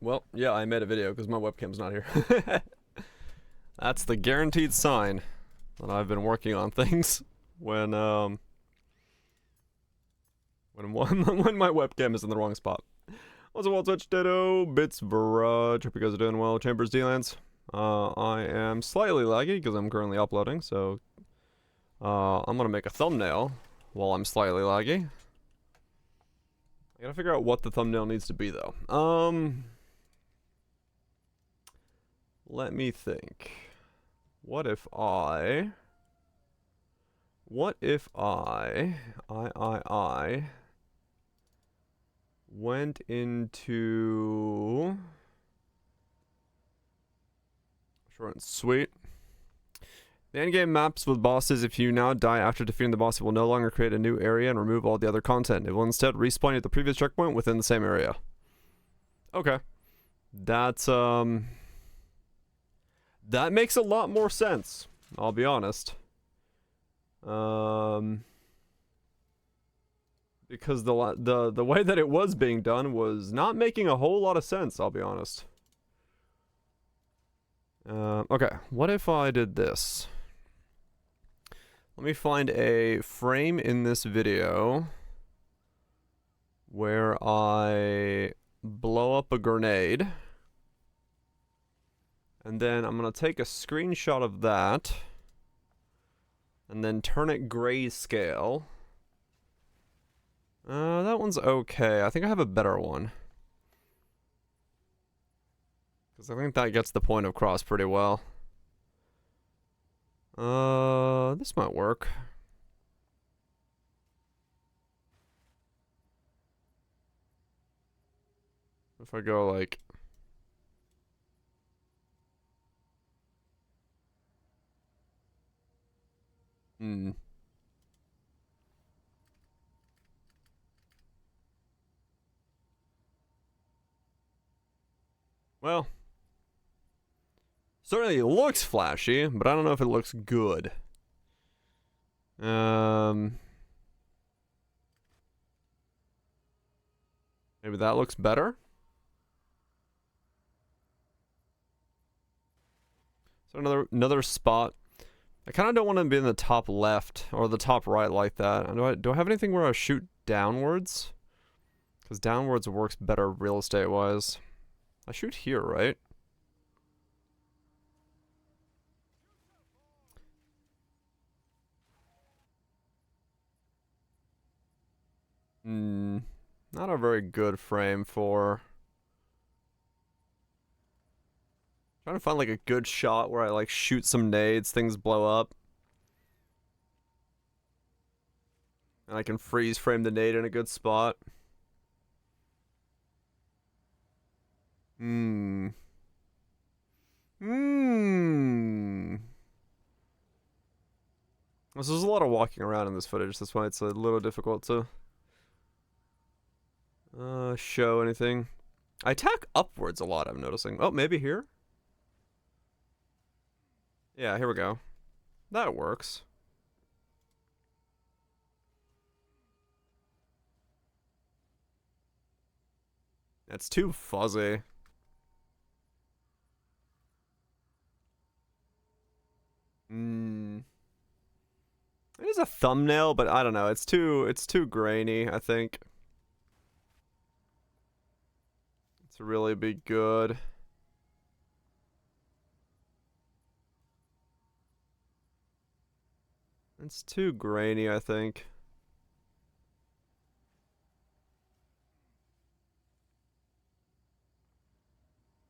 Well, yeah, I made a video because my webcam's not here. That's the guaranteed sign that I've been working on things when when my webcam is in the wrong spot. Also, well, Twitch Ditto, Bits Barrage. Hope you guys are doing well. Chambers D-Lance. I am slightly laggy because I'm currently uploading, so I'm gonna make a thumbnail while I'm slightly laggy. I gotta figure out what the thumbnail needs to be though. Let me think. What if I went into short and sweet. The endgame maps with bosses, if you now die after defeating the boss, it will no longer create a new area and remove all the other content. It will instead respawn you at the previous checkpoint within the same area. Okay. That's that makes a lot more sense, I'll be honest. Because the way that it was being done was not making a whole lot of sense, I'll be honest. Okay, what if I did this? Let me find a frame in this video where I blow up a grenade. And then I'm gonna take a screenshot of that and then turn it grayscale. That one's okay. I think I have a better one. Because I think that gets the point across pretty well. This might work. If I go like... Well, certainly it looks flashy, but I don't know if it looks good. Maybe that looks better. So another spot. I kind of don't want to be in the top left or the top right like that. Do I have anything where I shoot downwards? Because downwards works better real estate wise. I shoot here, right? Not a very good frame for... Trying to find like a good shot where I like shoot some nades, things blow up. And I can freeze frame the nade in a good spot. There's a lot of walking around in this footage, that's why it's a little difficult to show anything. I attack upwards a lot, I'm noticing. Oh, maybe here? Yeah, here we go. That works. That's too fuzzy. It is a thumbnail, but I don't know. It's too grainy, I think. To really be good. It's too grainy, I think.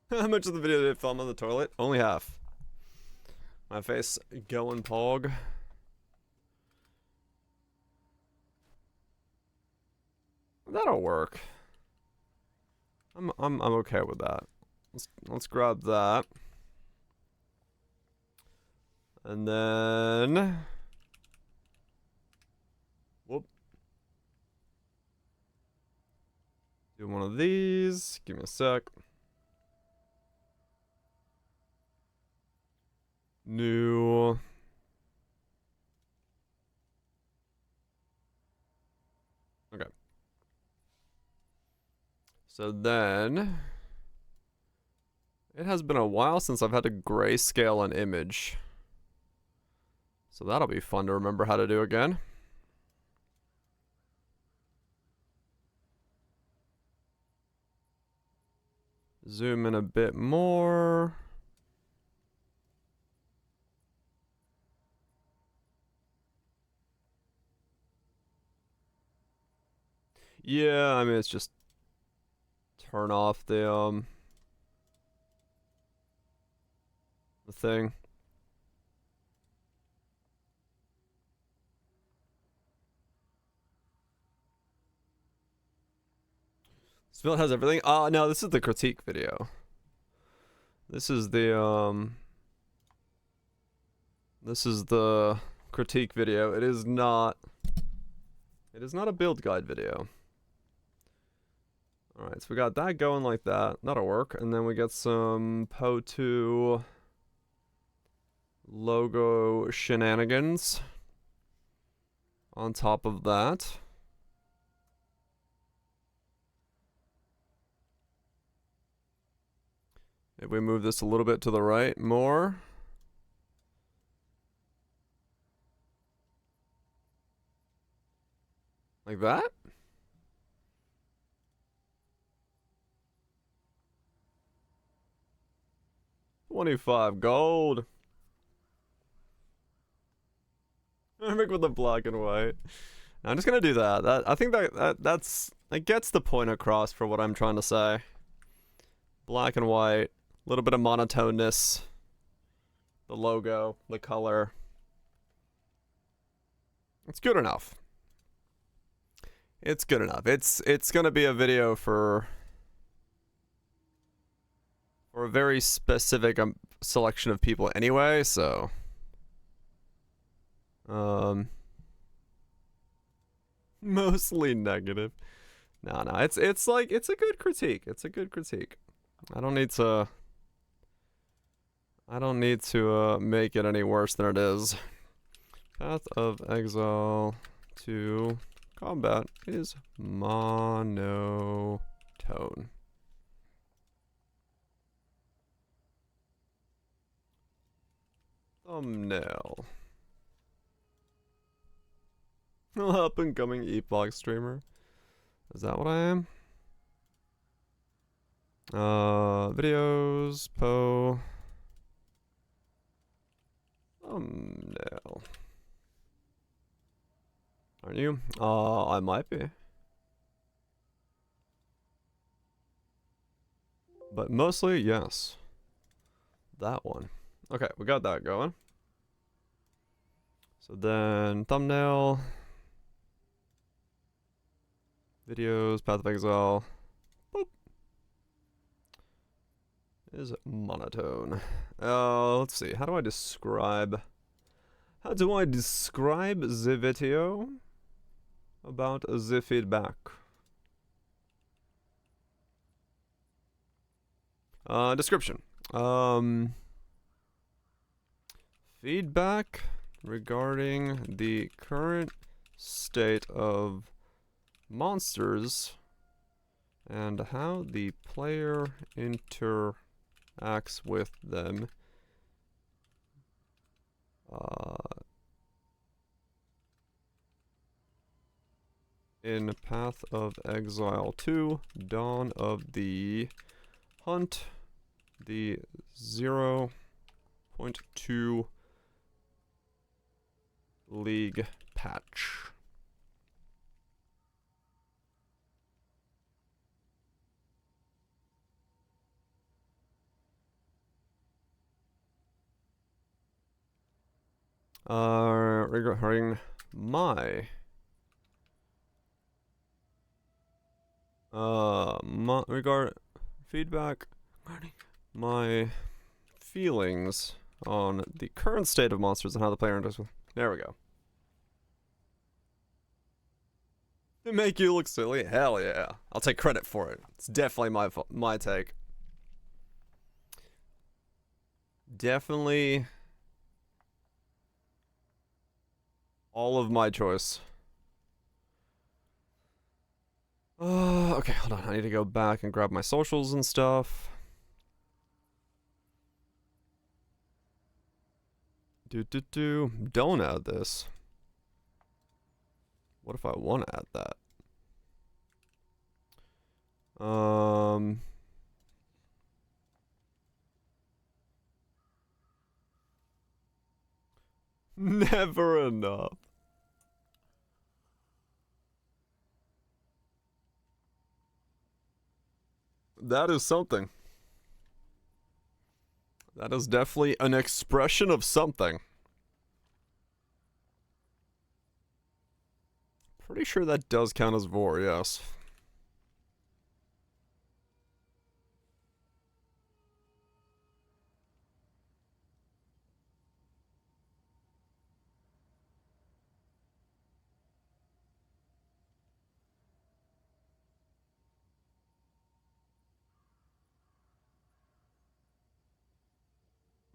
How much of the video did I film on the toilet? Only half. My face going pog. That'll work. I'm okay with that. Let's grab that. And then whoop. Do one of these. Give me a sec. New. Okay. So then It has been a while since I've had to grayscale an image. So that'll be fun to remember how to do again. Zoom in a bit more. Yeah, I mean, it's just turn off the thing. Smith has everything. No, this is the critique video. This is the critique video. It is not a build guide video. Alright, so we got that going like that. That'll work. And then we get some Po2 logo shenanigans on top of that. If we move this a little bit to the right more. Like that? $25 gold. Make with the black and white. I'm just gonna do that. I think that gets the point across for what I'm trying to say. Black and white, a little bit of monotoneness. The logo, the color. It's good enough. It's good enough. It's gonna be a video for a very specific selection of people anyway, so mostly negative. No, it's like it's a good critique. It's a good critique. I don't need to make it any worse than it is. Path of Exile to combat is monotone. Thumbnail. Up and coming Epoch streamer. Is that what I am? Videos, thumbnail. Aren't you? I might be. But mostly, yes. That one. Okay, we got that going. So then, thumbnail. Videos, Path of Exile. Boop. Is monotone. Let's see. How do I describe the video about the feedback? Description. Feedback regarding the current state of monsters and how the player interacts with them in Path of Exile 2, Dawn of the Hunt, the 0.2 League patch. Regarding my feedback regarding my feelings on the current state of monsters and how the player interacts with. There we go. They make you look silly? Hell yeah. I'll take credit for it. It's definitely my take. Definitely all of my choice. Okay, hold on. I need to go back and grab my socials and stuff. Don't add this. What if I want to add that? Never enough. That is something. That is definitely an expression of something. Pretty sure that does count as vor, yes.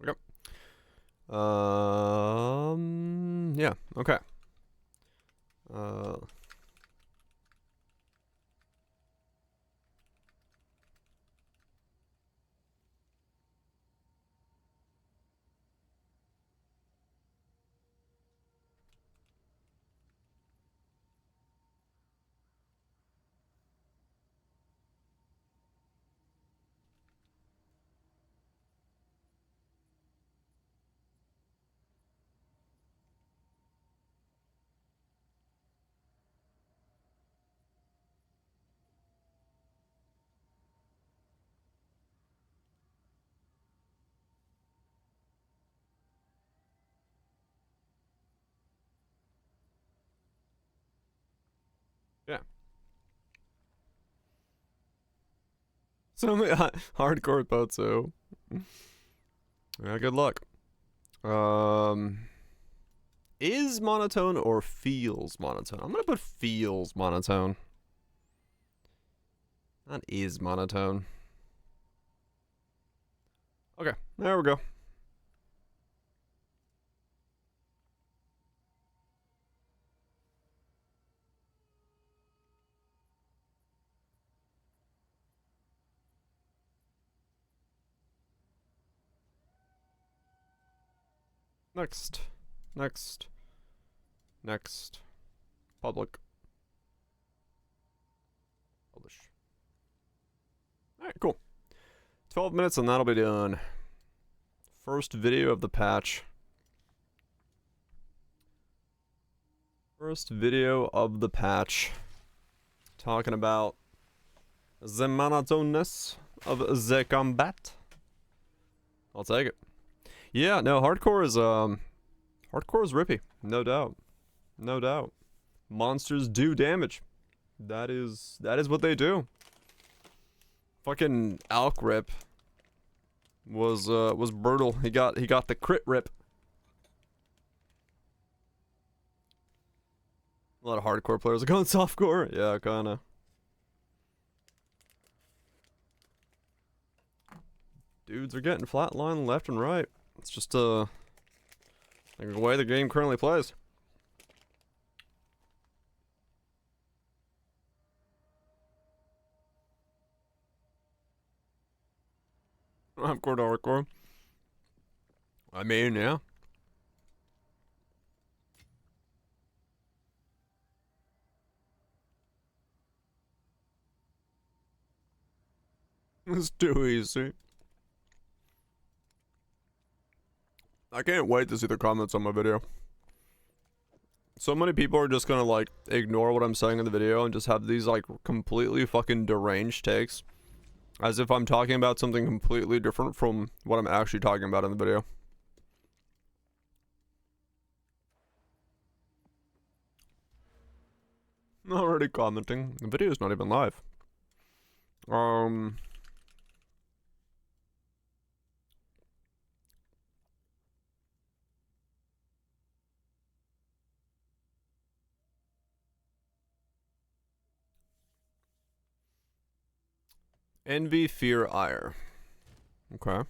Yep. Yeah, okay. Yeah. So many hardcore thoughts, so. Yeah, good luck. Is monotone or feels monotone? I'm gonna put feels monotone. That is monotone. Okay, there we go. Next. Next. Next. Public. Publish. Alright, cool. 12 minutes and that'll be done. First video of the patch. First video of the patch. Talking about the monotoneness of the combat. I'll take it. Yeah, no, hardcore is rippy. No doubt. No doubt. Monsters do damage. That is what they do. Fucking Alk Rip was brutal. He got the crit rip. A lot of hardcore players are going softcore. Yeah, kinda. Dudes are getting flatlined left and right. It's just the way the game currently plays. Hardcore to hardcore. I mean, yeah. It's too easy. I can't wait to see the comments on my video. So many people are just gonna like ignore what I'm saying in the video and just have these like completely fucking deranged takes. As if I'm talking about something completely different from what I'm actually talking about in the video. Already commenting. The video's not even live. Envy, fear, ire. Okay.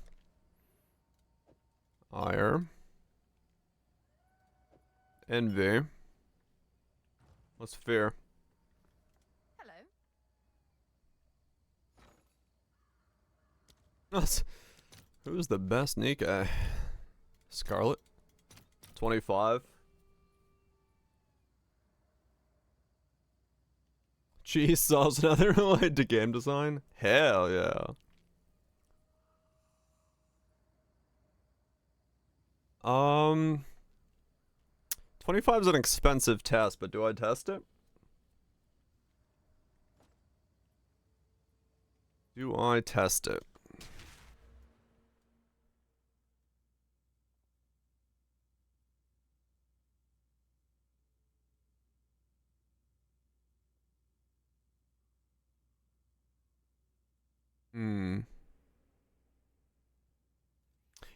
Ire. Envy. What's fear? Hello. Who's the best Nikkei? Scarlet? 25. Cheese sauce, another related to game design? Hell yeah. 25 is an expensive test, but do I test it? Do I test it?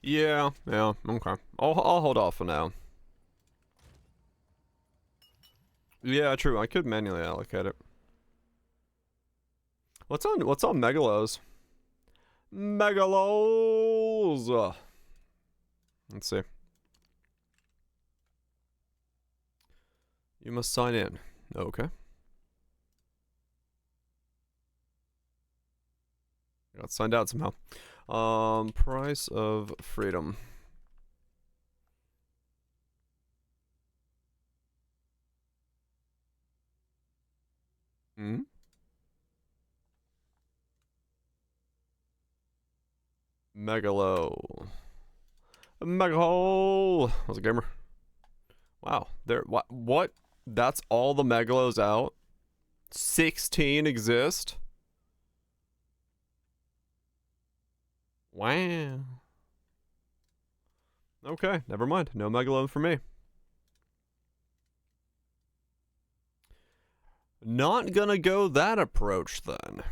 Yeah, okay. I'll hold off for now. Yeah, true. I could manually allocate it. What's on Megalos? Megalos. Let's see. You must sign in. Okay. Got signed out somehow. Price of freedom. Hmm? Megalo. Megalo. How's a gamer? Wow. There. What? That's all the Megalos out? 16 exist? Wow. Okay, never mind. No Megalo for me. Not gonna go that approach then.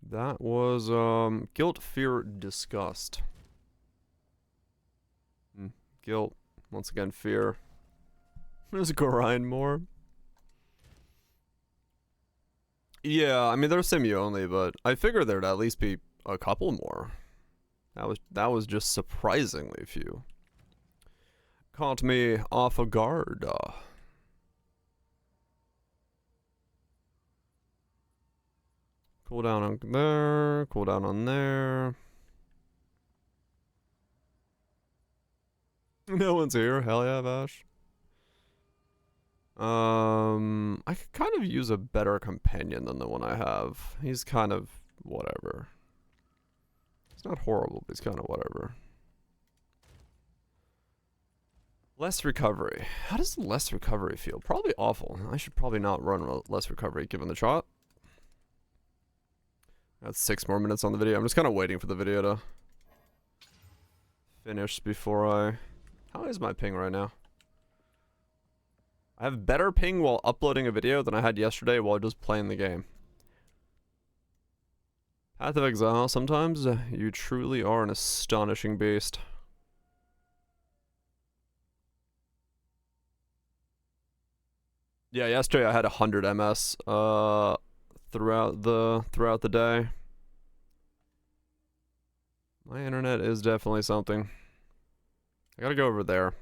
That was guilt, fear, disgust. Guilt, once again fear. Let's grind more. Yeah, I mean they're simu only, but I figured there'd at least be a couple more. That was just surprisingly few. Caught me off a guard. Cool down on there, cool down on there. No one's here. Hell yeah, Vash. I could kind of use a better companion than the one I have. He's kind of whatever. He's not horrible, but he's kind of whatever. Less recovery. How does less recovery feel? Probably awful. I should probably not run less recovery given the shot. That's 6 more minutes on the video. I'm just kind of waiting for the video to finish before I... How is my ping right now? I have better ping while uploading a video than I had yesterday while just playing the game. Path of Exile, sometimes you truly are an astonishing beast. Yeah, yesterday I had 100 MS throughout the day. My internet is definitely something. I gotta go over there.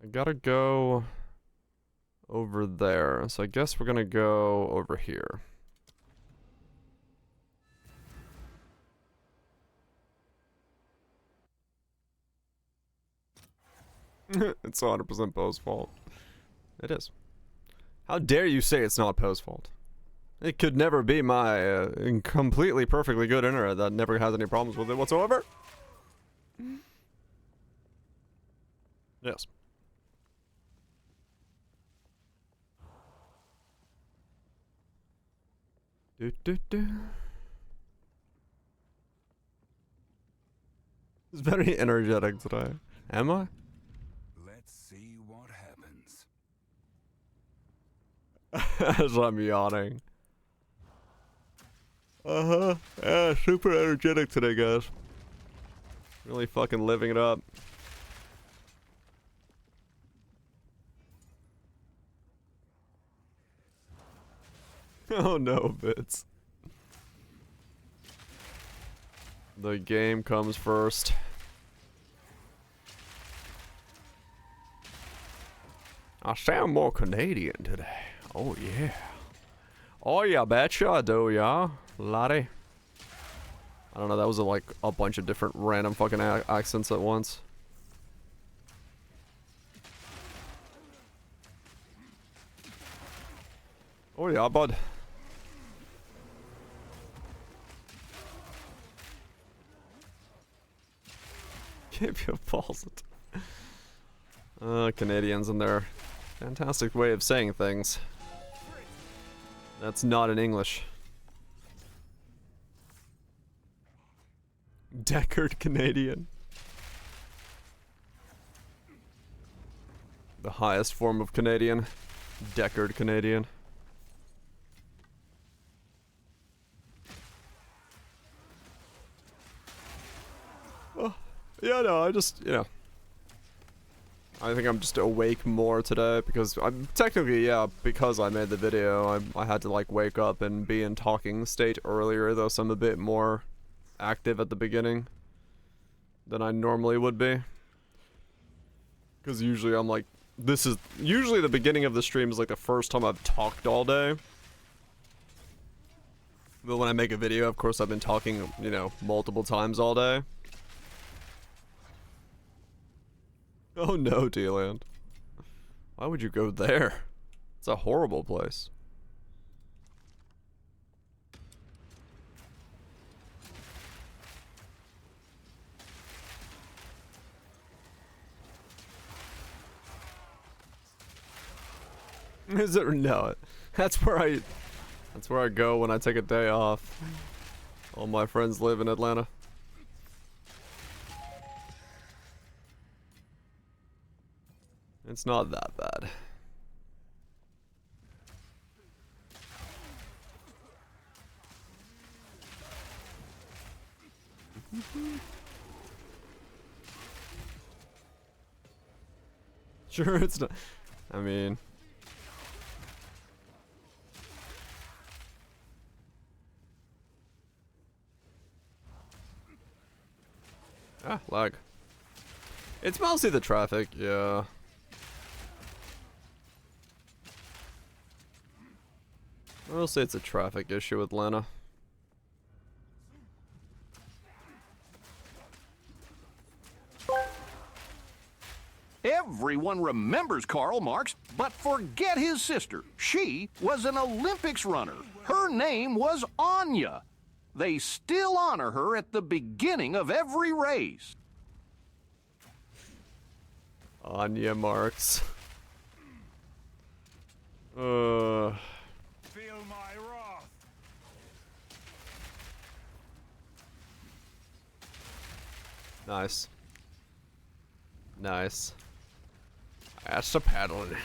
I gotta go over there. So I guess we're gonna go over here. It's 100% Poe's fault. It is. How dare you say it's not Poe's fault? It could never be my completely perfectly good internet that never has any problems with it whatsoever. Yes. It's very energetic today. Am I? Let's see what happens. As I'm yawning. Yeah, super energetic today, guys. Really fucking living it up. Oh no, Bits. The game comes first. I sound more Canadian today. Oh yeah. Oh yeah, betcha I do, yeah, laddie. I don't know, that was like a bunch of different random fucking accents at once. Oh yeah, bud. Keep your balls. Canadians and their fantastic way of saying things. That's not in English. Deckard Canadian. The highest form of Canadian. Deckard Canadian. Oh, yeah, no, I just, you know. I think I'm just awake more today because I'm technically, yeah, because I made the video, I had to like wake up and be in talking state earlier, though, so I'm a bit more active at the beginning than I normally would be. Because usually I'm like, this is, usually the beginning of the stream is like the first time I've talked all day. But when I make a video, of course I've been talking, you know, multiple times all day. Oh no, D-Land. Why would you go there? It's a horrible place. Is it? No. That's where I go when I take a day off. All my friends live in Atlanta. It's not that bad. Sure, it's not. I mean, lag. It's mostly the traffic, yeah. I'll say it's a traffic issue with Atlanta. Everyone remembers Karl Marx, but forget his sister. She was an Olympics runner. Her name was Anya. They still honor her at the beginning of every race. Anya Marx. Feel my wrath. Nice. Nice. That's the paddling.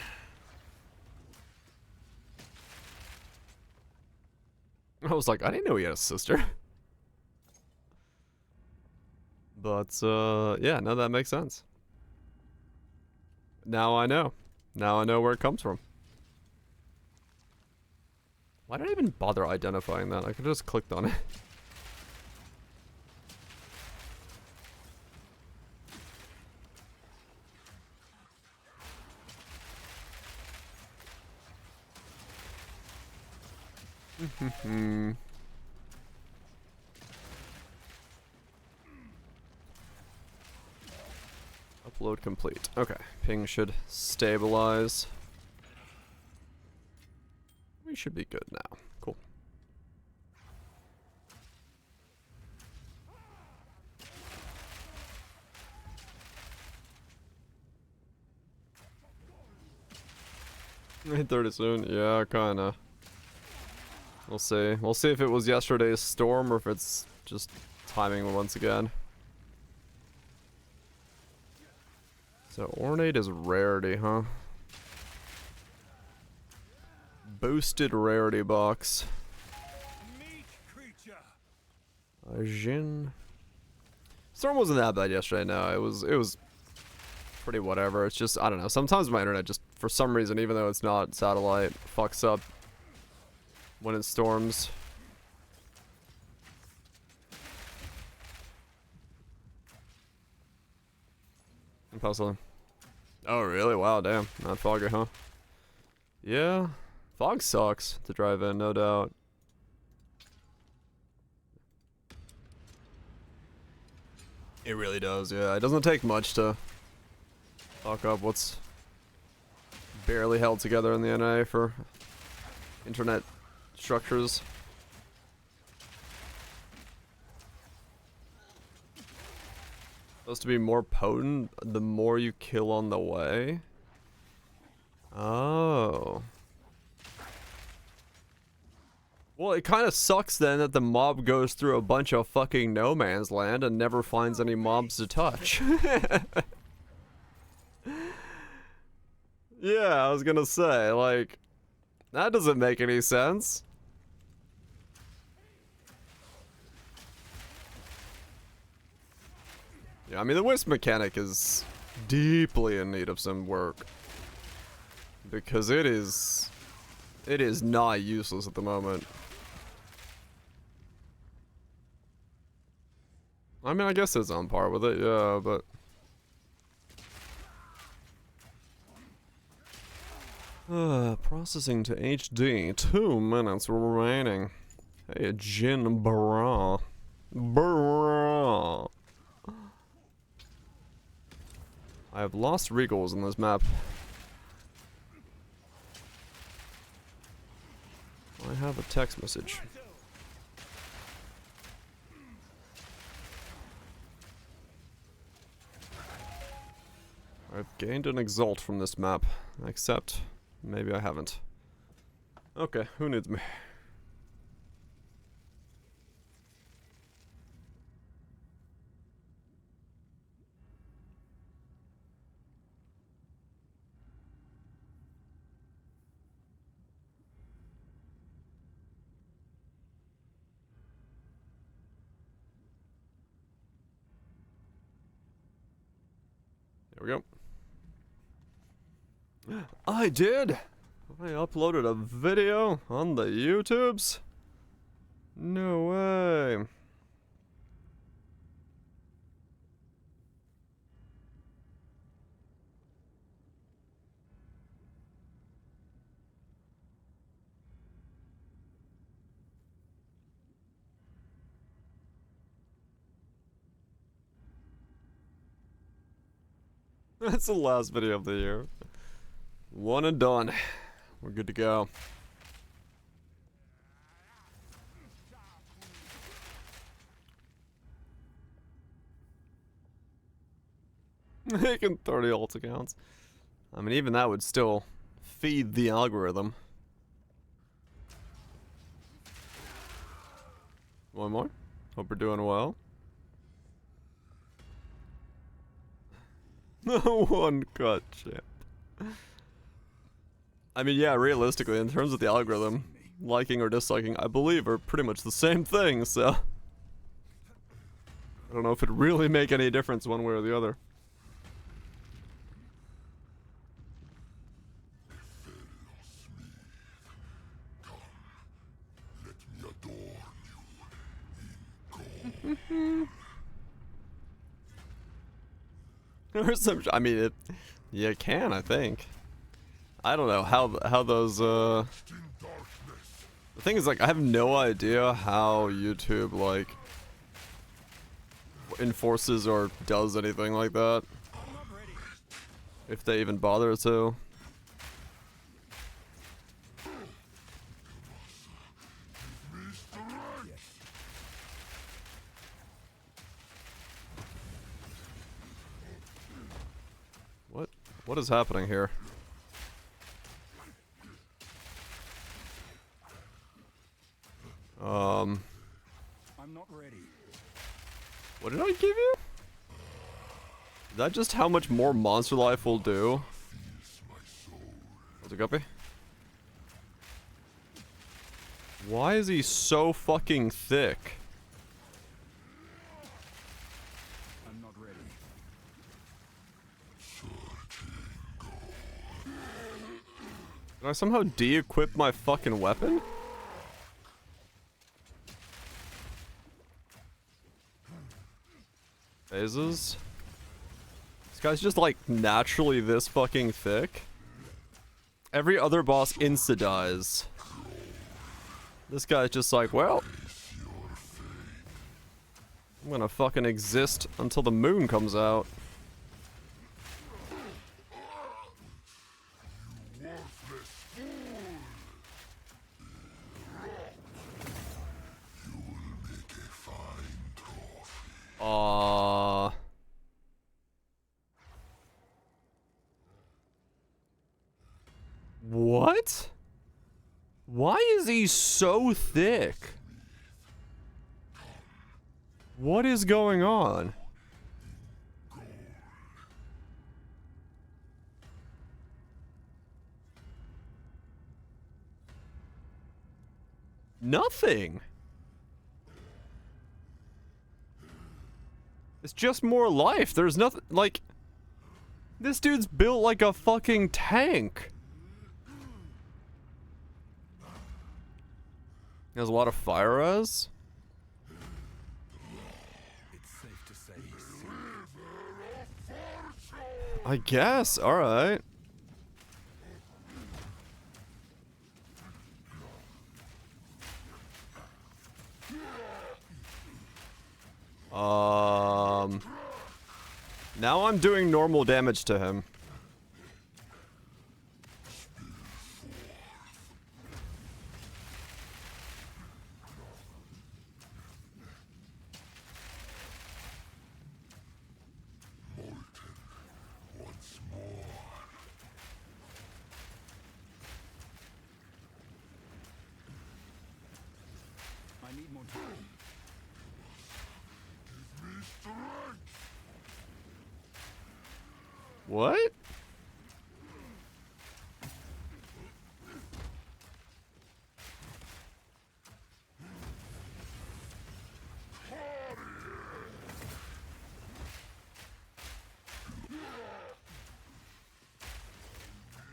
I was like, I didn't know he had a sister. But, yeah, no, that makes sense. Now I know. Now I know where it comes from. Why did I even bother identifying that? I could have just clicked on it. Upload complete. Okay, ping should stabilize. We should be good now. Cool. Made 30 soon? Yeah, kinda. We'll see. We'll see if it was yesterday's storm or if it's just timing once again. So ornate is rarity, huh? Boosted rarity box. Meat creature. Jin. Storm wasn't that bad yesterday. No, it was pretty whatever. It's just, I don't know. Sometimes my internet just, for some reason, even though it's not satellite, fucks up when it storms. Impossible. Oh, really? Wow, damn. Not foggy, huh? Yeah. Fog sucks to drive in, no doubt. It really does, yeah. It doesn't take much to fuck up what's barely held together in the NA for internet structures. Supposed to be more potent the more you kill on the way. Oh. Well, it kind of sucks then that the mob goes through a bunch of fucking no man's land and never finds any mobs to touch. Yeah, I was gonna say, like, that doesn't make any sense. Yeah, I mean, the wisp mechanic is deeply in need of some work. Because it is not useless at the moment. I mean, I guess it's on par with it, yeah, but... processing to HD. 2 minutes remaining. Hey, a gin bra. Bra. I have lost regals in this map. I have a text message. I've gained an exalt from this map, except maybe I haven't. Okay, who needs me? There we go. I did! I uploaded a video on the YouTubes? No way. That's the last video of the year. One and done. We're good to go. Making 30 alt accounts. I mean, even that would still feed the algorithm. One more. Hope we're doing well. One cut chip. I mean, yeah, realistically, in terms of the algorithm, liking or disliking, I believe, are pretty much the same thing, so... I don't know if it'd really make any difference one way or the other. Or some, I mean, it, you can, I think. I don't know how those, the thing is, like, I have no idea how YouTube, like, enforces or does anything like that. If they even bother to. What is happening here? I'm not ready. What did I give you? Is that just how much more monster life will do? What's it, Guppy? Why is he so fucking thick? I'm not ready. Did I somehow de-equip my fucking weapon? Phases? This guy's just like naturally this fucking thick. Every other boss insta-dies. This guy's just like, well. I'm gonna fucking exist until the moon comes out. What? Why is he so thick? What is going on? Nothing. It's just more life. There's nothing, like, this dude's built like a fucking tank. He has a lot of fire res. It's safe to say he's sick. I guess. All right. Now I'm doing normal damage to him. I need more time. What?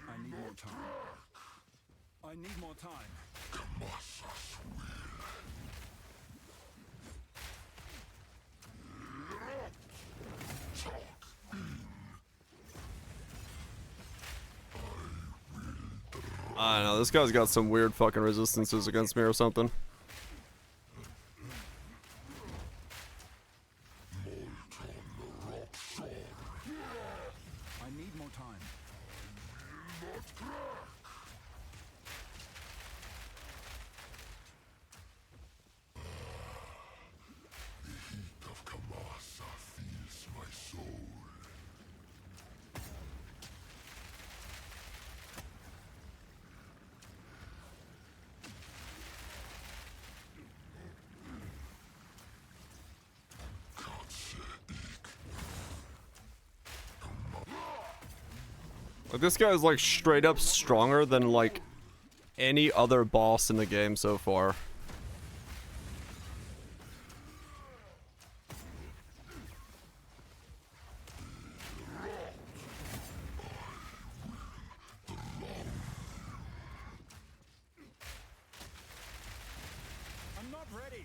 I need more time. I need more time. I don't know, this guy's got some weird fucking resistances against me or something. I need more time. Like, this guy is like straight up stronger than like any other boss in the game so far. I'm not ready.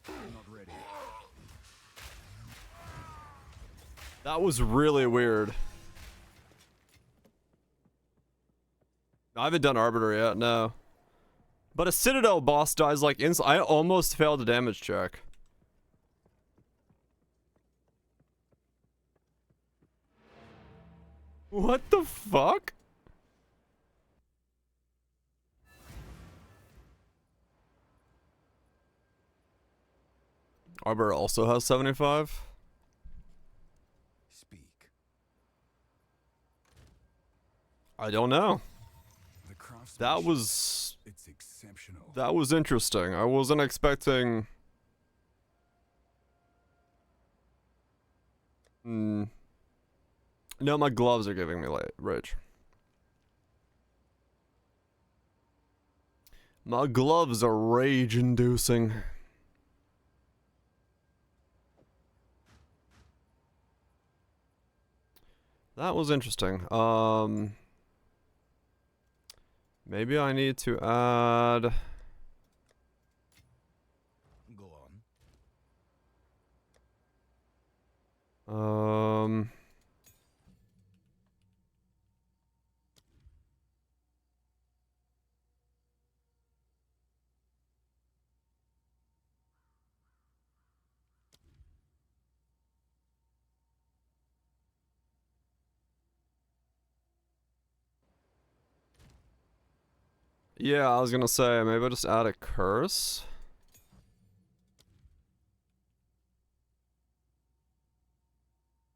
I'm not ready. That was really weird. I haven't done Arbiter yet, no. But a Citadel boss dies like I almost failed a damage check. What the fuck? Arbiter also has 75? Speak. I don't know. The craftsmanship. That was... It's exceptional. That was interesting. I wasn't expecting... No, my gloves are giving me rage. My gloves are rage-inducing. That was interesting. Maybe I need to add... Go on. Yeah, I was gonna say, maybe I'll just add a curse.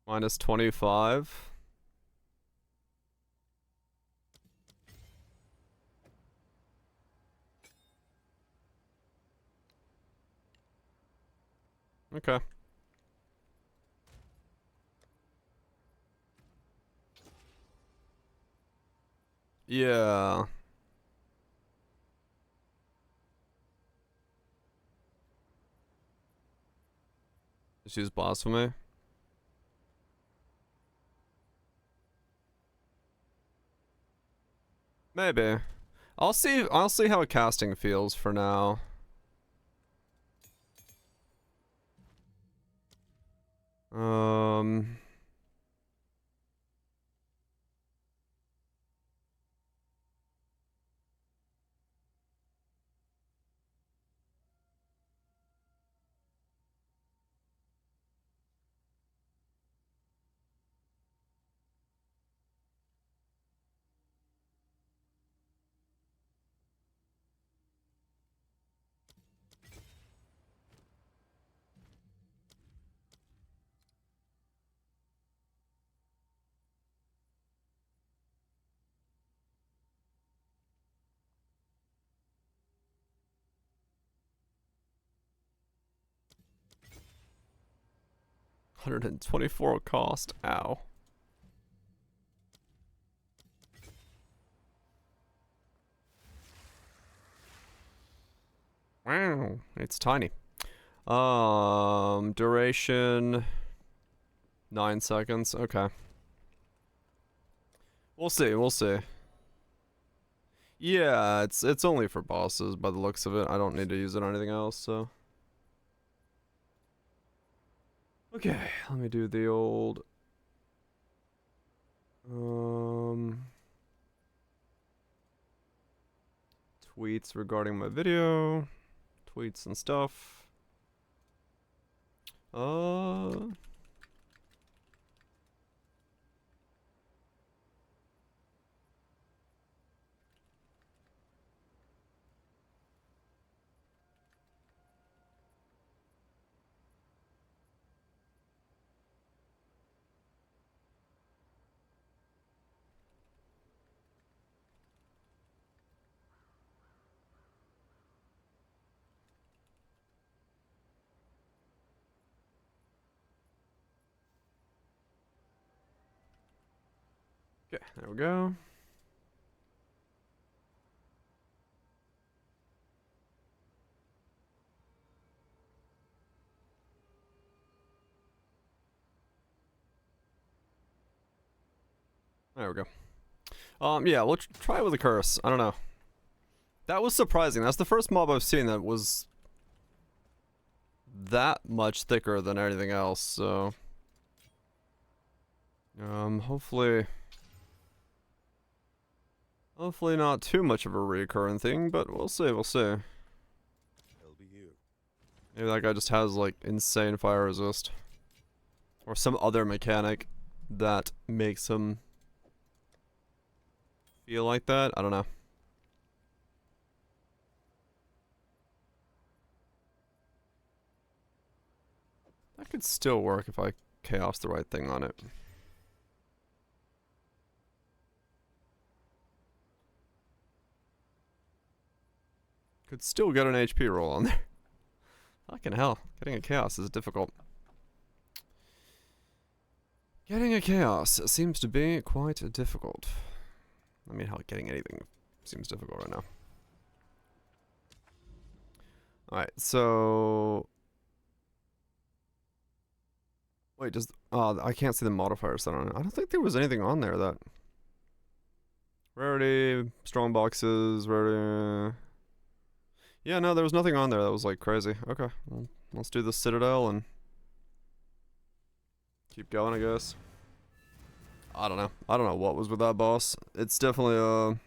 Minus 25. Okay. Yeah. Just use blasphemy. Maybe. I'll see how casting feels for now. Um 124 cost. Ow. Wow, it's tiny. Duration 9 seconds. Okay. We'll see, we'll see. Yeah, it's only for bosses by the looks of it. I don't need to use it on anything else, so. Okay, let me do the old tweets regarding my video. Tweets and stuff. Okay, there we go. There we go. Yeah, we'll try it with a curse. I don't know. That was surprising. That's the first mob I've seen that was that much thicker than anything else, so. Hopefully not too much of a recurring thing, but we'll see, we'll see. Maybe that guy just has, like, insane fire resist. Or some other mechanic that makes him feel like that. I don't know. That could still work if I chaos the right thing on it. Could still get an HP roll on there. Fucking hell. Getting a chaos is difficult. Getting a chaos seems to be quite difficult. I mean, hell, getting anything seems difficult right now. Alright, so. Wait, does. Oh, I can't see the modifiers set on it. I don't think there was anything on there that. Rarity, strong boxes, rarity. Yeah, no, there was nothing on there that was like crazy. Okay, well, let's do the Citadel and keep going, I guess. I don't know. I don't know what was with that boss. It's definitely okay.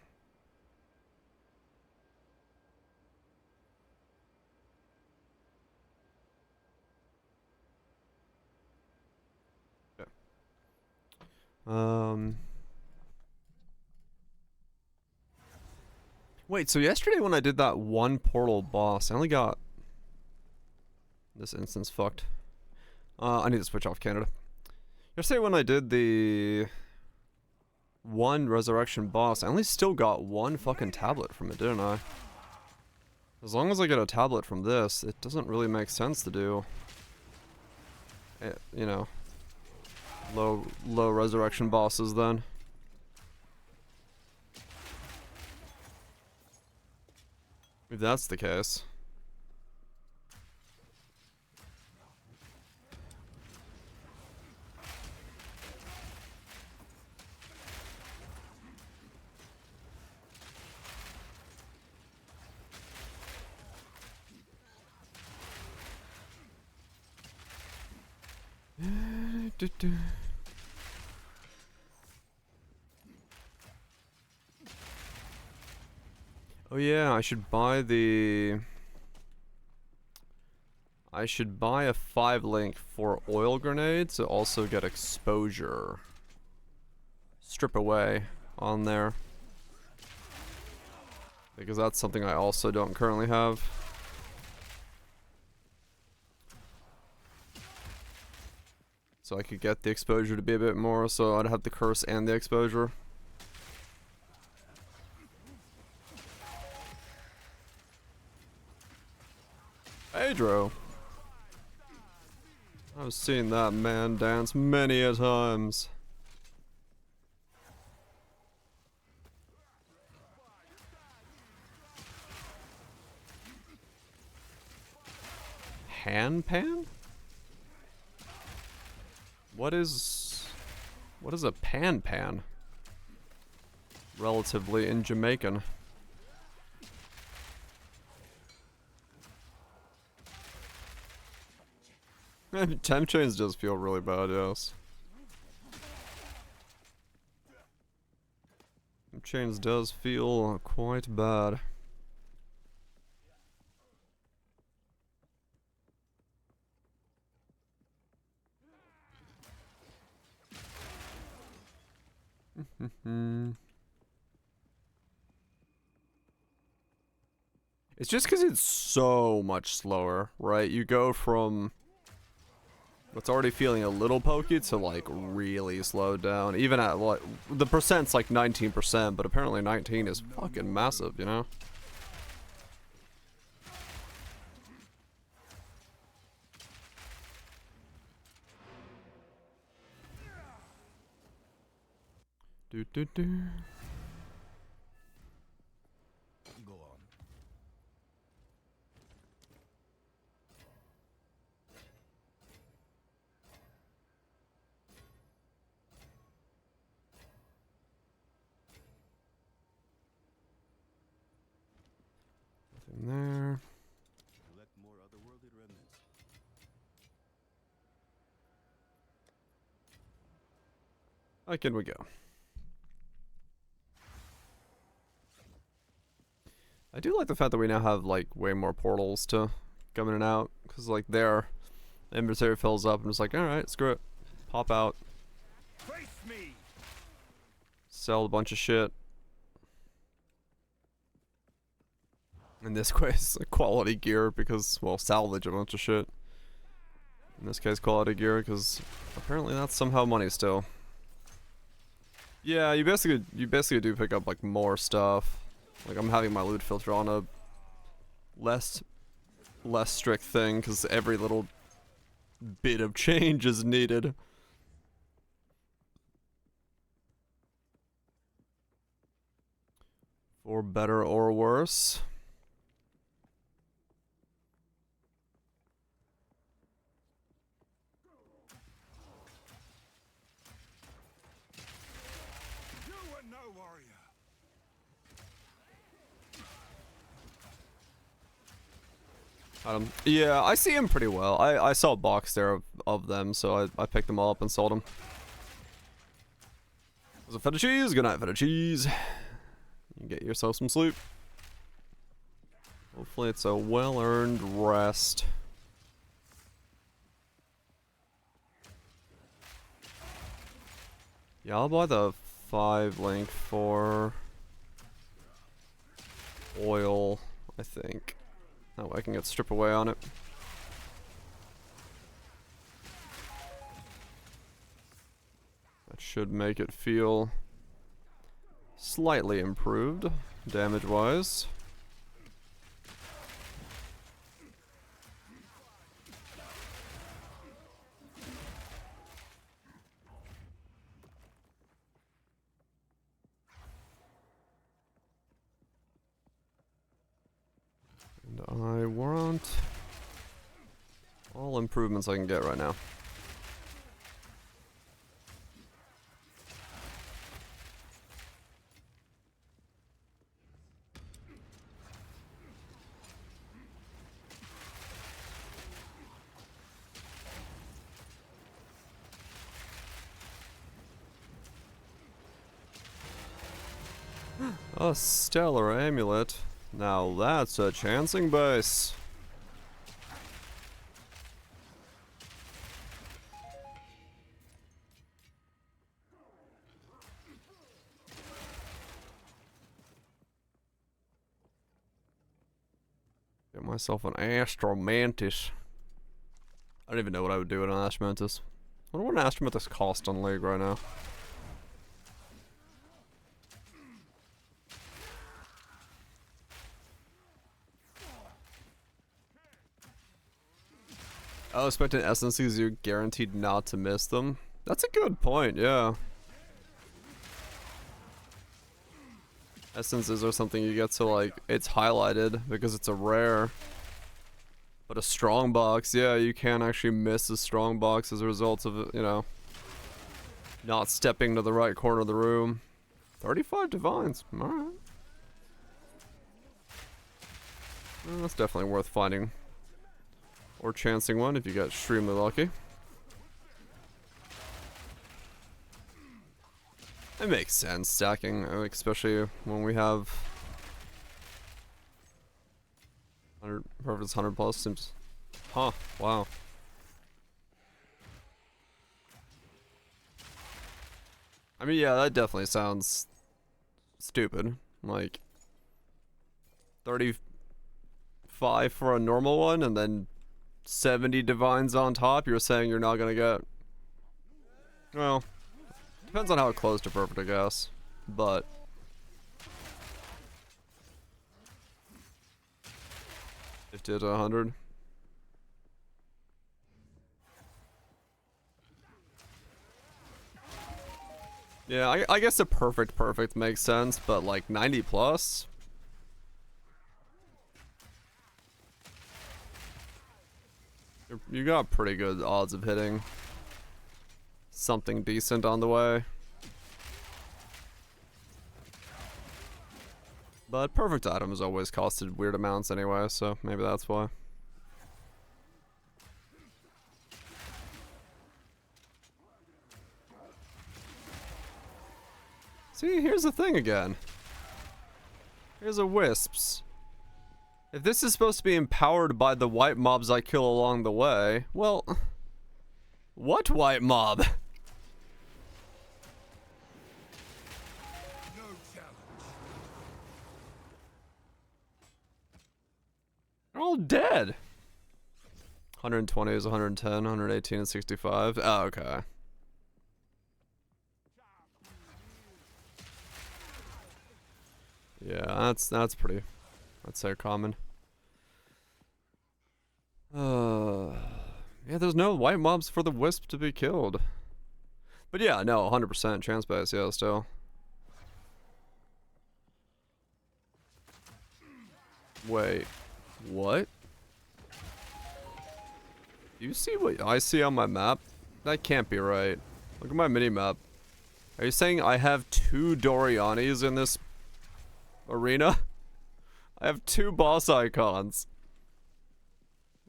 Wait, so yesterday when I did that one portal boss, I only got... This instance fucked. I need to switch off Canada. Yesterday when I did the... one resurrection boss, I only still got one fucking tablet from it, didn't I? As long as I get a tablet from this, it doesn't really make sense to do... you know... low resurrection bosses then. If that's the case. Oh yeah, I should buy the... I should buy a 5-link for oil grenades to also get exposure. Strip away on there. Because that's something I also don't currently have. So I could get the exposure to be a bit more, so I'd have the curse and the exposure. Pedro. I've seen that man dance many a times. Pan? What is a pan? Relatively in Jamaican. Temp chains does feel really bad, yes. Temp chains does feel quite bad. It's just because it's so much slower, right? You go from what's already feeling a little pokey to like really slowed down. Even at like the percent's like 19%, but apparently 19 is fucking massive, you know? Do. Go on. Nothing there. Collect more otherworldly remnants. How can we go? I do like the fact that we now have like way more portals to come in and out, because like there, the inventory fills up and it's like, alright, screw it. Pop out. Face me! Sell a bunch of shit. In this case, quality gear because, well, salvage a bunch of shit. In this case, quality gear because apparently that's somehow money still. Yeah, you basically do pick up like more stuff. Like I'm having my loot filter on a less strict thing because every little bit of change is needed. For better or worse. You are no warrior. Yeah, I see him pretty well. I saw a box there of them, so I picked them all up and sold them. There's a feta cheese. Good night, feta cheese. You get yourself some sleep. Hopefully it's a well-earned rest. Yeah, I'll buy the 5 link for... oil, I think. That way I can get strip away on it. That should make it feel slightly improved, damage-wise. And I want all improvements I can get right now. A stellar amulet. Now that's a chancing base. Get myself an Astromantis. I don't even know what I would do with an Astromantis. I wonder what an Astromantis cost on League right now. I was expecting essences, you're guaranteed not to miss them. That's a good point, yeah. Essences are something you get to, like, it's highlighted because it's a rare. But a strong box, yeah, you can actually miss a strong box as a result of, you know, not stepping to the right corner of the room. 35 divines, alright. Well, that's definitely worth finding. Or chancing one if you get extremely lucky. It makes sense, stacking, especially when we have 100, whoever it's 100 plus seems. Huh, wow. I mean, yeah, that definitely sounds stupid. Like 35 for a normal one and then 70 divines on top, you're saying you're not gonna get. Well, depends on how close to perfect, I guess. But 50 to 100. Yeah, I guess a perfect makes sense, but like 90 plus? You got pretty good odds of hitting something decent on the way. But perfect items always costed weird amounts anyway, so maybe that's why. See, here's the thing again. Here's a wisps. If this is supposed to be empowered by the white mobs I kill along the way, well, what white mob? No challenge. They're all dead. 120 is 110, 118 is 65. Oh, okay. Yeah, that's pretty, I'd say, common. Yeah, there's no white mobs for the wisp to be killed. But yeah, no, 100% chance base, yeah, still. Wait, what? Do you see what I see on my map? That can't be right. Look at my mini-map. Are you saying I have 2 Dorianis in this arena? I have 2 boss icons.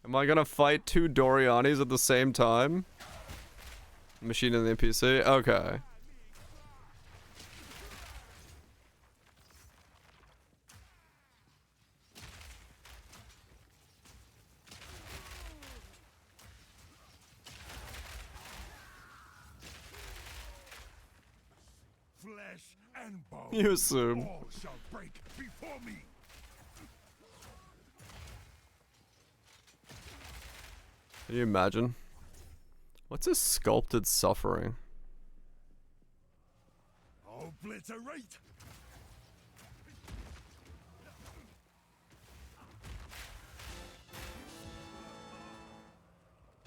Am I gonna fight 2 Dorianis at the same time? Machine and the NPC? Okay. Flesh and bone. You assume. All shall break before me. Can you imagine? What's his sculpted suffering? Obliterate!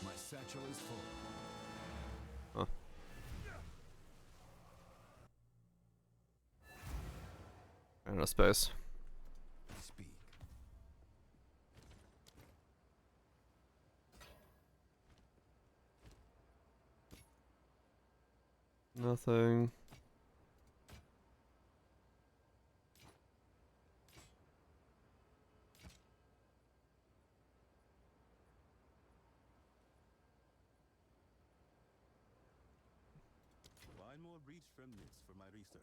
My satchel is full. Huh. Out of space. Speak. Nothing. Find more breach remnants for my research.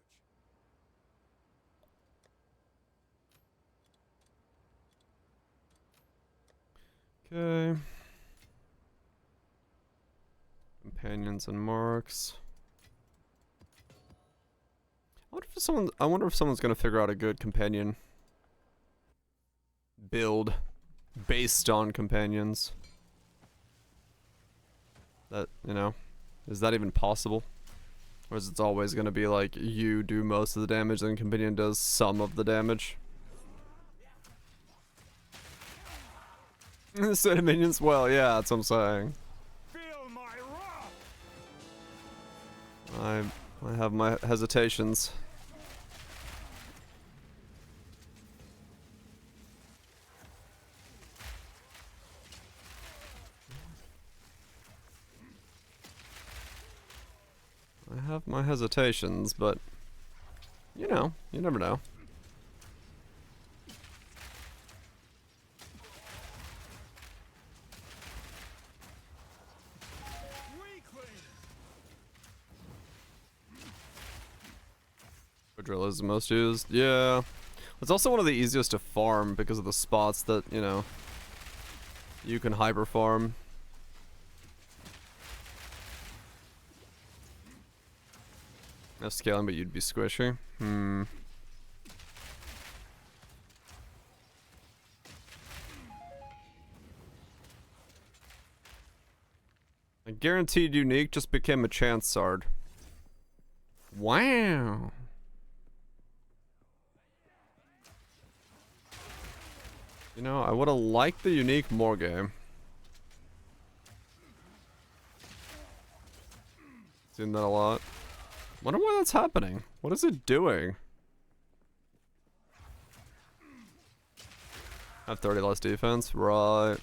Okay. Companions and marks. I wonder if someone's gonna figure out a good companion build based on companions. That, you know, is that even possible? Or is it always gonna be like you do most of the damage and companion does some of the damage? Set of minions? Well, yeah, that's what I'm saying. Feel my wrath! I have my hesitations. I have my hesitations, but you know, you never know. Drill is the most used. Yeah. It's also one of the easiest to farm because of the spots that, you know, you can hyper farm. No scaling, but you'd be squishy. A guaranteed unique just became a chance sard. Wow. You know, I would have liked the unique more game. Seen that a lot. Wonder why that's happening. What is it doing? I have 30 less defense, right?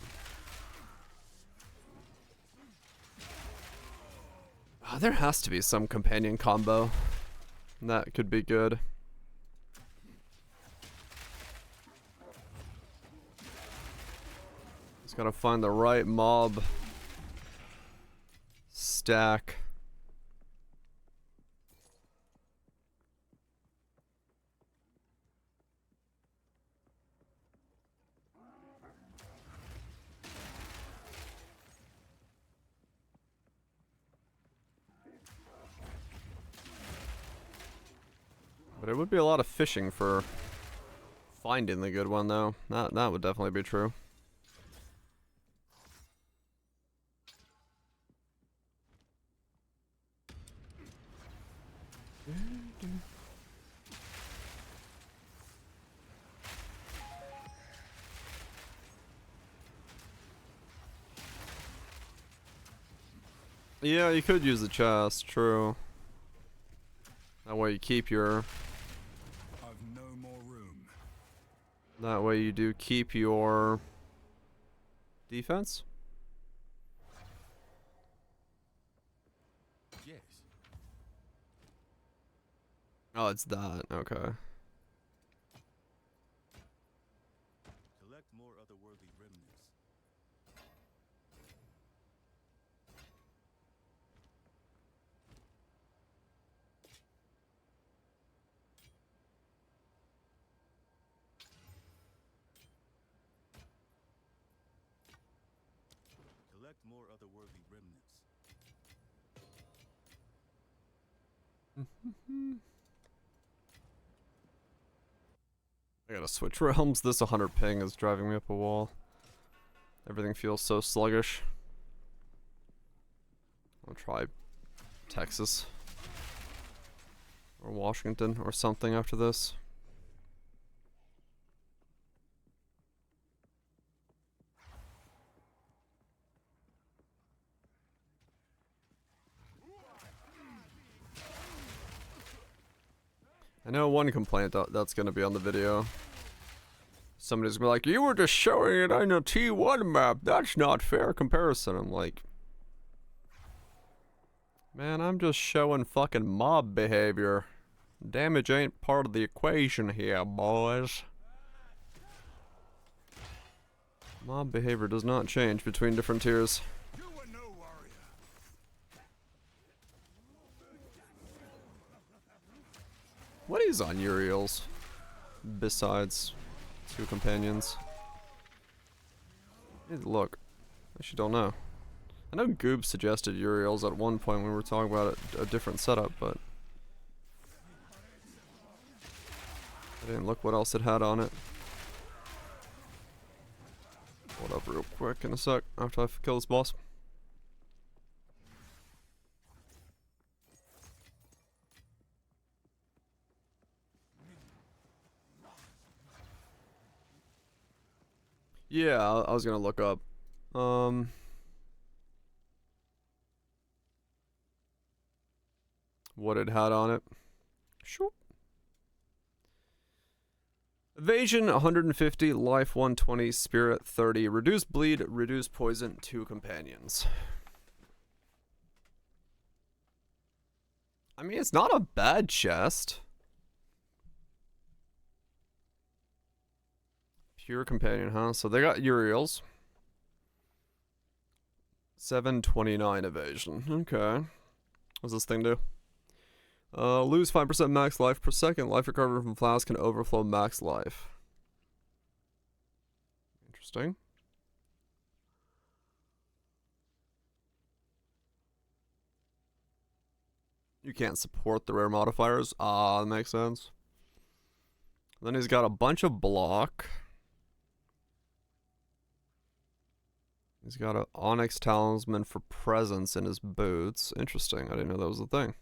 Oh, there has to be some companion combo that could be good. Just gotta find the right mob stack. But it would be a lot of fishing for finding the good one, though. That would definitely be true. Yeah, you could use the chest, true. That way you keep your... I've no more room. That way you do keep your... defense? Yes. Oh, it's that, okay. Collect more otherworldly remnants. Collect more otherworldly remnants. I gotta switch realms. This 100 ping is driving me up a wall. Everything feels so sluggish. I'll try Texas. Or Washington or something after this. I know one complaint that's going to be on the video. Somebody's gonna be like, you were just showing it on a T1 map. That's not fair comparison. I'm like, man, I'm just showing fucking mob behavior. Damage ain't part of the equation here, boys. Mob behavior does not change between different tiers. You were no warrior. What is on Uriel's besides 2 companions? I need to look. I actually don't know. I know Goob suggested Uriel's at one point when we were talking about a different setup, but I didn't look what else it had on it. Hold up real quick in a sec after I kill this boss. Yeah, I was gonna look up. What it had on it. Sure. Evasion 150, life 120, spirit 30, reduce bleed, reduce poison, 2 companions. I mean, it's not a bad chest. Pure companion, huh? So they got Uriel's. 729 evasion. Okay. What's this thing do? Lose 5% max life per second. Life recovered from flask can overflow max life. Interesting. You can't support the rare modifiers. Ah, that makes sense. Then he's got a bunch of block. He's got an Onyx Talisman for presence in his boots. Interesting. I didn't know that was a thing.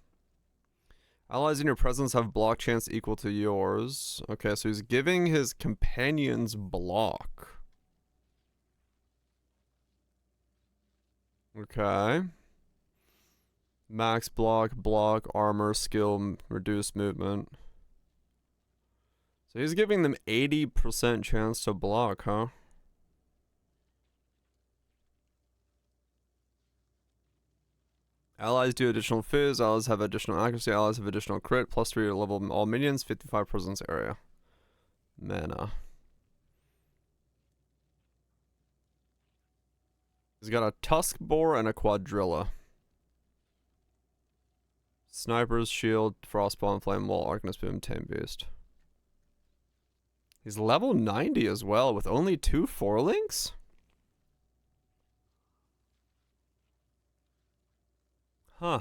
Allies in your presence have block chance equal to yours. Okay, so he's giving his companions block. Okay. Max block, armor, skill, reduced movement. So he's giving them 80% chance to block, huh? Allies do additional fizz, allies have additional accuracy, allies have additional crit, plus 3 to level all minions, 55 presence area. Mana. He's got a Tusk Boar and a Quadrilla. Sniper's Shield, Frostbomb, Flame Wall, Arcanist Boom, Tame Beast. He's level 90 as well, with only 2 4-links? Huh.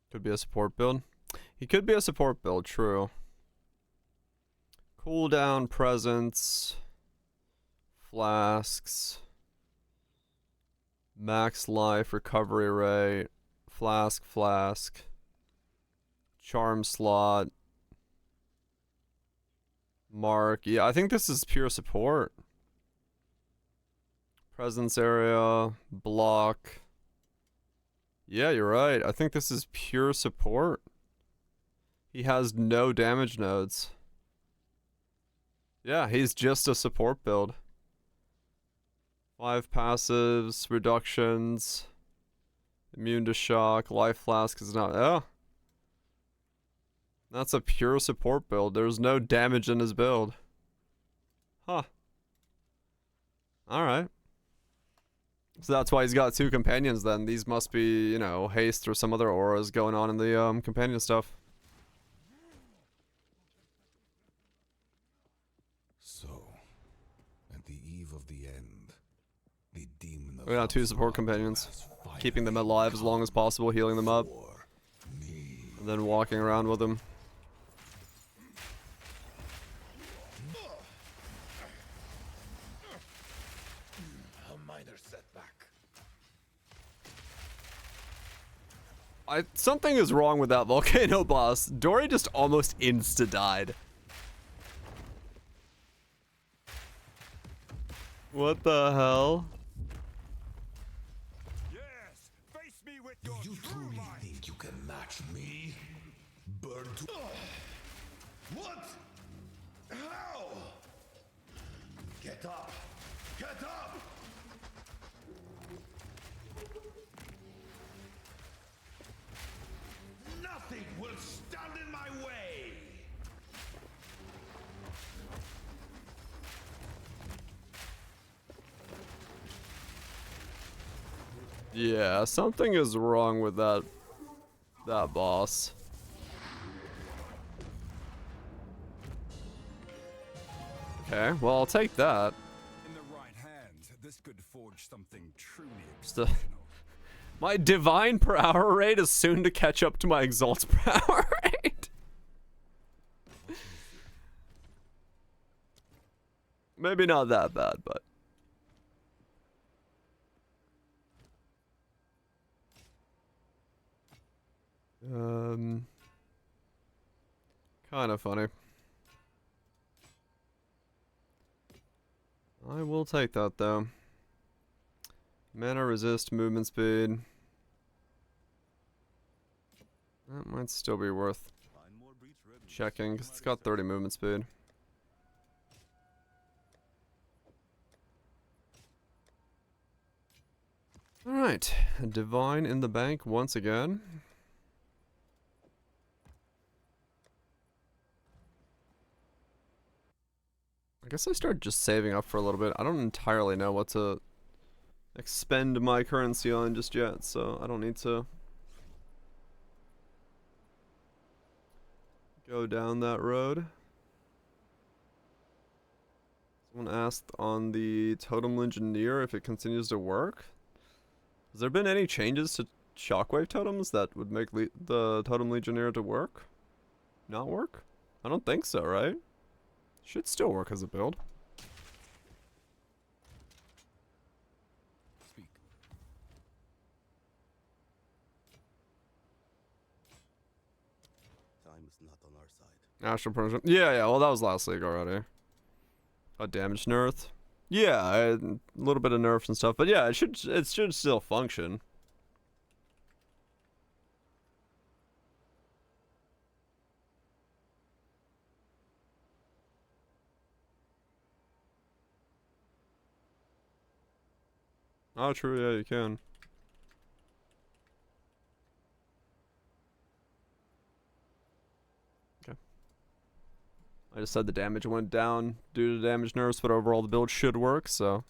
Could be a support build. He could be a support build, true. Cooldown, presence, flasks, max life, recovery rate, flask, charm slot, mark. Yeah, I think this is pure support. Presence area, block. Yeah, you're right. I think this is pure support. He has no damage nodes. Yeah, he's just a support build. 5 passives, reductions, immune to shock, life flask is not. Oh. That's a pure support build. There's no damage in his build. Huh. Alright. So that's why he's got 2 companions then. These must be, you know, haste or some other auras going on in the companion stuff. So, at the eve of the end, the demon of We got 2 support companions. Keeping them alive as long as possible, healing them up. And then walking around with them. another setback. Something is wrong with that volcano boss. Dory just almost insta-died. What the hell? Yes, face me with your Do you truly think you can match me? Burn to What? How? Get up! Get up! Nothing will stand in my way! Yeah, something is wrong with that boss. Okay, well, I'll take that. In the right hand, this could forge something truly Still- exceptional. My divine per hour rate is soon to catch up to my exalts per hour rate. Maybe not that bad, but kind of funny. I will take that though. Mana resist, movement speed. That might still be worth checking because it's got 30 movement speed. Alright, Divine in the bank once again. I guess I started just saving up for a little bit. I don't entirely know what to expend my currency on just yet, so I don't need to go down that road. Someone asked on the Totem Legionnaire if it continues to work. Has there been any changes to shockwave totems that would make the Totem Legionnaire to work? Not work? I don't think so, right? Should still work as a build. Speak. Time is not on our side. Astral Projection. Yeah, well that was last league already. A damage nerf. Yeah, a little bit of nerfs and stuff, but yeah, it should still function. Oh, true, yeah, you can. Okay. I just said the damage went down due to damage nerfs, but overall the build should work, so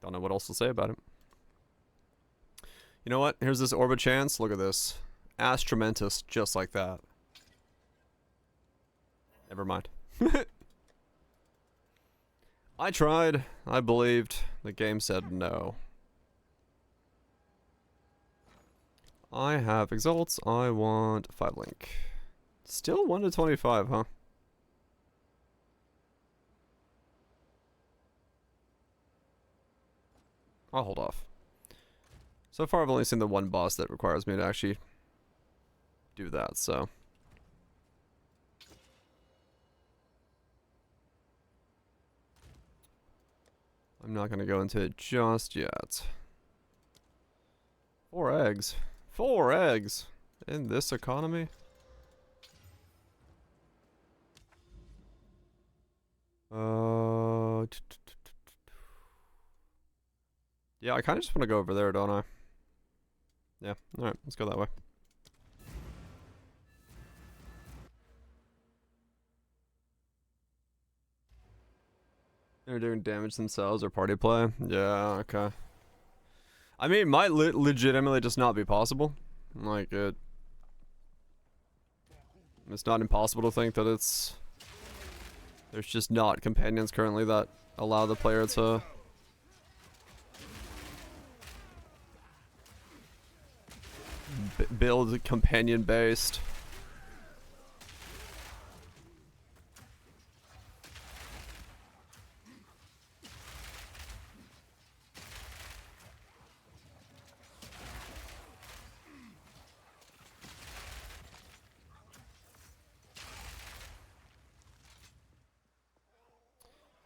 don't know what else to say about it. You know what? Here's this Orbit Chance. Look at this. Astrumentus, just like that. Never mind. I tried. I believed. The game said no. I have exalts. I want 5 link. Still 1 to 25, huh? I'll hold off. So far I've only seen the one boss that requires me to actually do that, so. I'm not gonna go into it just yet. 4 eggs. 4 eggs! In this economy? Yeah, I kinda just wanna go over there, don't I? Yeah, alright, let's go that way. They're doing damage themselves or party play? Yeah, okay. I mean, it might legitimately just not be possible. Like, it's not impossible to think that there's just not companions currently that allow the player to build companion based.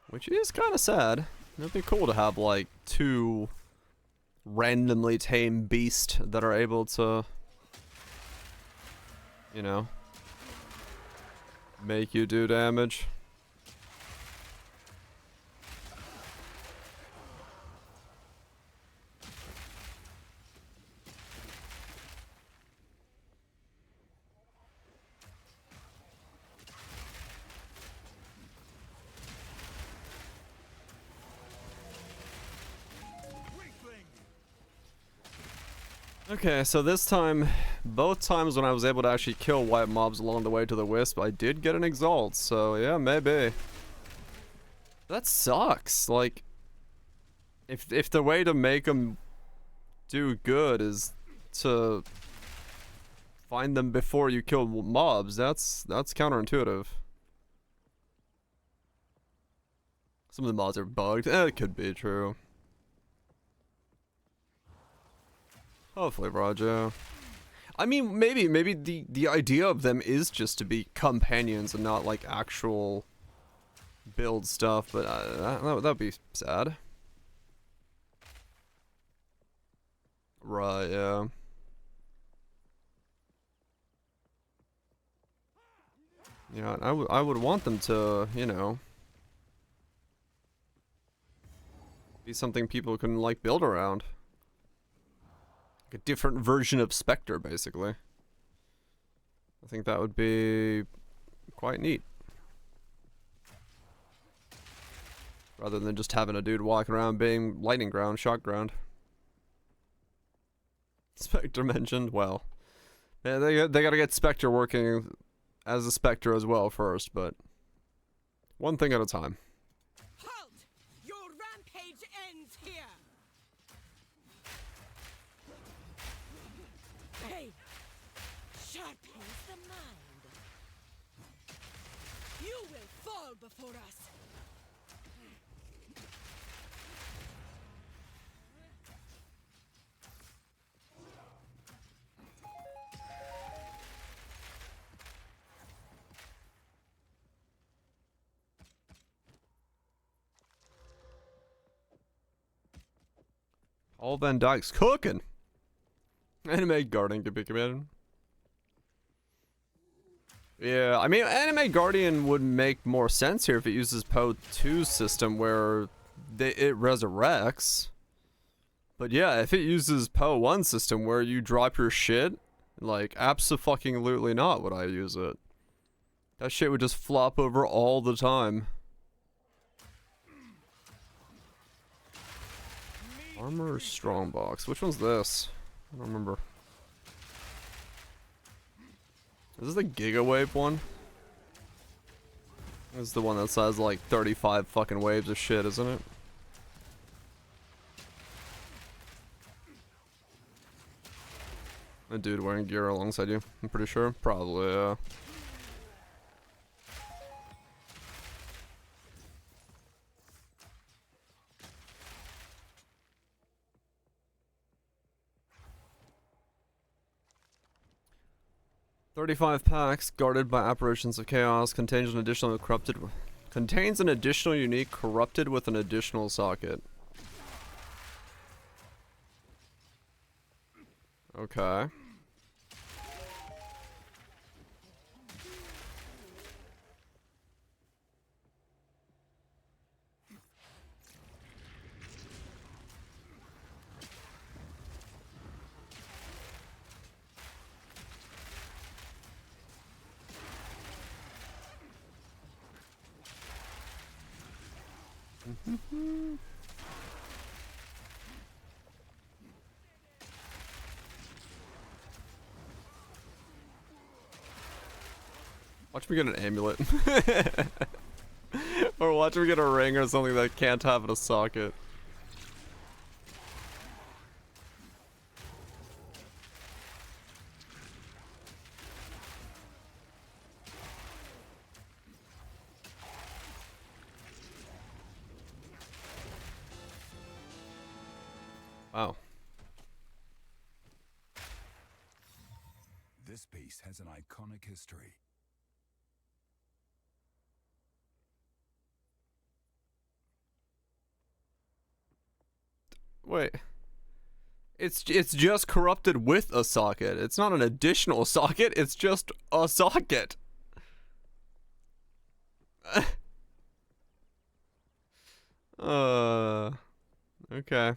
Which is kind of sad. It'd be cool to have like 2 randomly tame beasts that are able to, you know, make you do damage. Okay, so this time, both times when I was able to actually kill white mobs along the way to the Wisp, I did get an Exalt, so yeah, maybe. That sucks, like, if the way to make them do good is to find them before you kill mobs, that's counterintuitive. Some of the mods are bugged, it could be true. Hopefully, Roger. I mean, maybe the idea of them is just to be companions and not like actual build stuff, but that'd be sad. Right, yeah. Yeah, I would want them to, you know, be something people can like build around. A different version of Spectre, basically. I think that would be quite neat. Rather than just having a dude walking around being lightning ground, shock ground. Spectre mentioned, well, yeah, they gotta get Spectre working as a Spectre as well first, but one thing at a time. Halt! Your rampage ends here! Pain sharpens the mind. You will fall before us. All Van Dyke's cooking. Anime Guardian could be commanded. Yeah, I mean, Anime Guardian would make more sense here if it uses Poe 2's system where it resurrects. But yeah, if it uses Poe 1 system where you drop your shit, like, abso-fucking-lutely not would I use it. That shit would just flop over all the time. Armor or Strongbox? Which one's this? I don't remember. Is this the Gigawave one? This is the one that says like 35 fucking waves of shit, isn't it? A dude wearing gear alongside you, I'm pretty sure. Probably, yeah. "35 packs guarded by apparitions of chaos, contains an additional unique corrupted with an additional socket." Okay. Watch me get an amulet. Or watch me get a ring or something that can't have in a socket. Wow. This piece has an iconic history. Wait. It's just corrupted with a socket. It's not an additional socket, it's just a socket. Okay.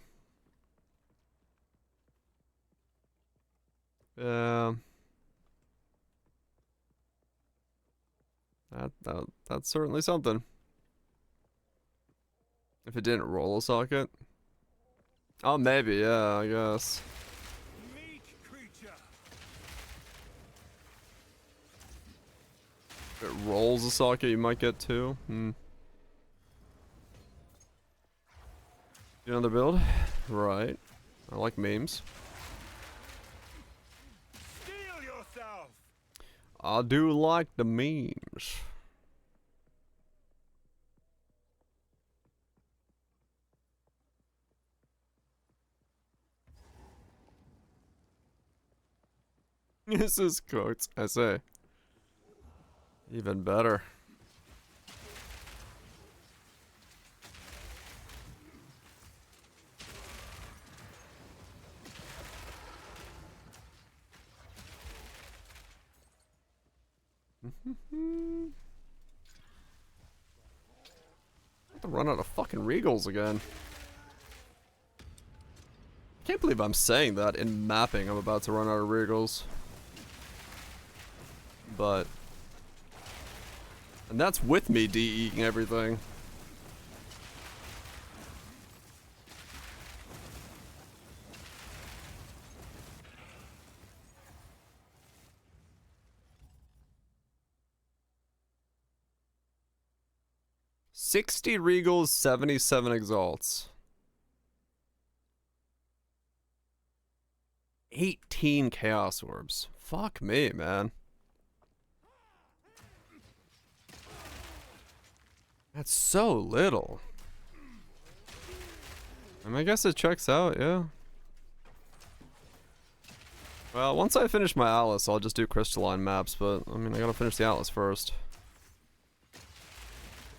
That's certainly something. If it didn't roll a socket. Oh, maybe, yeah, I guess. Meat creature. If it rolls a socket, you might get two. Another build? Right. I like memes. Steel yourself. I do like the memes. This is cooked, I say. Even better. I have to run out of fucking regals again. I can't believe I'm saying that in mapping. I'm about to run out of regals. But... And that's with me DEing everything. $60 regals, 77 exalts. 18 chaos orbs. Fuck me, man. That's so little. I mean, I guess it checks out, yeah. Well, once I finish my Atlas, I'll just do crystalline maps, but, I mean, I gotta finish the Atlas first.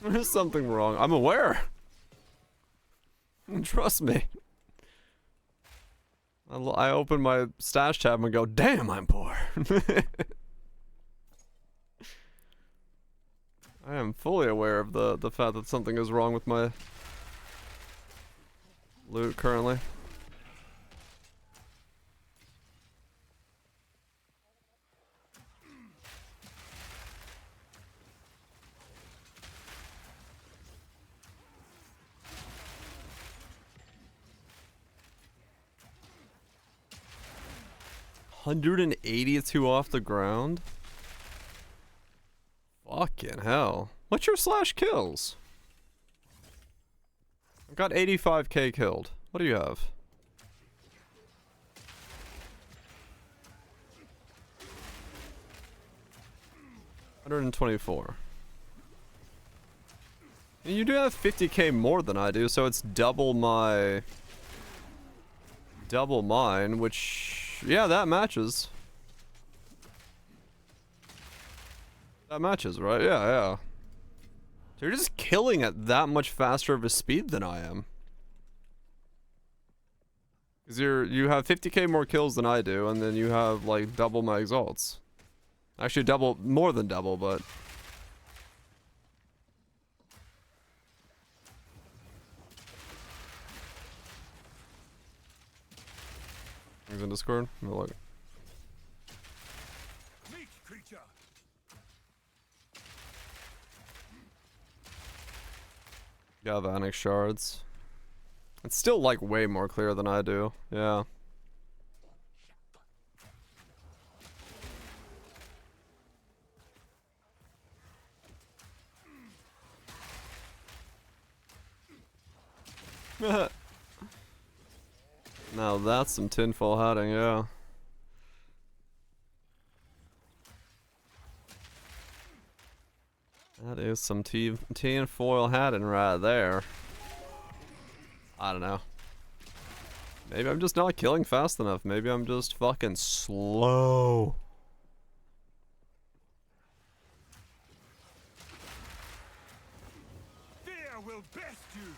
There's something wrong. I'm aware. Trust me. I open my stash tab and go, damn, I'm poor. I am fully aware of the fact that something is wrong with my loot currently. $182 off the ground? Fucking hell. What's your slash kills? I've got 85k killed. What do you have? $124. And you do have 50k more than I do, so it's double mine, which, yeah, that matches. That matches, right? Yeah, yeah. So you're just killing at that much faster of a speed than I am. Cause you have 50k more kills than I do, and then you have like double my exalts. Actually, double, more than double, but. Things in Discord. Let me look. Meat creature. Galvanic shards. It's still like way more clear than I do. Yeah. Now that's some tinfoil hatting, yeah. That is some tinfoil hatting right there. I don't know. Maybe I'm just not killing fast enough. Maybe I'm just fucking slow. Fear will best you.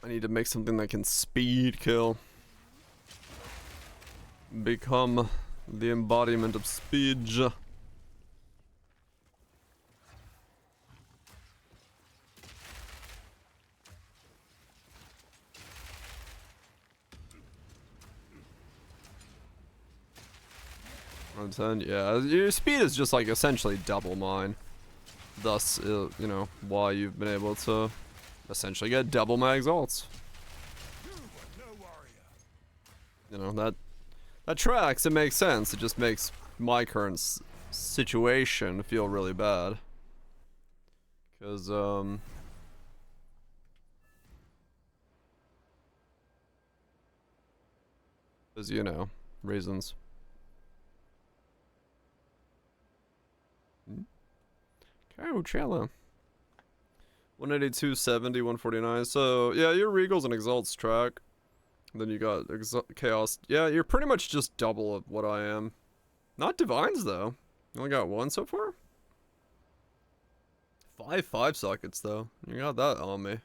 I need to make something that can speed kill. Become the embodiment of speed. I'm saying, yeah, your speed is just like essentially double mine. Thus, you know, why you've been able to essentially get double max ults. You know, that tracks, it makes sense. It just makes my current situation feel really bad. Cause, you know, reasons. Coachella. 182, 70, 149. So, yeah, your Regals and Exalts track. Then you got Chaos. Yeah, you're pretty much just double of what I am. Not Divines, though. You only got one so far? 5 sockets, though. You got that on me.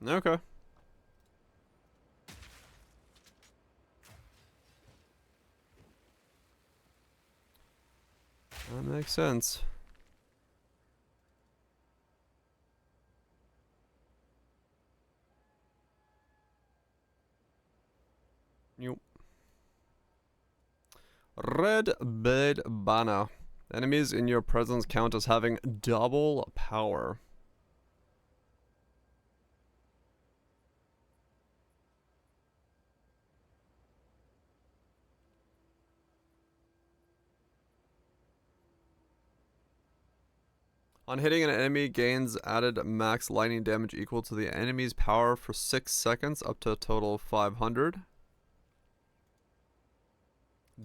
Okay. That makes sense. Nope. Red Bed Banner. Enemies in your presence count as having double power. On hitting an enemy, gains added max lightning damage equal to the enemy's power for 6 seconds, up to a total of 500.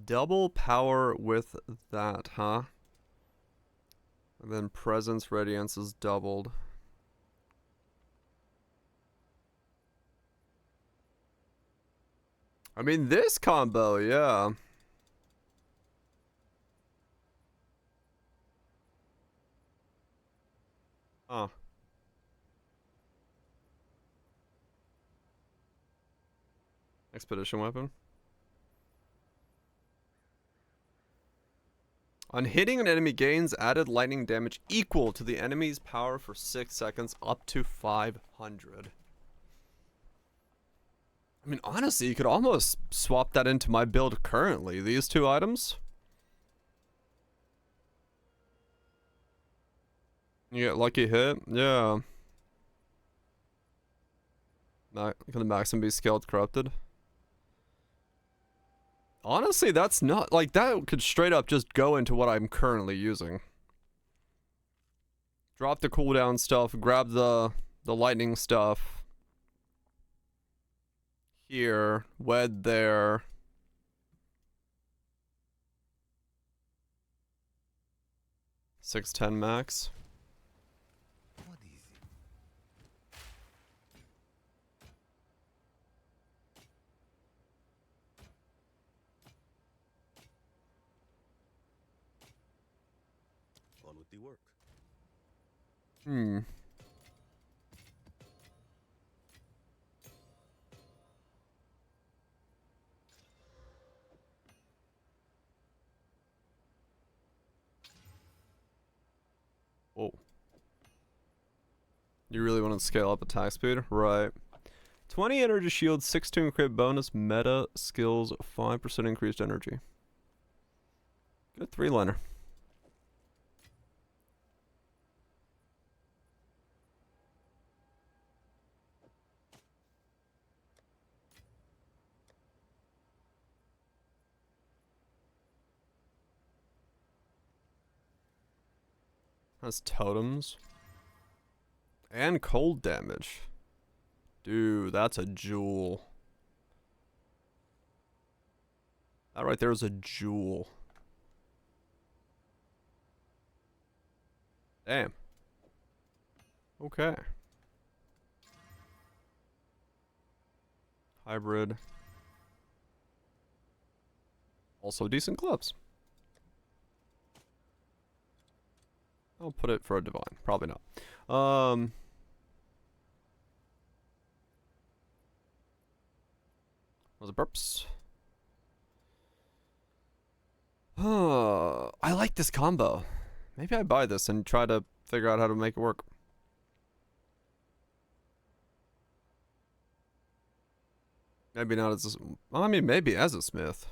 Double power with that, huh? And then presence radiance is doubled. I mean, this combo, yeah. Huh. Expedition weapon. On hitting an enemy, gains added lightning damage equal to the enemy's power for 6 seconds, up to 500. I mean, honestly, you could almost swap that into my build currently. These two items. You get lucky hit? Yeah. Can the maximum be scaled corrupted? Honestly, that's not, like, that could straight up just go into what I'm currently using. Drop the cooldown stuff, grab the lightning stuff. Here, wed there. $610 max. What is it? On with the work. Oh. You really want to scale up attack speed? Right. 20 energy shield, 16 crit bonus, meta skills, 5% increased energy. Good 3-liner. Has totems. And cold damage. Dude, that's a jewel. That right there is a jewel. Damn. Okay. Hybrid. Also decent gloves. I'll put it for a divine. Probably not. Was it burps? I like this combo. Maybe I buy this and try to figure out how to make it work. Maybe not as a, I mean, maybe as a Smith.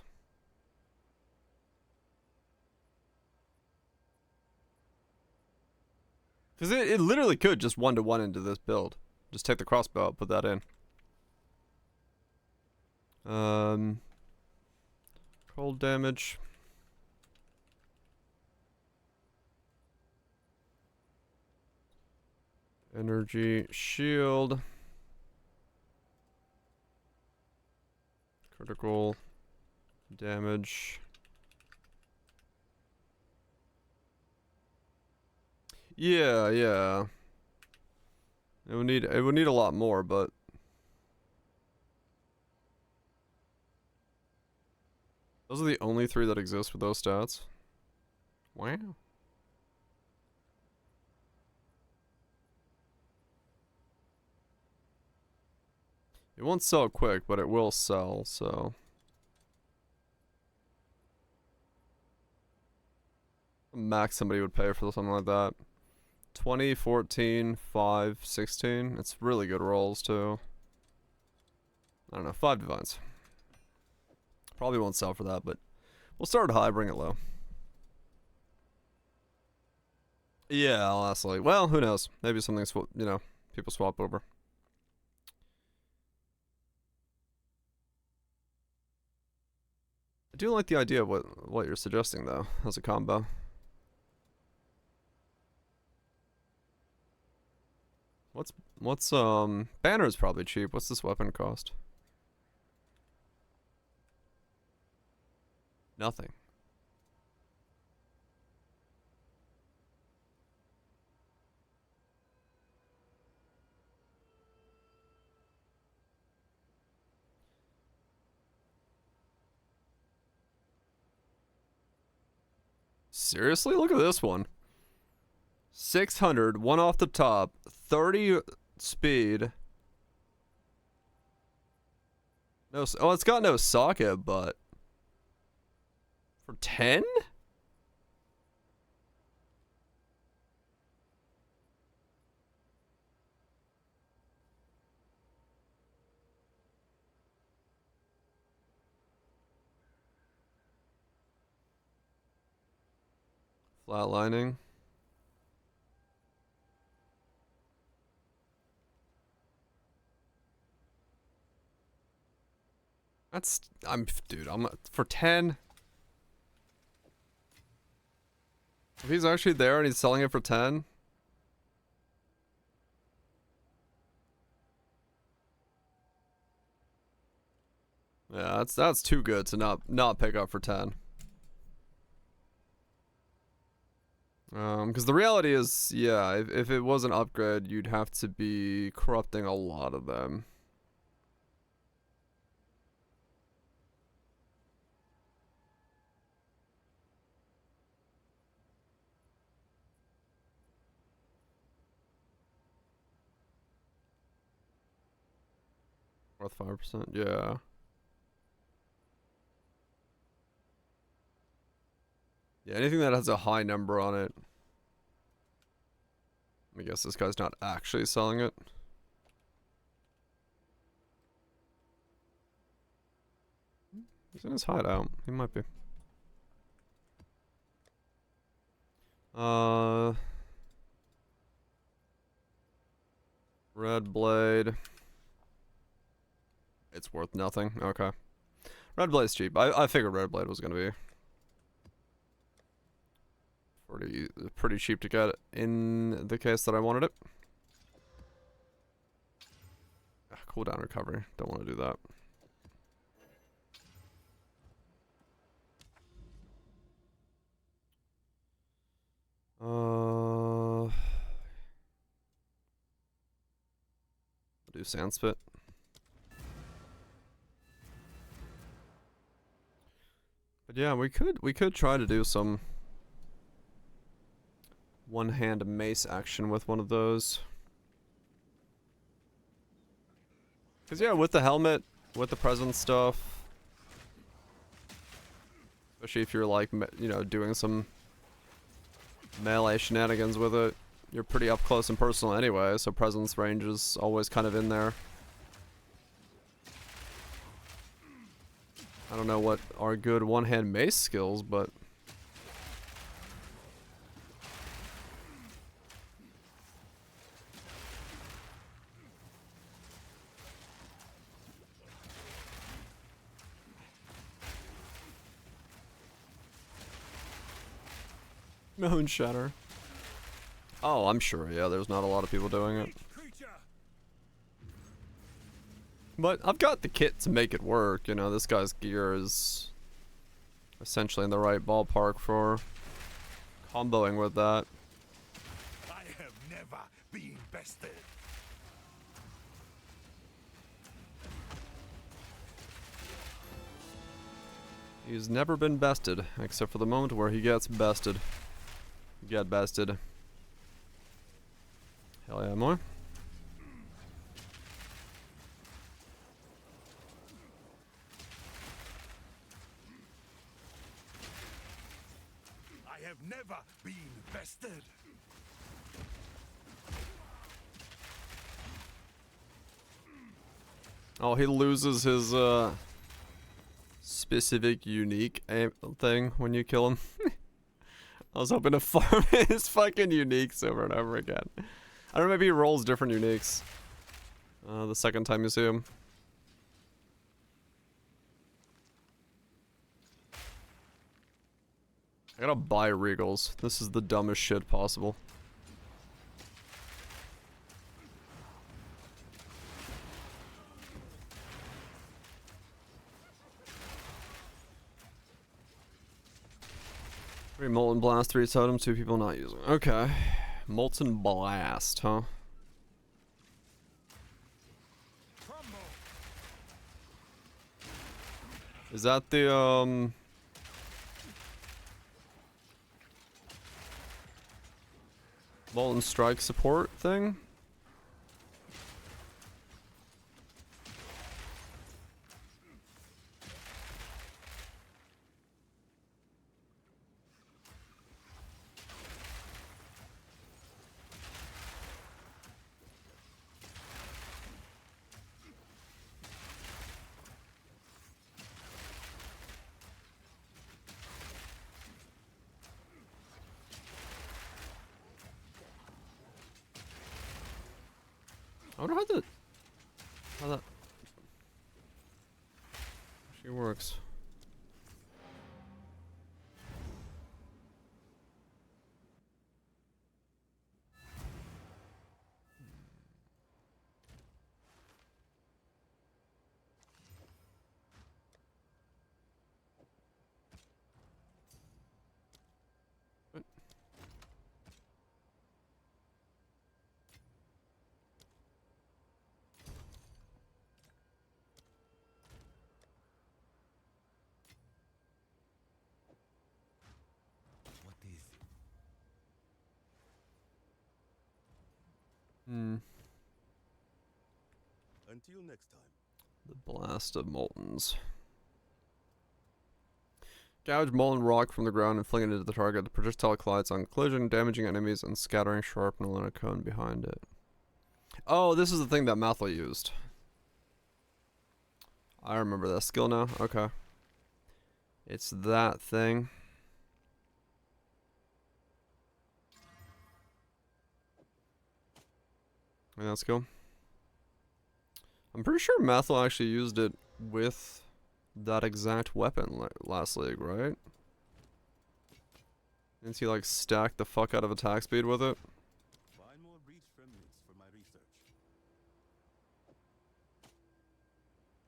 Because it literally could just 1-to-1 into this build. Just take the crossbow out, put that in. Cold damage. Energy shield. Critical damage. Yeah. It would need a lot more, but those are the only 3 that exist with those stats. Wow. It won't sell quick, but it will sell, so. Max somebody would pay for something like that. 20, 14, 5, 16. It's really good rolls, too. I don't know, 5 divines. Probably won't sell for that, but we'll start high, bring it low. Yeah, honestly. Well, who knows? Maybe something's, you know, people swap over. I do like the idea of what you're suggesting, though, as a combo. What's banner is probably cheap. What's this weapon cost? Nothing. Seriously? Look at this one. 600, one off the top, 30 speed. No, oh, it's got no socket, but for 10? Flatlining. Dude, I'm for 10. If he's actually there and he's selling it for 10. Yeah, that's too good to not pick up for 10. Because the reality is, yeah, if it was an upgrade, you'd have to be corrupting a lot of them. Worth 5%, yeah. Yeah, anything that has a high number on it. I guess this guy's not actually selling it. He's in his hideout. He might be. Red blade. It's worth nothing. Okay. Red blade's cheap. I figured red blade was gonna be pretty cheap to get in the case that I wanted it. Cooldown recovery. Don't want to do that. I'll do Sandspit. But yeah, we could try to do some one-hand mace action with one of those. Cause yeah, with the helmet, with the presence stuff, especially if you're like, you know, doing some melee shenanigans with it, you're pretty up close and personal anyway, so presence range is always kind of in there. I don't know what are good one-hand mace skills, but Moon Shatter. Oh, I'm sure, yeah, there's not a lot of people doing it. But I've got the kit to make it work, you know, this guy's gear is essentially in the right ballpark for comboing with that. I have never been bested. He's never been bested, except for the moment where he gets bested. Get bested. Hell yeah, more. I have never been bested. Oh, he loses his, specific unique aim thing when you kill him. I was hoping to farm his fucking uniques over and over again. I don't know, maybe he rolls different uniques. The second time you see him. I gotta buy regals. This is the dumbest shit possible. Three Molten Blast, 3 totems, 2 people not using. Okay. Molten Blast, huh? Is that the, Molten Strike support thing? I wonder how that actually works. What? What is it? Until next time. The Blast of Moltens. Gouge molten rock from the ground and fling it into the target. The projectile collides on collision, damaging enemies and scattering shrapnel in a cone behind it. Oh, this is the thing that Mathla used. I remember that skill now. Okay. It's that thing. Yeah, let's go. I'm pretty sure Mathla actually used it with that exact weapon last league, right? Didn't he like stack the fuck out of attack speed with it? Find more breach remnants for my research.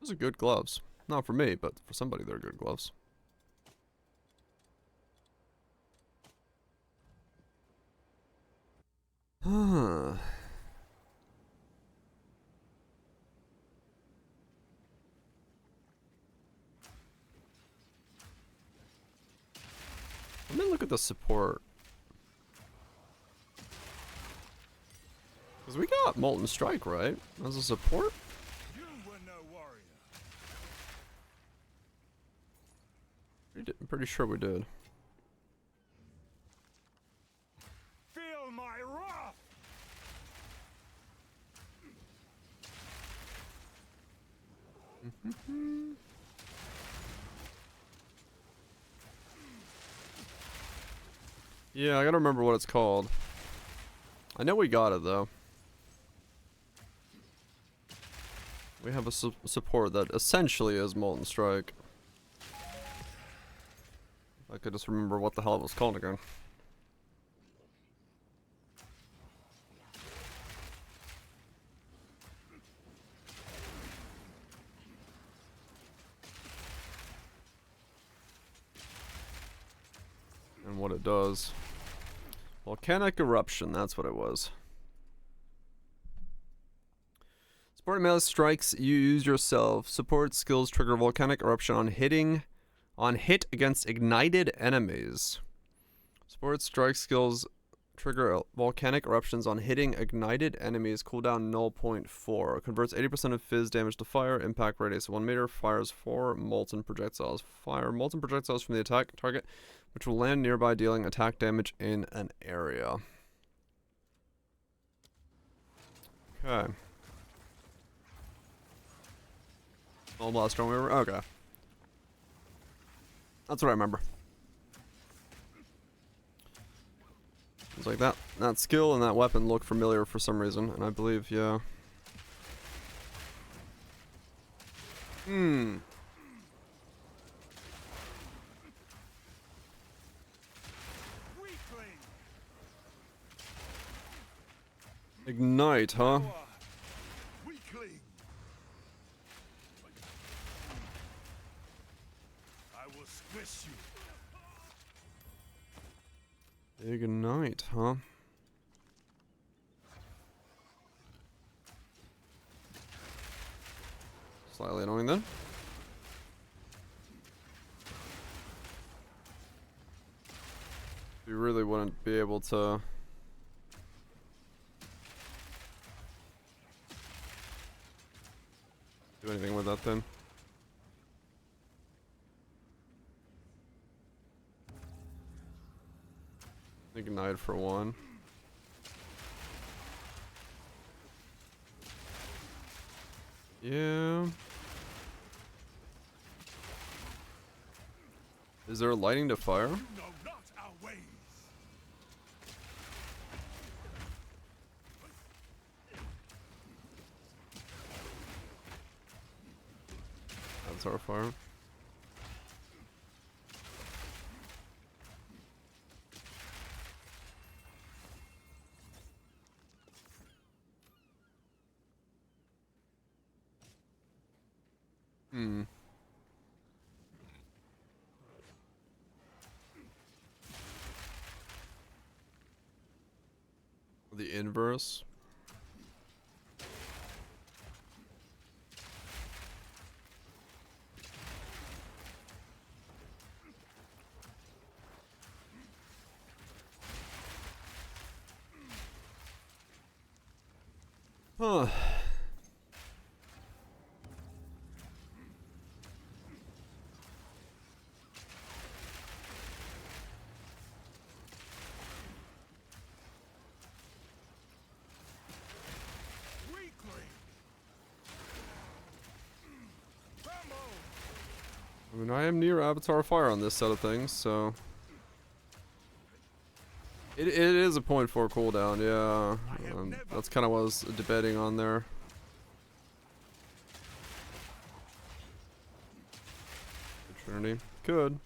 Those are good gloves. Not for me, but for somebody they're good gloves. Huh. Let me look at the support. Because we got Molten Strike, right? As a support? You were no warrior. I'm pretty sure we did. Feel my wrath. Yeah, I gotta remember what it's called. I know we got it though. We have a support that essentially is Molten Strike. I could just remember what the hell it was called again. And what it does. Volcanic Eruption, that's what it was. Support melee strikes you use yourself. Support skills trigger Volcanic Eruption on hit against ignited enemies. Support strike skills trigger Volcanic Eruptions on hitting ignited enemies. Cooldown 0.4. Converts 80% of fizz damage to fire. Impact radius 1 meter. Fires 4 molten projectiles. Fire molten projectiles from the attack target, which will land nearby, dealing attack damage in an area. Okay. All blast storm river. Okay. That's what I remember. It's like that skill and that weapon look familiar for some reason, and I believe, yeah. Weakling. Ignite, huh? Weakling. I will squish you. Ignite, huh? Slightly annoying then. We really wouldn't be able to do anything with that then. Ignite for one. Yeah. Is there a lightning to fire? You know not our ways. That's our fire. The inverse. Huh. I mean, I am near Avatar Fire on this set of things, so it is a 0.4 cooldown. Yeah, that's kind of what I was debating on there. Trinity could.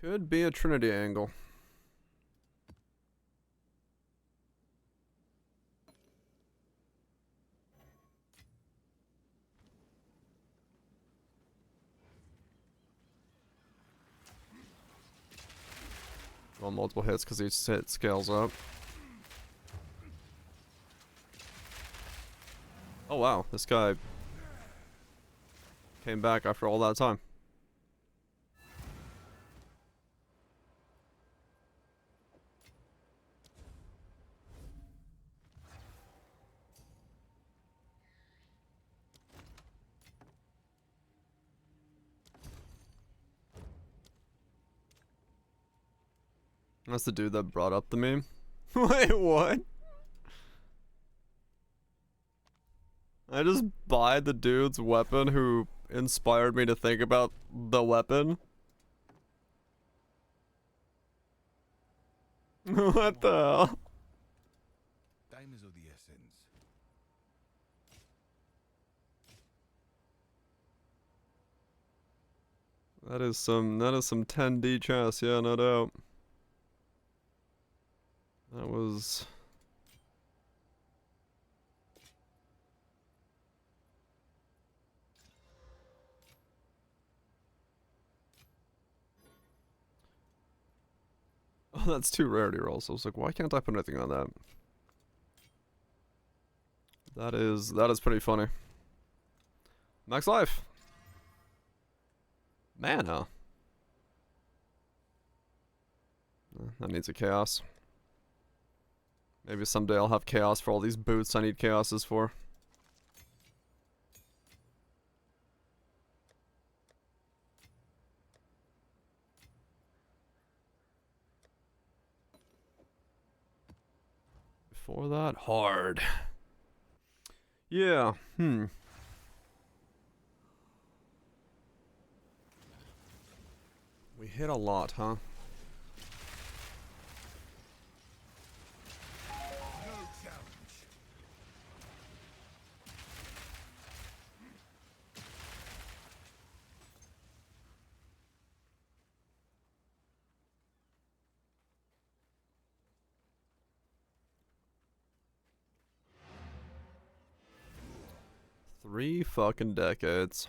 Could be a Trinity angle. Well, multiple hits because each hit scales up. Oh wow, this guy came back after all that time. That's the dude that brought up the meme. Wait, what? I just buy the dude's weapon who inspired me to think about the weapon? What the hell? Time is of the essence. That is some 10D chess, yeah, no doubt. That was... Oh, that's 2 rarity rolls. I was like, why can't I put anything on that? That is pretty funny. Max life. Mana. That needs a chaos. Maybe someday I'll have chaos for all these boots I need chaoses for. Before that, hard. Yeah, We hit a lot, huh? No challenge. Three fucking decades.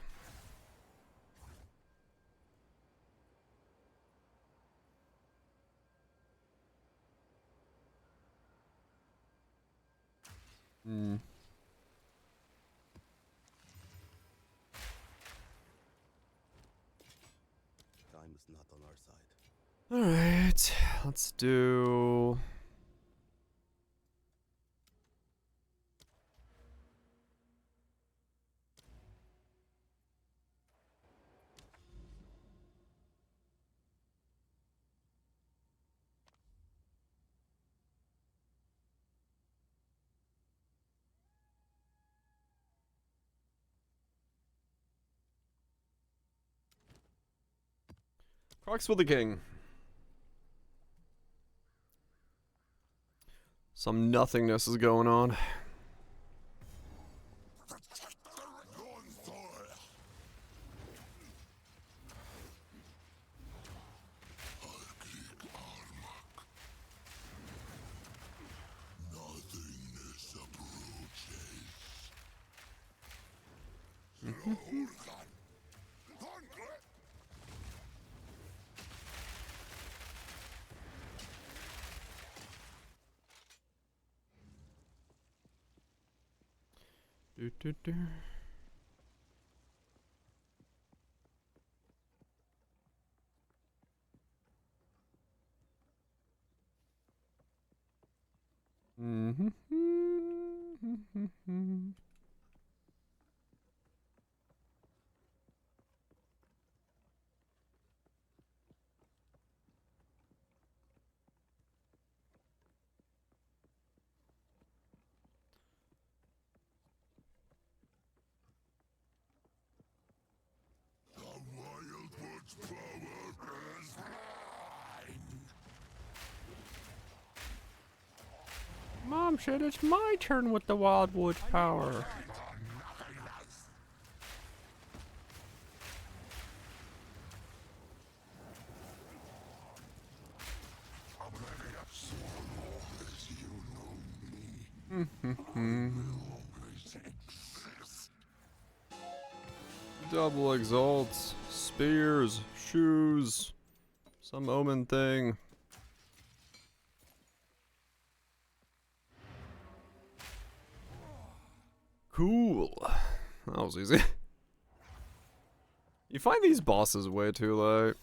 Time is not on our side. Alright, let's do... Crocs with the king. Some nothingness is going on. Nothingness approaches. Do, do, do. The Wildwood's power is mine. Mom said it's my turn with the Wildwood power. I'm ready to swallow as you know me. Will always exist. Double exalts, spears, shoes, some omen thing. Cool. That was easy. You find these bosses way too late.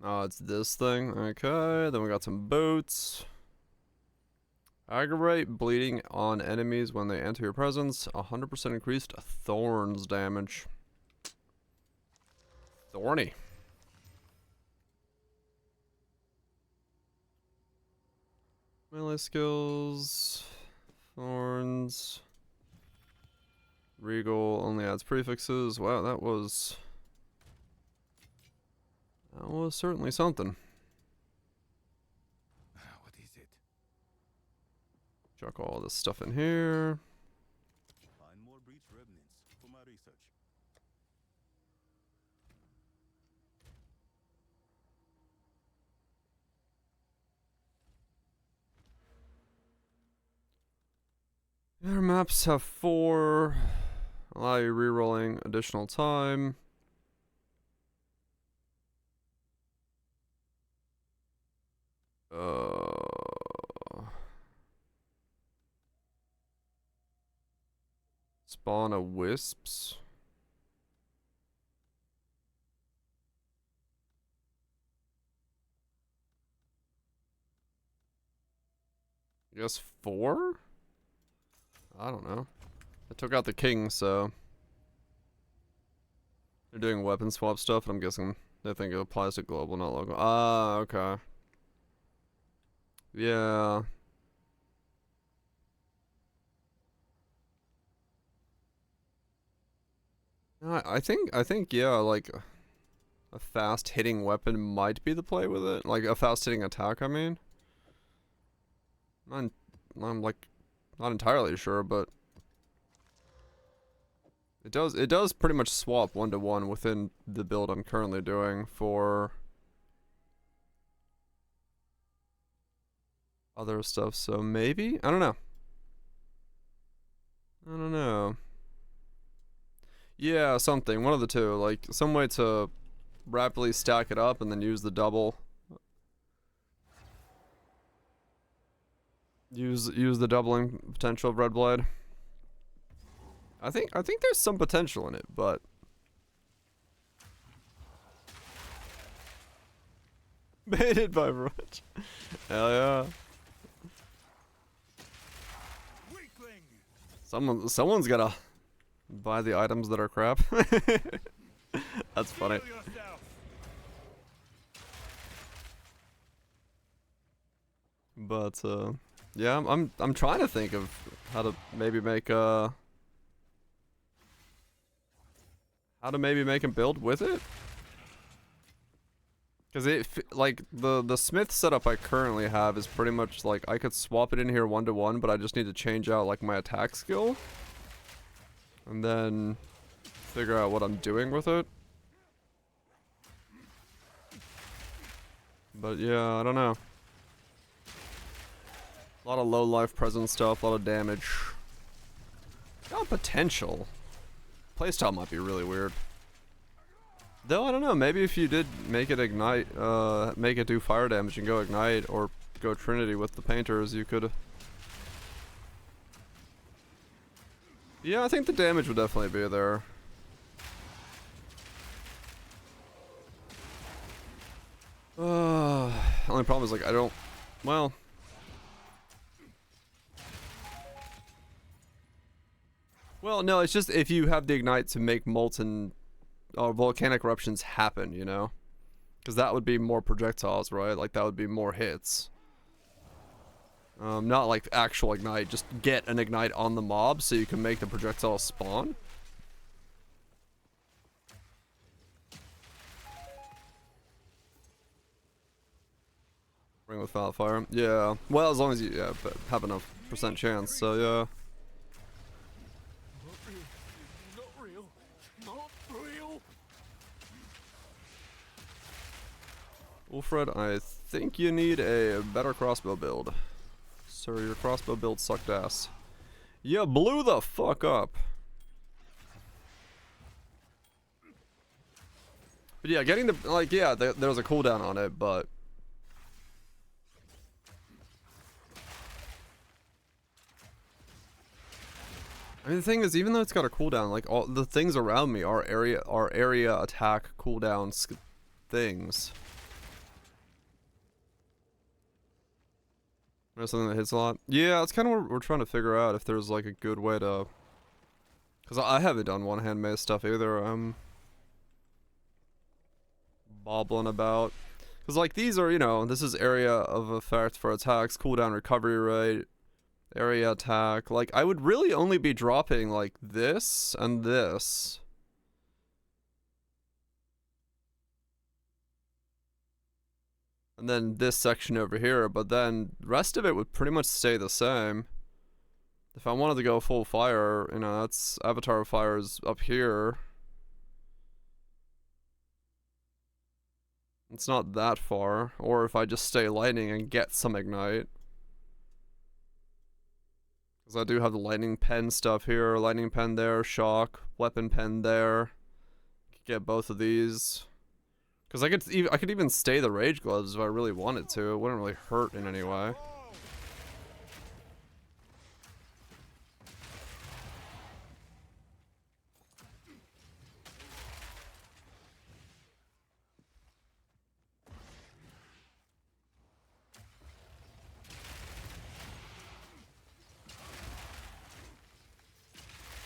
Oh, it's this thing. Okay, then we got some boots. Aggravate bleeding on enemies when they enter your presence. 100% increased thorns damage. Thorny. Melee skills. Thorns. Regal only adds prefixes. Wow, that was certainly something. What is it? Chuck all this stuff in here. Find more breach remnants for my research. Your maps have 4. Allow you rerolling additional time. Spawn of wisps. I guess 4? I don't know. I took out the king, so they're doing weapon swap stuff, and I'm guessing they think it applies to global, not local. Ah, okay. Yeah. No, I think yeah, like a fast hitting weapon might be the play with it. Like a fast hitting attack, I mean. I'm like not entirely sure, but it does pretty much swap 1-to-1 within the build I'm currently doing for other stuff, so maybe? I don't know. I don't know. Yeah, something. One of the two. Like, some way to rapidly stack it up and then use the double. Use the doubling potential of Red Blade. I think there's some potential in it, but baited by Rich. Hell yeah. Weakling. Someone's gotta buy the items that are crap. That's funny. Heal yourself. But yeah, I'm trying to think of how to maybe make him build with it. Cause like the Smith setup I currently have is pretty much like I could swap it in here 1-to-1, but I just need to change out like my attack skill, and then figure out what I'm doing with it. But yeah, I don't know. A lot of low life presence stuff, a lot of damage. Got potential. Playstyle might be really weird. Though, I don't know, maybe if you did make it ignite, make it do fire damage and go ignite, or go Trinity with the painters, you could... Yeah, I think the damage would definitely be there. Only problem is, like, I don't... Well... Well, no, it's just if you have the ignite to make molten or volcanic eruptions happen, you know? Because that would be more projectiles, right? Like, that would be more hits. Not like actual ignite, just get an ignite on the mob so you can make the projectile spawn. Ring without fire. Yeah. Well, as long as you have enough % chance, so yeah. Wilfred, I think you need a better crossbow build. Sir, your crossbow build sucked ass. You blew the fuck up. But yeah, getting the, like, yeah, there was a cooldown on it, but... I mean, the thing is, even though it's got a cooldown, like all the things around me are area attack cooldown things. There's something that hits a lot. Yeah, it's kind of what we're trying to figure out, if there's like a good way to. Because I haven't done one-hand maze stuff either. I'm bobbling about. Because like these are, you know, this is area of effect for attacks, cooldown recovery rate, area attack. Like I would really only be dropping like this and this. And then this section over here, but then the rest of it would pretty much stay the same. If I wanted to go full fire, you know, that's Avatar of Fire is up here. It's not that far. Or if I just stay lightning and get some ignite. Because I do have the lightning pen stuff here, lightning pen there, shock, weapon pen there. Could get both of these. Because I could even stay the rage gloves if I really wanted to. It wouldn't really hurt in any way.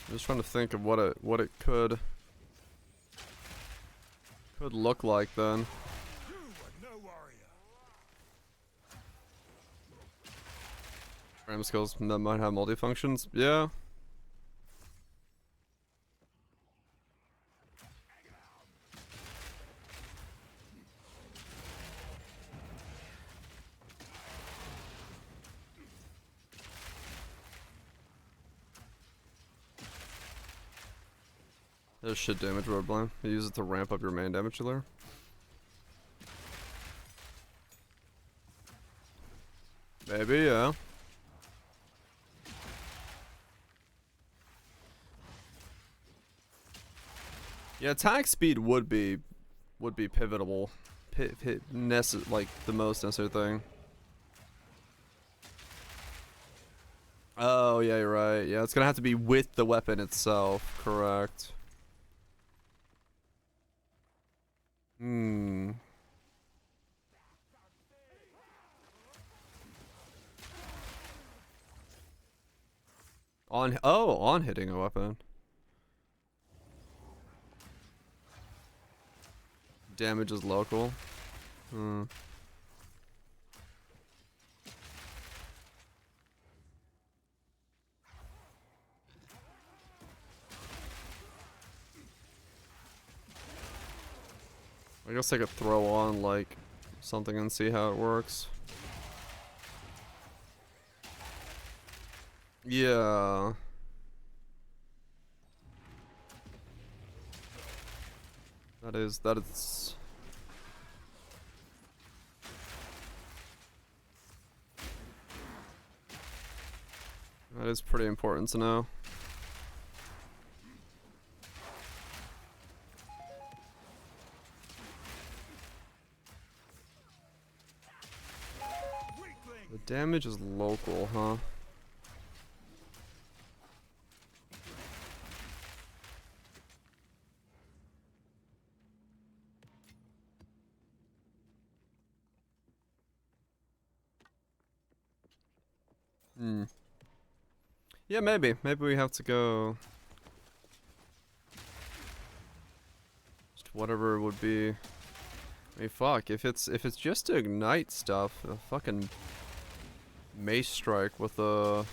I'm just trying to think of what it could look like then. You are no warrior. Ram skills that might have multifunctions. Yeah. There's shit damage word blind. You use it to ramp up your main damage dealer. Maybe, yeah. Yeah, attack speed would be pivotal. Like the most necessary thing. Oh, yeah, you're right. Yeah, it's gonna have to be with the weapon itself. Correct. Hmm. On hitting a weapon. Damage is local. Hmm. I guess I could throw on like something and see how it works. Yeah. That is that is pretty important to know. The damage is local, huh? Hmm. Yeah, maybe. Maybe we have to go. Just whatever would be. I mean, fuck. If it's just to ignite stuff, a fucking mace strike with the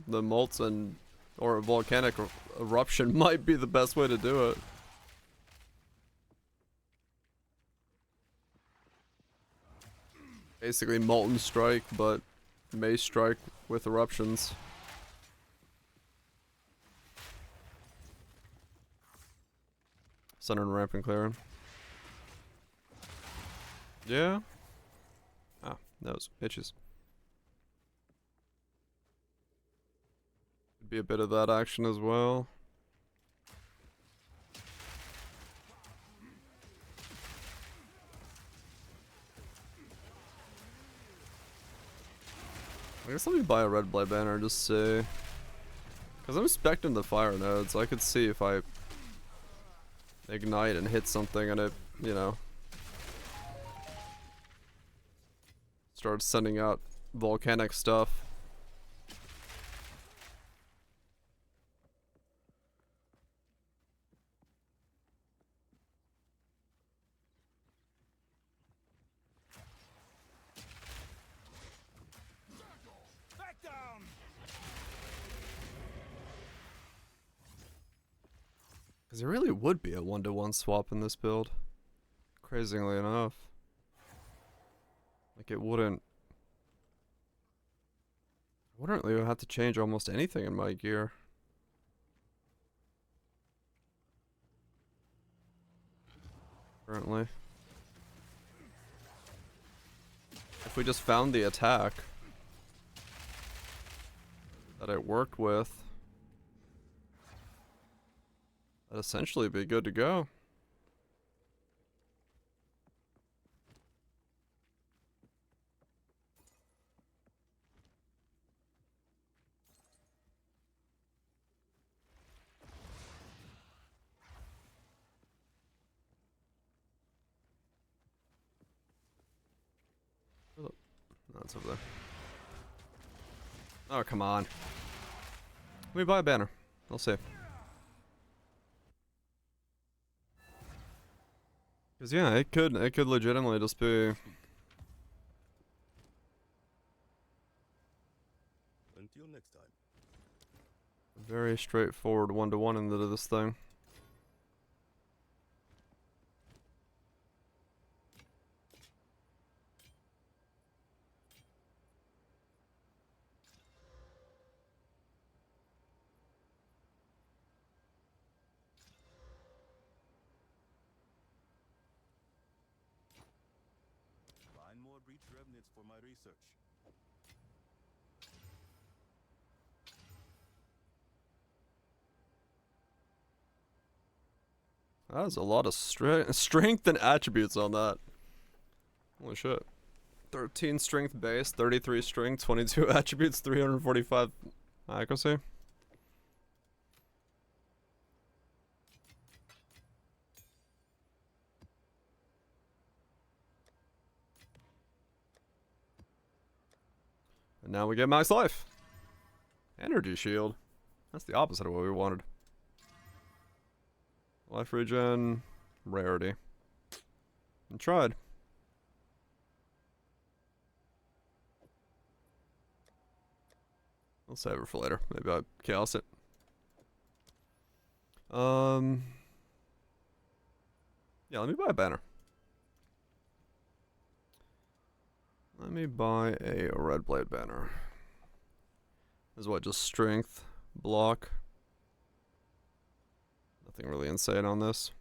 molten or a volcanic eruption might be the best way to do it. Basically molten strike, but mace strike with eruptions. Center and ramp and clearing. Yeah. Ah, nose itches. Could be a bit of that action as well. I guess let me buy a red blade banner just see. Because I'm expecting the fire node, so I could see if I ignite and hit something and it, you know, starts sending out volcanic stuff. Back down! Because it really would be a 1-to-1 swap in this build. Crazily enough. Like it wouldn't really have to change almost anything in my gear. Currently. If we just found the attack that it worked with, that'd essentially be good to go. That's over there. Oh, come on. Let me buy a banner. We'll see. Because yeah, it could legitimately just be Until next time. a very straightforward 1-to-1 into this thing. Find more breach remnants for my research. That is a lot of strength and attributes on that. Holy shit. 13 strength base, 33 strength, 22 attributes, 345 accuracy. And now we get max life. Energy shield. That's the opposite of what we wanted. Life regen, rarity. And tried. I'll save it for later. Maybe I'll chaos it. Yeah, let me buy a banner. Let me buy a red blade banner. This is what, just strength, block. Nothing really insane on this.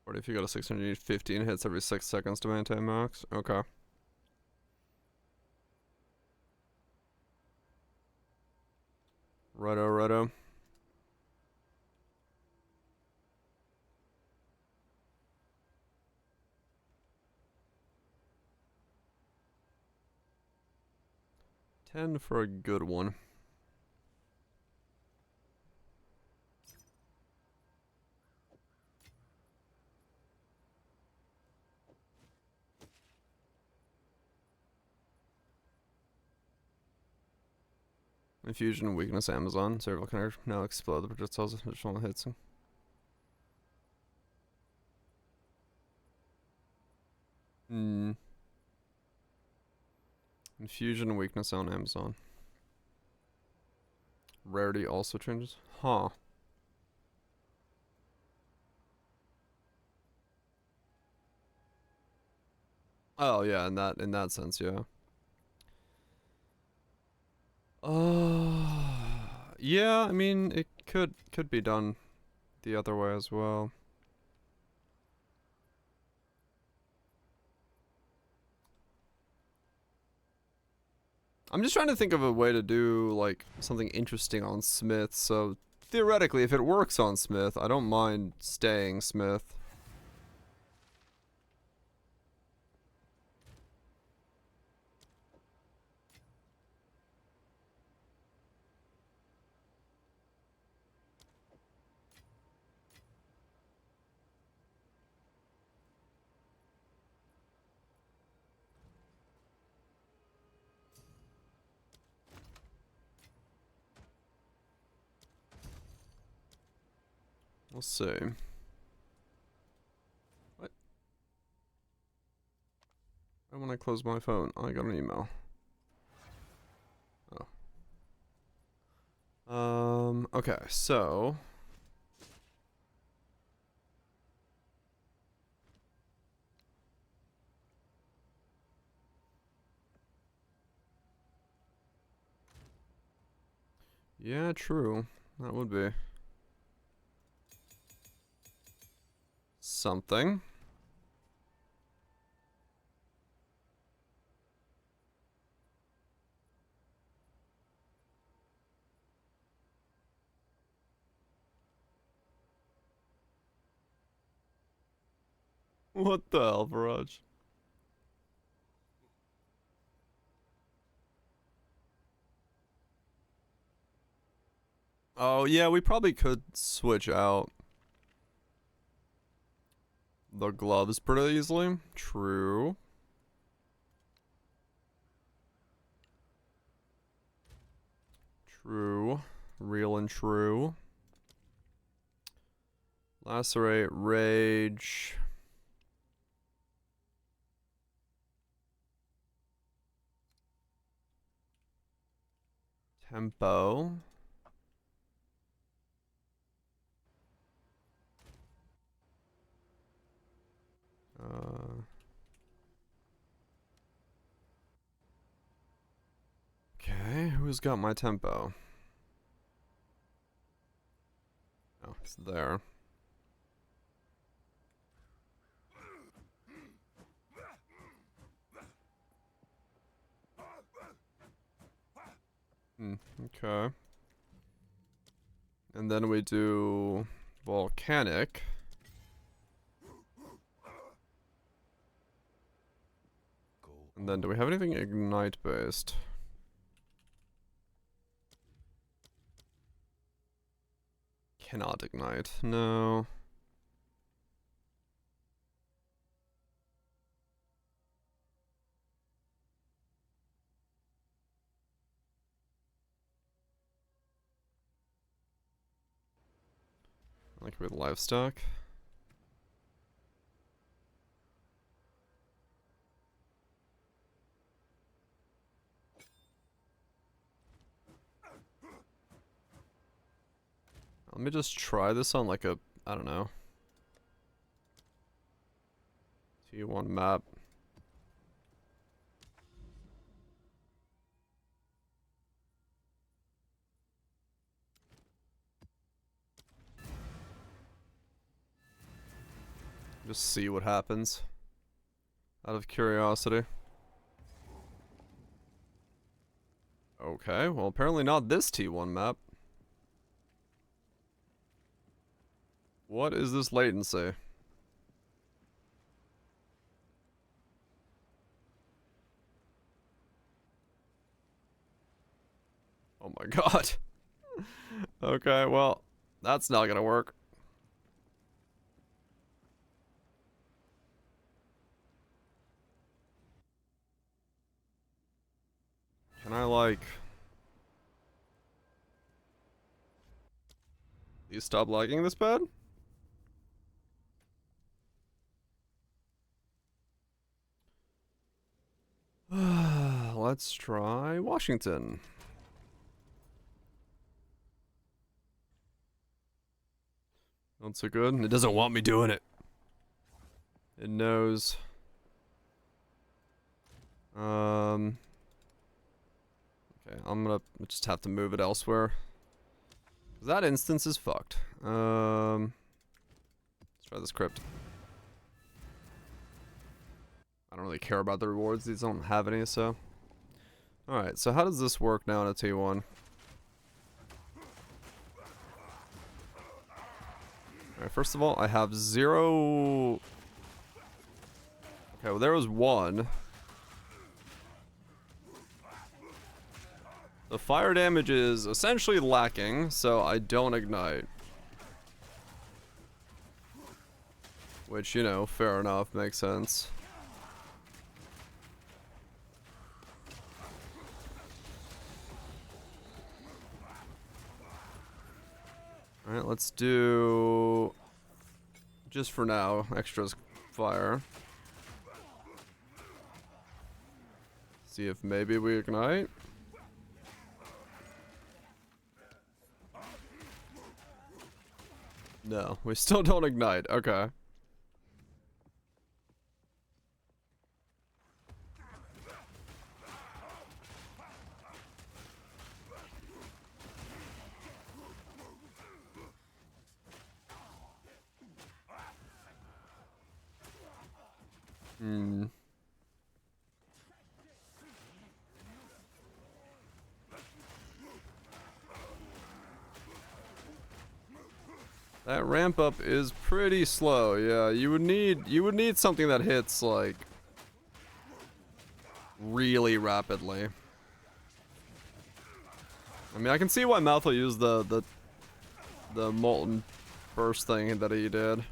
Or if you got a 600, you need 15 hits every 6 seconds to maintain max. Okay. Righto. 10 for a good one. Infusion, weakness, Amazon, serval connector. Now explode the projectiles with additional hits. Infusion, weakness on Amazon. Rarity also changes. Huh. Oh yeah, in that sense, yeah. Yeah, I mean, it could be done the other way as well. I'm just trying to think of a way to do, like, something interesting on Smith, so theoretically, if it works on Smith, I don't mind staying Smith. We'll see. What? When I close my phone, I got an email. Oh. Okay, so... Yeah, true. That would be... something. What the hell, Barrage? Oh, yeah, we probably could switch out the gloves pretty easily. True. True. Real and true. Lacerate, rage. Tempo. Okay, who's got my tempo? Oh, it's there. Okay. And then we do volcanic. And then do we have anything ignite based? Cannot ignite. No. Like with livestock. Let me just try this on like a, I don't know, T1 map. Just see what happens. Out of curiosity. Okay, well apparently not this T1 map. What is this latency? Oh my god. Okay, well, that's not gonna work. Can I, like... You stop lagging this bad? Let's try Washington. Not so good. It doesn't want me doing it. It knows. Okay, I'm gonna just have to move it elsewhere. That instance is fucked. Let's try this crypt. I don't really care about the rewards. These don't have any, so Alright, so how does this work now in a T1? Alright, first of all, I have 0... Okay, well there was 1. The fire damage is essentially lacking, so I don't ignite. Which, you know, fair enough, makes sense. Alright, let's do... just for now, extras fire. See if maybe we ignite. No, we still don't ignite. Okay. Hmm. That ramp up is pretty slow. Yeah, you would need something that hits like really rapidly. I mean, I can see why Malthus used the molten burst thing that he did.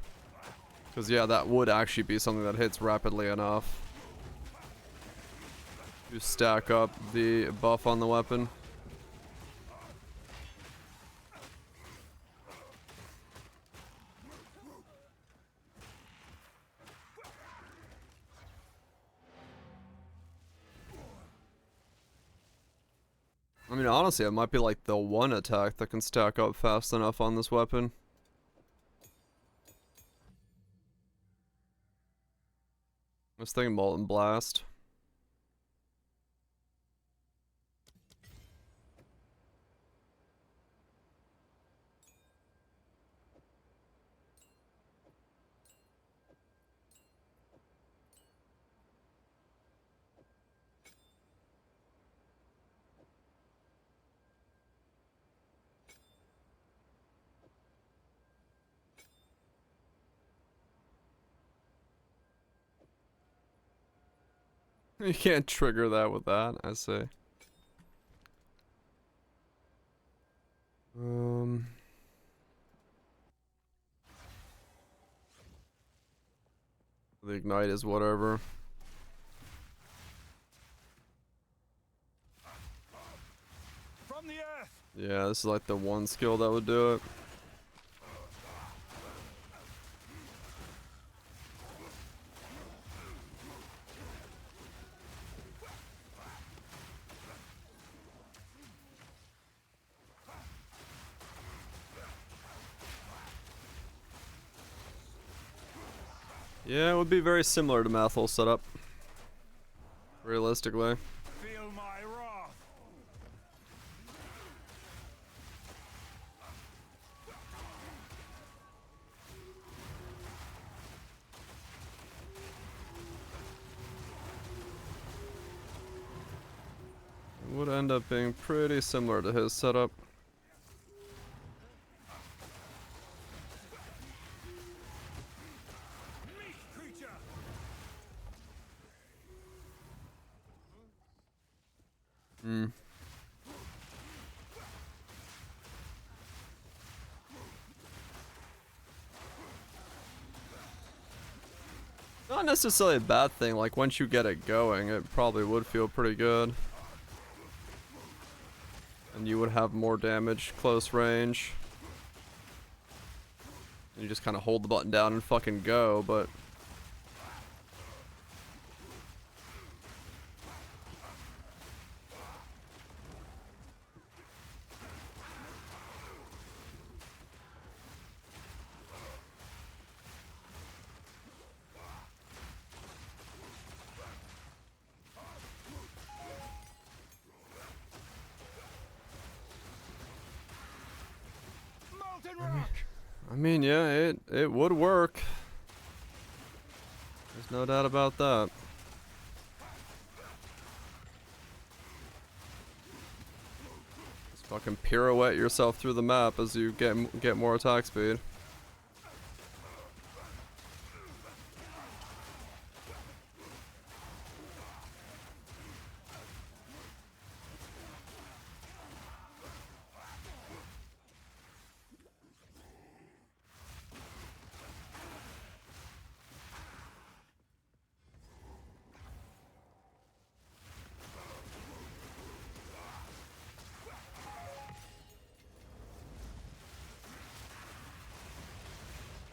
Cuz yeah, that would actually be something that hits rapidly enough to stack up the buff on the weapon. I mean, honestly, it might be like the one attack that can stack up fast enough on this weapon. This thing, Molten Blast. You can't trigger that with that, I see. The ignite is whatever. From the earth. Yeah, this is like the one skill that would do it. Yeah, it would be very similar to Malthus setup. Realistically. Feel my wrath. It would end up being pretty similar to his setup. Hmm. Not necessarily a bad thing, like once you get it going, it probably would feel pretty good. And you would have more damage close range. You just kind of hold the button down and fucking go, but... I mean, yeah, it would work. There's no doubt about that. Fucking pirouette yourself through the map as you get more attack speed.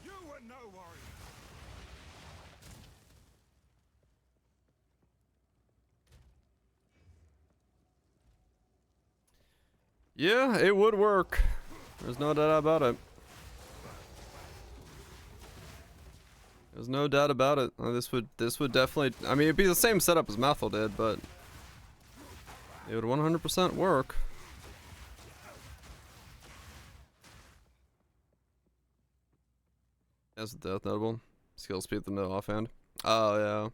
You were no warrior. Yeah, it would work. There's no doubt about it. There's no doubt about it. This would definitely. I mean, it'd be the same setup as Mathel did, but it would 100% work. That's the death notable. Skill speed the no offhand. Oh yeah.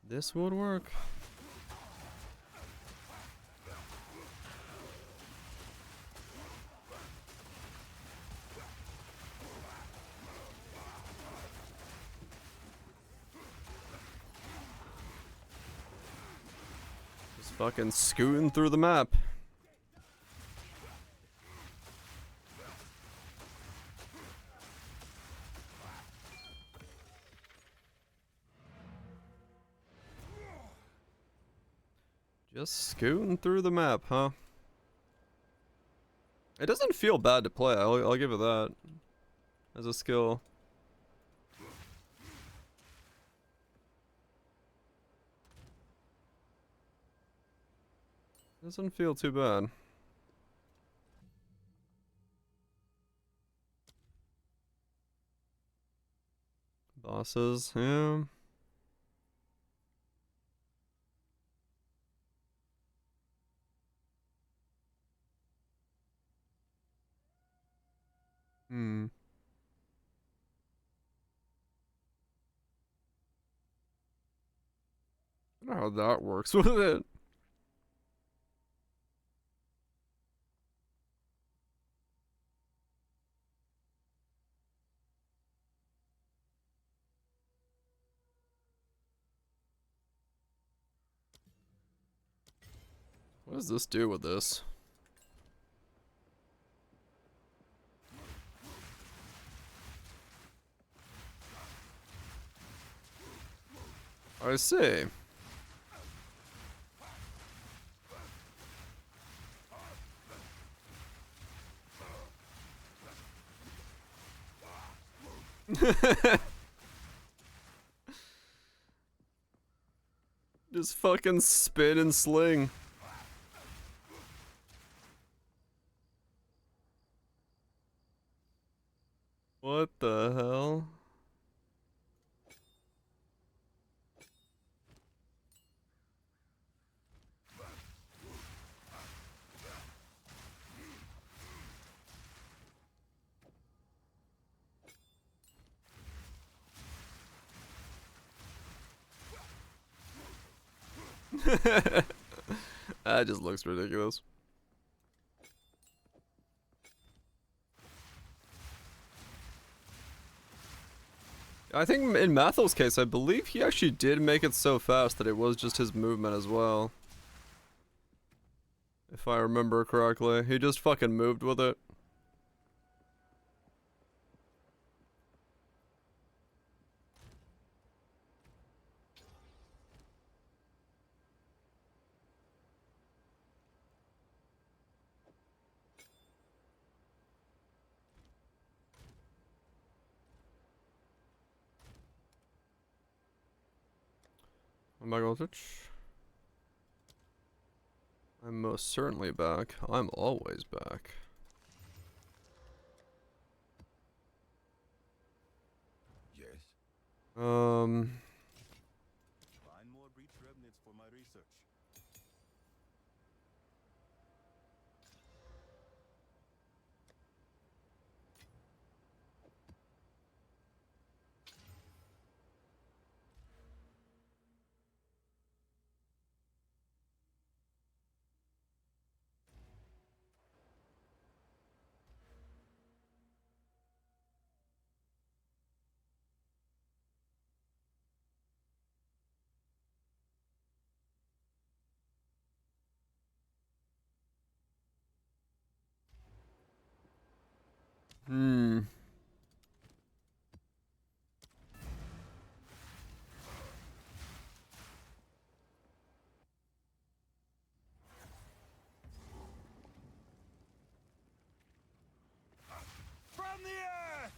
This would work. Just fucking scooting through the map. Just scooting through the map, huh? It doesn't feel bad to play, I'll give it that. As a skill. Doesn't feel too bad. Bosses, yeah. Hmm. I don't know how that works with it. What does this do with this? I see. Just fucking spin and sling. What the hell? That just looks ridiculous. I think in Mathel's case, I believe he actually did make it so fast that it was just his movement as well. If I remember correctly. He just fucking moved with it. Am I going to Twitch? I'm most certainly back. I'm always back. Yes. Find more breach remnants for my research. Hmm. From the earth!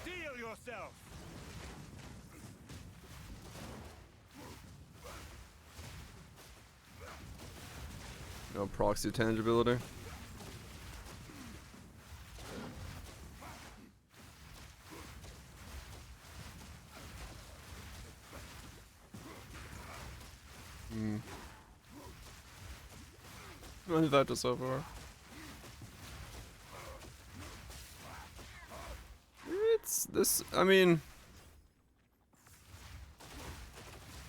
Steel yourself! No proxy tangibility. Hmm. Manufacture so far. It's this. I mean,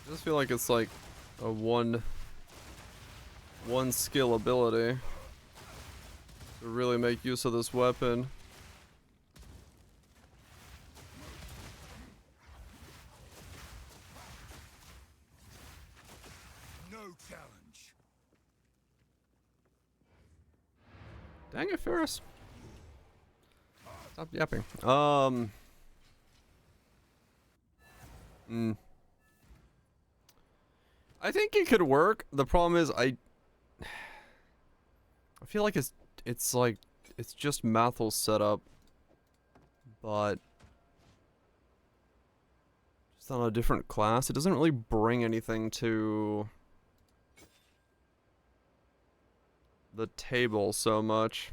I just feel like it's like a one skill ability to really make use of this weapon. No challenge. Dang it, Ferris. Stop yapping. I think it could work. The problem is I feel like it's like it's just Mathel's setup, but just on a different class. It doesn't really bring anything to the table so much.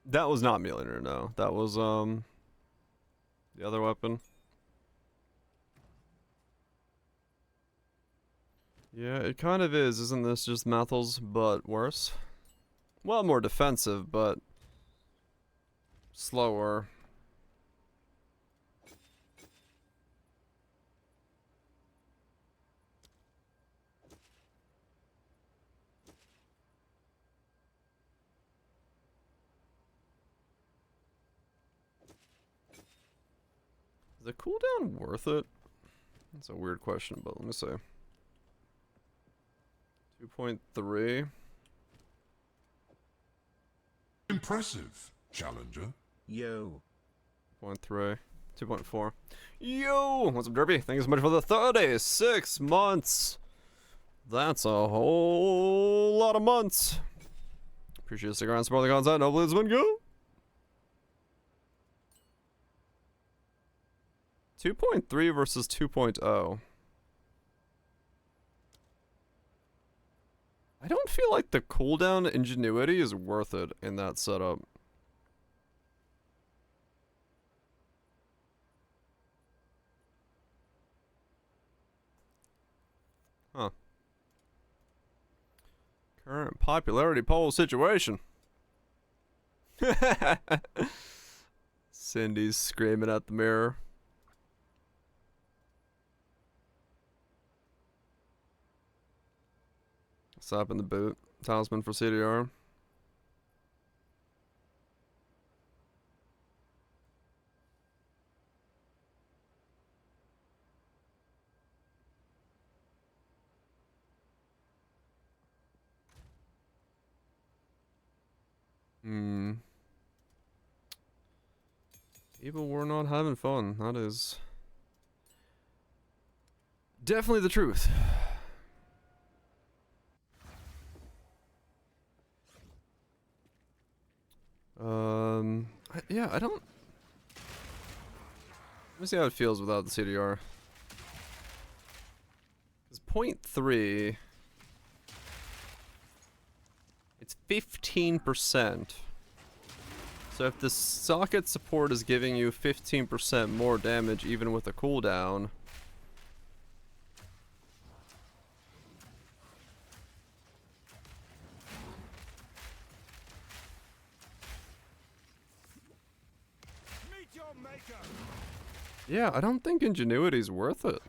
That was not Mjolnir, no. That was the other weapon. Yeah, it kind of is. Isn't this just Mathel's but worse? Well, more defensive, but slower. Is the cooldown worth it? That's a weird question, but let me see. 2.3. Impressive, challenger. Yo. 0.3. 2.4. Yo! What's up, Derby? Thank you so much for the 36 months. That's a whole lot of months. Appreciate you sticking around, support the content. Hopefully this one go. 2.3 versus 2.0. I don't feel like the cooldown ingenuity is worth it in that setup. Huh. Current popularity poll situation. Cindy's screaming at the mirror. Slap in the boot. Talisman for CDR. People were not having fun. That is definitely the truth. Yeah, I don't. Let me see how it feels without the CDR. Because 0.3, it's 15%. So if the socket support is giving you 15% more damage even with a cooldown, Meet your maker. yeah, I don't think ingenuity's worth it.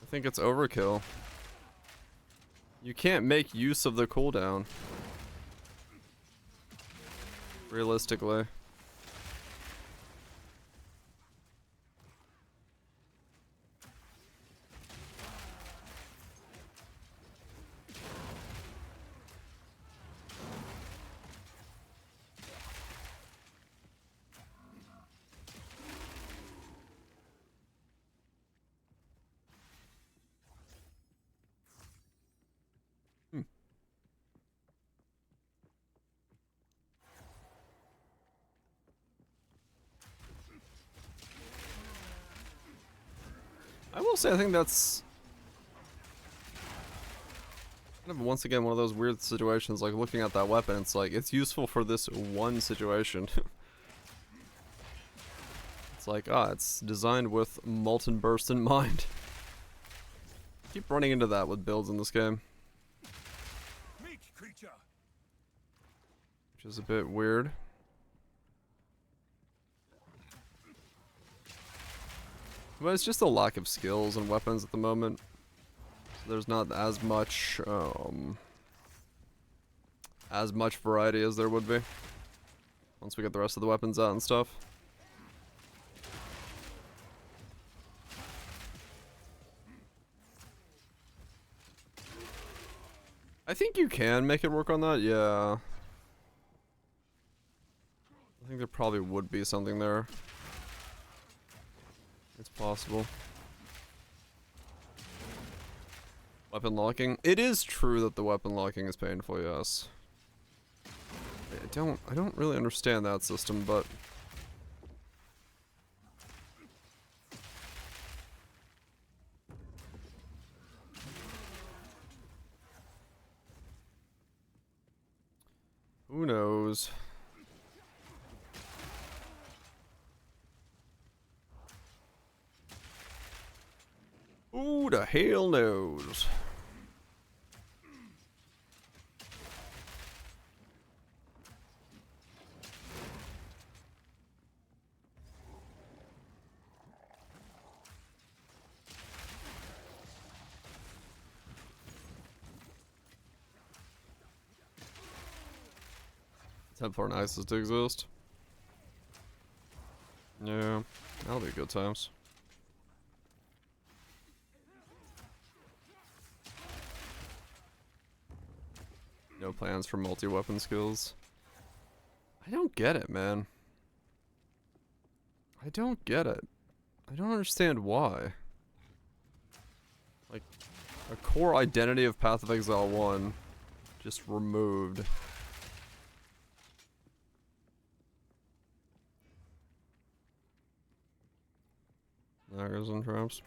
I think it's overkill. You can't make use of the cooldown. Realistically. I will say I think that's kind of once again one of those weird situations, like looking at that weapon, it's like it's useful for this one situation. It's like, it's designed with Molten Burst in mind. Keep running into that with builds in this game. Meat creature. Which is a bit weird. But it's just a lack of skills and weapons at the moment. So there's not as much variety as there would be once we get the rest of the weapons out and stuff. I think you can make it work on that, yeah. I think there probably would be something there. It's possible. Weapon locking. It is true that the weapon locking is painful, yes. I don't really understand that system, but who knows? Who the hell knows? Time for an ISIS to exist. Yeah, that'll be good times. No plans for multi-weapon skills. I don't get it, man. I don't get it. I don't understand why. Like, a core identity of Path of Exile 1 just removed. There goes in traps.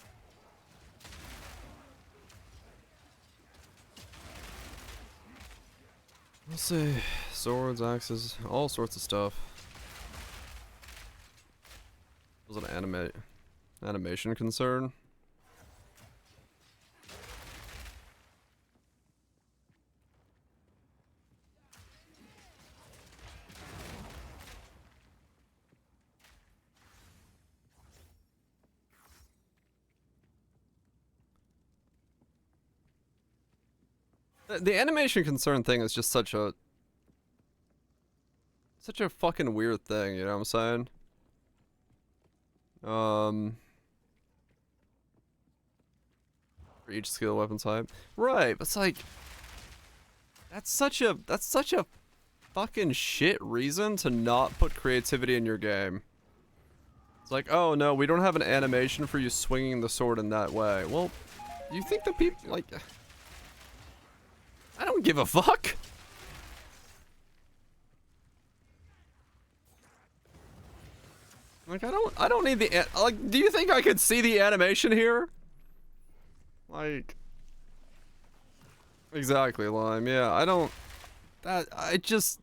Let's see. Swords, axes, all sorts of stuff. Was it an animation concern? The animation concern thing is just such a fucking weird thing, you know what I'm saying? For each skill weapon type. Right, but it's like that's such a fucking shit reason to not put creativity in your game. It's like, oh no, we don't have an animation for you swinging the sword in that way. Well, you think the people like I don't give a fuck. Like I don't need the like. Do you think I could see the animation here? Like, exactly, Lime. Yeah, I don't. That I just.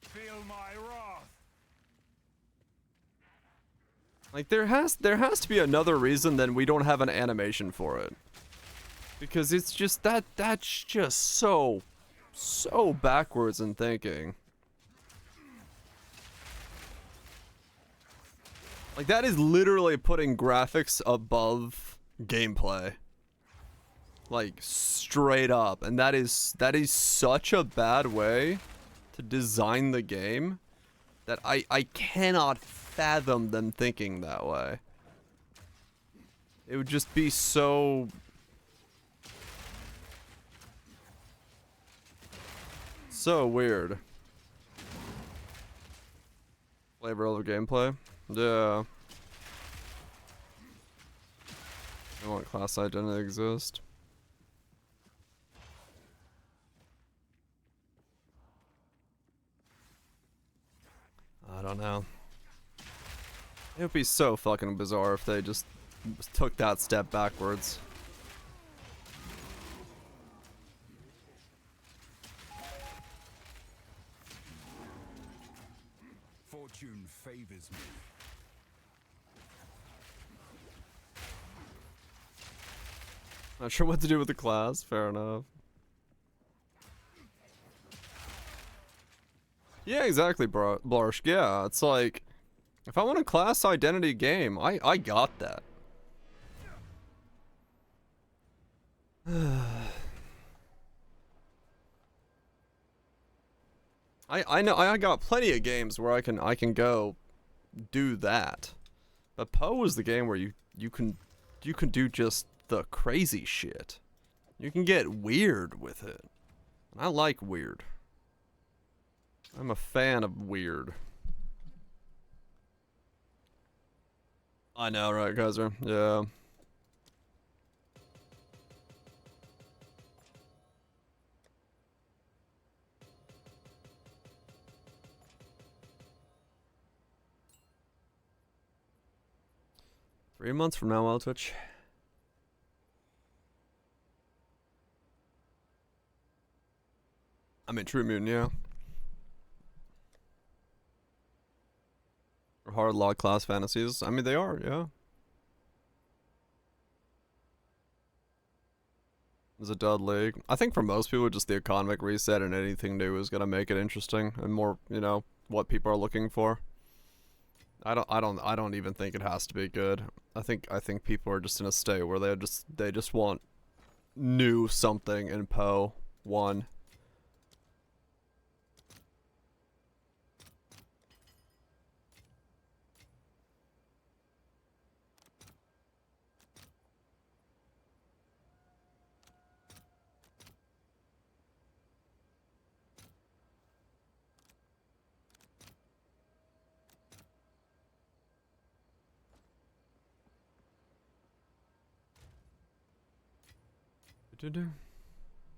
Feel my wrath. Like there has to be another reason than we don't have an animation for it. Because it's just that's just so backwards in thinking. Like that is literally putting graphics above gameplay. Like straight up, and that is such a bad way to design the game that I cannot fathom them thinking that way. It would just be so weird. Flavor of the gameplay. Yeah. I want class identity to exist. I don't know. It would be so fucking bizarre if they just took that step backwards. Fortune favors me. Not sure what to do with the class. Fair enough. Yeah, exactly, Blarsh. Yeah, it's like, if I want a class identity game, I got that. I know I got plenty of games where I can go do that. But Poe is the game where you can do just the crazy shit. You can get weird with it. And I like weird. I'm a fan of weird. I know, right, Kaiser? Yeah. Three months from now, I'll Twitch. I'm in True Mutant, yeah. Hard log class fantasies. I mean, they are, yeah. It's a dud league. I think for most people, just the economic reset and anything new is gonna make it interesting and more, you know, what people are looking for. I don't even think it has to be good. I think people are just in a state where they just want new something in Poe 1.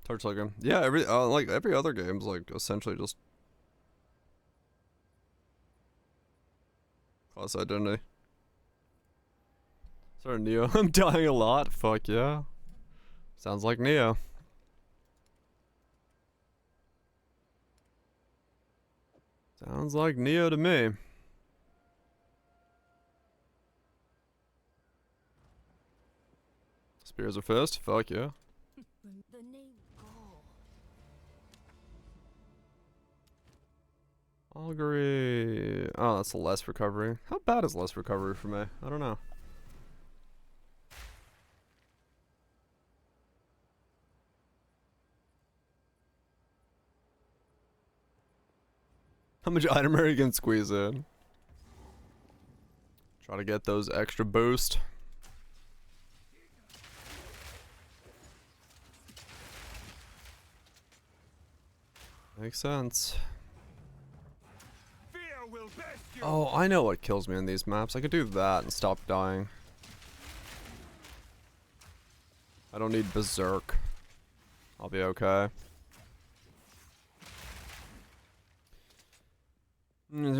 Torchlight game. Yeah, like every other game's like essentially just class identity. Sorry, Neo. I'm dying a lot. Fuck yeah. Sounds like Neo. Sounds like Neo to me. Spears are first. Fuck yeah. The name Gaul. Augury. Oh, that's a less recovery. How bad is less recovery for me? I don't know. How much item are you can squeeze in? Try to get those extra boost. Makes sense. Fear will best you. Oh, I know what kills me in these maps. I could do that and stop dying. I don't need Berserk. I'll be okay. Is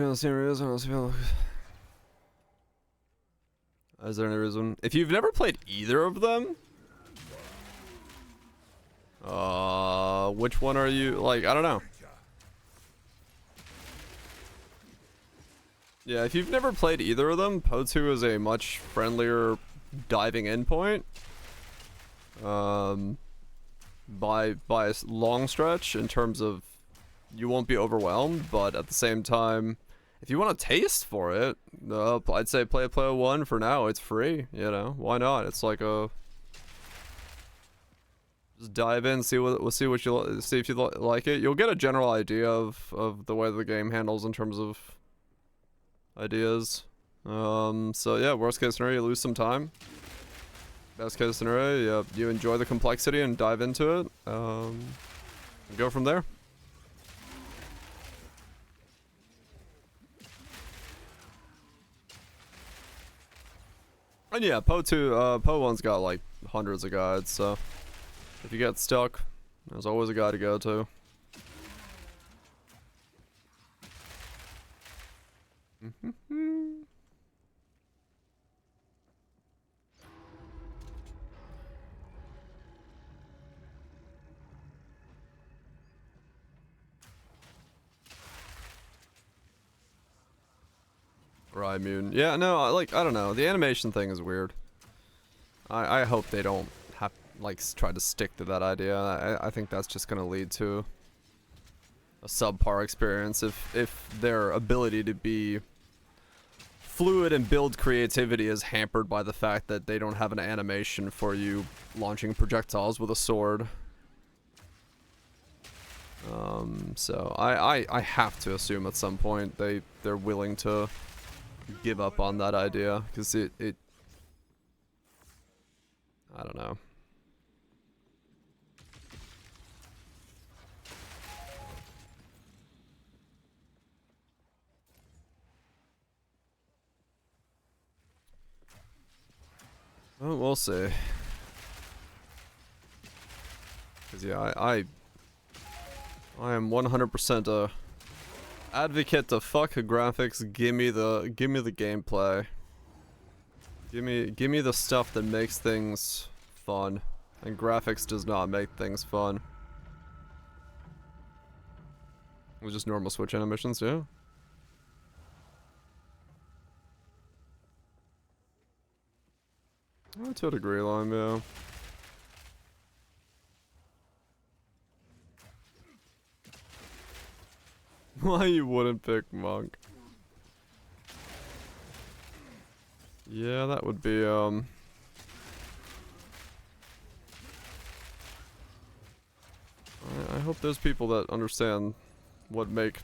there any reason? If you've never played either of them, which one are you, like, I don't know. Yeah, if you've never played either of them, Poe 2 is a much friendlier diving in point. By a long stretch in terms of you won't be overwhelmed, but at the same time, if you want a taste for it, I'd say play Player 1 for now. It's free, you know. Why not? It's like a just dive in, see what see if you like it. You'll get a general idea of the way the game handles in terms of ideas. So yeah, worst case scenario, you lose some time. Best case scenario, you enjoy the complexity and dive into it. And go from there. And yeah, Poe 1's got like hundreds of guides, so if you get stuck, there's always a guide to go to. Rymune. Yeah, no, I don't know. The animation thing is weird. I hope they don't have, like, try to stick to that idea. I think that's just gonna lead to a subpar experience if their ability to be fluid and build creativity is hampered by the fact that they don't have an animation for you launching projectiles with a sword. So I have to assume at some point they're willing to give up on that idea, because it I don't know. Well, we'll see. Cause yeah, I am 100% a advocate to fuck graphics. Gimme the gameplay. Gimme the stuff that makes things fun, and graphics does not make things fun. It was just normal Switch animations, yeah. Oh, to a degree, Lime, yeah. Why you wouldn't pick Monk? Yeah, that would be, I hope there's people that understand what make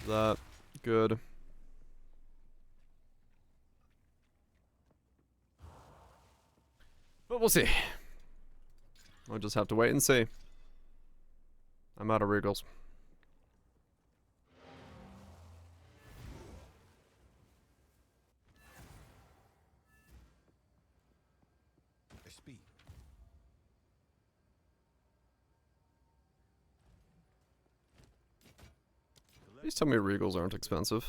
that good. But we'll see. I'll just have to wait and see. I'm out of regals. Please tell me regals aren't expensive.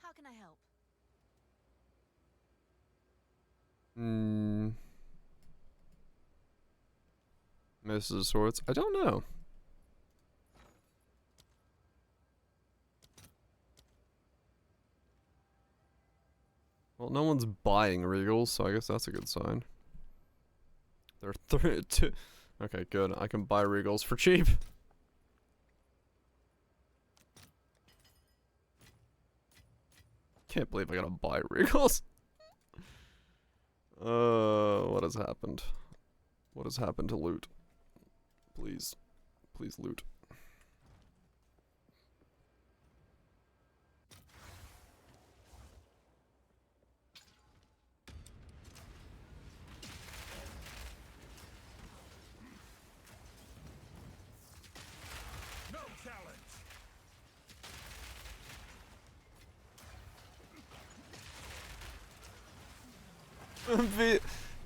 How can I help? Mrs. Swords? I don't know. Well, no one's buying regals, so I guess that's a good sign. There are two. Okay, good. I can buy regals for cheap. Can't believe I gotta buy regals. What has happened? What has happened to loot? Please. Please loot. No challenge.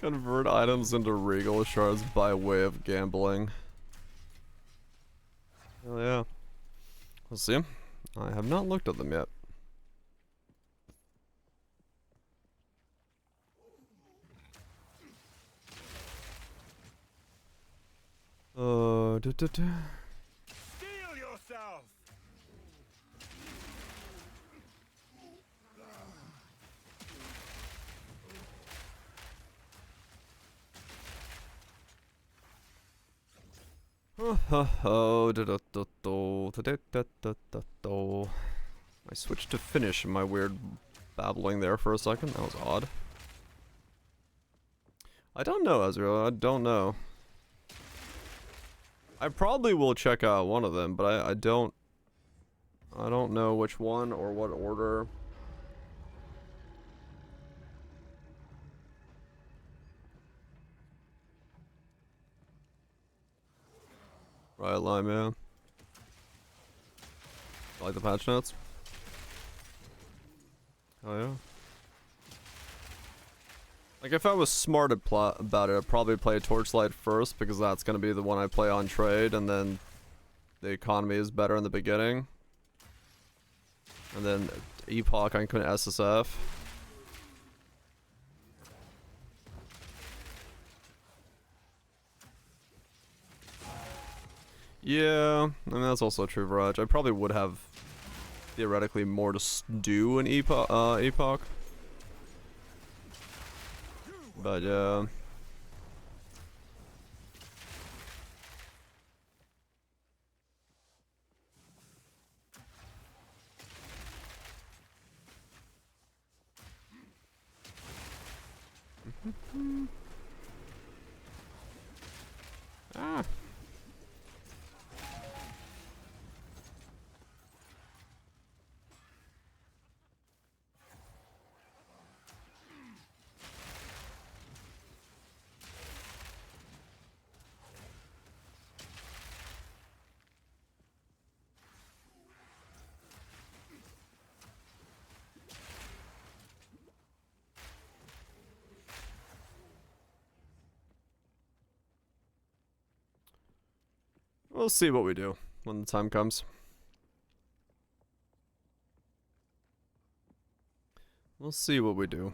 Convert items into regal shards by way of gambling. Hell yeah. We'll see. I have not looked at them yet. Steel yourself. Oh, I switched to Finnish in my weird babbling there for a second. That was odd. I don't know, Ezreal. I don't know. I probably will check out one of them, but I don't know which one or what order. Right line, man. I like the patch notes. Oh yeah. Like if I was smart about it, I'd probably play Torchlight first because that's gonna be the one I play on trade, and then the economy is better in the beginning. And then Epoch I can SSF. Yeah, I mean that's also true, Viraj. I probably would have theoretically more to do in Epoch. But yeah. Ah. We'll see what we do when the time comes. We'll see what we do.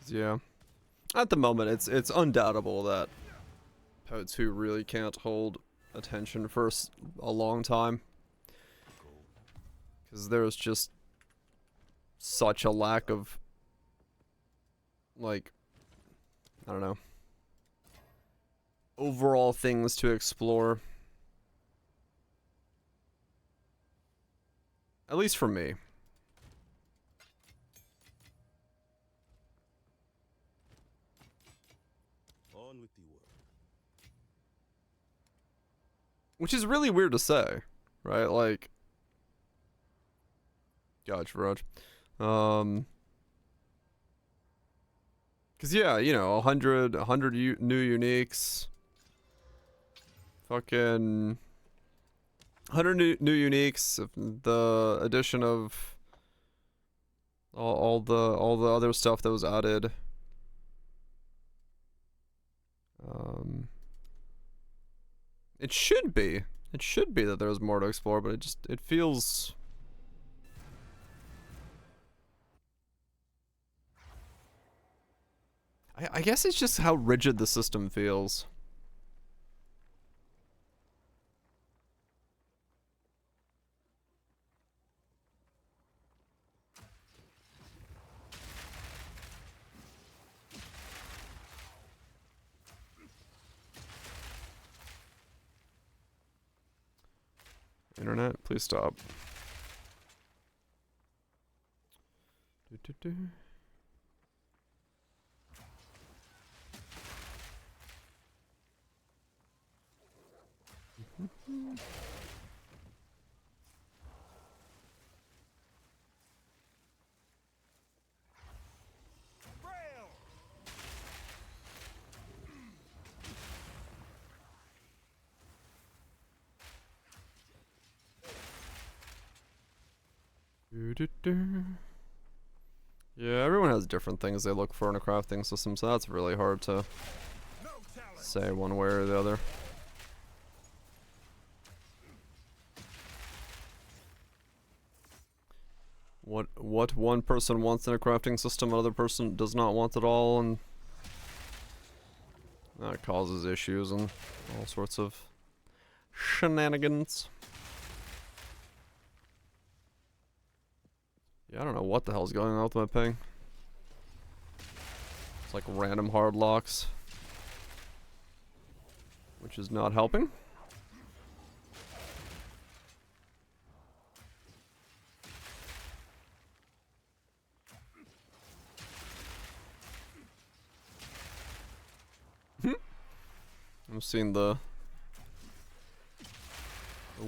Yeah. At the moment, it's undoubtable that Poe 2 really can't hold attention for a long time. Because there's just such a lack of, like, I don't know, overall things to explore. At least for me. On with the work. Which is really weird to say, right? Like, gosh, Viraj. Cause yeah, you know, 100 new uniques. Fucking 100 new uniques. The addition of all the other stuff that was added. It should be that there's more to explore, but it feels. I guess it's just how rigid the system feels. Internet, please stop. Yeah, everyone has different things they look for in a crafting system, so that's really hard to say one way or the other. what one person wants in a crafting system, another person does not want at all, and that causes issues and all sorts of shenanigans. Yeah, I don't know what the hell's going on with my ping. It's like random hard locks, which is not helping. I'm seeing the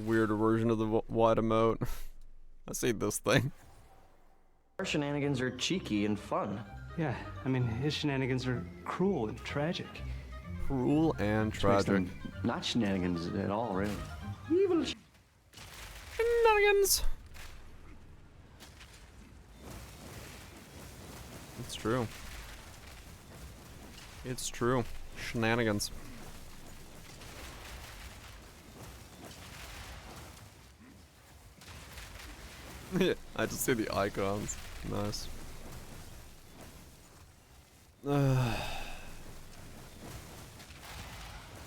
weirder version of the wide emote. I see this thing. Our shenanigans are cheeky and fun. Yeah, I mean, his shenanigans are cruel and tragic. Cruel and Makes tragic. them not shenanigans at all, really. Evil Shenanigans. It's true. It's true. Shenanigans. Yeah, I just see the icons. Nice.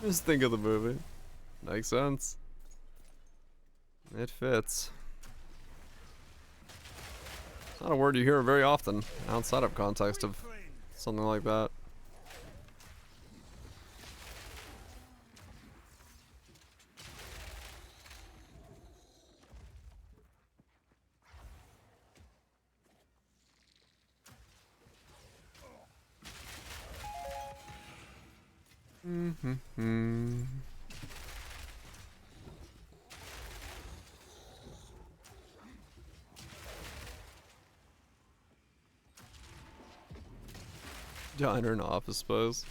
Just think of the movie. Makes sense. It fits. It's not a word you hear very often outside of context of something like that. Diner and office suppose.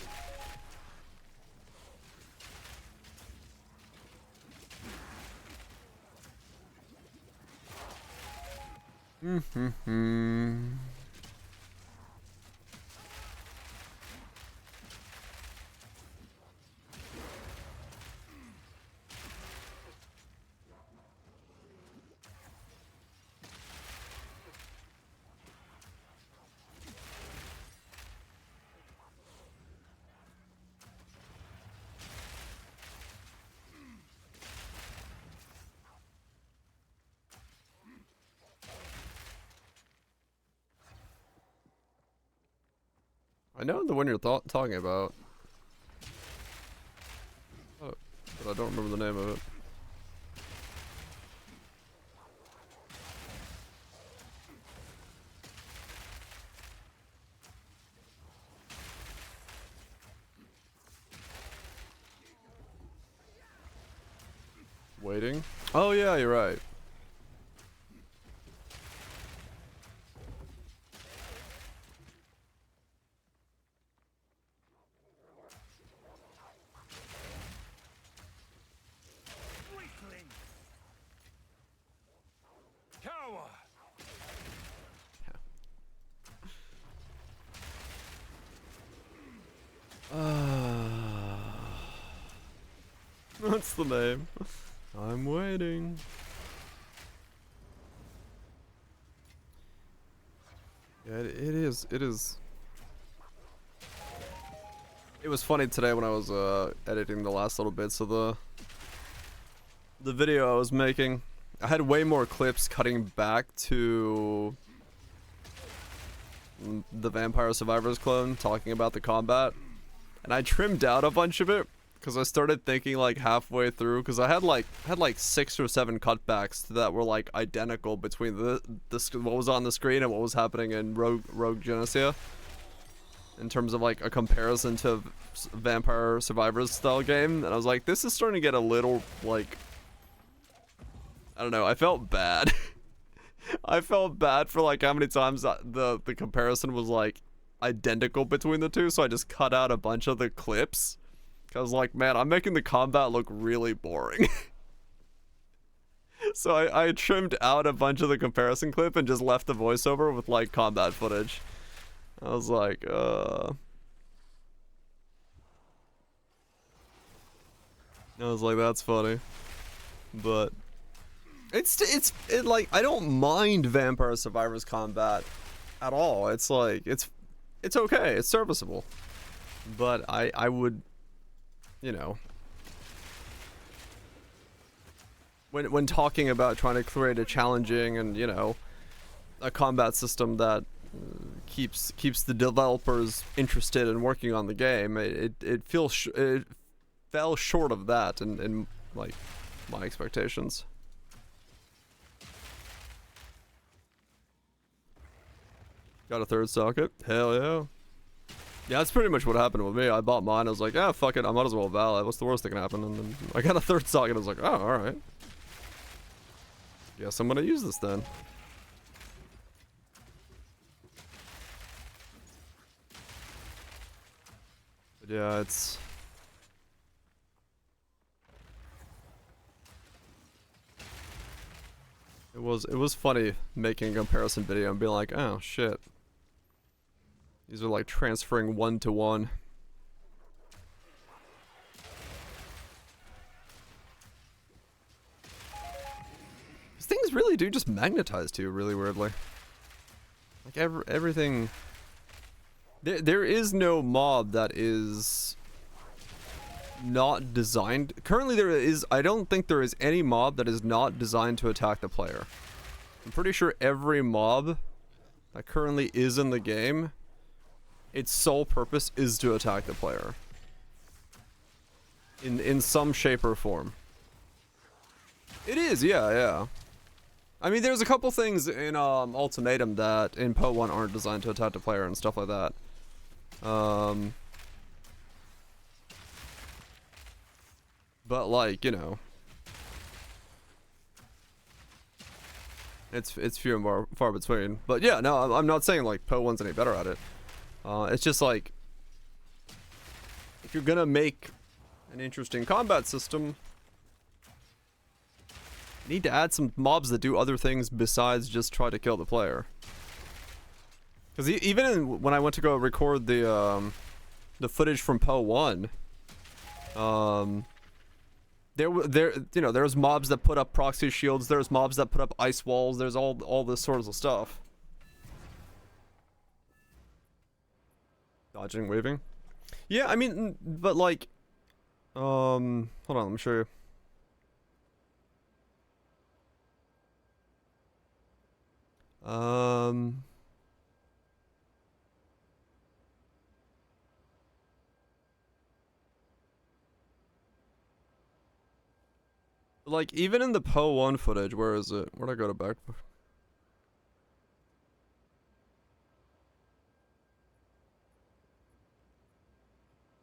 I know the one you're talking about, but I don't remember the name of it. Waiting? Oh yeah, you're right. What's the name? I'm waiting. Yeah, it is. It is. It was funny today when I was editing the last little bits of the video I was making. I had way more clips cutting back to the Vampire Survivors clone talking about the combat, and I trimmed out a bunch of it because I started thinking like halfway through, because I had like 6 or 7 cutbacks that were like identical between the what was on the screen and what was happening in Rogue Genesia, in terms of like a comparison to Vampire Survivors style game. And I was like, this is starting to get a little like, I don't know, I felt bad. I felt bad for like how many times the comparison was like identical between the two, so I just cut out a bunch of the clips. I was like, man, I'm making the combat look really boring. So I trimmed out a bunch of the comparison clip and just left the voiceover with like combat footage. I was like, that's funny. But Like, I don't mind Vampire Survivors combat at all. It's like, it's okay, it's serviceable. But I would, you know, when talking about trying to create a challenging and, you know, a combat system that keeps the developers interested in working on the game, it fell short of that in like my expectations. Got a third socket? Hell yeah. Yeah, that's pretty much what happened with me. I bought mine, I was like, ah, fuck it, I might as well valid. What's the worst that can happen? And then I got a third socket, I was like, oh, alright. Guess I'm gonna use this then. But yeah, it was funny making a comparison video and being like, oh shit. These are like transferring 1-to-1. These things really do just magnetize to you really weirdly. Like everything. There is no mob that is not designed. Currently I don't think there is any mob that is not designed to attack the player. I'm pretty sure every mob that currently is in the game, its sole purpose is to attack the player. In some shape or form. It is, yeah. I mean, there's a couple things in Ultimatum that in PO 1 aren't designed to attack the player and stuff like that. But like, you know, it's few and far between. But yeah, no, I'm not saying like PO 1's any better at it. It's just like, if you're gonna make an interesting combat system, you need to add some mobs that do other things besides just try to kill the player. Because even when I went to go record the footage from PO 1, there's mobs that put up proxy shields, there's mobs that put up ice walls, there's all this sorts of stuff. Dodging, weaving. Yeah, I mean, but like, hold on, let me show you. Like, even in the PO 1 footage, where is it? Where'd I go to back?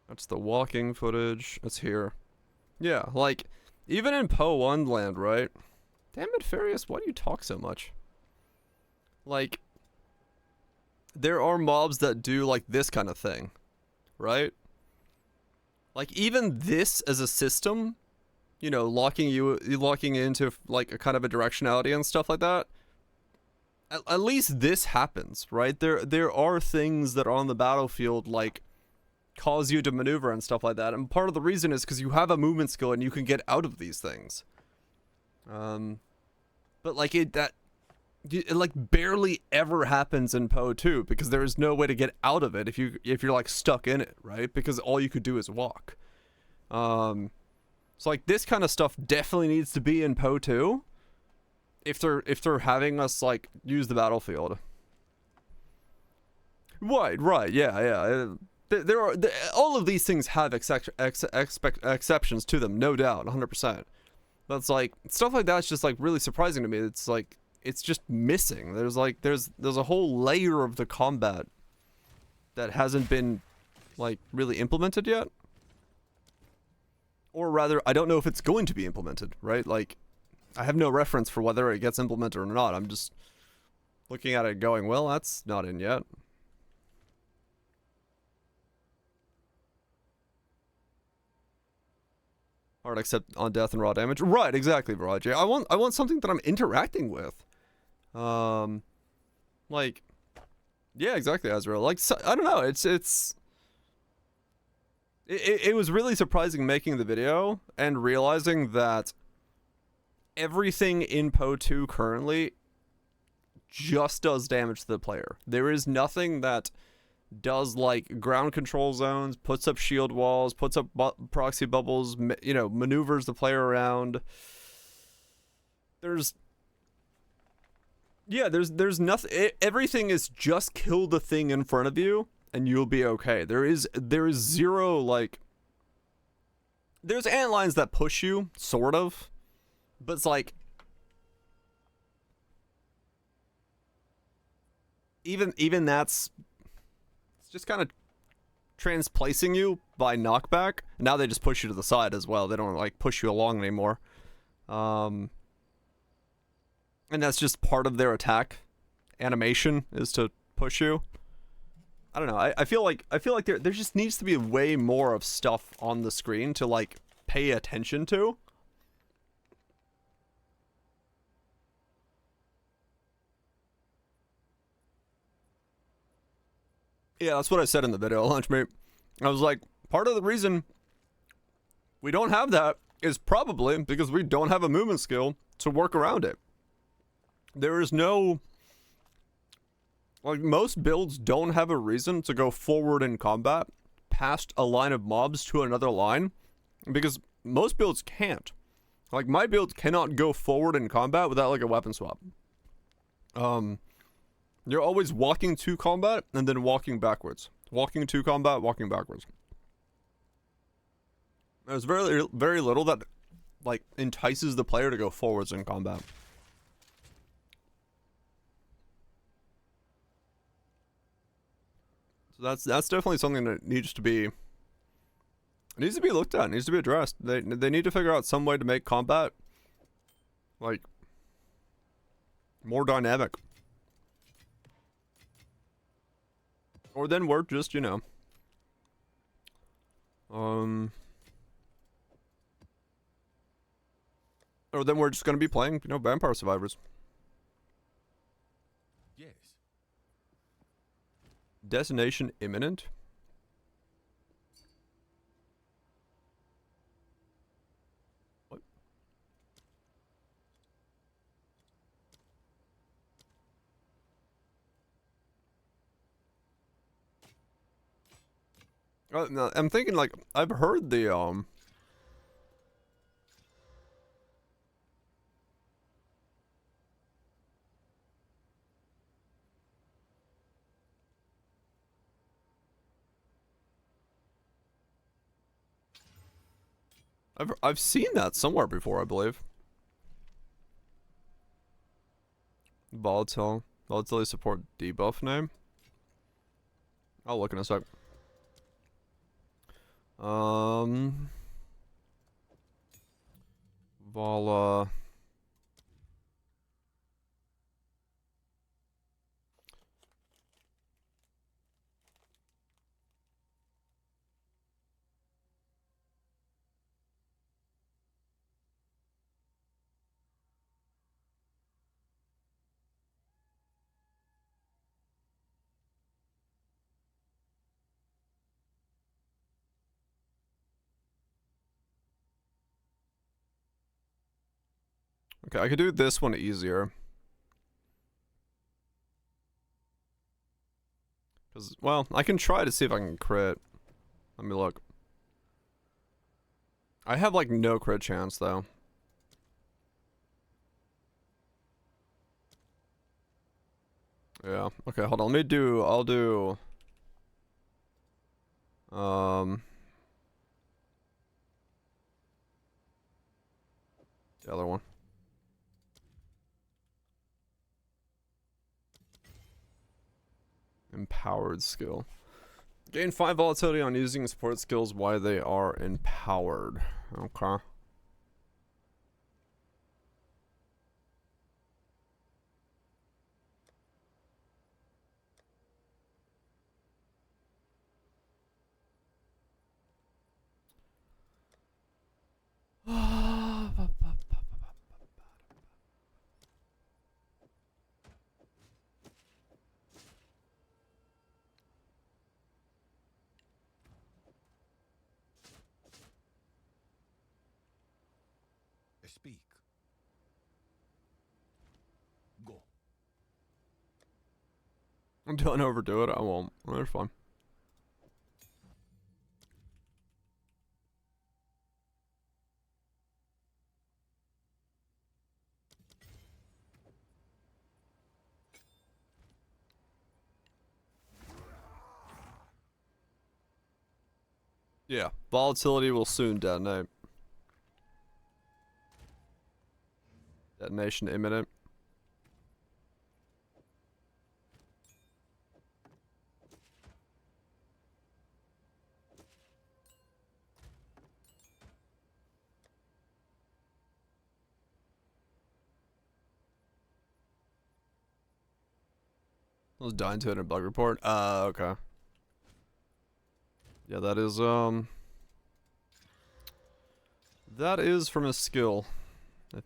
That's the walking footage. It's here. Yeah, like, even in PO 1 land, right? Damn it, Farius, why do you talk so much? Like, there are mobs that do, like, this kind of thing, right? Like, even this as a system, you know, locking into, like, a kind of a directionality and stuff like that. At least this happens, right? There are things that are on the battlefield, like, cause you to maneuver and stuff like that, and part of the reason is because you have a movement skill and you can get out of these things. But like it like barely ever happens in PO 2 because there is no way to get out of it if you're like stuck in it, right? Because all you could do is walk. So like this kind of stuff definitely needs to be in PO 2 if they're having us like use the battlefield. Right, yeah. There are all of these things have exceptions to them, no doubt, 100%. But it's like stuff like that's just like really surprising to me. It's like it's just missing. There's a whole layer of the combat that hasn't been like really implemented yet, or rather, I don't know if it's going to be implemented. Right? Like, I have no reference for whether it gets implemented or not. I'm just looking at it, going, well, that's not in yet. Hard except on death and raw damage. Right, exactly, Viraj. I want something that I'm interacting with. Like, yeah, exactly, Azrael. Like, so, I don't know. It was really surprising making the video and realizing that everything in Poe 2 currently just does damage to the player. There is nothing that does like ground control zones, puts up shield walls, puts up proxy bubbles, you know, maneuvers the player around. There's nothing. Everything is just kill the thing in front of you and you'll be okay. There is zero, like, there's antlines that push you, sort of, but it's like, even that's, it's just kind of transplacing you by knockback. Now they just push you to the side as well. They don't like push you along anymore. And that's just part of their attack animation, is to push you. I don't know. I feel like there just needs to be way more of stuff on the screen to like pay attention to. Yeah, that's what I said in the video, Lunchmate. I was like, part of the reason we don't have that is probably because we don't have a movement skill to work around it. There is no... Like, most builds don't have a reason to go forward in combat past a line of mobs to another line, because most builds can't. Like, my build cannot go forward in combat without, like, a weapon swap. You're always walking to combat and then walking backwards. Walking to combat, walking backwards. There's very, very little that, like, entices the player to go forwards in combat. So that's definitely something that needs to be looked at, needs to be addressed. They need to figure out some way to make combat, like, more dynamic. Or then we're just, you know, or then we're just gonna be playing, you know, Vampire Survivors. Yes. Destination imminent? What? No, I'm thinking, like, I've heard the, I've seen that somewhere before, I believe. Volatility support debuff name. I'll look in a sec. Vala. Okay, I could do this one easier. Cause, well, I can try to see if I can crit. Let me look. I have, like, no crit chance, though. Yeah, okay, hold on. I'll do... The other one. Empowered skill. Gain 5 volatility on using support skills while they are empowered. Okay. Speak. Don't overdo it. I won't. They're fine. Yeah, volatility will soon detonate. Detonation imminent. I was dying to it in a bug report. Okay. Yeah, that is from a skill.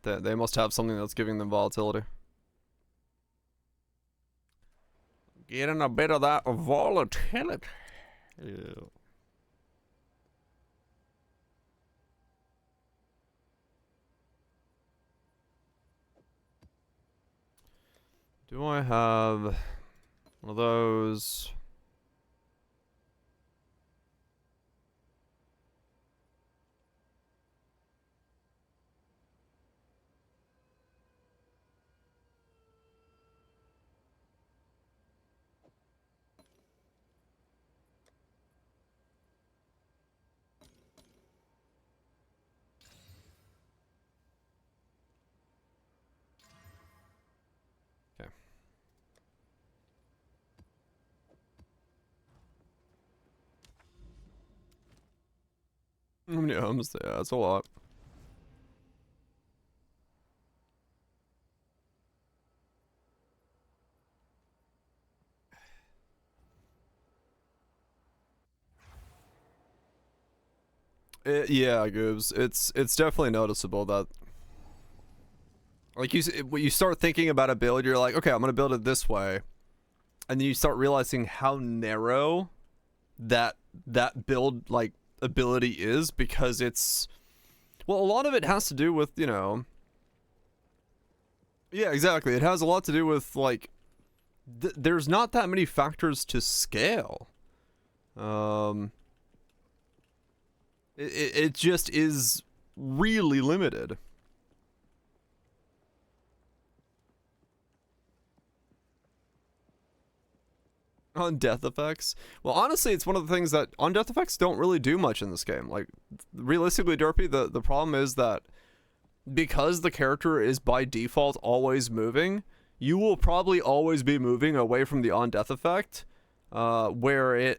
They must have something that's giving them volatility. Getting a bit of that volatility. Yeah. Do I have one of those? Okay. How many ohms? Yeah, that's a lot. Yeah, Goobs. It's definitely noticeable that, like, when you start thinking about a build, you're like, okay, I'm gonna build it this way, and then you start realizing how narrow that build like ability is, because it's, well, a lot of it has to do with, you know, yeah, exactly. It has a lot to do with, like, there's not that many factors to scale. It just is really limited. On death effects? Well, honestly, it's one of the things that on death effects don't really do much in this game. Like, realistically, Derpy, the problem is that because the character is by default always moving, you will probably always be moving away from the on death effect, where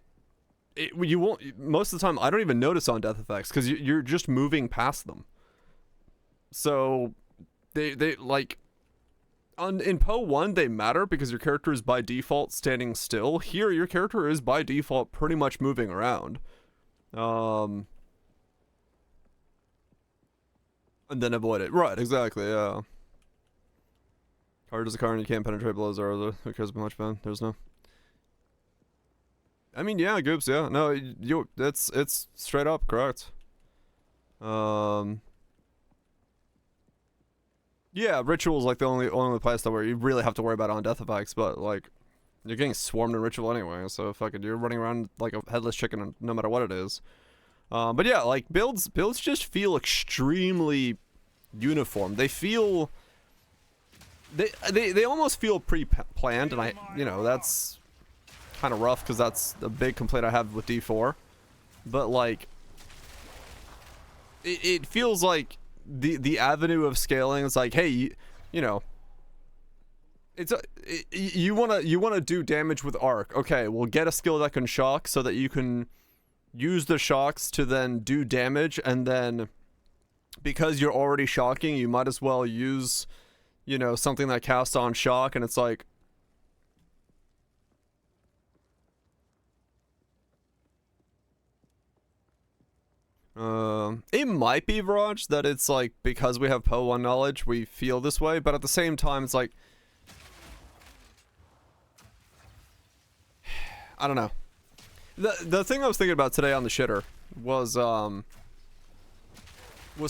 you won't, most of the time I don't even notice on death effects because you're just moving past them. So they like, in Poe 1 they matter because your character is by default standing still. Here your character is by default pretty much moving around. And then avoid it. Right, exactly, yeah. Hard as a car and you can't penetrate below zero. Who cares how much, man? There's no. I mean, yeah, Goops, yeah. No, it's straight up correct. Yeah, Ritual is like the only place where you really have to worry about on death effects, but like, you're getting swarmed in Ritual anyway, so fucking, you're running around like a headless chicken no matter what it is. But yeah, like, builds just feel extremely uniform. They feel, they almost feel pre-planned, and you know, that's kind of rough because that's a big complaint I have with D4. But like, it feels like the avenue of scaling is like, hey, you know, you wanna do damage with arc. Okay, we'll get a skill that can shock so that you can use the shocks to then do damage, and then because you're already shocking, you might as well use, you know, something that casts on shock, and it's like, it might be, Viraj, that it's like, because we have Poe 1 knowledge, we feel this way, but at the same time, it's like, I don't know. The thing I was thinking about today on the shitter was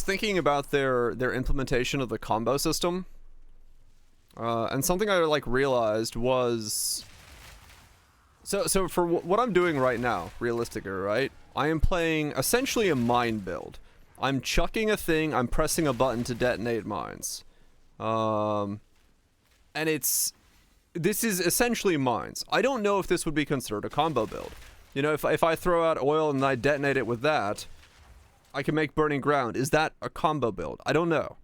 thinking about their implementation of the combo system. And something I like realized was So for what I'm doing right now, realistically, right? I am playing essentially a mine build. I'm chucking a thing, I'm pressing a button to detonate mines. And this is essentially mines. I don't know if this would be considered a combo build. You know, if I throw out oil and I detonate it with that, I can make burning ground. Is that a combo build? I don't know.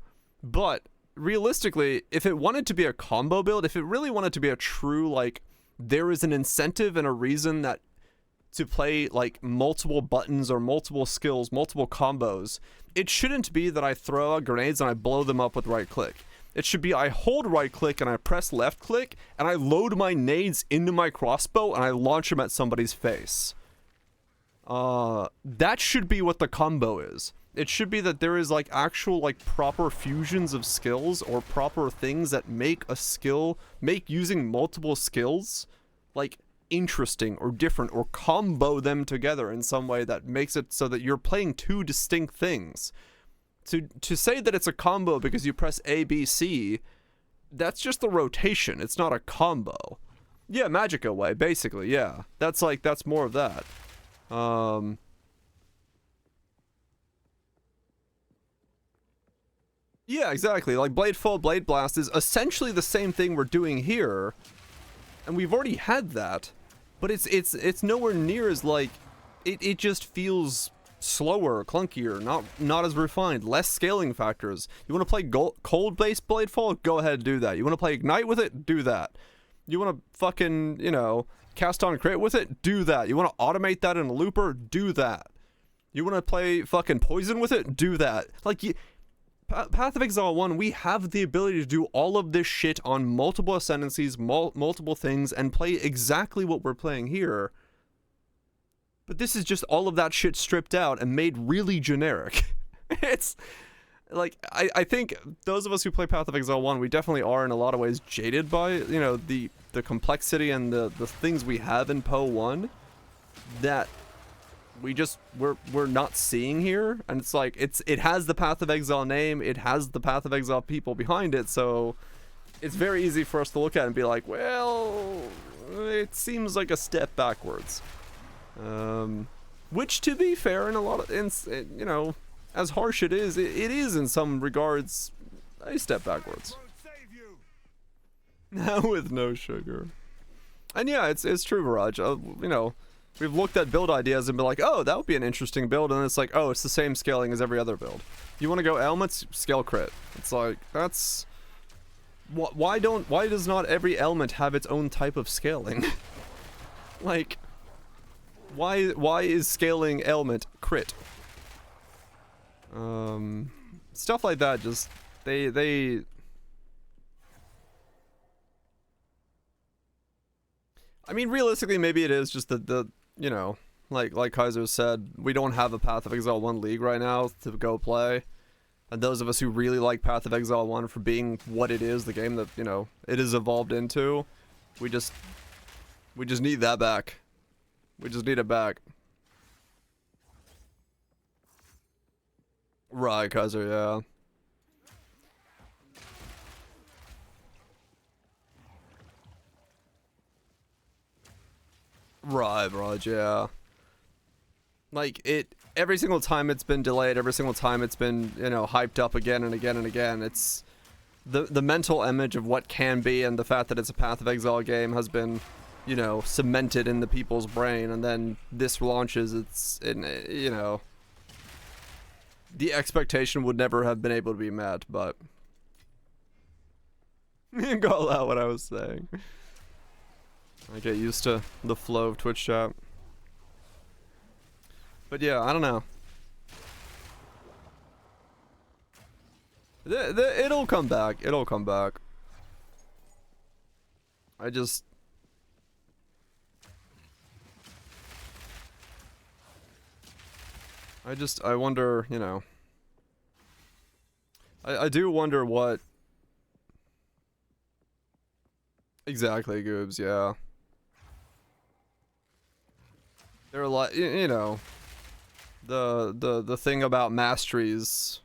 But realistically, if it wanted to be a combo build, if it really wanted to be a true, like, there is an incentive and a reason that to play like multiple buttons or multiple skills, multiple combos, it shouldn't be that I throw out grenades and I blow them up with right click. It should be I hold right click and I press left click and I load my nades into my crossbow and I launch them at somebody's face. That should be what the combo is. It should be that there is like actual like proper fusions of skills or proper things that make a skill, make using multiple skills like interesting or different, or combo them together in some way that makes it so that you're playing two distinct things. To say that it's a combo because you press A, B, C, that's just the rotation. It's not a combo. Yeah, Magica way, basically, yeah. That's more of that. Yeah, exactly. Like Blade Fall, Blade Blast is essentially the same thing we're doing here, and we've already had that, but it's nowhere near as like it just feels slower, clunkier, not as refined, less scaling factors. You want to play cold-based Blade Fall? Go ahead and do that. You want to play Ignite with it? Do that. You want to fucking, you know, cast on crit with it? Do that. You want to automate that in a looper? Do that. You want to play fucking Poison with it? Do that. Like, Path of Exile 1, we have the ability to do all of this shit on multiple ascendancies, multiple things, and play exactly what we're playing here. But this is just all of that shit stripped out and made really generic. It's like, I think those of us who play Path of Exile 1, we definitely are in a lot of ways jaded by, you know, the complexity and the things we have in Poe 1 that we're not seeing here. And it's like, it has the Path of Exile name, it has the Path of Exile people behind it, so it's very easy for us to look at it and be like, well, it seems like a step backwards. Which, to be fair, in a lot of, you know, as harsh it is in some regards a step backwards. Now with no sugar. And yeah, it's true, Viraj. You know, we've looked at build ideas and been like, oh, that would be an interesting build, and it's like, oh, it's the same scaling as every other build. You want to go elements? Scale crit. It's like, that's... Why does not every element have its own type of scaling? Like... Why is scaling element crit? Stuff like that just they I mean, realistically, maybe it is just the you know, like Kaiser said, we don't have a Path of Exile 1 league right now to go play. And those of us who really like Path of Exile 1 for being what it is, the game that, you know, it has evolved into, we just need that back. We just need it back. Right, Kaiser, yeah. Right, yeah. Like, every single time it's been delayed, every single time it's been, you know, hyped up again and again and again, it's... The mental image of what can be and the fact that it's a Path of Exile game has been... you know, cemented in the people's brain, and then this launches, you know, the expectation would never have been able to be met, but call out what I was saying. I get used to the flow of Twitch chat. But yeah, I don't know. It'll come back. It'll come back. I wonder, you know. I do wonder what... Exactly, Goobs, yeah. There are a lot, you know, the thing about masteries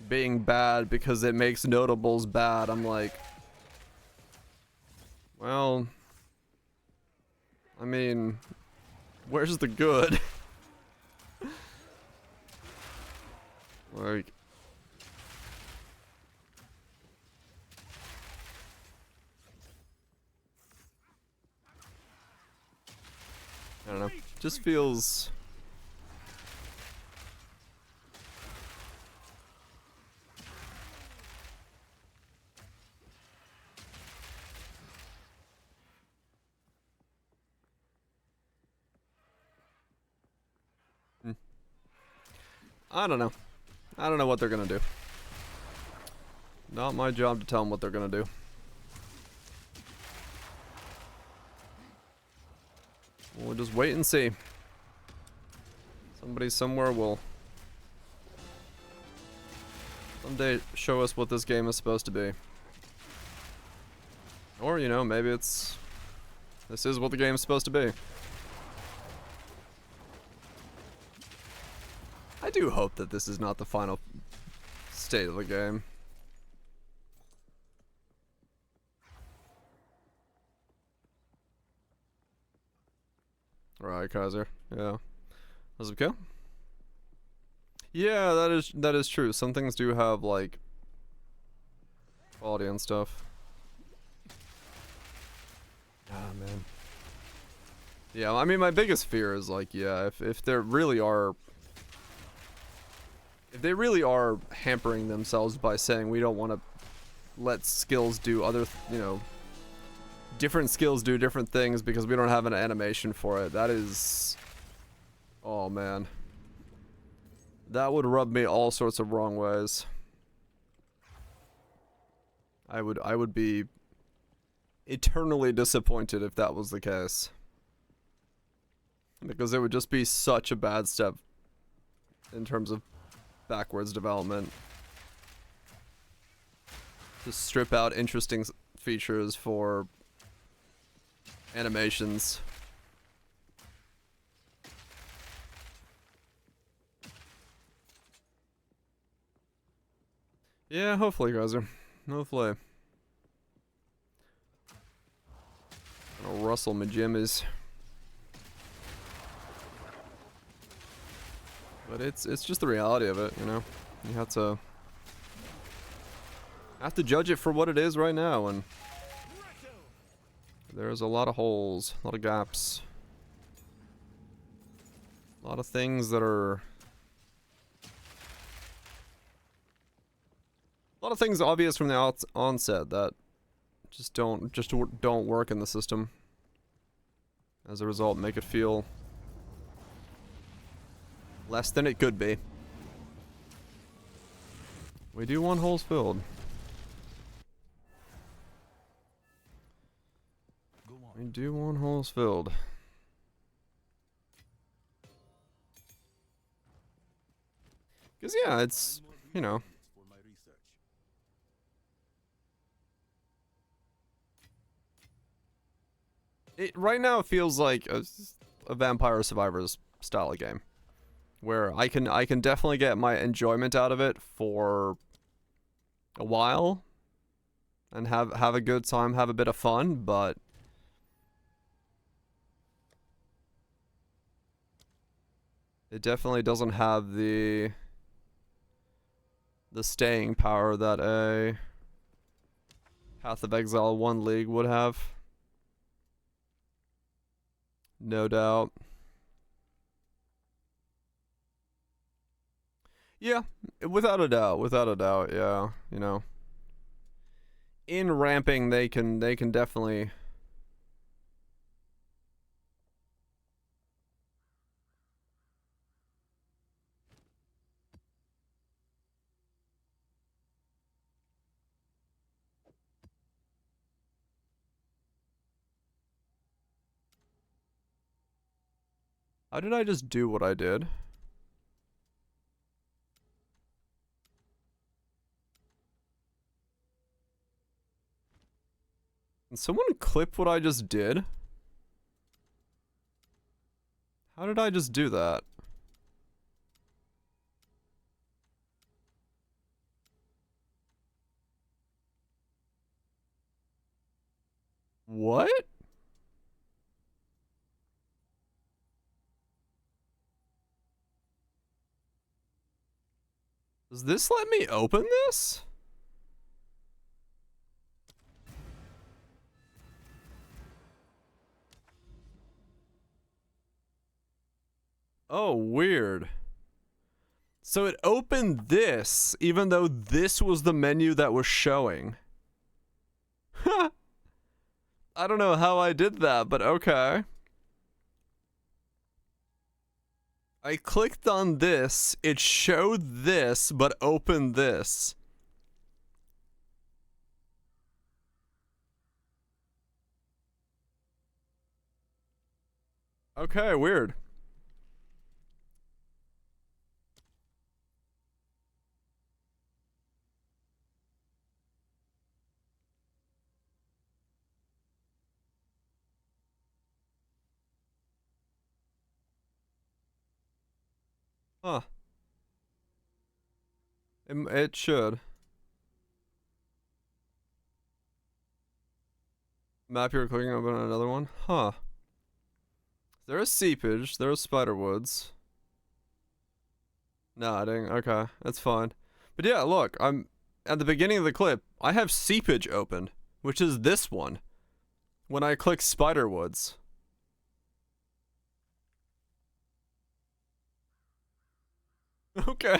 being bad because it makes notables bad. I'm like, well, I mean, where's the good? Like, I don't know. Just feels. I don't know. I don't know what they're gonna do. Not my job to tell them what they're gonna do. We'll just wait and see. Somebody somewhere will someday show us what this game is supposed to be. Or, you know, maybe this is what the game's supposed to be. I do hope that this is not the final state of the game. Right, Kaiser. Yeah. Does it kill? Yeah, that is true. Some things do have like quality and stuff. Ah, man. Yeah, I mean, my biggest fear is like, yeah, if they really are hampering themselves by saying we don't want to let skills do other, you know, different skills do different things because we don't have an animation for it. That is, oh man, that would rub me all sorts of wrong ways. I would be eternally disappointed if that was the case, because it would just be such a bad step in terms of backwards development to strip out interesting features for animations. Yeah, hopefully, guys. Hopefully. I'll rustle my jimmies. But it's just the reality of it, you know. You have to judge it for what it is right now, and there's a lot of holes, a lot of gaps, a lot of things that are, a lot of things obvious from the onset that just don't work in the system. As a result, make it feel less than it could be. We do want holes filled. We do want holes filled. Because, yeah, it's, you know. Right now it feels like a Vampire Survivors style of game, where I can definitely get my enjoyment out of it for a while, and have a good time, have a bit of fun, but it definitely doesn't have the staying power that a Path of Exile 1 League would have. No doubt. Yeah, without a doubt, yeah, you know. In ramping, they can definitely How did I just do what I did? Can someone clip what I just did? How did I just do that? What? Does this let me open this? Oh, weird. So it opened this, even though this was the menu that was showing. I don't know how I did that, but okay. I clicked on this, it showed this, but opened this. Okay, weird. Huh. It should. Map you're clicking open another one? Huh. There is seepage, there is spiderwoods. No, I didn't. Okay, that's fine. But yeah, look, I'm at the beginning of the clip, I have seepage open, which is this one. When I click spiderwoods. Okay.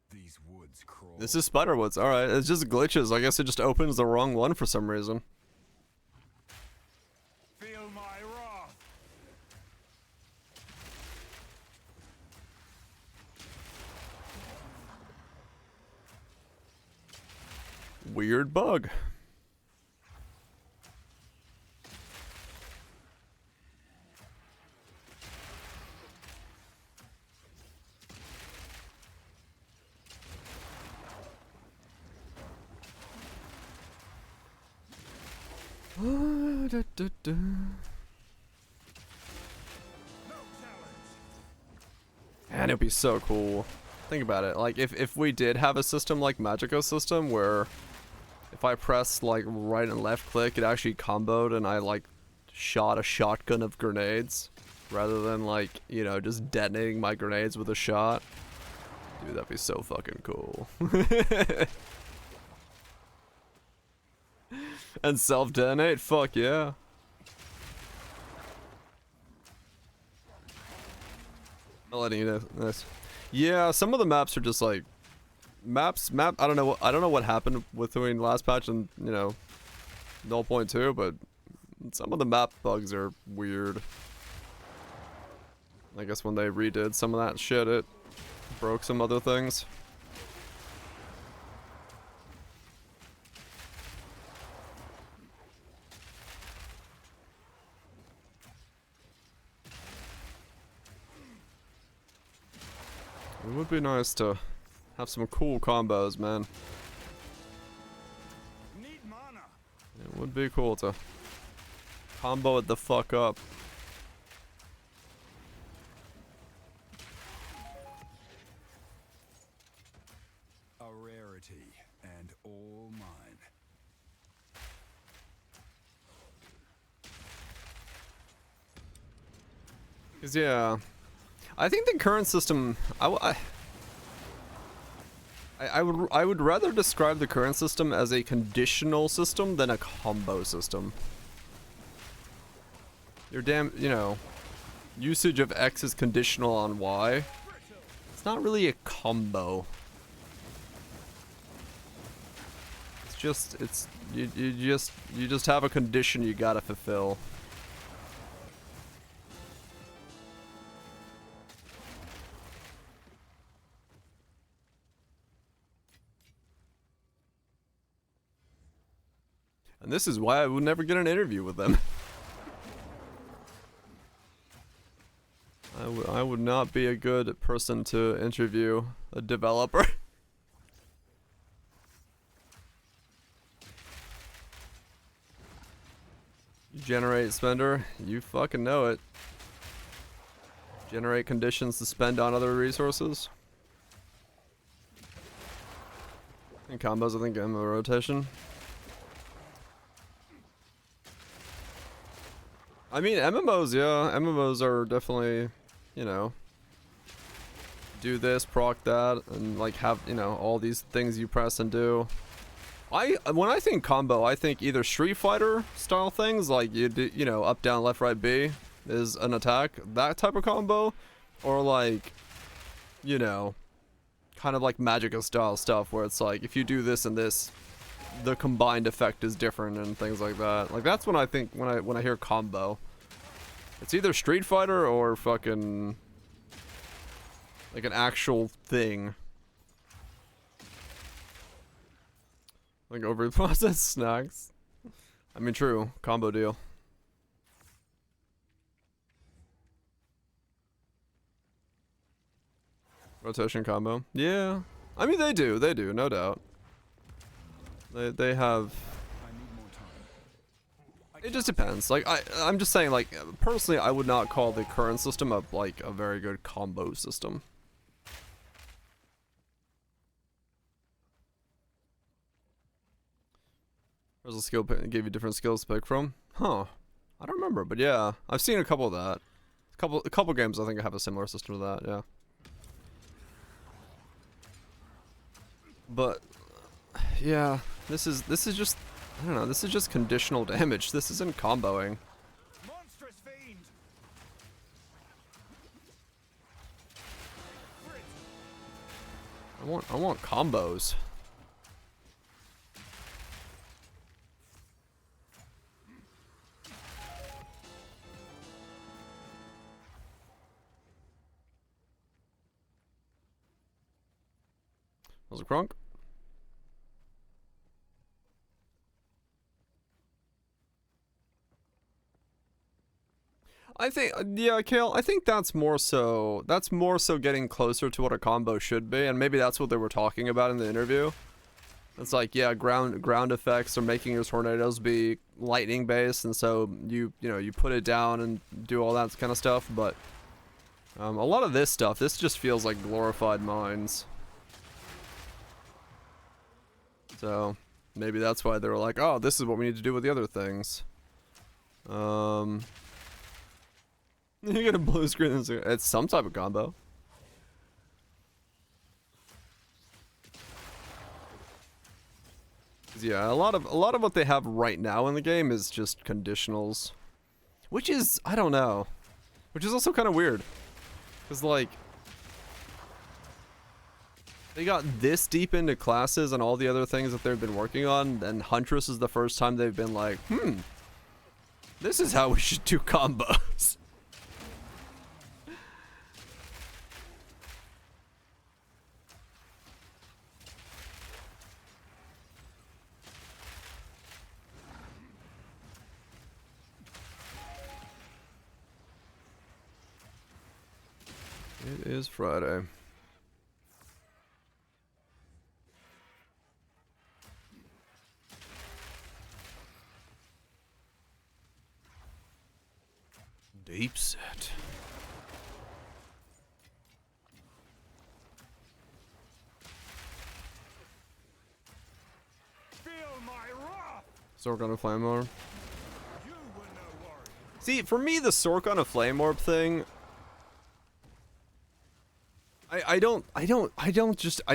These woods crawl. This is spiderwoods. Alright, it's just glitches. I guess it just opens the wrong one for some reason. Feel my wrath. Weird bug. Man, it'd be so cool. Think about it. Like, if we did have a system like Magico's system where if I press like right and left click, it actually comboed and I like shot a shotgun of grenades rather than like, you know, just detonating my grenades with a shot. Dude, that'd be so fucking cool. And self-detonate? Fuck yeah. I'm letting you know this. Yeah, some of the maps are just like I don't know what happened between last patch and, you know, 0.2, but some of the map bugs are weird. I guess when they redid some of that shit, it broke some other things. It would be nice to have some cool combos, man. Need mana. It would be cool to combo it the fuck up. A rarity and all mine. Cause yeah, I think the current system, I would rather describe the current system as a conditional system than a combo system. Your damn, you know, usage of X is conditional on Y. It's not really a combo. It's just, you just have a condition you gotta fulfill. And this is why I would never get an interview with them. I would not be a good person to interview a developer. Generate spender, you fucking know it. Generate conditions to spend on other resources. And combos, I think, in the rotation. I mean, MMOs, yeah. MMOs are definitely, you know, do this, proc that, and like have, you know, all these things you press and do. When I think combo, I think either Street Fighter style things, like you do, you know, up, down, left, right, B is an attack, that type of combo, or like, you know, kind of like Magica style stuff where it's like if you do this and this, the combined effect is different and things like that. Like that's when I think when I hear combo. It's either Street Fighter or fucking like an actual thing. Like overly processed snacks. I mean, true. Combo deal. Rotation combo. Yeah. I mean, they do, no doubt. They have... It just depends. Like, I'm just saying, like, personally, I would not call the current system like a very good combo system. There's a skill gave you different skills to pick from. Huh. I don't remember, but yeah. I've seen a couple of that. A couple games I think have a similar system to that, yeah. But yeah, this is just, I don't know, this is just conditional damage. This isn't comboing. Monstrous fiend! I want combos. Was it Kronk? I think, yeah, Kale, I think that's more so getting closer to what a combo should be, and maybe that's what they were talking about in the interview. It's like, yeah, ground effects are making your tornadoes be lightning based, and so you know, you put it down and do all that kind of stuff, but a lot of this stuff, this just feels like glorified mines. So maybe that's why they were like, oh, this is what we need to do with the other things. You get a blue screen. It's some type of combo. Yeah, a lot of what they have right now in the game is just conditionals, which is, I don't know, which is also kind of weird, because like they got this deep into classes and all the other things that they've been working on, and Huntress is the first time they've been like, this is how we should do combos. It is Friday. Deep set. Feel my wrath! Sork on a flame orb. You were no warrior. See, for me, the Sork on a flame orb thing, I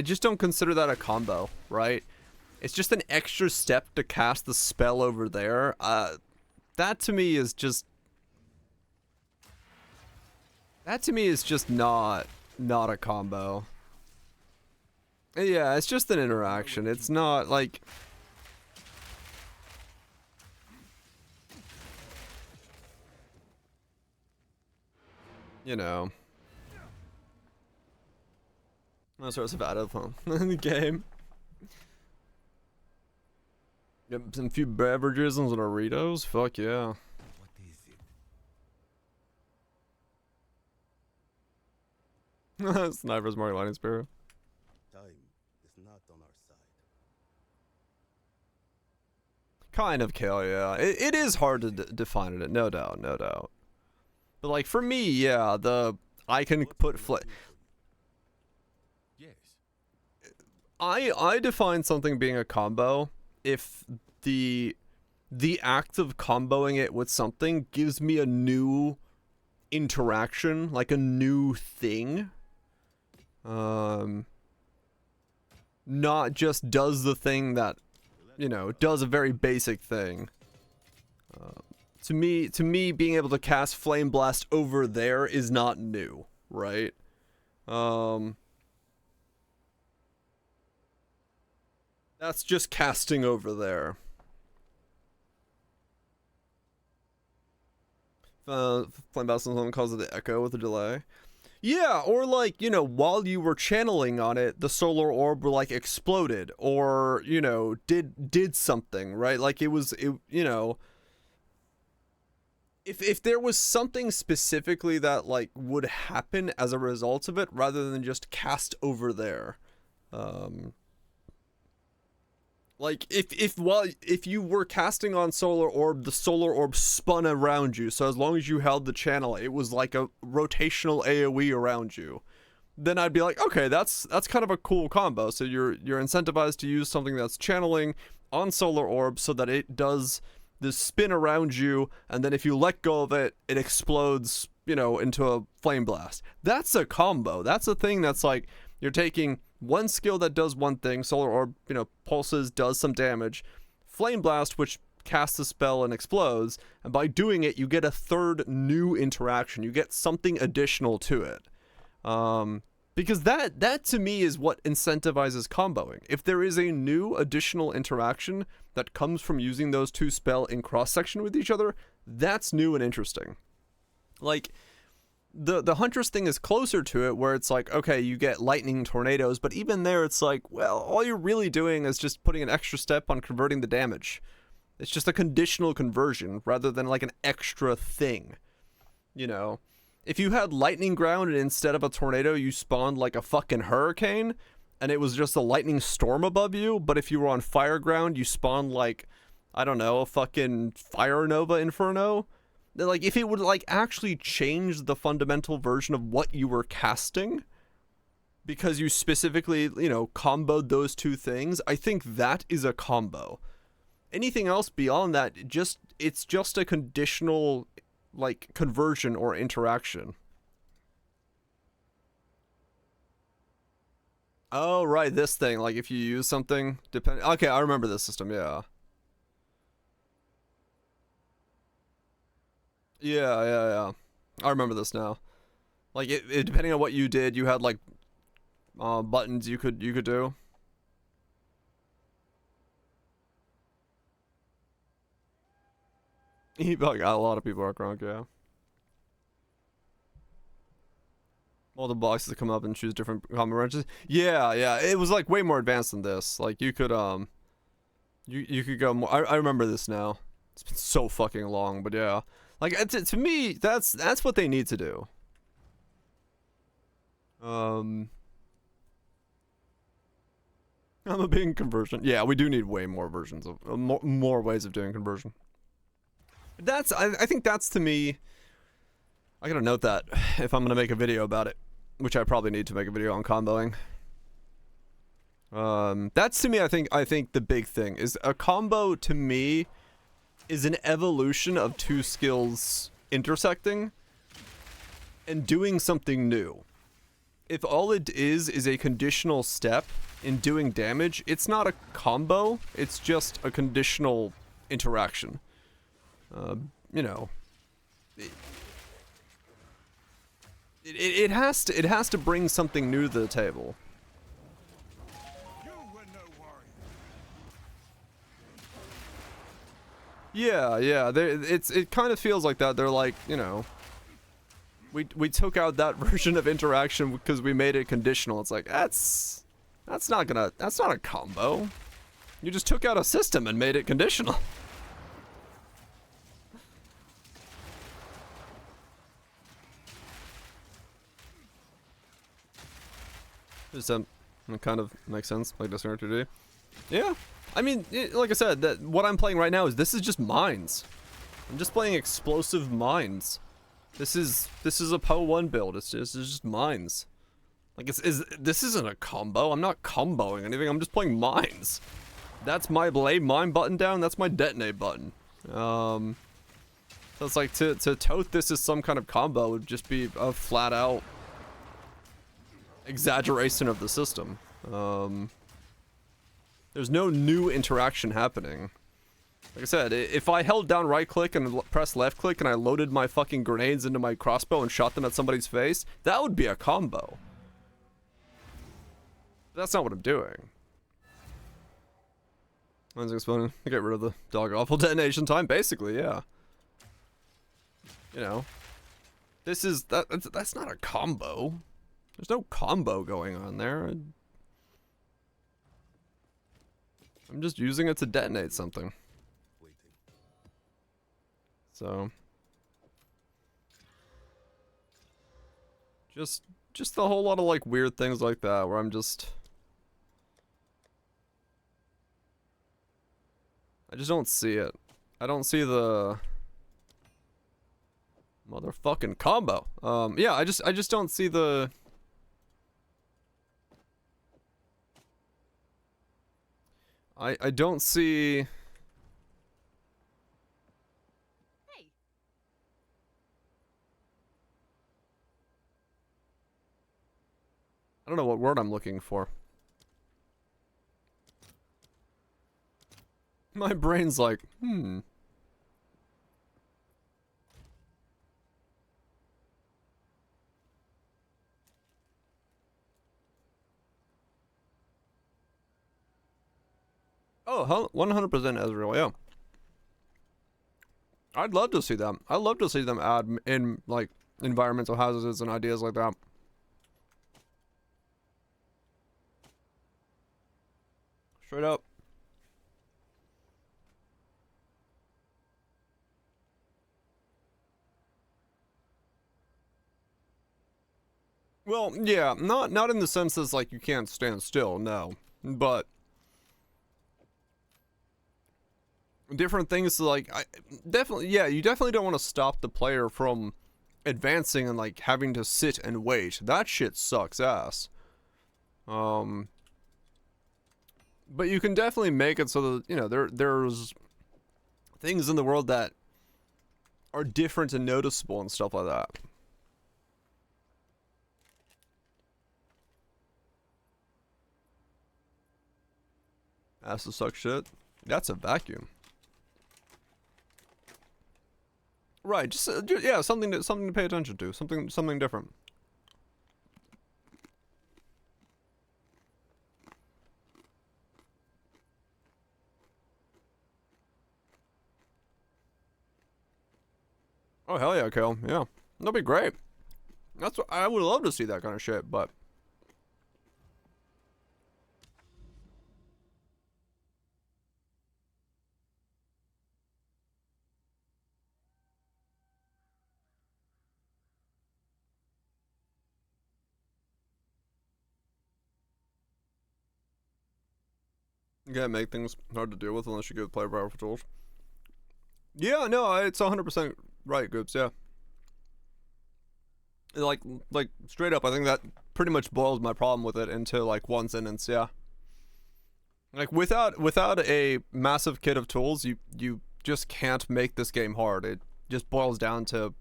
just don't consider that a combo, right? It's just an extra step to cast the spell over there. That to me is just not a combo. Yeah, it's just an interaction. It's not like, you know. No sorts of out fun in the game. Get some few beverages and some Doritos. Fuck yeah. What is it? Sniper's Mark Lightning Spear. Time is not on our side. Kind of kill, yeah. It is hard to define it, no doubt, no doubt. But like for me, yeah, I can put Yes. I define something being a combo if the act of comboing it with something gives me a new interaction, like a new thing. Not just does the thing that, you know, does a very basic thing. To me, being able to cast Flame Blast over there is not new, right? That's just casting over there. Flame Blast on someone causes the echo with a delay. Yeah, or like, you know, while you were channeling on it, the solar orb like exploded, or, you know, did something, right? Like you know, if there was something specifically that like would happen as a result of it, rather than just cast over there. Like if you were casting on solar orb, the solar orb spun around you. So as long as you held the channel, it was like a rotational AoE around you. Then I'd be like, okay, that's kind of a cool combo. So you're incentivized to use something that's channeling on solar orb so that it does this spin around you, and then if you let go of it, it explodes, you know, into a flame blast. That's a combo. That's a thing that's like you're taking one skill that does one thing, solar orb, you know, pulses, does some damage, flame blast, which casts a spell and explodes, and by doing it, you get a third new interaction. You get something additional to it. Because that to me is what incentivizes comboing. If there is a new additional interaction that comes from using those two spells in cross-section with each other, that's new and interesting. Like, the Huntress thing is closer to it, where it's like, okay, you get lightning tornadoes, but even there it's like, well, all you're really doing is just putting an extra step on converting the damage. It's just a conditional conversion rather than like an extra thing, you know? If you had lightning ground and instead of a tornado you spawned like a fucking hurricane and it was just a lightning storm above you, but if you were on fire ground you spawned like, I don't know, a fucking fire nova inferno, then like if it would like actually change the fundamental version of what you were casting because you specifically, you know, comboed those two things, I think that is a combo. Anything else beyond that, it's just a conditional like conversion or interaction. Oh right, this thing, like if you use something okay, I remember this system. Yeah, I remember this now. Like it depending on what you did, you had like buttons you could do. Like, a lot of people are crunk, yeah. All the boxes come up and choose different combo ranges. Yeah, it was like way more advanced than this. Like you could you could go more. I remember this now. It's been so fucking long, but yeah. Like to me, that's what they need to do. I'm a big conversion. Yeah, we do need way more versions of more ways of doing conversion. I think that's, to me, I gotta note that if I'm gonna make a video about it, which I probably need to make a video on comboing. That's to me, I think the big thing is a combo to me is an evolution of two skills intersecting and doing something new. If all it is a conditional step in doing damage, it's not a combo, it's just a conditional interaction. You know, it has to bring something new to the table. You were no warrior. Yeah. It kind of feels like that. They're like, you know, we took out that version of interaction because we made it conditional. It's like that's not a combo. You just took out a system and made it conditional. Just kind of makes sense, like this character. Yeah, I mean, like I said, that what I'm playing right now is just mines. I'm just playing explosive mines. This is a Poe 1 build. It's just mines. Like this isn't a combo. I'm not comboing anything. I'm just playing mines. That's my lay mine button down. That's my detonate button. So it's like to tote this as some kind of combo would just be a flat out exaggeration of the system. There's no new interaction happening. Like I said, if I held down right click and pressed left click and I loaded my fucking grenades into my crossbow and shot them at somebody's face, that would be a combo. That's not what I'm doing. Mine's exploding. Get rid of the dog awful detonation time. Basically, yeah. You know, this is that's not a combo. There's no combo going on there. I'm just using it to detonate something. So just a whole lot of like weird things like that where I'm just I just don't see it. I don't see the motherfucking combo. Yeah, I just don't see the I don't see I don't know what word I'm looking for. My brain's like, Oh, 100% Ezreal, yeah. I'd love to see them. I'd love to see them add in, like, environmental hazards and ideas like that. Straight up. Well, yeah, not in the sense as, like, you can't stand still, no. But different things like definitely, yeah, you definitely don't want to stop the player from advancing and like having to sit and wait. That shit sucks ass. But you can definitely make it so that, you know, there's things in the world that are different and noticeable and stuff like that. Ass to suck shit. That's a vacuum. Right, just yeah, something to pay attention to, something different. Oh hell yeah, Kale. Yeah, that'd be great. That's what I would love to see, that kind of shit, but you gotta make things hard to deal with unless you give the player powerful tools. Yeah, no, it's 100% right, Goops, yeah. Like straight up, I think that pretty much boils my problem with it into like one sentence, yeah. Like without a massive kit of tools, you just can't make this game hard. It just boils down to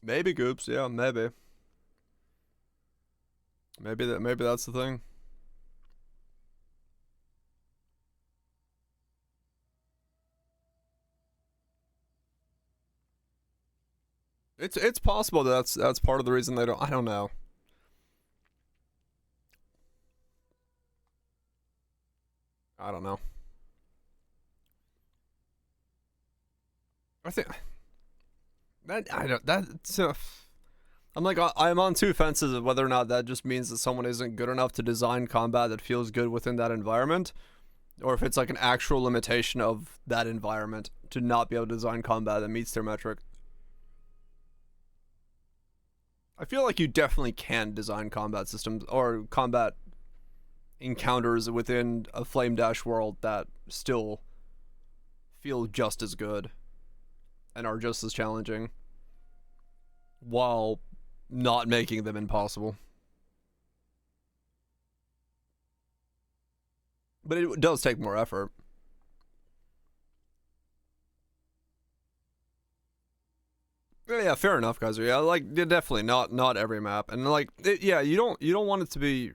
maybe Goops, yeah, maybe. Maybe that's the thing. It's possible that's part of the reason they don't. I don't know. I don't know. I think that I don't that's I'm like I'm on two fences of whether or not that just means that someone isn't good enough to design combat that feels good within that environment, or if it's like an actual limitation of that environment to not be able to design combat that meets their metric. I feel like you definitely can design combat systems or combat encounters within a Flame Dash world that still feel just as good and are just as challenging while not making them impossible. But it does take more effort. yeah, fair enough, guys. Yeah, like definitely not every map, and like yeah, you don't want it to be.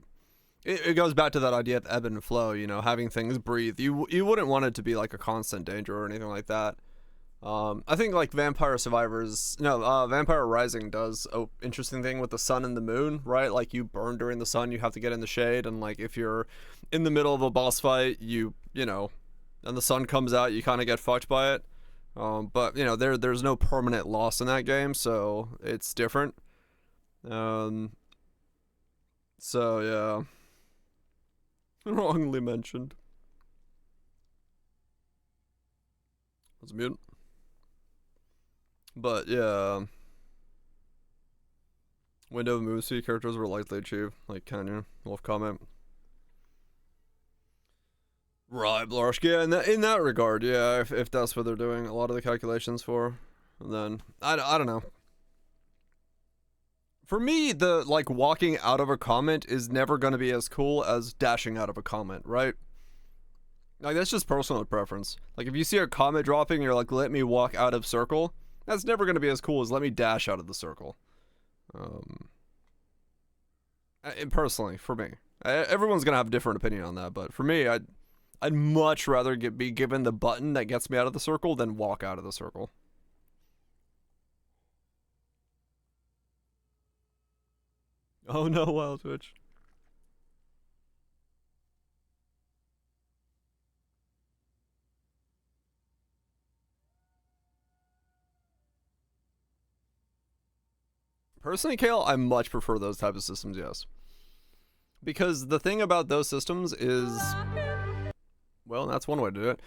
It goes back to that idea of ebb and flow. You know, having things breathe. You wouldn't want it to be like a constant danger or anything like that. I think like Vampire Rising does a interesting thing with the sun and the moon, right? Like you burn during the sun, you have to get in the shade, and like if you're in the middle of a boss fight, you know, and the sun comes out, you kind of get fucked by it. But you know, there's no permanent loss in that game, so it's different. So yeah, wrongly mentioned. Was mute. But yeah, window of movie characters were likely achieved, like Canyon Wolf comment. Right, Blarsk. Yeah, in that regard, yeah, if that's what they're doing a lot of the calculations for, then I don't know. For me, the like walking out of a comment is never going to be as cool as dashing out of a comment, right? Like that's just personal preference. Like if you see a comment dropping and you're like, let me walk out of circle, that's never going to be as cool as let me dash out of the circle. And personally, for me, everyone's going to have a different opinion on that, but for me, I'd much rather be given the button that gets me out of the circle than walk out of the circle. Oh no, Wild Twitch. Personally, Kale, I much prefer those type of systems, yes. Because the thing about those systems is, well, that's one way to do it.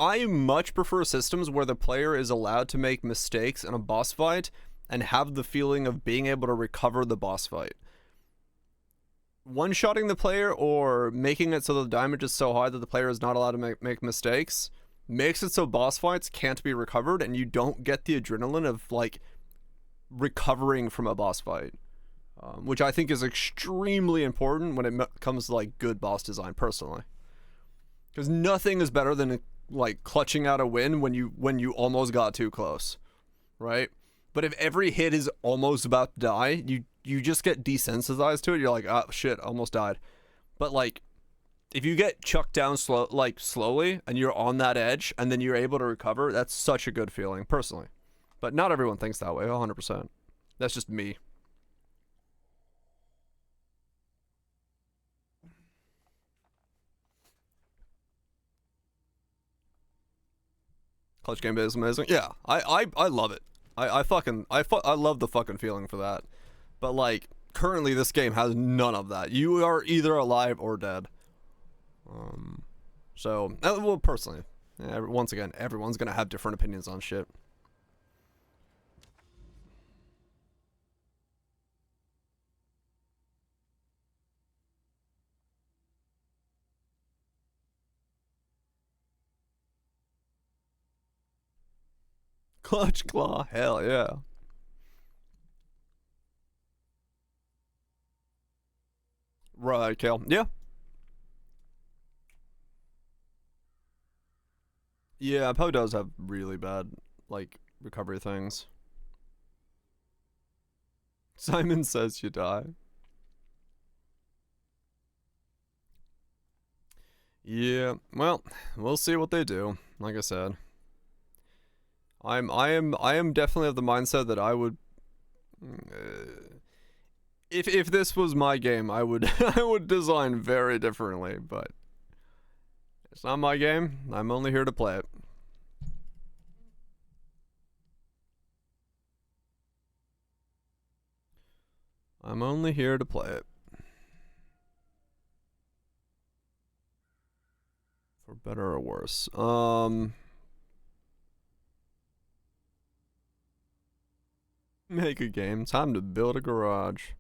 I much prefer systems where the player is allowed to make mistakes in a boss fight and have the feeling of being able to recover the boss fight. One-shotting the player or making it so the damage is so high that the player is not allowed to make mistakes makes it so boss fights can't be recovered and you don't get the adrenaline of like recovering from a boss fight, which I think is extremely important when it comes to like good boss design personally, because nothing is better than like clutching out a win when you almost got too close, right? But if every hit is almost about to die, you just get desensitized to it. You're like, oh shit, almost died. But like if you get chucked down slowly and you're on that edge and then you're able to recover, that's such a good feeling personally. But not everyone thinks that way, 100%. That's just me. Clutch game is amazing. Yeah, I love it. I love the fucking feeling for that. But like currently this game has none of that. You are either alive or dead. So, well, personally, once again, everyone's gonna have different opinions on shit. Clutch claw, hell yeah. Right, Kale. Yeah. Yeah, Poe does have really bad, like, recovery things. Simon says you die. Yeah, well, we'll see what they do. Like I said, I am definitely of the mindset that I would, if this was my game, I would I would design very differently. But it's not my game. I'm only here to play it. I'm only here to play it. For better or worse. Make a game. Time to build a garage.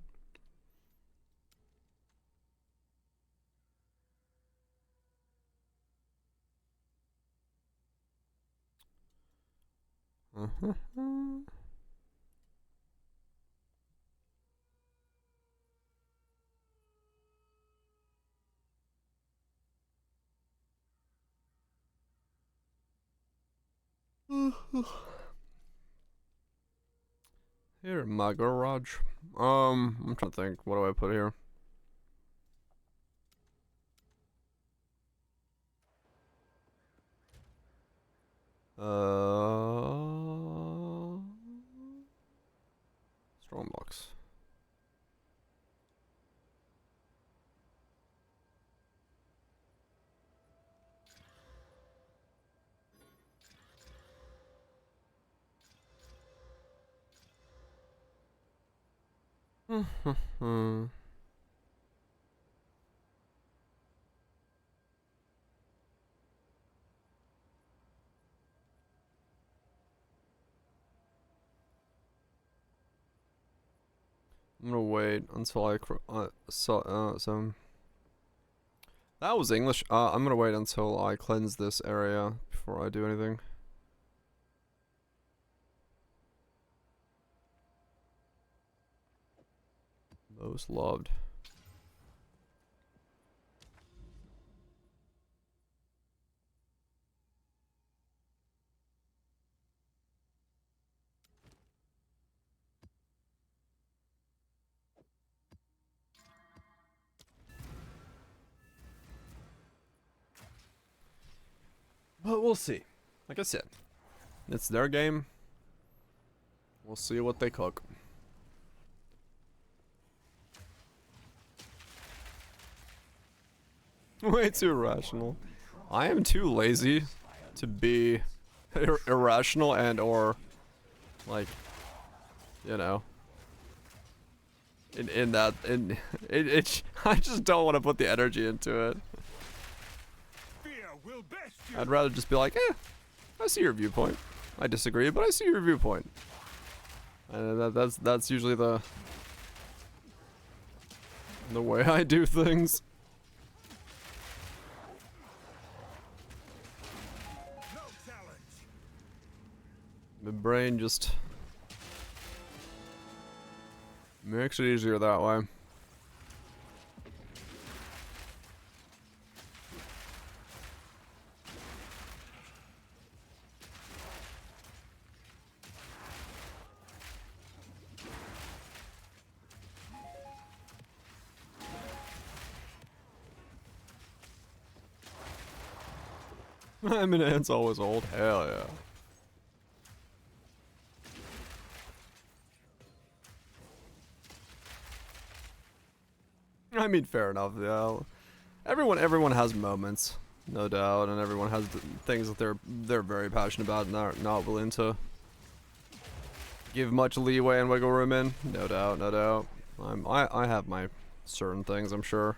Here, my garage. I'm trying to think. What do I put here? Strongbox. I'm gonna wait until I so that was English. I'm gonna wait until I cleanse this area before I do anything. Most loved. But we'll see. Like I said, it's their game. We'll see what they cook. Way too irrational. I am too lazy to be irrational and or like, you know, I just don't want to put the energy into it. Fear will best you. I'd rather just be like, I see your viewpoint. I disagree, but I see your viewpoint. And that's usually the way I do things. No challenge. My brain just makes it easier that way. I mean, it's always old. Hell yeah. I mean, fair enough. Yeah, everyone has moments, no doubt, and everyone has things that they're very passionate about and are not willing to give much leeway and wiggle room in. No doubt, no doubt. I have my certain things, I'm sure.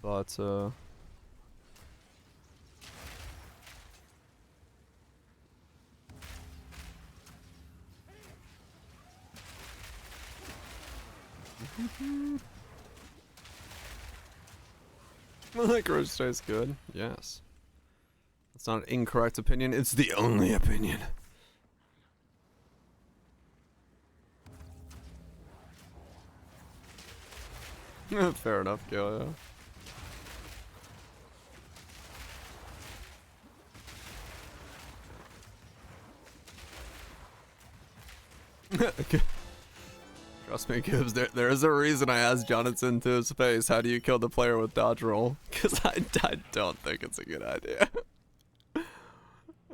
But licorice tastes good. Yes. That's not an incorrect opinion, it's the only opinion. Fair enough, Gil, yeah. Okay. Trust me, Gibbs, there is a reason I asked Jonathan to his face, how do you kill the player with dodge roll? Because I don't think it's a good idea.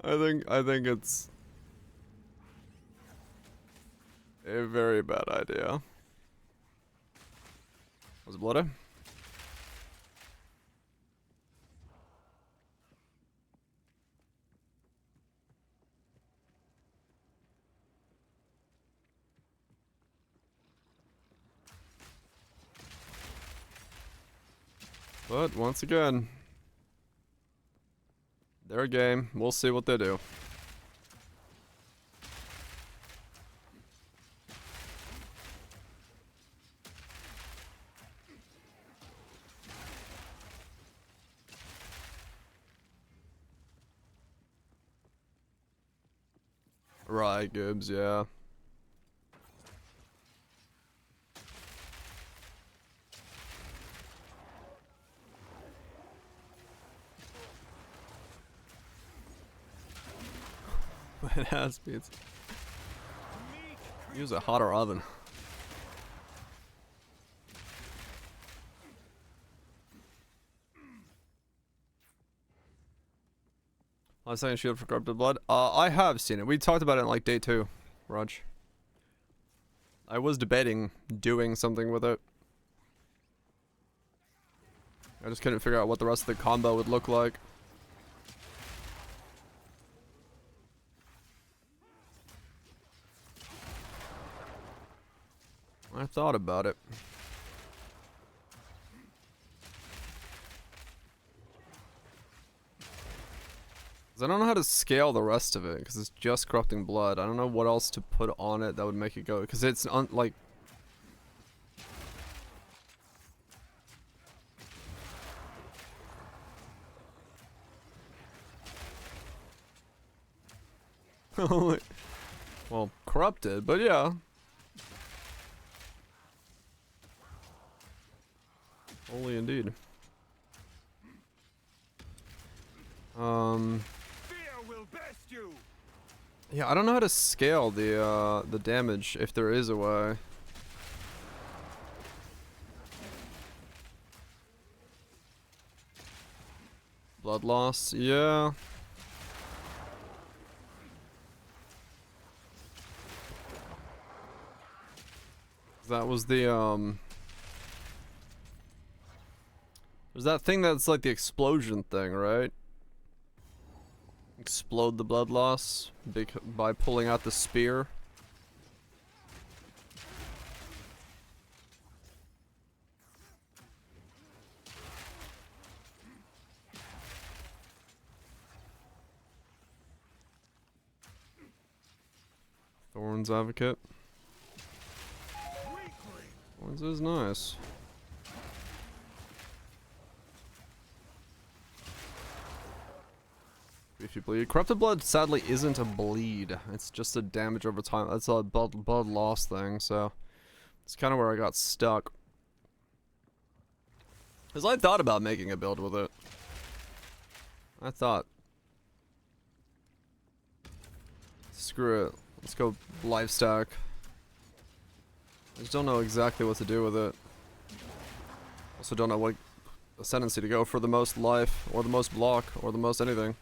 I think it's a very bad idea. Was it bloody? But once again, their game. We'll see what they do. Right, Gibbs, yeah. It has pizza. Use a hotter oven. Last second shield for corrupted blood. I have seen it. We talked about it in like day 2, Raj. I was debating doing something with it. I just couldn't figure out what the rest of the combo would look like. I thought about it. 'Cause I don't know how to scale the rest of it, because it's just corrupting blood. I don't know what else to put on it that would make it go, because it's like... well, corrupted, but yeah. Holy indeed. Yeah, I don't know how to scale the damage, if there is a way. Blood loss, yeah. That was the there's that thing that's like the explosion thing, right? Explode the blood loss by pulling out the spear. Thorns Advocate. Thorns is nice. If you bleed. Corrupted blood sadly isn't a bleed. It's just a damage over time. That's a blood loss thing, so it's kind of where I got stuck. Because I thought about making a build with it. I thought, screw it. Let's go life stack. I just don't know exactly what to do with it. Also don't know what ascendancy to go for the most life, or the most block, or the most anything.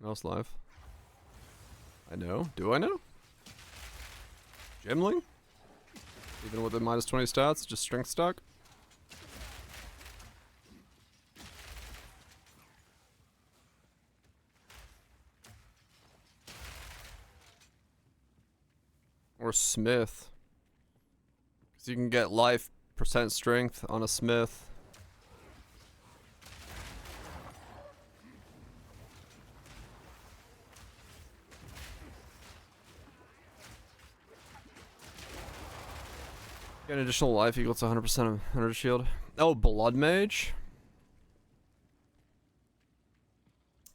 Most life. I know. Do I know? Gemling? Even with the minus 20 stats, just strength stock? Or Smith. Because you can get life percent strength on a Smith. Get an additional life equal to 100% of energy shield. Oh, Blood Mage?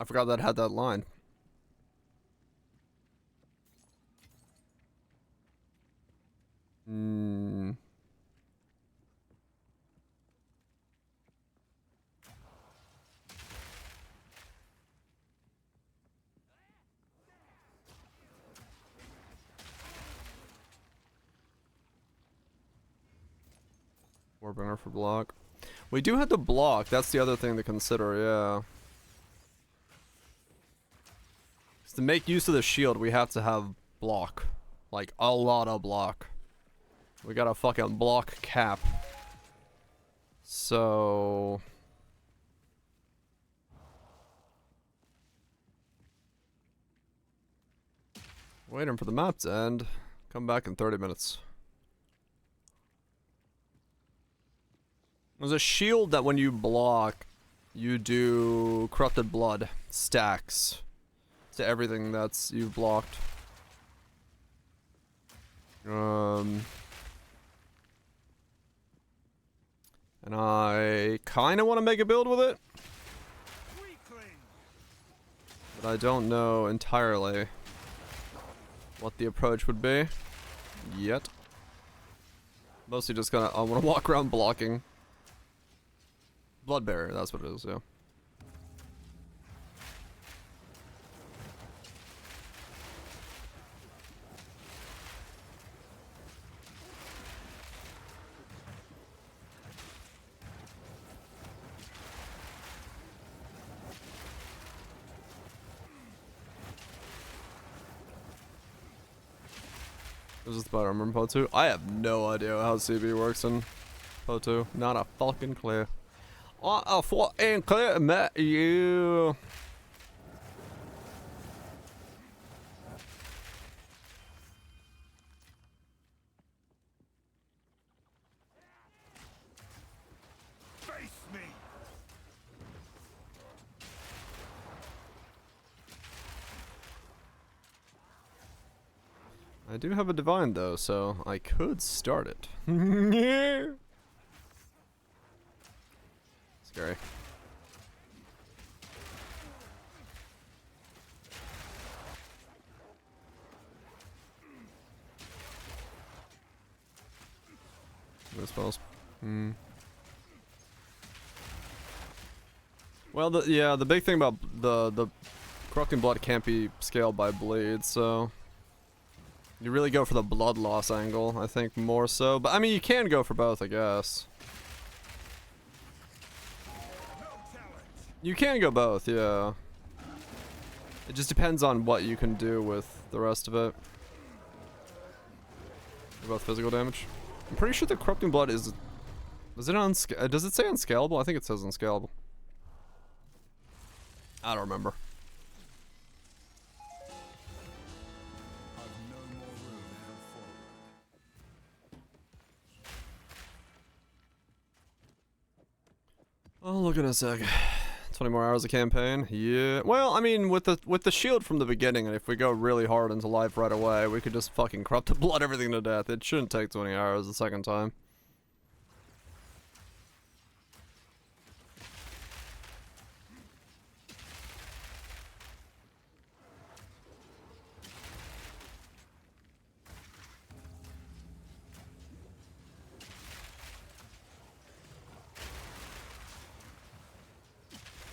I forgot that had that line. Warbringer for block. We do have to block. That's the other thing to consider, yeah. 'Cause to make use of the shield, we have to have block. Like, a lot of block. We got a fucking block cap. So... waiting for the map to end. Come back in 30 minutes. There's a shield that when you block, you do corrupted blood stacks to everything that's you've blocked. And I kind of want to make a build with it. I don't know entirely what the approach would be yet. Mostly just gonna, I want to walk around blocking. Blood barrier, that's what it is, yeah. Is this the part I remember PO2? I have no idea how CB works in PO2. Not a fucking clue. Not a fucking clue, mate. You. Face me! I do have a divine though, so I could start it. Yeah. Scary. No spells. Well, the big thing about the corrupting blood can't be scaled by bleed, so you really go for the blood loss angle, I think, more so. But I mean, you can go for both, I guess. You can go both, yeah. It just depends on what you can do with the rest of it. Both physical damage. I'm pretty sure the corrupting blood is it does it say unscalable? I think it says unscalable. I don't remember. Oh, look at a sec. 20 more hours of campaign. Yeah. Well, I mean, with the shield from the beginning, and if we go really hard into life right away, we could just fucking corrupt the blood everything to death. It shouldn't take 20 hours the second time.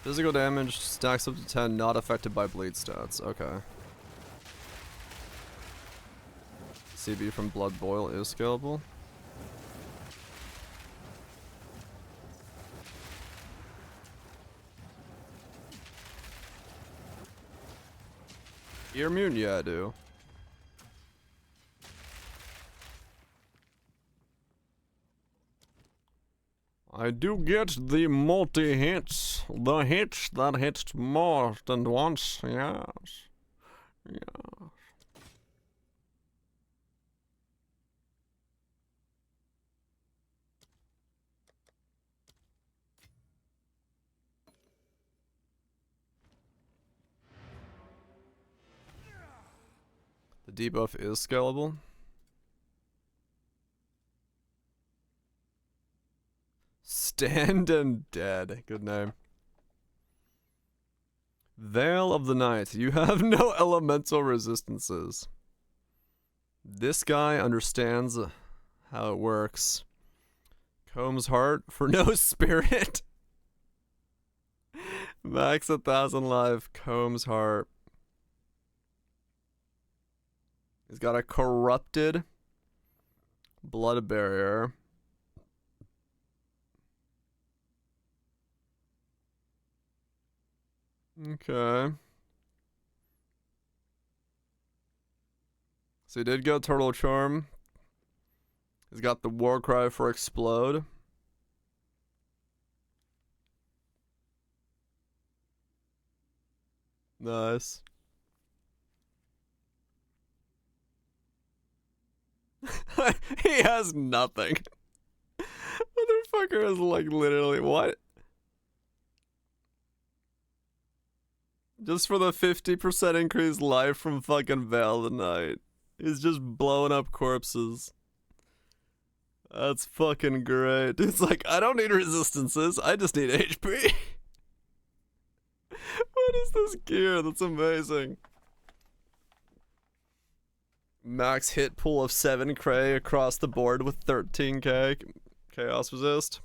Physical damage stacks up to 10, not affected by bleed stats. Okay. CB from Blood Boil is scalable. You're immune? Yeah, I do. I do get the multi-hits. The hits that hit more than once. Yes. Yes. The debuff is scalable. Stand and Dead. Good name. Veil of the Night. You have no elemental resistances. This guy understands how it works. Comb's Heart for no spirit. Max 1,000 life. Comb's Heart. He's got a corrupted blood barrier. Okay. So he did go Turtle Charm. He's got the War Cry for Explode. Nice. He has nothing. Motherfucker is like literally what? Just for the 50% increased life from fucking Veil of the Night. He's just blowing up corpses. That's fucking great. It's like, I don't need resistances, I just need HP. What is this gear? That's amazing. Max hit pool of 7k across the board with 13k. Chaos resist.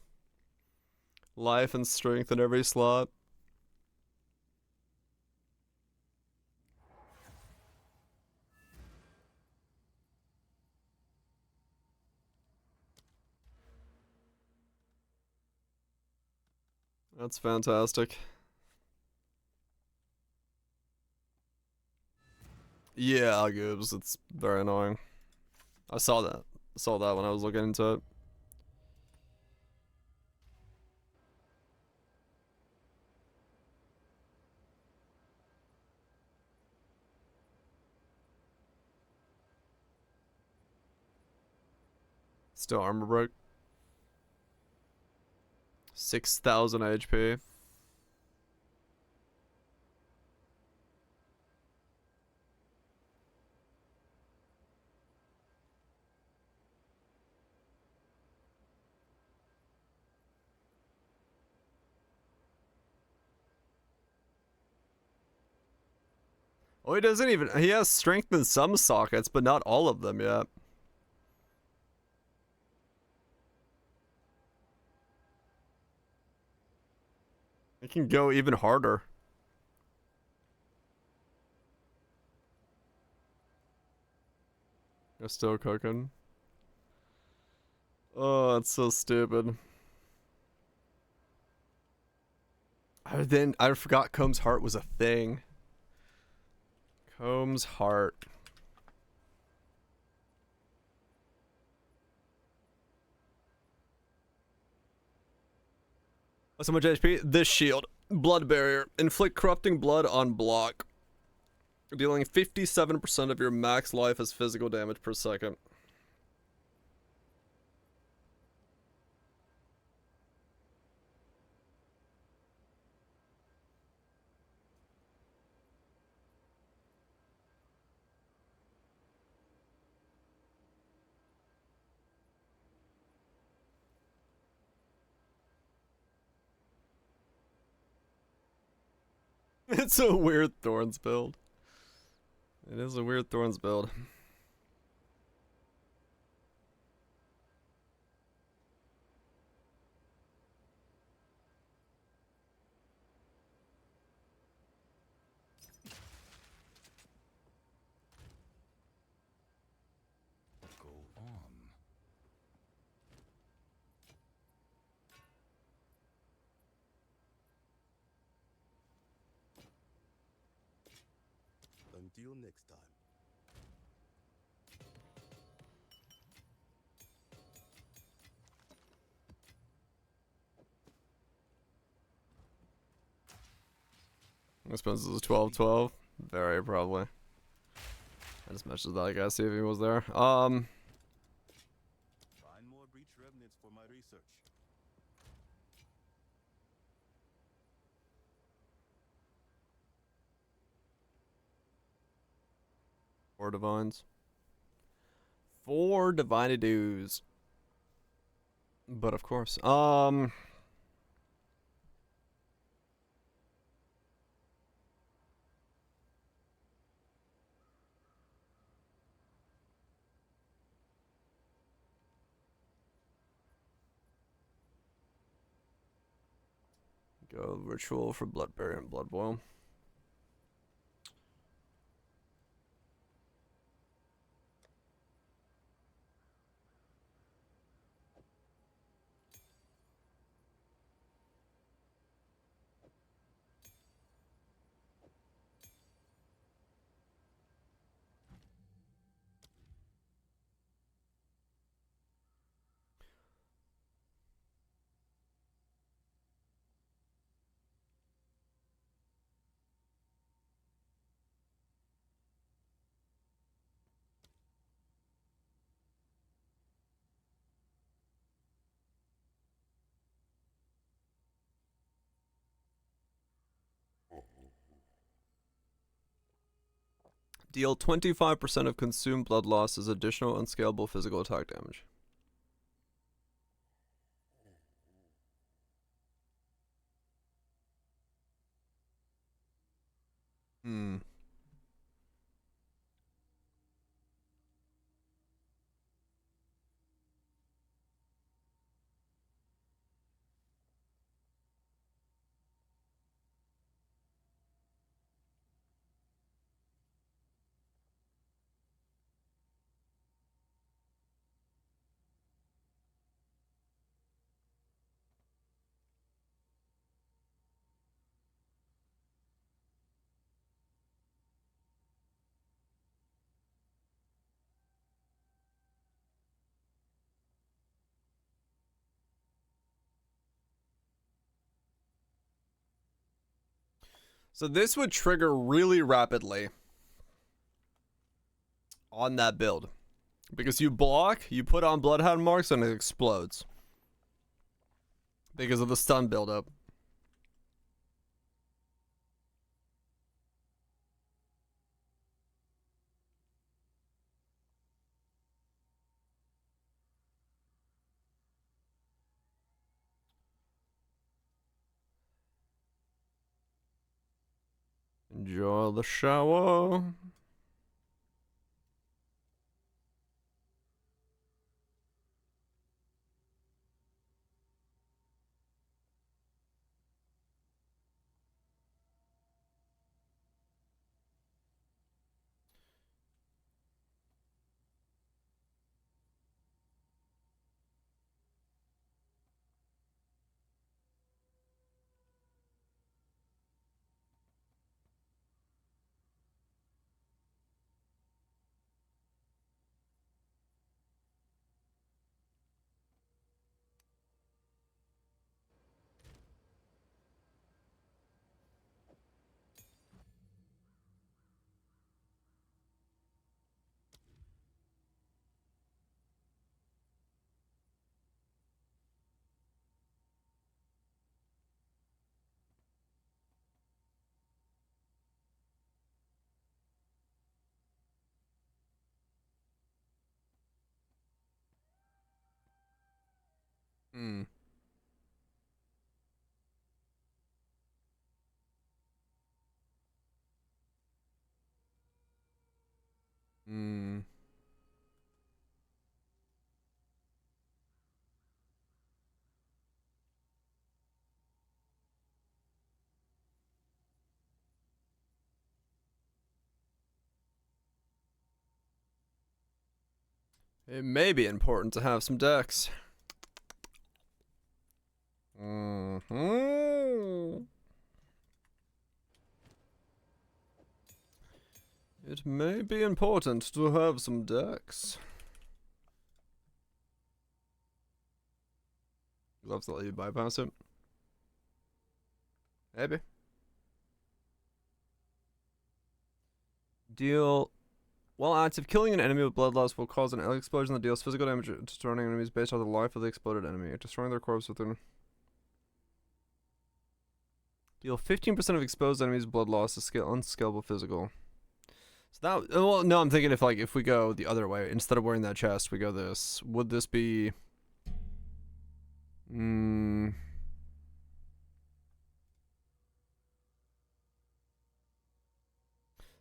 Life and strength in every slot. That's fantastic. Yeah, Gibbs, it's very annoying. I saw that. I saw that when I was looking into it. Still armor break. 6,000 HP. Oh, he doesn't even. He has strength in some sockets, but not all of them yet. It can go even harder. They're still cooking. Oh, that's so stupid. I forgot Combs' heart was a thing. Combs' heart. What's so much HP? This shield. Blood barrier. Inflict corrupting blood on block. Dealing 57% of your max life as physical damage per second. It's a weird Thorns build. It is a weird Thorns build. Go on. Until next time. I suppose this is 12-12. Very probably. I just messaged that guy, see if he was there. Find more breach remnants for my research. Four divines. 4 divine dues. But of course. Go ritual for Bloodberry and Blood Boil. Deal 25% of consumed blood loss as additional unscalable physical attack damage. Hmm. So this would trigger really rapidly on that build. Because you block, you put on Bloodhound marks, and it explodes. Because of the stun buildup. Enjoy the shower. Hmm. Hmm. It may be important to have some decks. Mm-hmm. It may be important to have some decks. Gloves that let you bypass it. Maybe. Deal. While active, killing an enemy with blood loss will cause an explosion that deals physical damage to surrounding enemies based on the life of the exploded enemy. Destroying their corpse within. Deal 15% of exposed enemies' blood loss is unscalable physical. So that, well, no, I'm thinking if we go the other way, instead of wearing that chest, we go this. Would this be?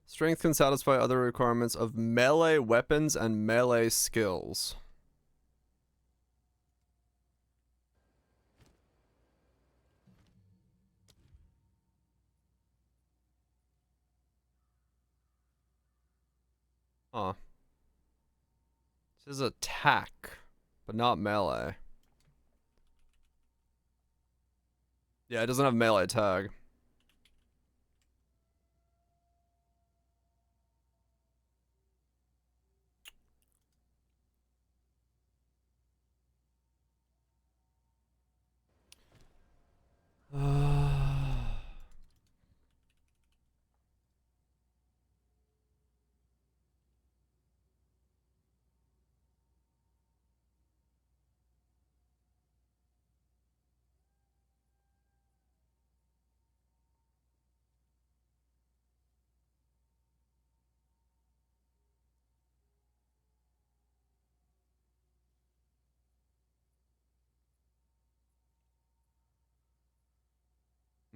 Strength can satisfy other requirements of melee weapons and melee skills. Huh. This is attack, but not melee. Yeah, it doesn't have melee tag.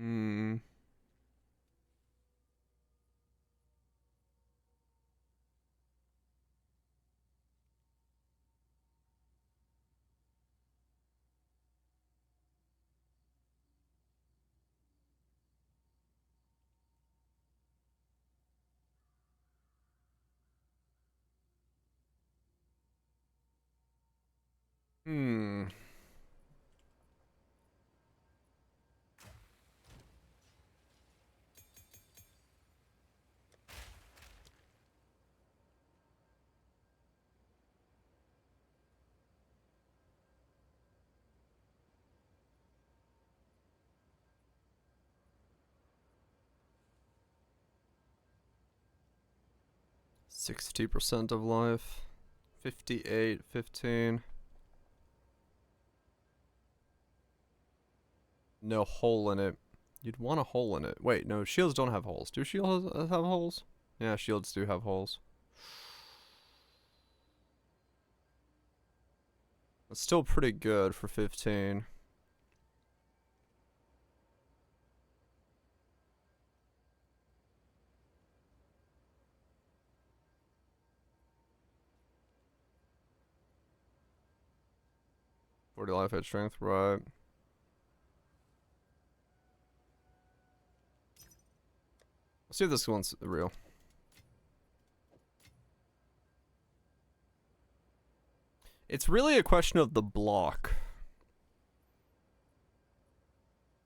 Hmm. Hmm. $60% of life. 58, 15. No hole in it. You'd want a hole in it. Wait, no, shields don't have holes. Do shields have holes? Yeah, shields do have holes. That's still pretty good for 15. $40 life, edge strength, right. Let's see if this one's real. It's really a question of the block.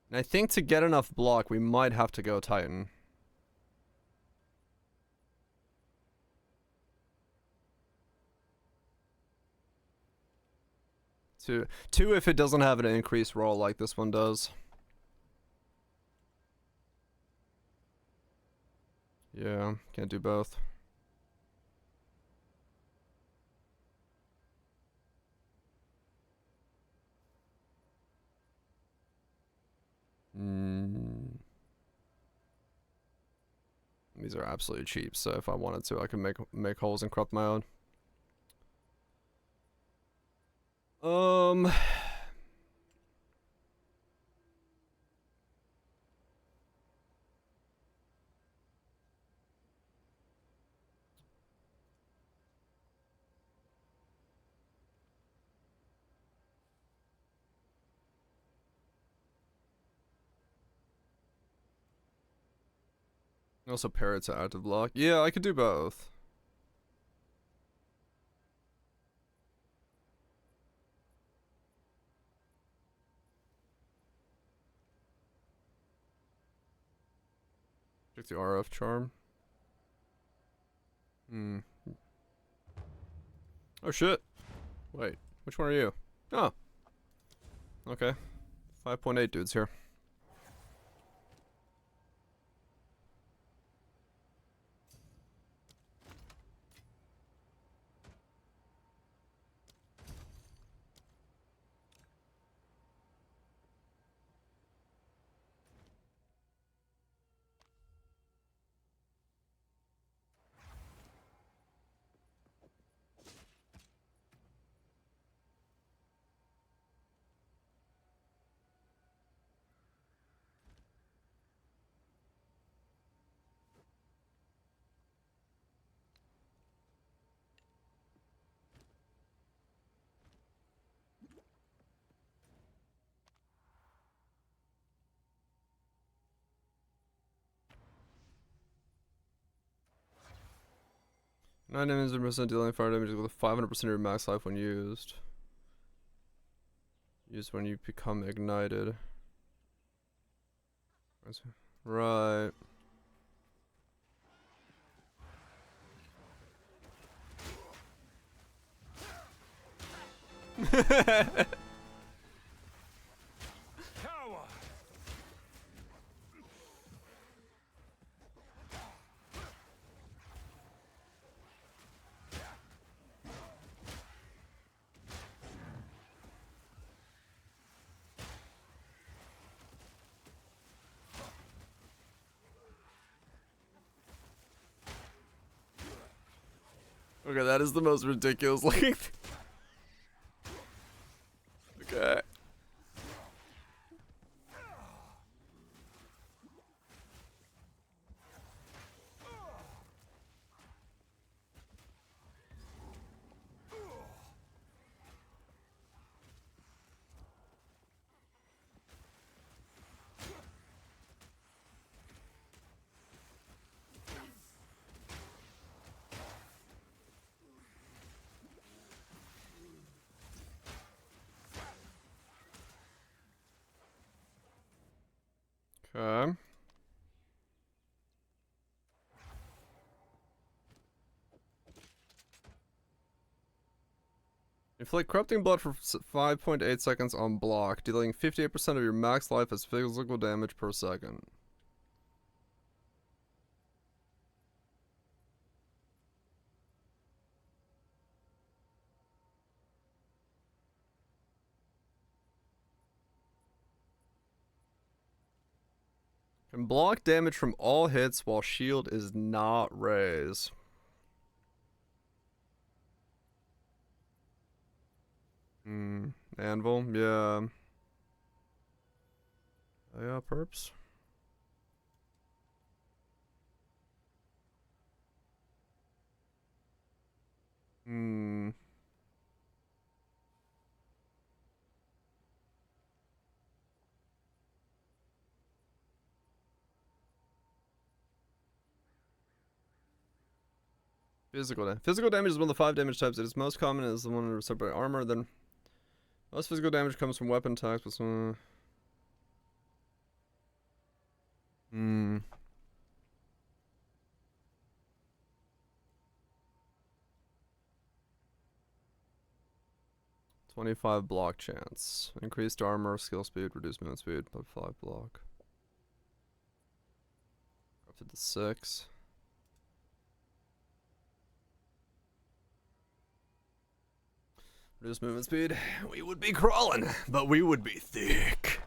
And I think to get enough block, we might have to go Titan. Two if it doesn't have an increased roll like this one does. Yeah, can't do both. These are absolutely cheap, so if I wanted to, I could make holes and corrupt my own. Also pair it to active block. Yeah, I could do both. Check the RF charm. Oh shit. Wait, which one are you? Oh. Okay. 5.8 dudes here. Nine enemies and percent dealing fire damage with 500% of your max life when used. Used when you become ignited. Right. Okay, that is the most ridiculous looking thing. Okay. Okay. Inflict corrupting blood for 5.8 seconds on block, dealing 58% of your max life as physical damage per second. Can block damage from all hits while shield is not raised. Anvil, yeah. Oh, yeah, perps. Physical damage is one of the 5 damage types. It is most common as the one reserved by armor. Then most physical damage comes from weapon attacks. But 25 block chance. Increased armor, skill speed, reduced movement speed, but 5 block. Up to the 6. Reduced movement speed. We would be crawling, but we would be thick.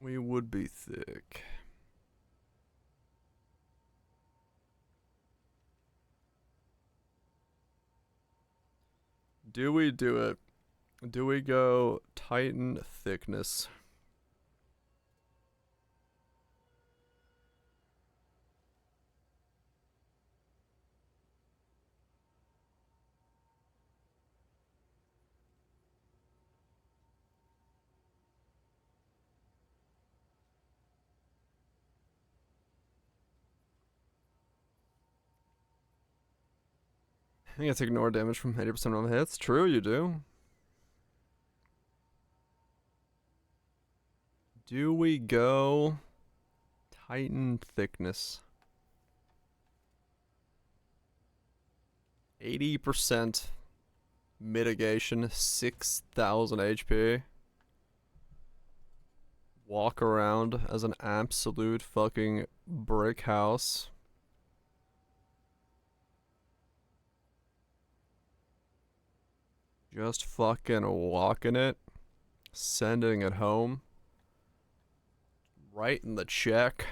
We would be thick. Do we do it? Do we go Titan thickness? You have to ignore damage from 80% of the hits. True, you do. Do we go Titan thickness? 80% mitigation, 6,000 HP. Walk around as an absolute fucking brick house. Just fucking walking it. Sending it home. Writing the check.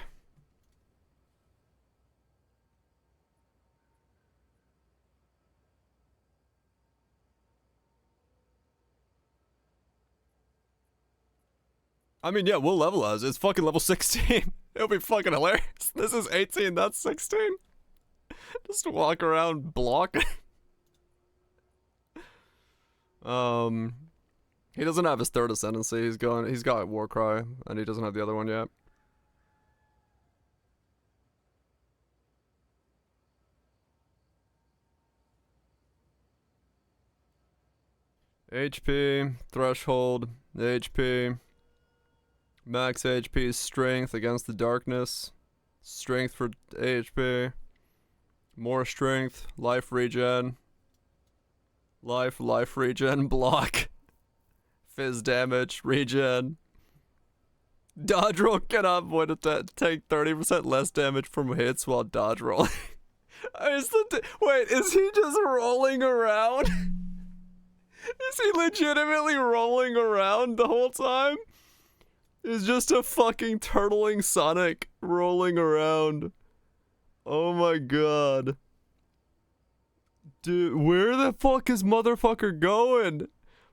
I mean, yeah, we'll levelize. It's fucking level 16. It'll be fucking hilarious. This is 18, that's 16. Just walk around blocking. He doesn't have his third ascendancy. He's got Warcry, and he doesn't have the other one yet. HP, threshold, HP. Max HP, strength against the darkness. Strength for HP. More strength, life regen. Life regen, block. Fizz damage, regen. Dodge roll cannot avoid take 30% less damage from hits while dodge rolling. Wait, is he just rolling around? Is he legitimately rolling around the whole time? It's just a fucking turtling Sonic rolling around. Oh my god. Dude, where the fuck is motherfucker going?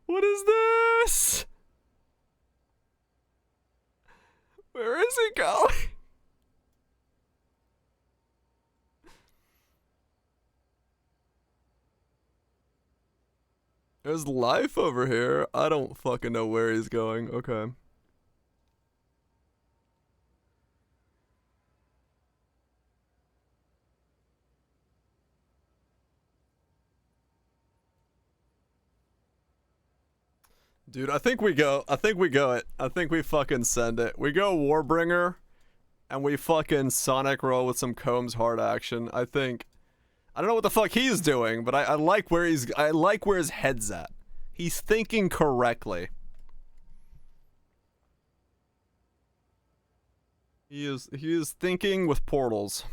What is this? Where is he going? There's life over here. I don't fucking know where he's going. Okay. Dude, I think we go. I think we go it. I think we fucking send it. We go Warbringer, and we fucking Sonic roll with some Combs hard action. I think. I don't know what the fuck he's doing, but I like where he's. I like where his head's at. He's thinking correctly. He is thinking with portals.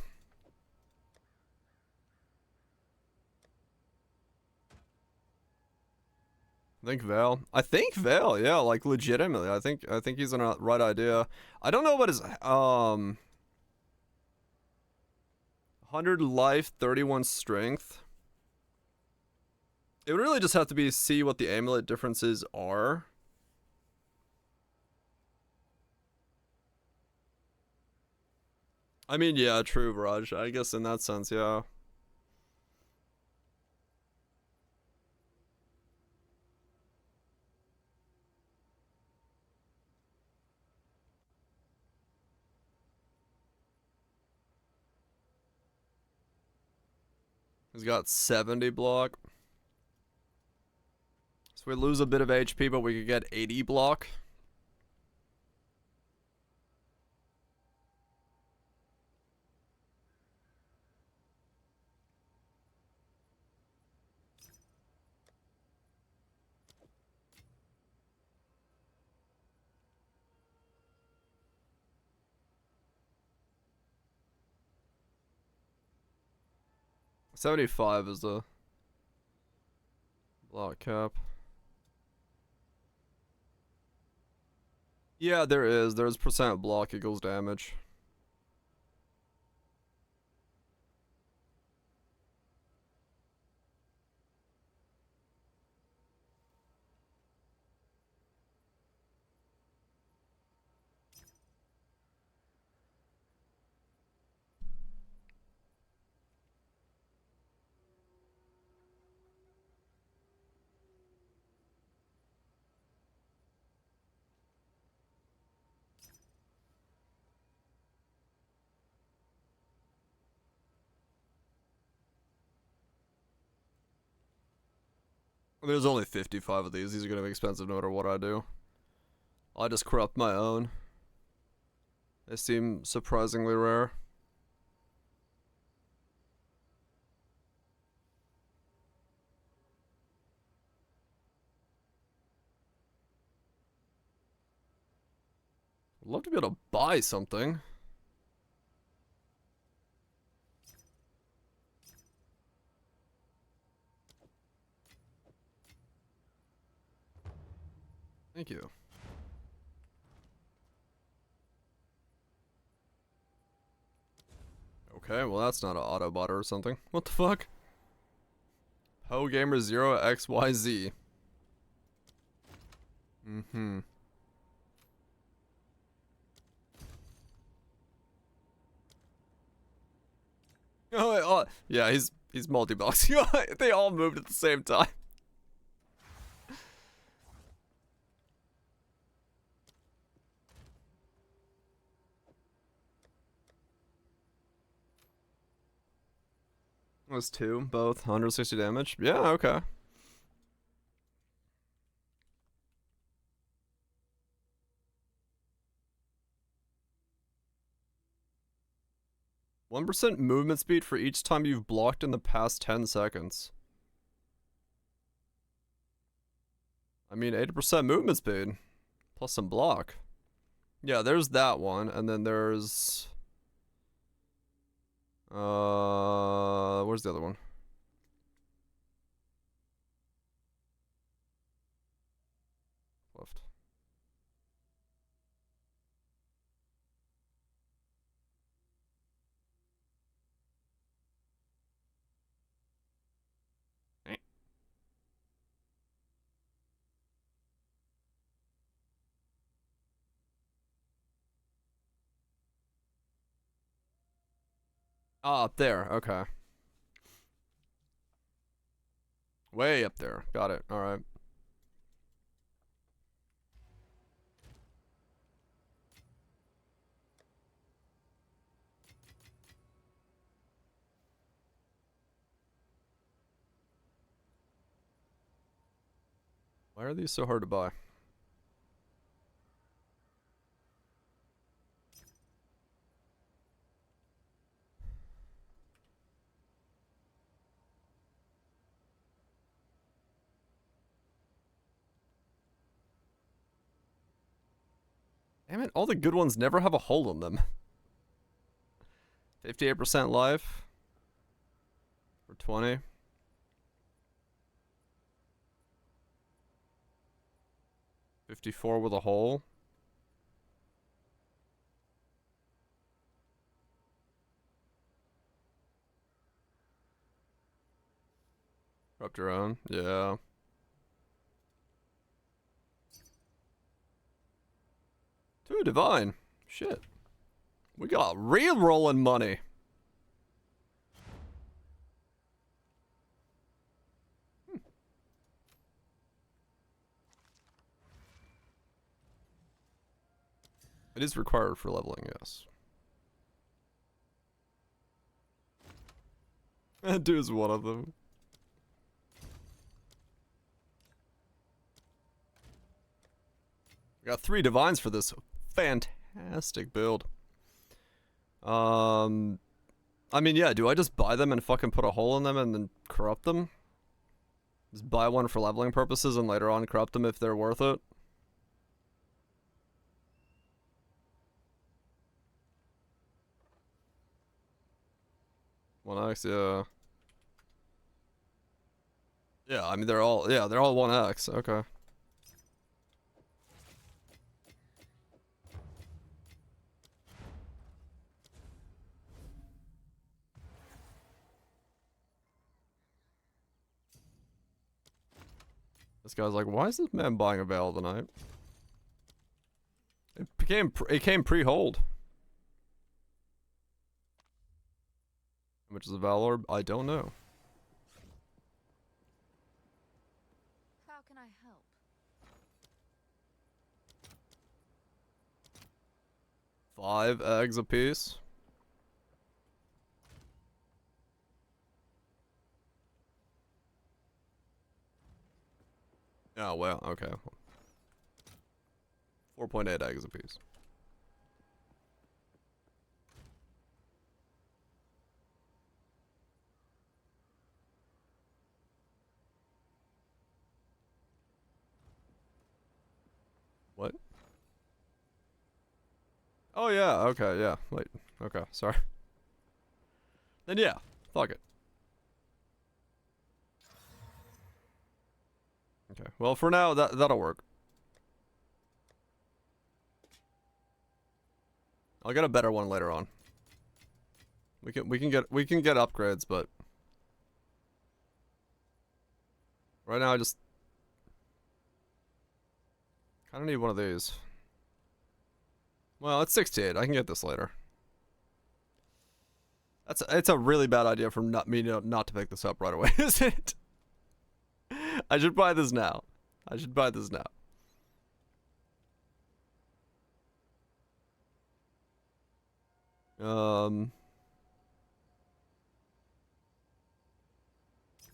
I think Vale, yeah, like legitimately. I think he's on a right idea. I don't know about his 100 life, 31 strength. It would really just have to be see what the amulet differences are. I mean, yeah, true, Raj. I guess in that sense, yeah. He's got 70 block. So we lose a bit of HP, but we could get 80 block. $75 is the block cap. Yeah, there is. There's percent block equals damage. There's only 55 of these. These are gonna be expensive no matter what I do. I just corrupt my own. They seem surprisingly rare. I'd love to be able to buy something. Thank you. Okay, well that's not an Autobot or something. What the fuck? Ho Gamer 0XYZ. Mm-hmm. Oh, yeah, he's multi-box. They all moved at the same time. It was two, both 160 damage. Yeah, okay. %1 movement speed for each time you've blocked in the past 10 seconds. I mean, 80% movement speed. Plus some block. Yeah, there's that one, and then there's... where's the other one? Left. Ah, up there. Okay. Way up there. Got it. Alright. Why are these so hard to buy? Damn it, all the good ones never have a hole in them. 58% life. For 20. $54 with a hole. Corrupt your own, yeah. Two divine. Shit. We got re-rolling money. It is required for leveling, yes. That dude's one of them. I got 3 divines for this fantastic build. I mean, yeah, do I just buy them and fucking put a hole in them and then corrupt them? Just buy one for leveling purposes and later on corrupt them if they're worth it? One X, yeah. Yeah, I mean they're all 1X, okay. This guy's like, why is this man buying a Veil tonight? It came pre-hold. How much is a Veil Orb? I don't know. How can I help? 5 eggs apiece. Oh, well, okay. 4.8 eggs apiece. What? Oh, yeah, okay, yeah. Wait, okay, sorry. Then yeah, fuck it. Okay, well, for now, that'll work. I'll get a better one later on. We can get upgrades, but right now I just kind of need one of these. Well, it's 68. I can get this later. It's a really bad idea for not to pick this up right away, isn't it? I should buy this now. I should buy this now.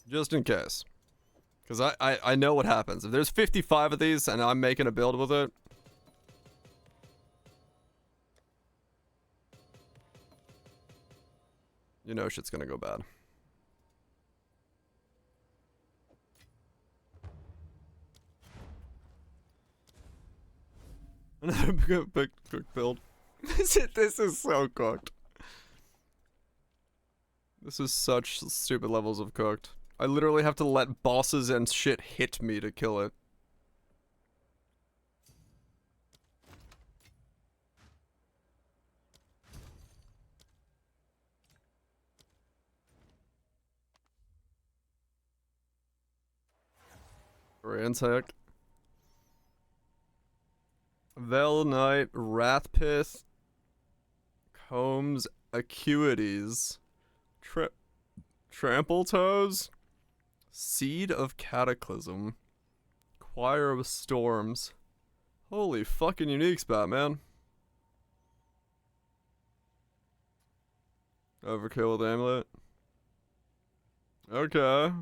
Just in case. Because I know what happens. If there's 55 of these and I'm making a build with it. You know shit's gonna go bad. Another big quick build. This is so cooked. This is such stupid levels of cooked. I literally have to let bosses and shit hit me to kill it. Ransack. Vel Knight, Wrathpith, Combs, Acuities, Trample Toes, Seed of Cataclysm, Choir of Storms. Holy fucking uniques, Batman. Overkill with Amulet. Okay.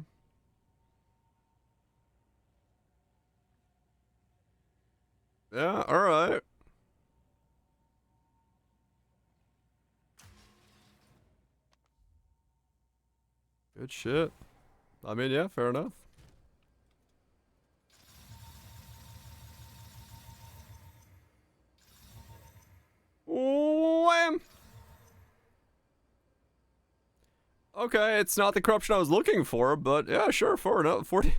Yeah, alright. Good shit. I mean, yeah, fair enough. Okay, it's not the corruption I was looking for, but yeah, sure, 40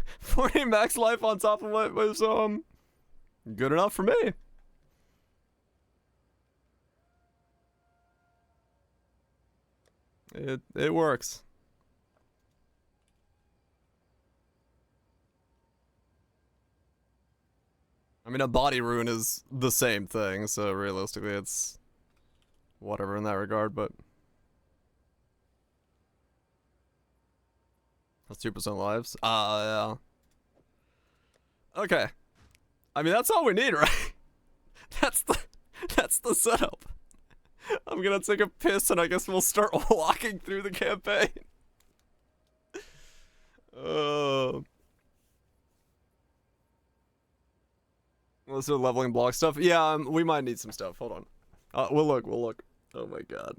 max life on top of what was good enough for me. It works. I mean, a body rune is the same thing, so realistically it's whatever in that regard, but that's 2% lives. Yeah. Okay. I mean, that's all we need, right? That's the setup. I'm gonna take a piss and I guess we'll start walking through the campaign. Let's do leveling block stuff. Yeah, we might need some stuff. Hold on. We'll look. Oh my god.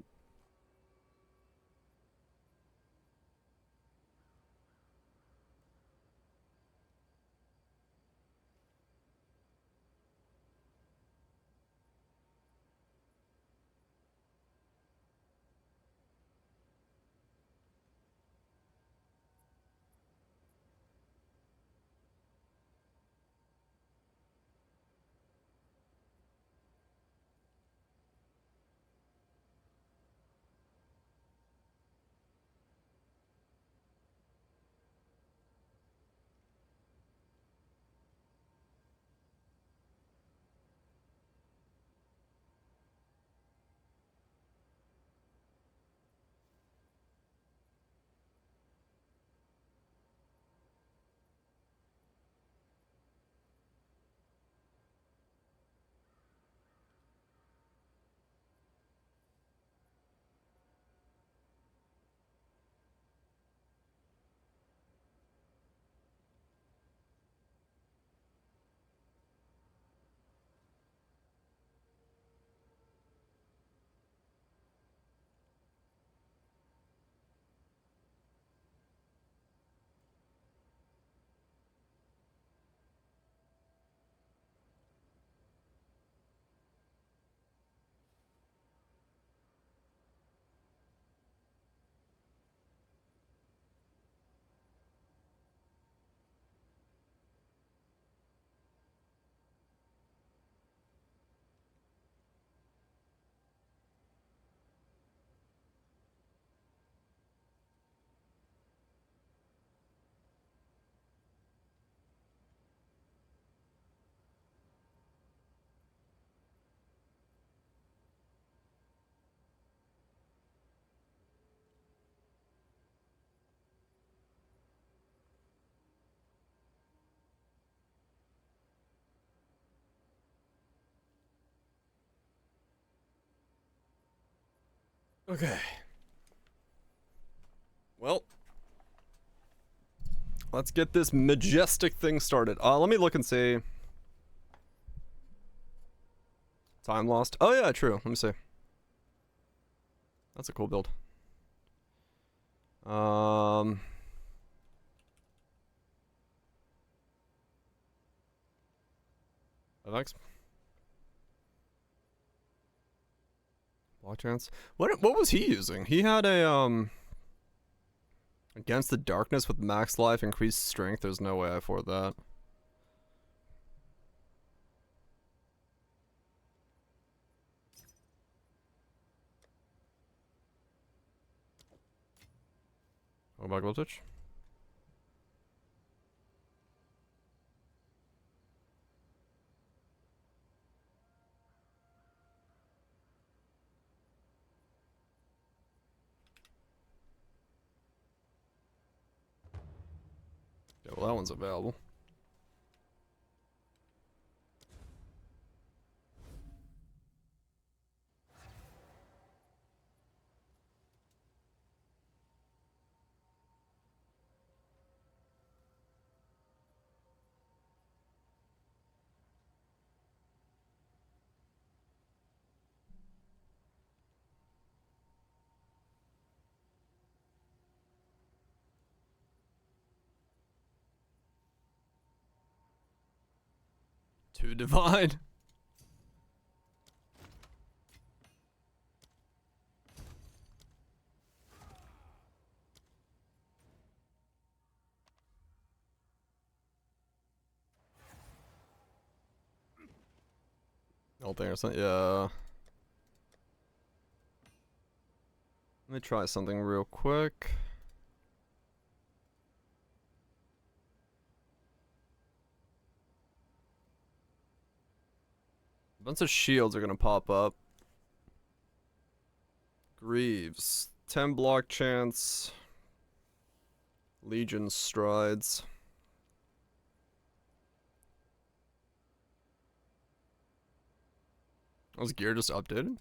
Okay. Well, let's get this majestic thing started. Let me look and see. Time lost. Oh yeah, true. Let me see. That's a cool build. FX. Block chance. What was he using? He had a against the darkness with max life, increased strength. There's no way I afford that. What about voltage? Yeah, well, that one's available. Too divine. don't think there's something. Yeah. Let me try something real quick. A bunch of shields are gonna pop up. Greaves. 10 block chance. Legion strides. Was gear just updated?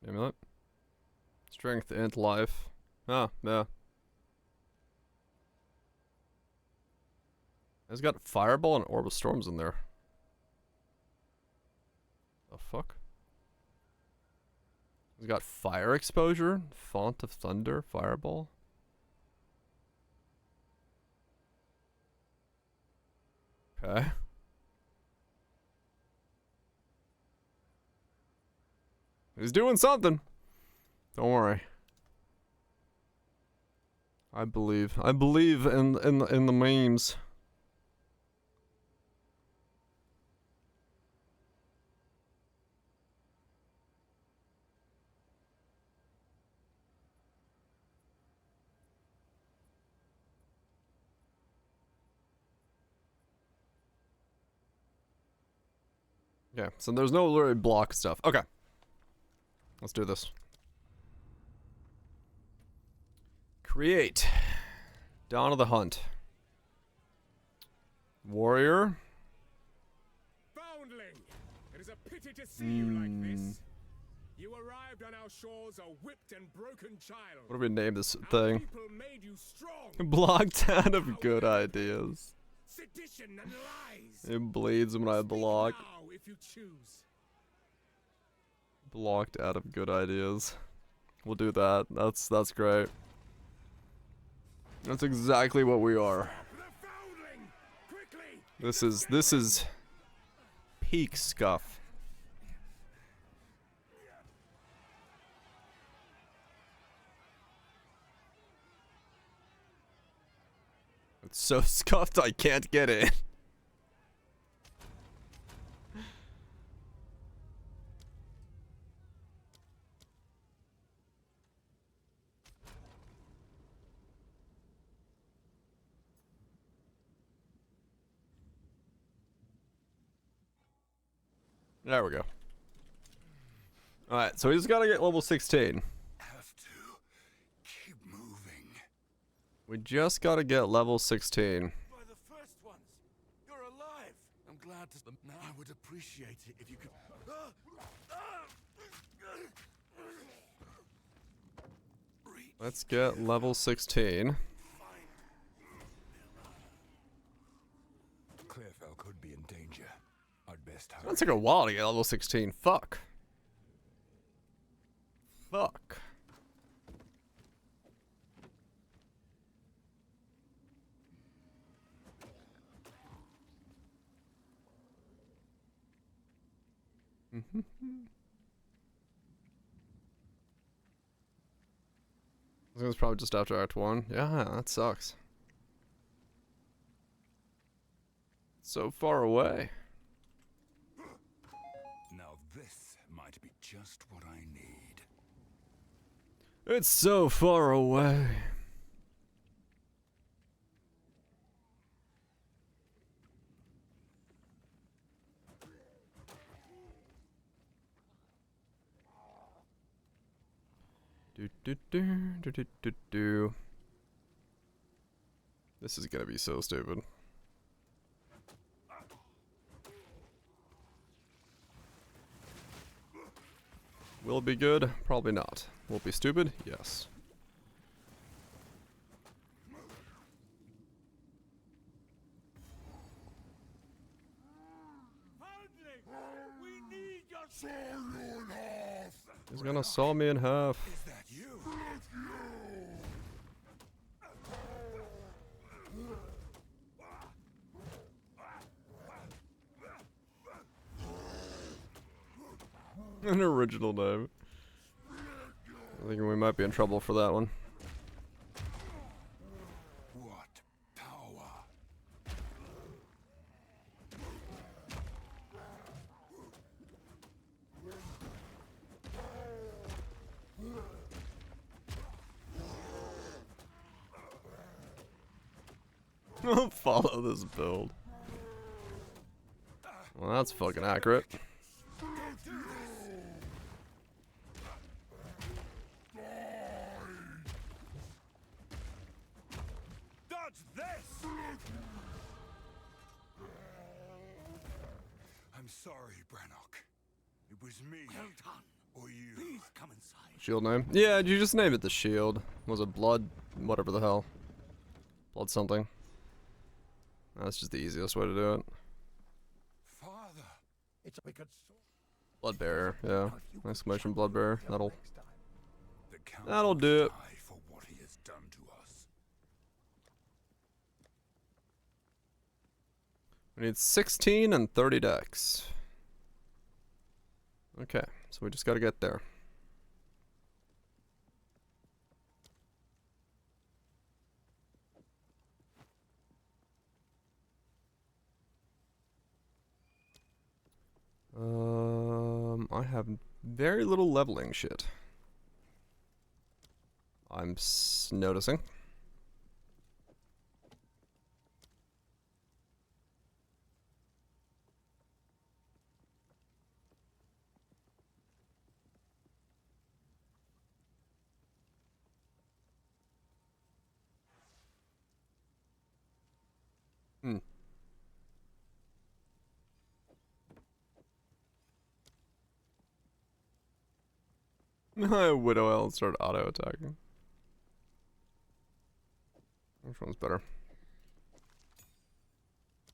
Amulet. Strength and life. Ah, yeah. It's got Fireball and Orb of Storms in there. The fuck? It's got Fire Exposure, Font of Thunder, Fireball. Okay. He's doing something. Don't worry. I believe in the memes. Okay, so there's no literally block stuff. Okay. Let's do this. Create. Dawn of the Hunt. Warrior. Foundling! It is a pity to see you like this. You arrived on our shores a whipped and broken child. What do we name this Our thing? people made you strong. Blocked out of good ideas. Sedition and lies. It bleeds when I Speak block. now if you choose. Blocked out of good ideas. We'll do that. That's great. That's exactly what we are. The foundling! Quickly! This is peak scuff. It's so scuffed I can't get it. There we go. Alright, so he's gotta get level 16. Have to keep moving. We just gotta get level 16. By the first ones, you're alive. I'm glad to. Now I would appreciate it if you could. Let's get level 16. Clearfell could be in danger. I'd best hurry. That took a while to get level 16. Fuck. Fuck. This was probably just after Act 1. Yeah, that sucks. So far away. Now this might be just what I need. It's so far away. Do. This is gonna be so stupid. Will it be good? Probably not. Will it be stupid? Yes. Foundling! We need your He's gonna saw me in half. Is that you? An original name. I think we might be in trouble for that one. What power? Follow this build. Well, that's fucking accurate. Dodge this! I'm sorry, Brannock. It was me. Well done. Or you. Please come inside. Shield name? Yeah, you just name it the shield. Was it blood? Whatever the hell. Blood something. That's just the easiest way to do it. Father. It's a wicked Blood bearer, yeah. Exclamation blood bearer. That'll Count that'll do it. die for what he has done to us. We need 16 and 30 decks. Okay, so we just gotta get there. I have very little leveling shit. I'm noticing. Widow L start auto attacking. Which one's better?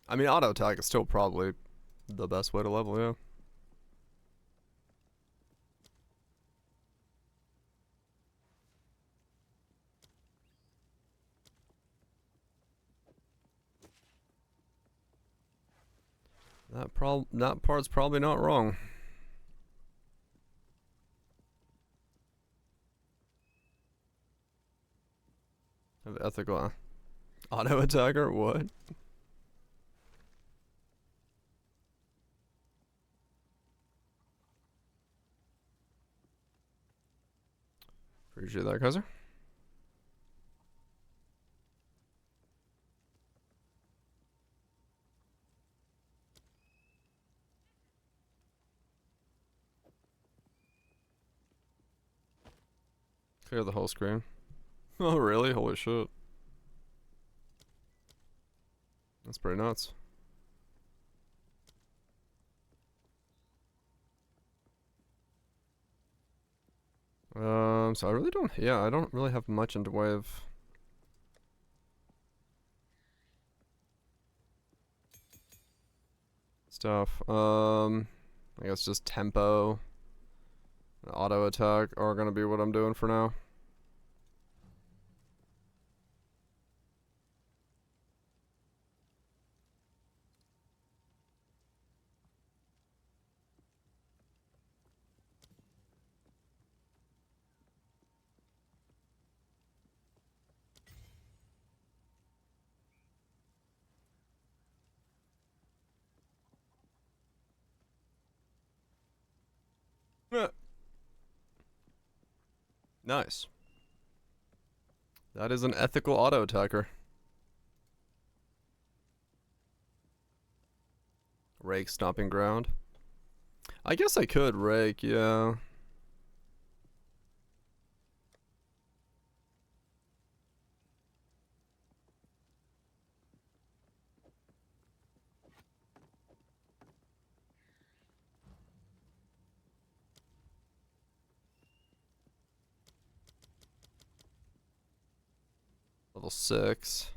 I mean, auto attack is still probably the best way to level, yeah. That part's probably not wrong. Have ethical auto attacker? What? Appreciate that, Kaiser. Clear the whole screen. Oh, really? Holy shit. That's pretty nuts. So I really don't, yeah, I don't really have much in the way of stuff. I guess just tempo and auto attack are gonna be what I'm doing for now. Nice. That is an ethical auto attacker. Rake stomping ground. I guess I could rake, yeah. Level 6.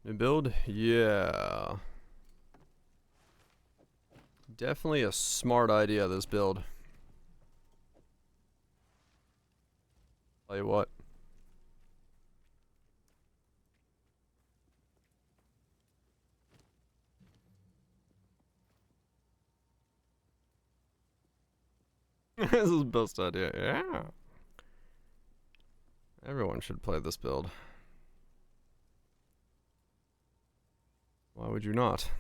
New build? Yeah. Definitely a smart idea, this build. Tell you what. This is the best idea, yeah. Everyone should play this build. Why would you not?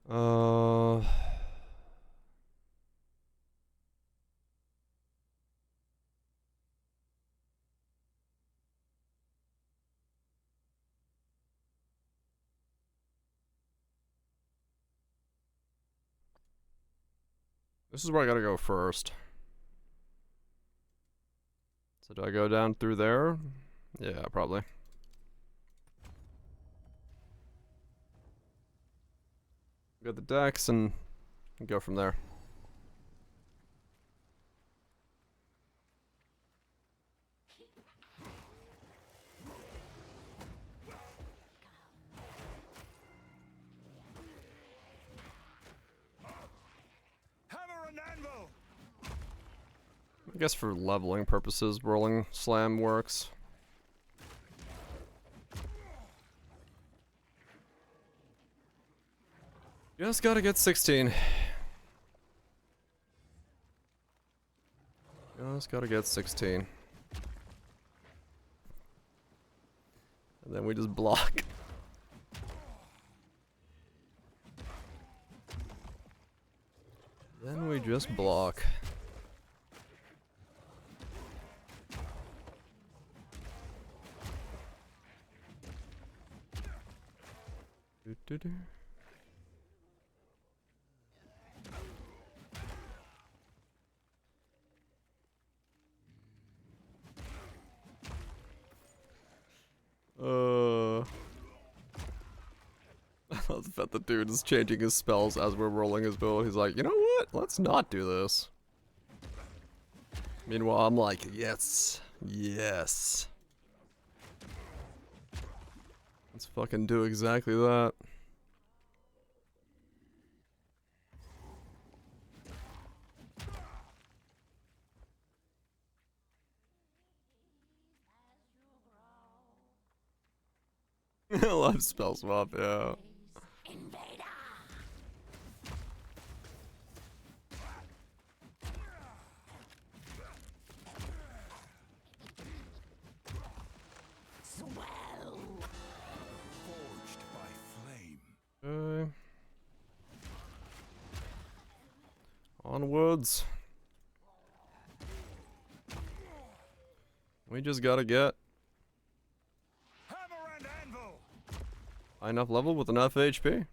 Uh. This is where I gotta go first. So do I go down through there? Yeah, probably. Go the decks and go from there. Hammer and anvil! I guess for leveling purposes, rolling slam works. Just gotta get 16. Just gotta get 16. And then we just block. Then we just block. Do-do-do. I was bet the dude is changing his spells as we're rolling his build. He's like, you know what? Let's not do this. Meanwhile, I'm like, yes. Yes. Let's fucking do exactly that. Life spell swap, yeah. Forged by flame. Okay. Onwards. We just gotta get Hammer and anvil! high enough level with enough HP.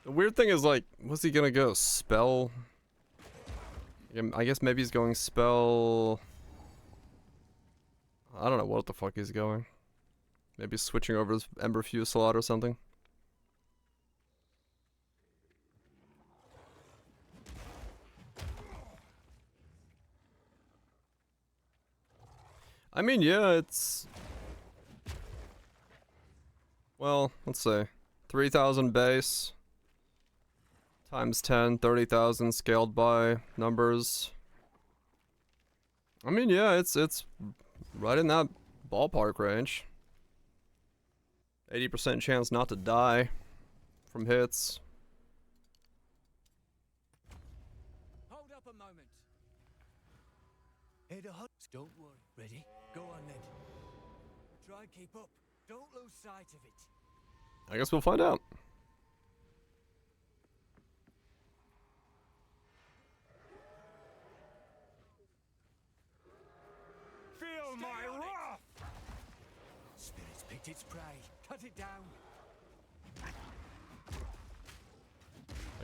The weird thing is, like, what's he gonna go? Spell? I guess maybe he's going spell. I don't know what the fuck he's going. Maybe switching over his Ember Fusillade or something. I mean, yeah, it's... Well, let's say 3,000 base times 10, 30,000 scaled by numbers. I mean, yeah, it's right in that ballpark range. 80% chance not to die from hits. Hold up a moment. Hey, the huts. Don't worry. Ready? Go on then. Try and keep up. Don't lose sight of it. I guess we'll find out. Feel my wrath! Spirit's picked its prey. Cut it down.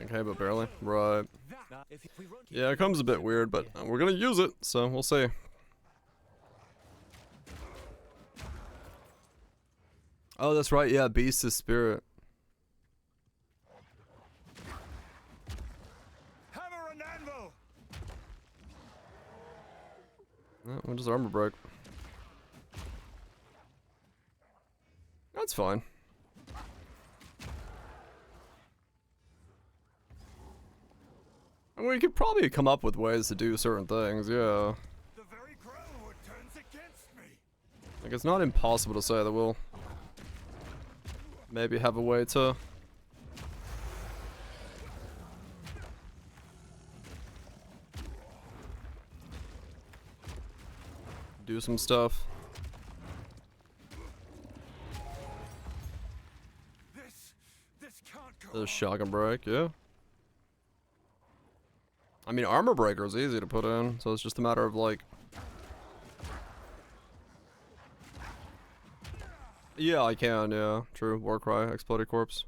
Okay, but barely. Right. Now, if we run, Yeah, it comes a bit weird, but we're gonna use it, so we'll see. Oh, that's right, yeah, Beast is Spirit. Hammer and anvil! Yeah, we'll just armor break. That's fine. I mean, we could probably come up with ways to do certain things, yeah. The very Growwood turns against me! Like, it's not impossible to say that we'll maybe have a way to do some stuff. The shotgun break, yeah. I mean, armor breaker is easy to put in, so it's just a matter of like. Yeah, I can. Yeah, true. Warcry, exploded corpse.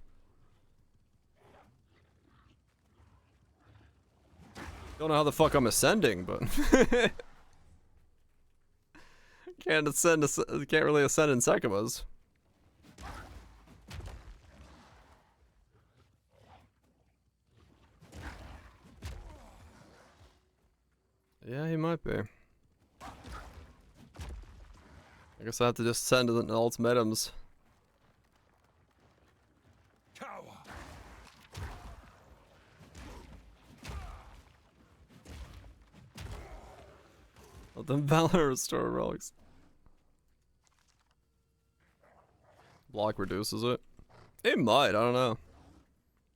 Don't know how the fuck I'm ascending, but can't ascend. Can't really ascend in Sekimas. Yeah, he might be. I guess I have to just send the ultimatums. Cower. Let them Valor restore relics. Block reduces it. It might, I don't know.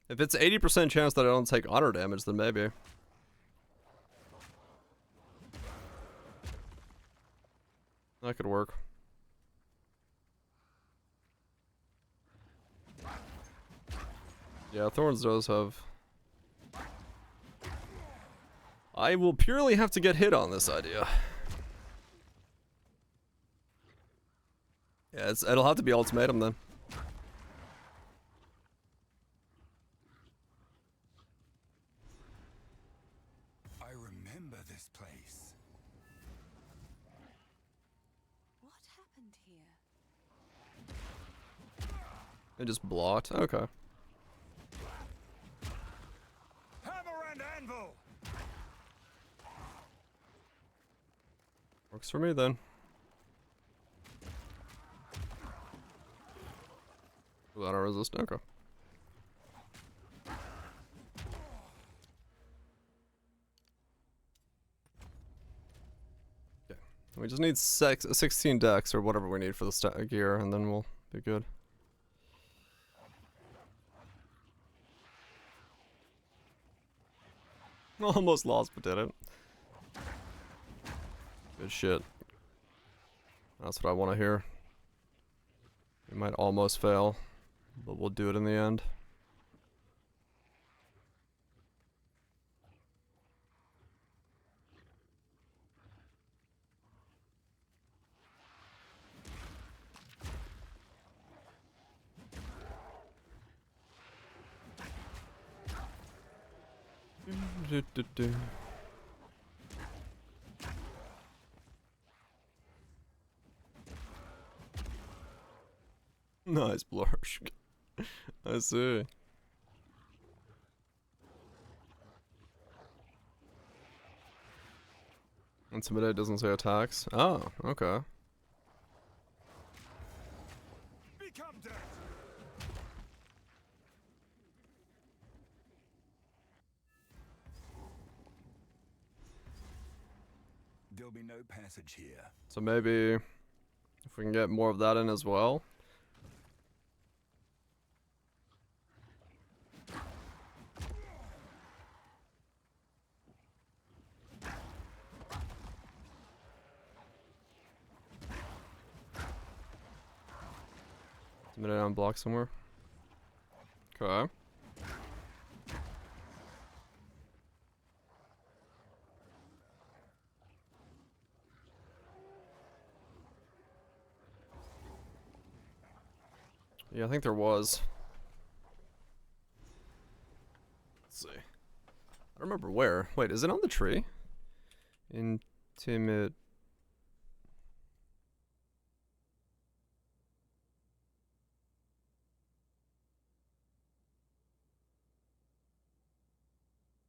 If it's 80% chance that I don't take honor damage, then maybe. That could work. Yeah, Thorns does have... I will purely have to get hit on this idea. Yeah, it'll have to be ultimatum then. I remember this place. What happened here? It just blocked. Okay. Hammer and anvil. Works for me then. Without a resist. Okay. Okay. We just need 16 decks or whatever we need for the gear, and then we'll be good. Almost lost, but did it. Good shit. That's what I want to hear. We might almost fail, but we'll do it in the end. Nice blush. I see. Intimidate doesn't say attacks. Oh, okay. Become dead. There'll be no passage here. So maybe if we can get more of that in as well. Intimidate on block somewhere. Okay. Yeah, I think there was. Let's see. I don't remember where. Wait, is it on the tree? Intimate.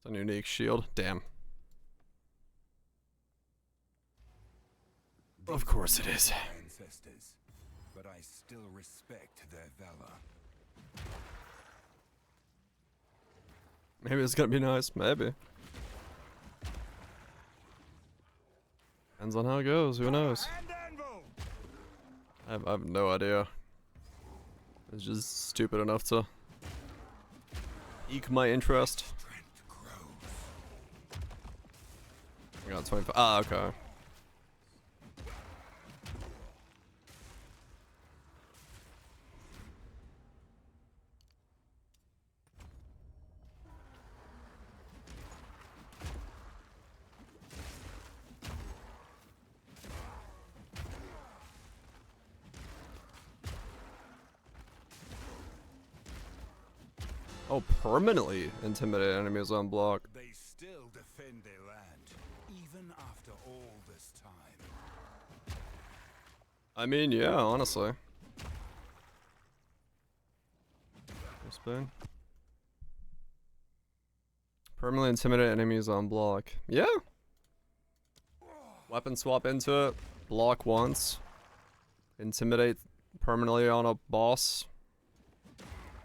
It's a unique shield. Damn. Of course it is. Ancestors, but I still respect their valor. Maybe it's gonna be nice. Maybe. Depends on how it goes. Who knows? And anvil. I have no idea. It's just stupid enough to eke my interest. Strength grows. I got 25. Ah, okay. Oh, permanently intimidate enemies on block. They still defend their land, even after all this time. I mean, yeah, honestly. Spin. Permanently intimidate enemies on block. Yeah. Weapon swap into it. Block once. Intimidate permanently on a boss.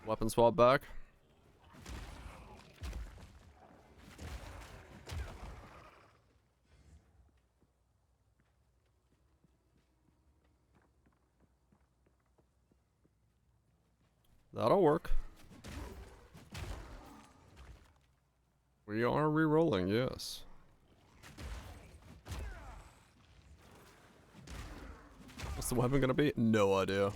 Weapon swap back. That'll work. We are re-rolling, yes. What's the weapon gonna be? No idea.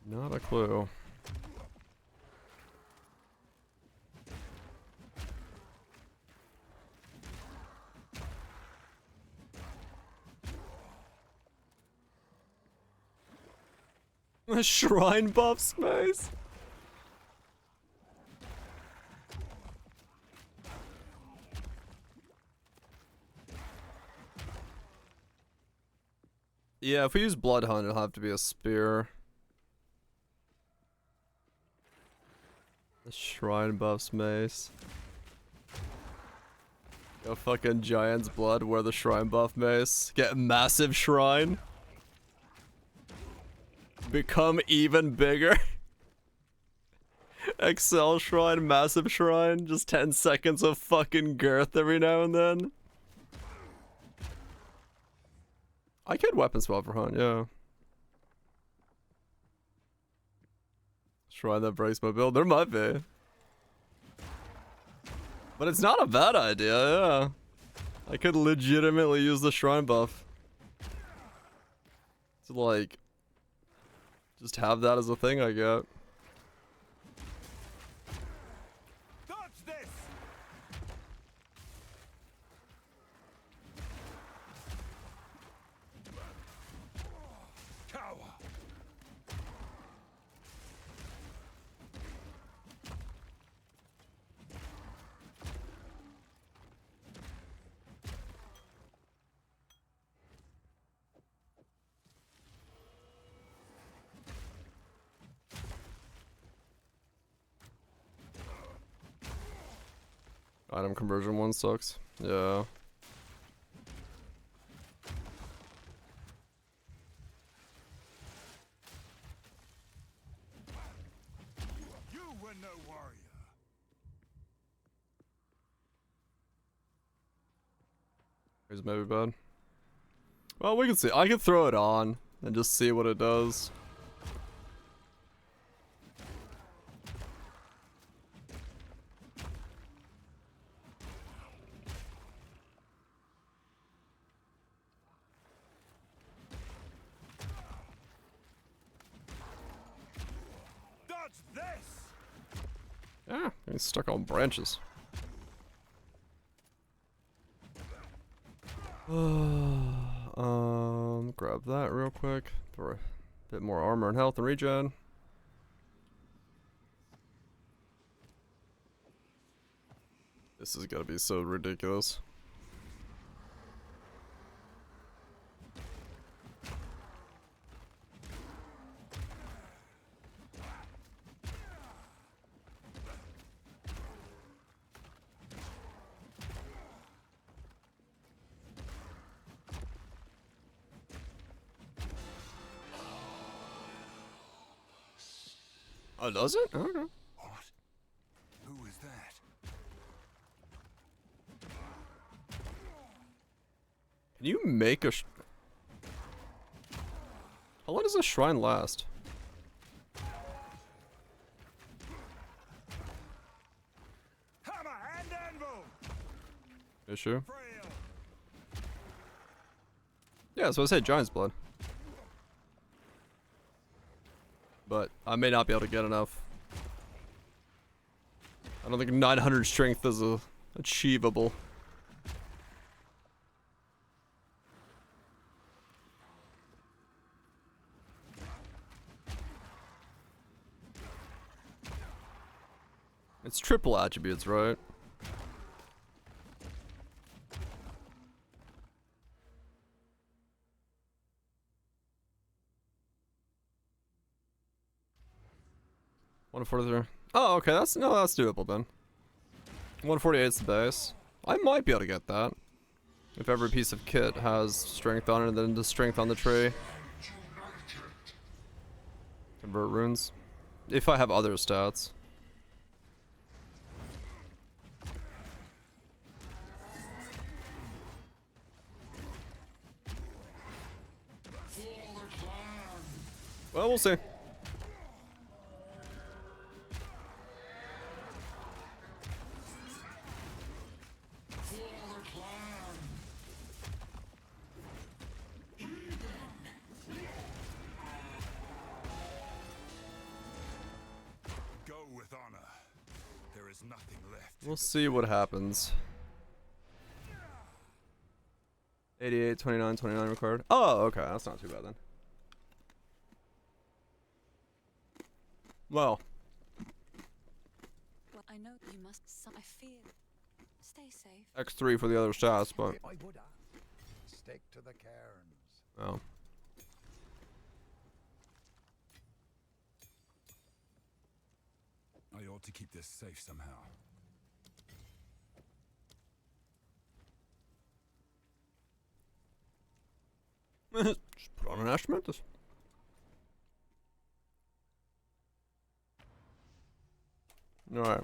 Not a clue. A shrine buff space. Yeah, if we use Blood Hunt, it'll have to be a spear. The shrine buffs mace. Go fucking Giant's Blood, wear the shrine buff mace. Get massive shrine. Become even bigger. Excel shrine, massive shrine. Just 10 seconds of fucking girth every now and then. I could weapon swap for Hunt, yeah. Shrine that breaks my build. There might be. But it's not a bad idea, yeah. I could legitimately use the shrine buff. To like... just have that as a thing I get. Dodge this! Cower! Item conversion one sucks. Yeah. You were no warrior. Here's maybe bad. Well, we can see. I can throw it on and just see what it does. Dodge this! Yeah, he's stuck on branches. Grab that real quick for a bit more armor and health and regen. This is gonna be so ridiculous. Oh, does it? Okay. What? Who is that? Can you make a how long does a shrine last? Hammer and anvil! Issue? Frail! Yeah, so I said Giant's Blood. But I may not be able to get enough. I don't think 900 strength is achievable. It's triple attributes, right? One 43. Oh, okay. That's doable then. 148 is the base. I might be able to get that if every piece of kit has strength on it, and then the strength on the tree. Convert runes. If I have other stats. Well, we'll see. Go with honor. There is nothing left. We'll see what happens. 88, 29, 29 required. Oh, okay. That's not too bad then. Well. Well, I know you must. I fear. Stay safe. X3 for the other stats, but. My Buddha. Stick to the cairns. Oh. I ought to keep this safe somehow. Just put on an Ashmantis. Alright.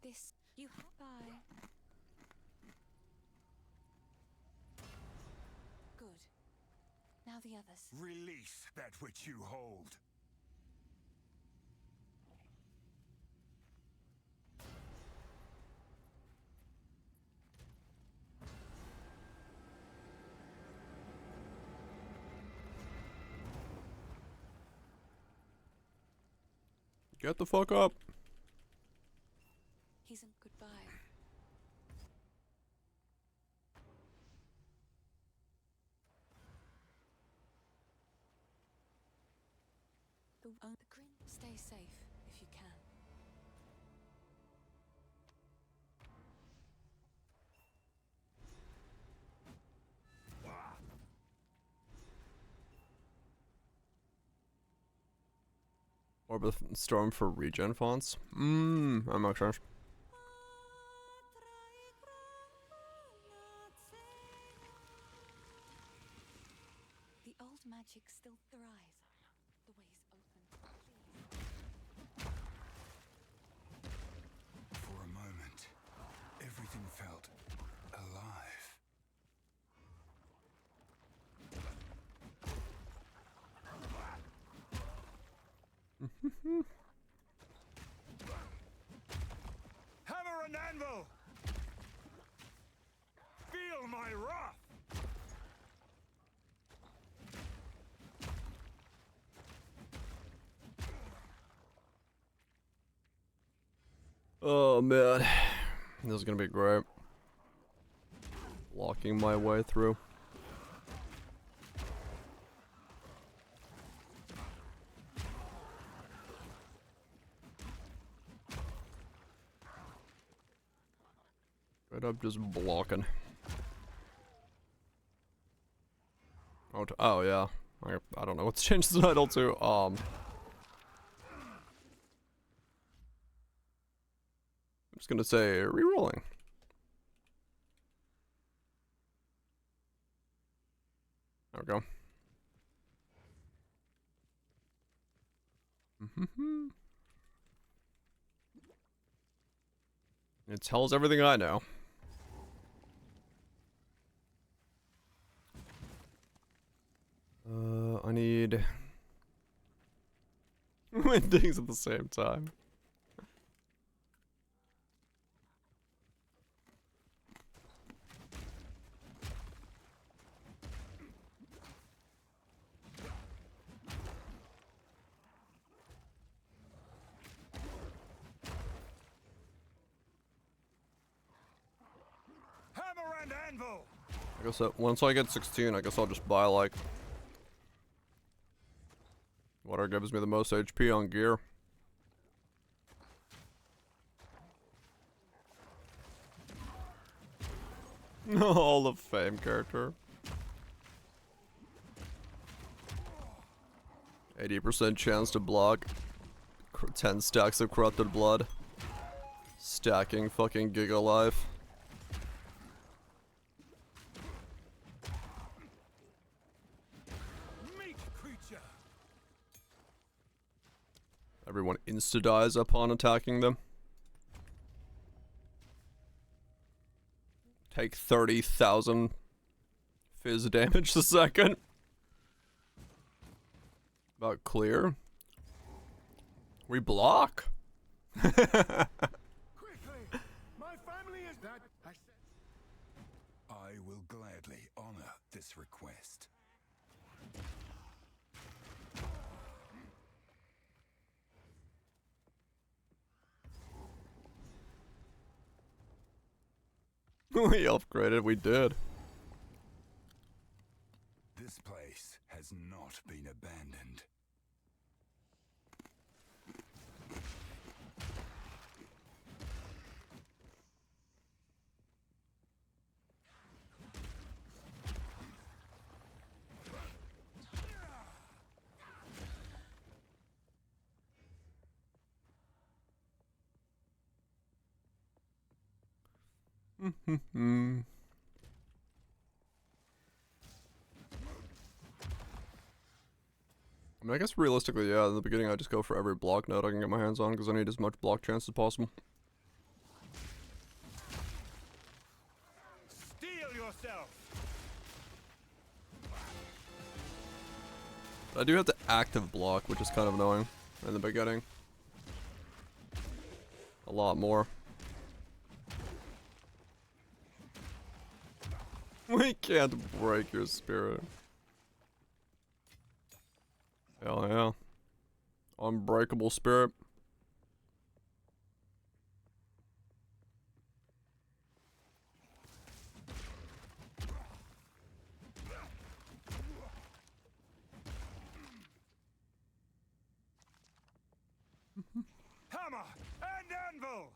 This you have by. Good. Now the others. Release that which you hold. Get the fuck up. He's in goodbye. The grin. Stay safe if you can. Orb of Storm for regen fonts. I'm not sure. The old magic still thrives. The way's open. Please. For a moment, everything felt alive. Hammer and anvil! Feel my wrath! Oh man, this is gonna be great. Walking my way through. Right up, just blocking. Oh yeah, I don't know what's changed the title to. I'm just gonna say rerolling. There we go. It tells everything I know. I need things at the same time. Hammer and anvil! I guess that once I get 16, I guess I'll just buy like Whatever gives me the most HP on gear. Hall of Fame character. 80% chance to block. 10 stacks of corrupted blood. Stacking fucking Giga Life. Everyone insta-dies upon attacking them. Take 30,000 fizz damage a second. About clear. We block. Quickly! My family is that. I will gladly honor this request. We upgraded, we did. This place has not been abandoned. I mean, I guess realistically, yeah, in the beginning I just go for every block node I can get my hands on because I need as much block chance as possible. Steel yourself. I do have to active block, which is kind of annoying in the beginning. A lot more. We can't break your spirit. Hell yeah. Unbreakable spirit. Hammer and anvil.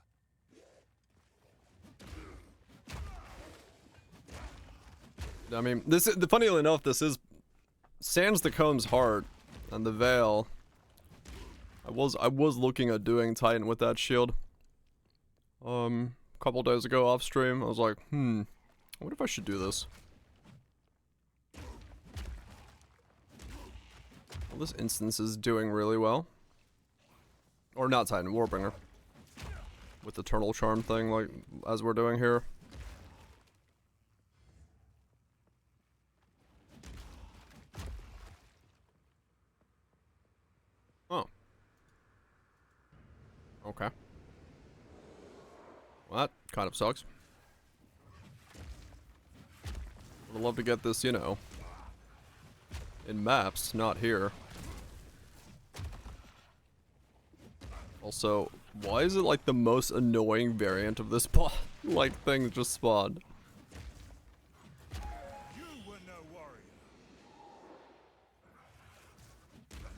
I mean, this is, funnily enough, this is sans the Comb's heart and the veil. I was looking at doing Titan with that shield. A couple days ago off stream, I was like, what if I should do this? Well, this instance is doing really well. Or not Titan, Warbringer. With Eternal Charm thing, like, as we're doing here. Oh. Okay. Well, that kind of sucks. Would love to get this, you know, in maps, not here. Also, why is it like the most annoying variant of this like thing just spawned? You were no warrior.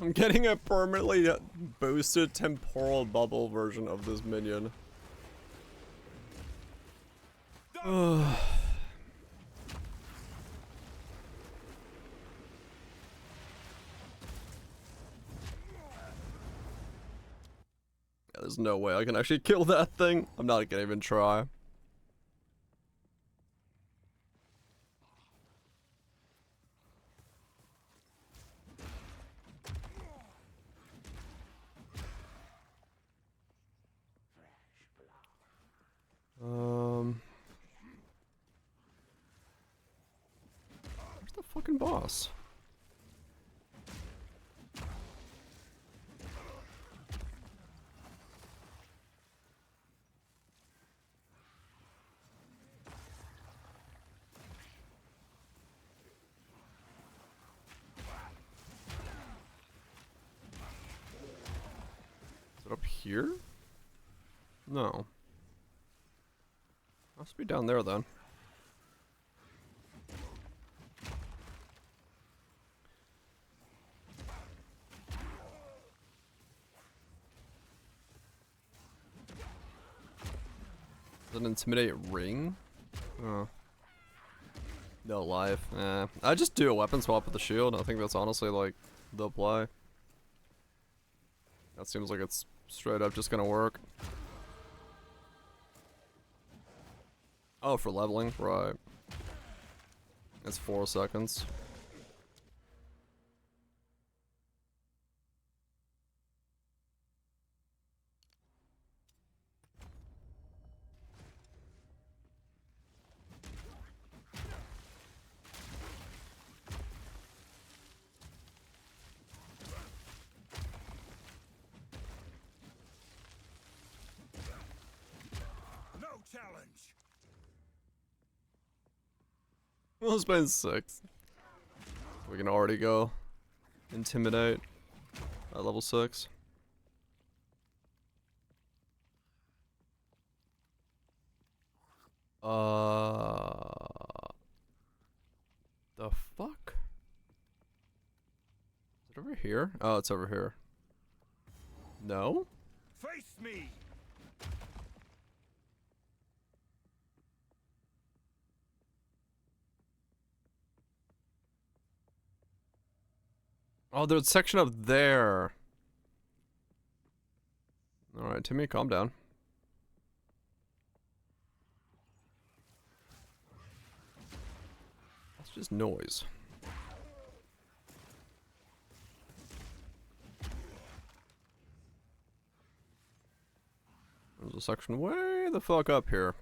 I'm getting a permanently boosted temporal bubble version of this minion. There's no way I can actually kill that thing. I'm not gonna even try. Where's the fucking boss? Is it up here? No. Must be down there then. An intimidate ring? Oh. No life. I just do a weapon swap with the shield. I think that's honestly like the play. That seems like it's straight up just gonna work. Oh, for leveling? Right. It's 4 seconds. No challenge. Well, it's been 6. We can already go intimidate at level 6. The fuck? Is it over here? Oh, it's over here. No? Face me. Oh, there's a section up there. Alright, Timmy, calm down. That's just noise. There's a section way the fuck up here.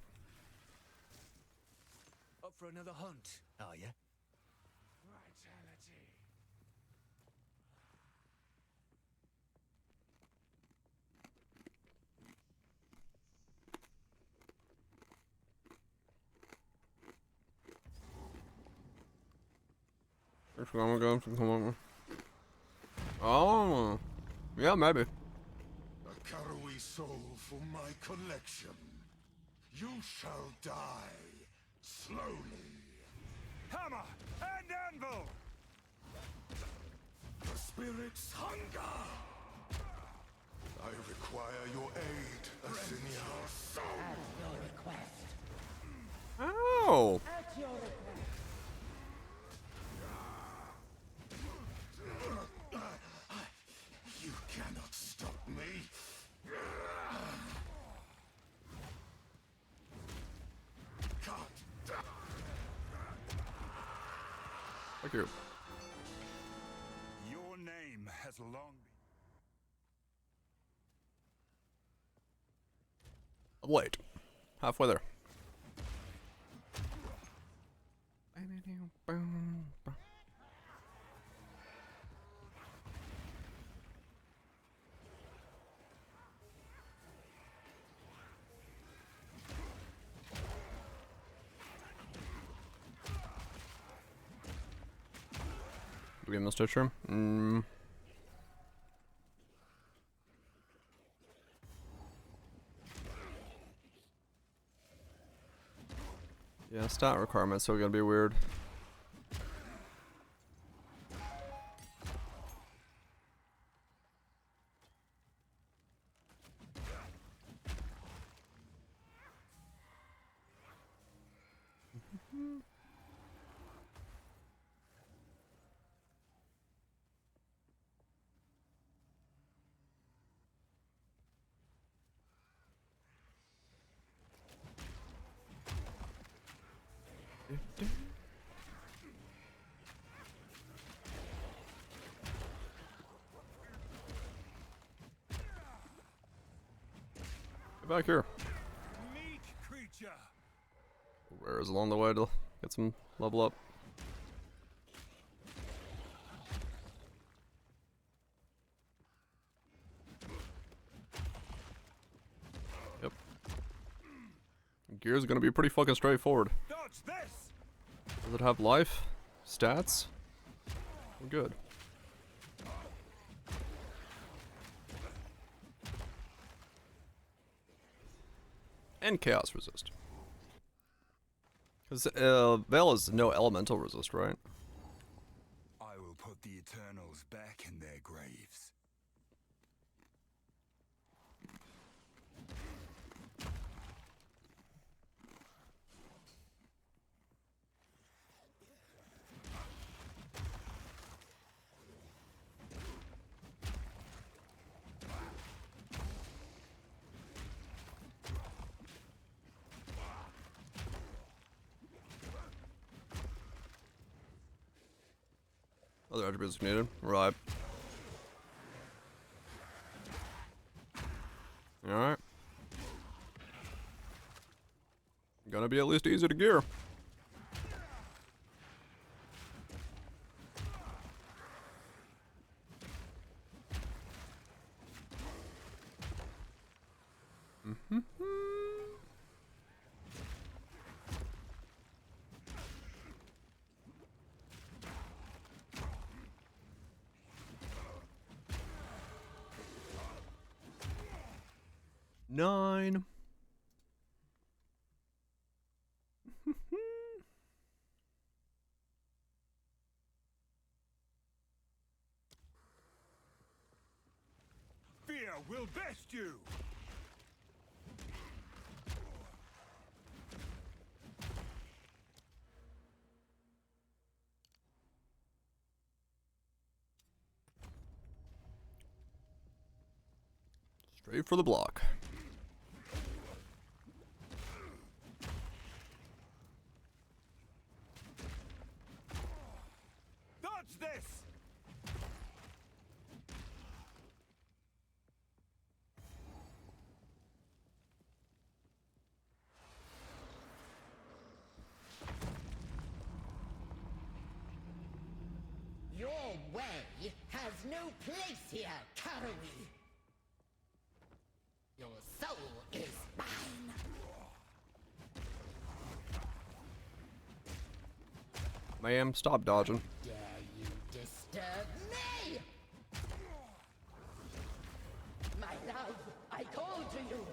Up for another hunt, are ya? Vitality. Come on. Oh, yeah, maybe. A Karui soul for my collection. You shall die slowly. Hammer and anvil. The spirit's hunger. I require your aid, Asinia. Oh. You cannot stop me. Cut. Thank you. Your name has long Wait. Halfway there. Do we get in the stitch room? Yeah, stat requirements are gonna be weird. Get back here. meek creature. Where is along the way to get some level up? Yep. Gear's gonna be pretty fucking straightforward. Dodge this. Does it have life? Stats? We're good. And chaos resist. Because Veil is no elemental resist, right? I will put the Eternals back in their graves. Other attributes needed. Right. Alright. Gonna be at least easy to gear. Nine. Fear will best you! Straight for the block. Dodge this! Your way has no place here, Karui. Your soul is mine. Ma'am, stop dodging. Dare you disturb me? My love, I call to you.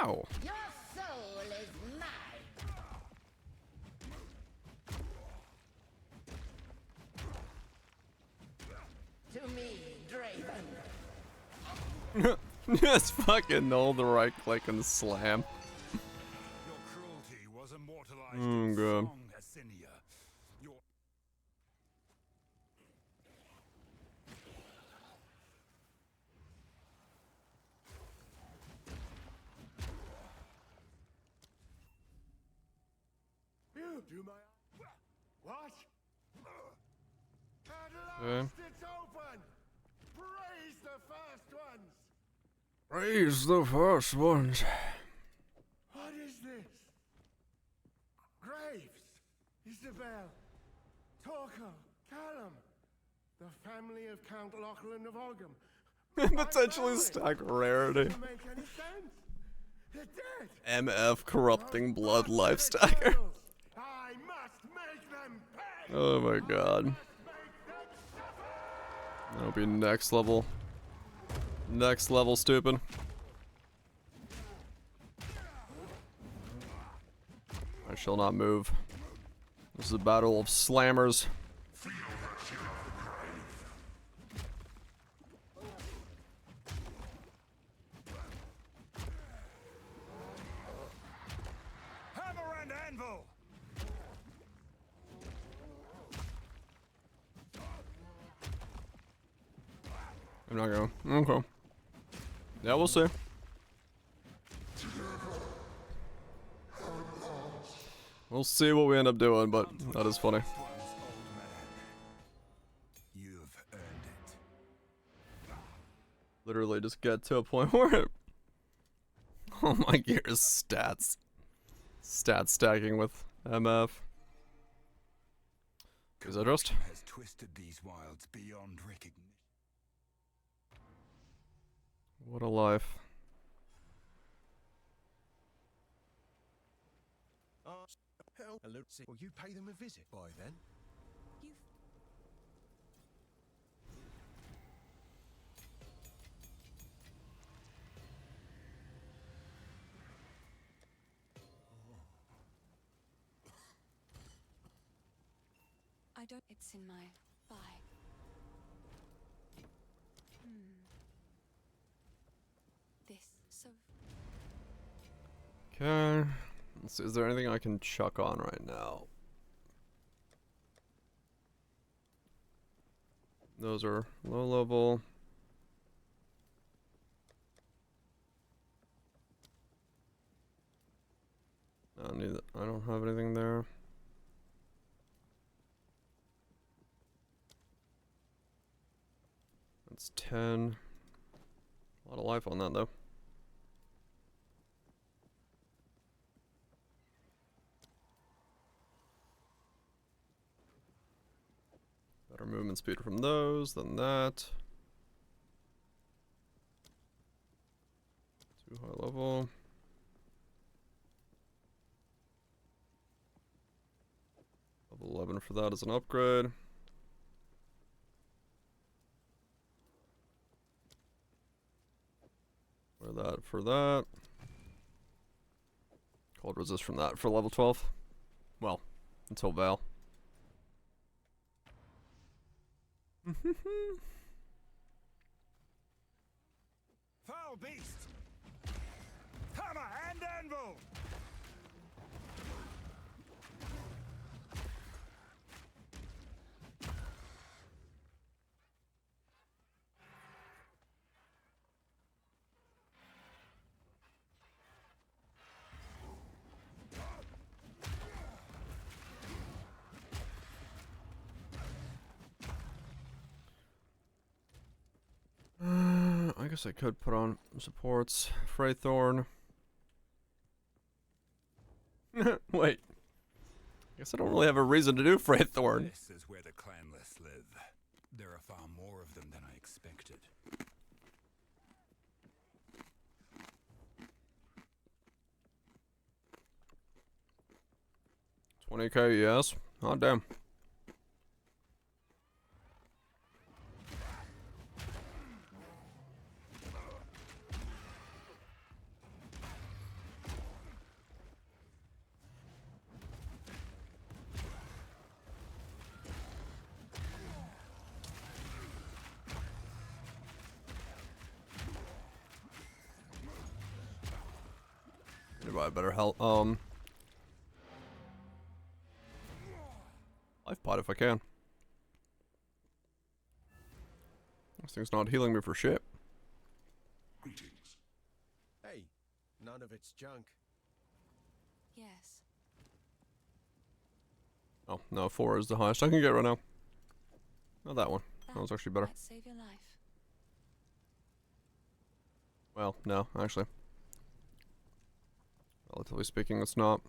Ow! Your soul is mine. To me, Draven. Just fucking hold the right click and slam. Your cruelty was immortalized Mm, in good. song, Asinia. Your do my what? At last Okay. it's open! Praise the first ones! Raise the first ones. What is this? Graves, Isabel, Torko, Callum, the family of Count Lachlan of Ogham. Potentially stack rarity. Doesn't make any sense. They're dead. MF corrupting blood life stacker. I must make them pay. Oh my god. Make them suffer. That'll be next level. Next level stupid. I shall not move. This is a battle of slammers. Hammer and anvil. I'm not going. Okay. Yeah, we'll see. We'll see what we end up doing, but that is funny. You've earned it. Literally just get to a point where oh my gear's stats. Stat stacking with MF. Is that just? Has twisted these wilds beyond recognition. What a life. Hello. Will you pay them a visit by then? You've I don't. It's in my bag. This so. Okay. Let's see, is there anything I can chuck on right now? Those are low level. I don't need I don't have anything there. That's 10. A lot of life on that, though. Better movement speed from those than that. Too high level. Level 11 for that as an upgrade. For that. Cold resist from that for level 12. Well, until Val. Foul beast! Hammer and anvil! I guess I could put on supports. Freythorn. Wait. I guess I don't really have a reason to do Freythorn. This is where the clanless live. There are far more of them than I expected. 20k, yes. Oh, damn. Buy better health. Life pot if I can. This thing's not healing me for shit. Greetings. Hey, none of it's junk. Yes. Oh, no, 4 is the highest I can get right now. Not that one. That was actually better. Might save your life. Well, no, actually. Relatively speaking, it's not.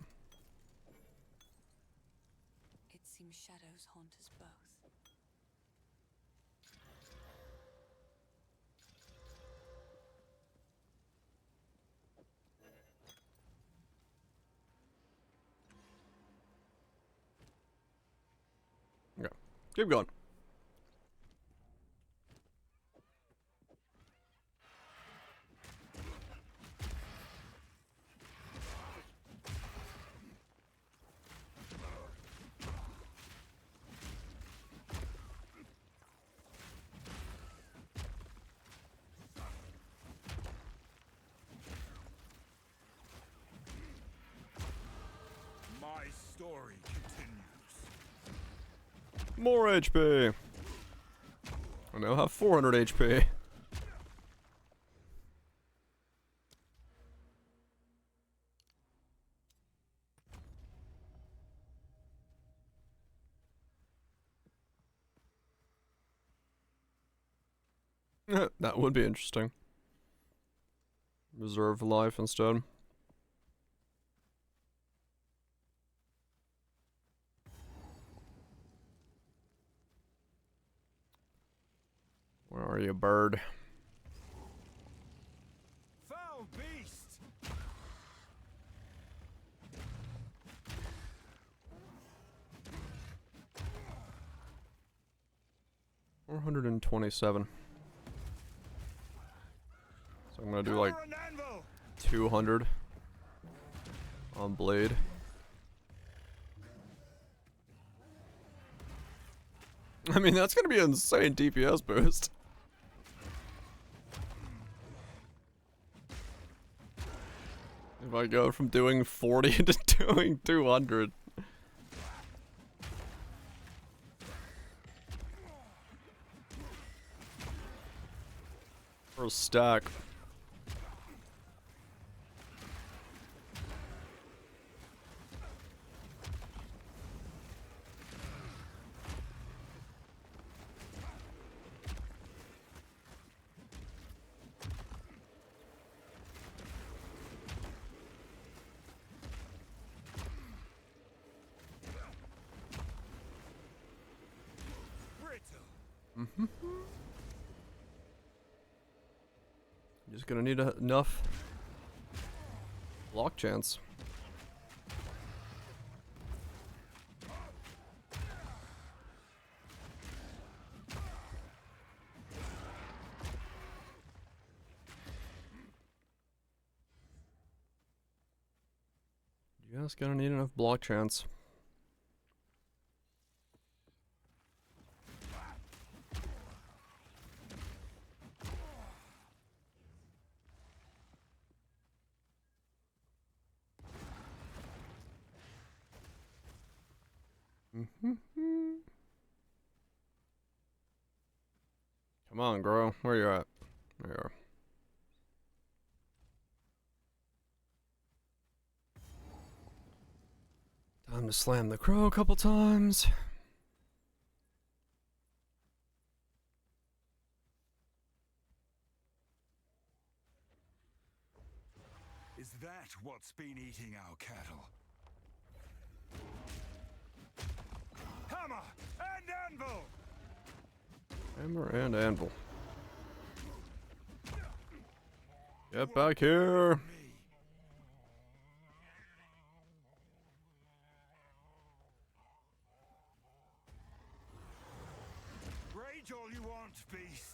It seems shadows haunt us both. Okay, keep going. My story continues. More HP. I now have 400 HP. That would be interesting. Reserve life instead. Where are you, bird? Foul beast! 427. So I'm gonna do like Hammer and anvil! 200 on blade. I mean, that's gonna be an insane DPS boost. If I go from doing 40 to doing 200. For a stack. Just gonna need enough block chance. Just gonna need enough block chance. Come on, girl. Where you at? There you are. Time to slam the crow a couple times. Is that what's been eating our cattle? Hammer and anvil! Hammer and anvil. Get back here! Rage all you want, beast!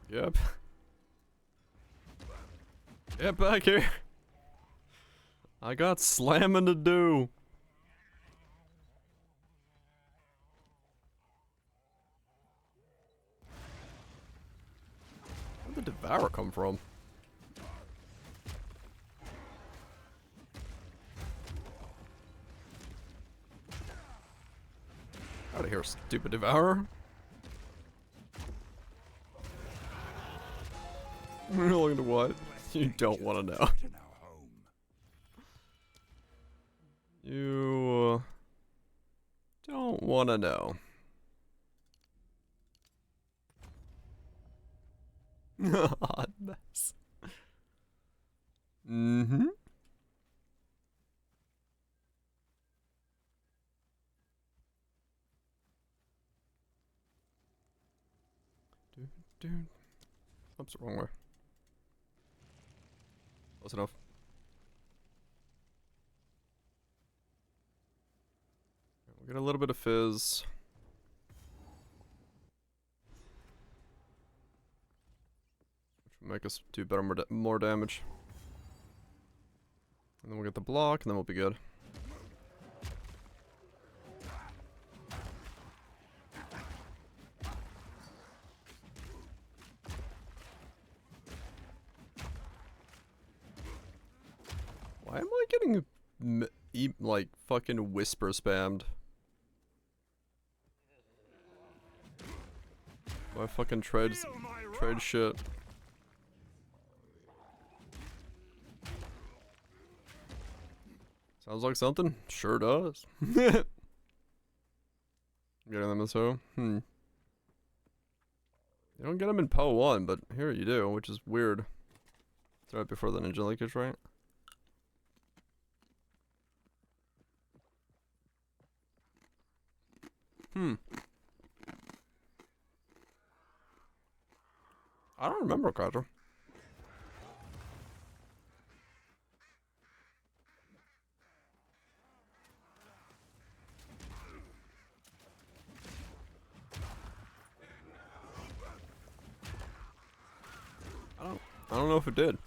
Yep. Get back here! I got slamming to do! Where'd the Devourer come from? Out of here, stupid Devourer! Looking to what? You don't want to know. You don't want to know. Hot mess. Mm-hmm. Dude. Oops, the wrong way. Close enough. We get a little bit of fizz. Which will make us do better, more damage. And then we'll get the block, and then we'll be good. Why am I getting like fucking whisper spammed? Why fucking trade shit? Sounds like something. Sure does. Getting them in so. You don't get them in PO 1, but here you do, which is weird. It's right before the ninja leakage, right? I don't remember Quadro. I don't know if it did.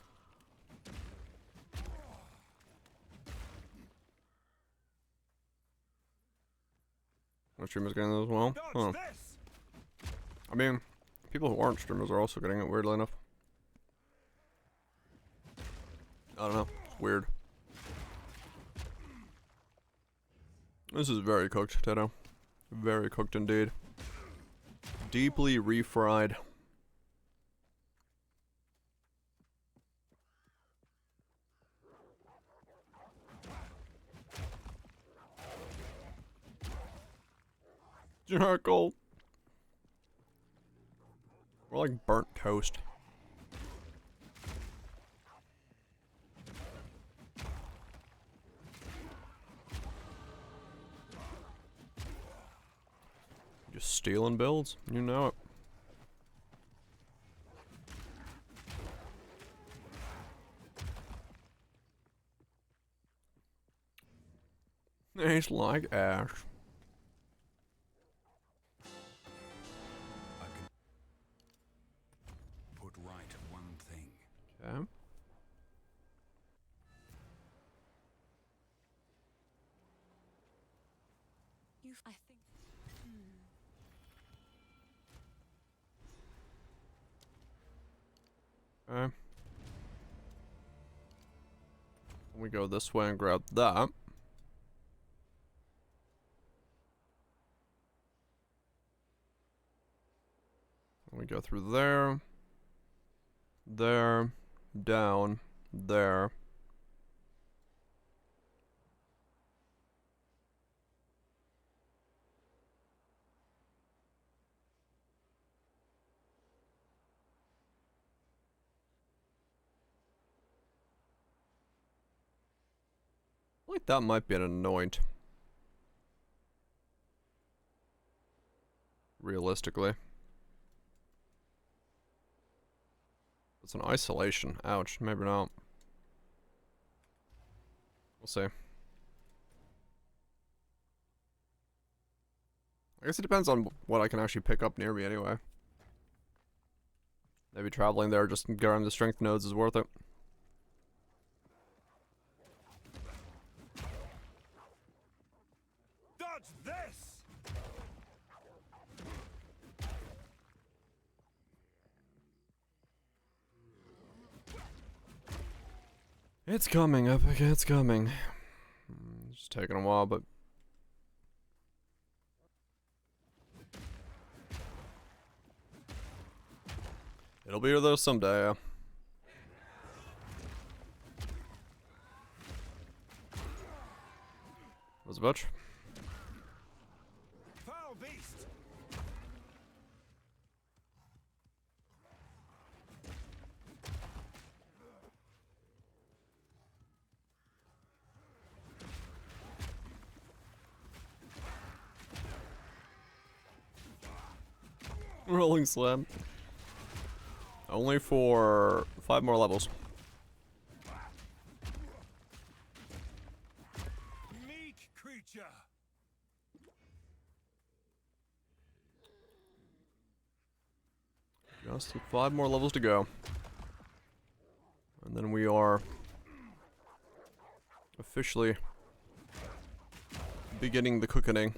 My streamer's getting it as well. Huh. I mean, people who aren't streamers are also getting it, weirdly enough. I don't know. It's weird. This is very cooked, Teto. Very cooked indeed. Deeply refried. Charcoal. We're like burnt toast. Just stealing builds, you know it. It's like ash. I can put right one thing. Okay. I think. Okay. We go this way and grab that. We go through there, there, down, there. I think that might be an anoint. Realistically. It's an isolation. Ouch. Maybe not. We'll see. I guess it depends on what I can actually pick up near me anyway. Maybe traveling there just to get on the strength nodes is worth it. Dodge this! It's coming, Epic. It's coming. It's just taking a while, but... it'll be here though someday, yeah. What's a bitch? Foul beast! Rolling slam. Only for 5 more levels. Meek creature! Just 5 more levels to go. And then we are officially beginning the cooking.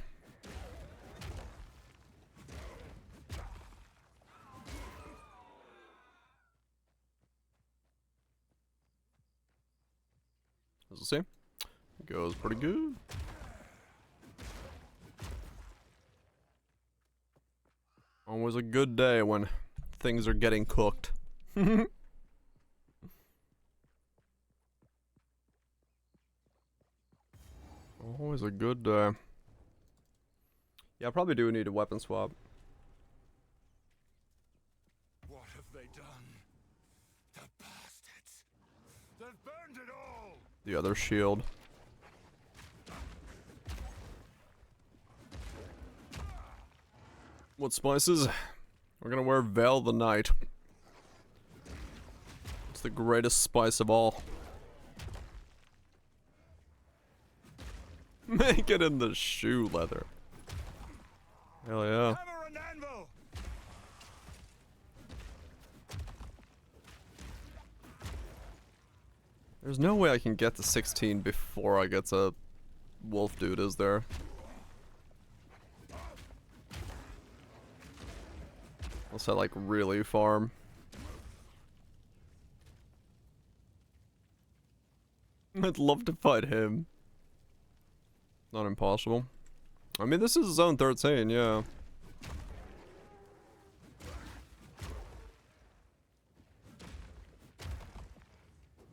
As we'll see, it goes pretty good. Always a good day when things are getting cooked. Always a good day. Yeah, I probably do need a weapon swap. What have they done? The bastards! They've burned it all! The other shield. What spices? We're gonna wear Veil the Night. It's the greatest spice of all. Make it in the shoe leather. Hell yeah. Hammer and anvil! There's no way I can get to 16 before I get to wolf dude, is there? Unless I like really farm. I'd love to fight him. Not impossible. I mean, this is zone 13, yeah.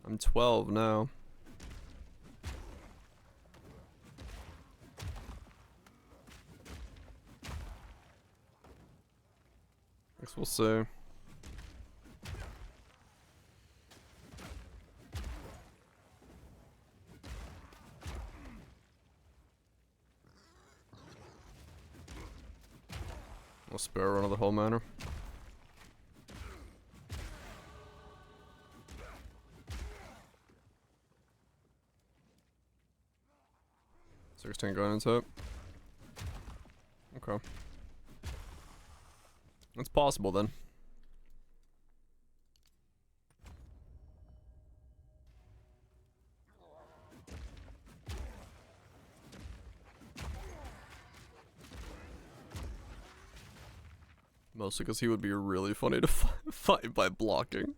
I'm 12 now. Guess we'll see. I'll spare one of the whole manor. $16 going into it. Okay. It's possible then. Mostly because he would be really funny to fight by blocking.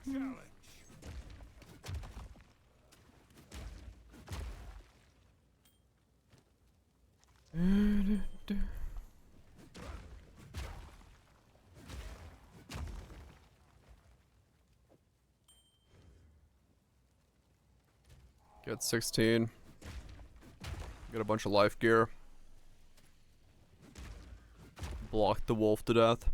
Challenge. Get 16. Get a bunch of life gear. Block the wolf to death.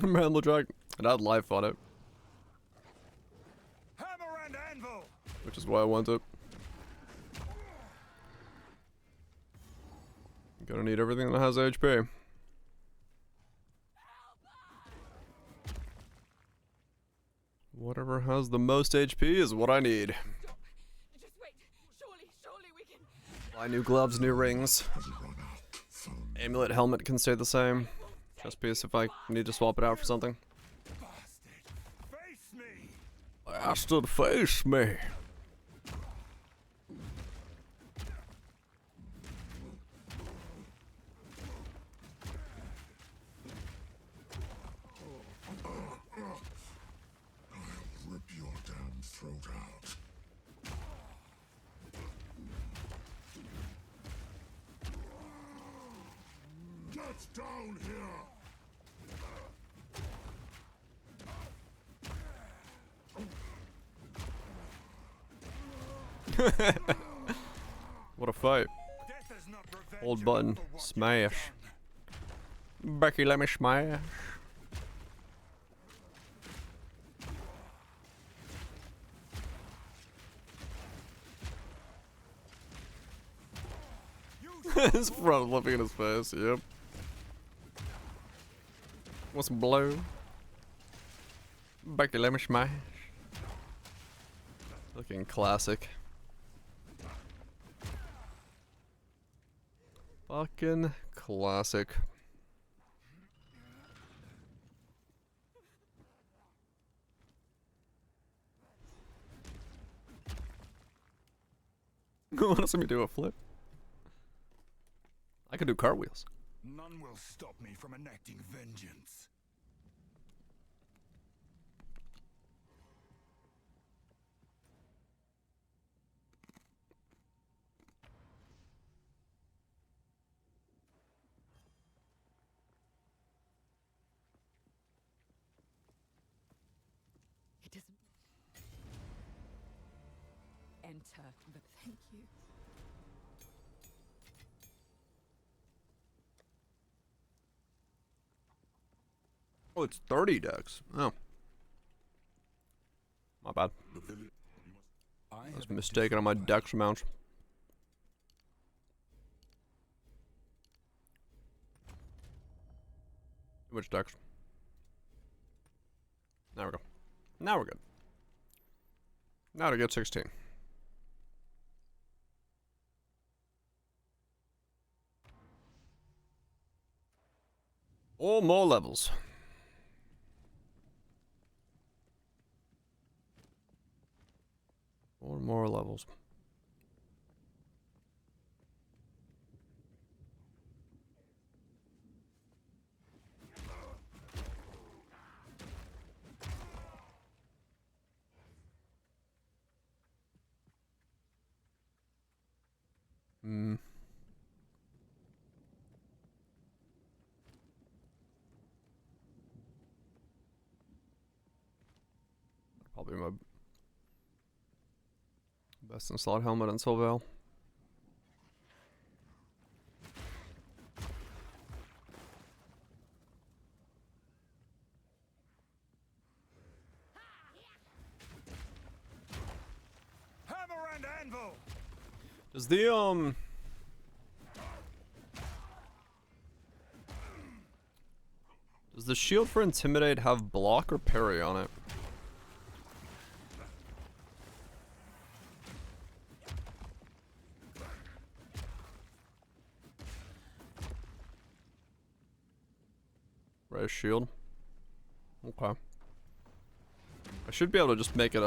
Man, the drag. It had life on it. Hammer and anvil. Which is why I want it. Gonna need everything that has HP. Whatever has the most HP is what I need. Just wait. Surely we can. Buy new gloves, new rings. Amulet helmet can stay the same. Chest piece if I need to swap it out for something. Face me. Bastard, face me. Rip your damn throat out. Get down here. What a fight. Hold button. Smash. Becky, let me smash. His front flipping in his face, yep. What's blue? Becky, let me smash. Looking classic. Fucking classic. Want to see me do a flip? I could do cartwheels. None will stop me from enacting vengeance. It doesn't enter, but thank you. Oh, it's 30 decks. Oh. My bad. I was mistaken on my dex amount. Which dex? Now we go. Now we're good. Now to get 16. Or more levels. 4 more levels. Hmm. Probably my best in slot helmet and Sylvale. Hammer and anvil. Does the does the shield for Intimidate have block or parry on it? Raise shield. Okay. I should be able to just make it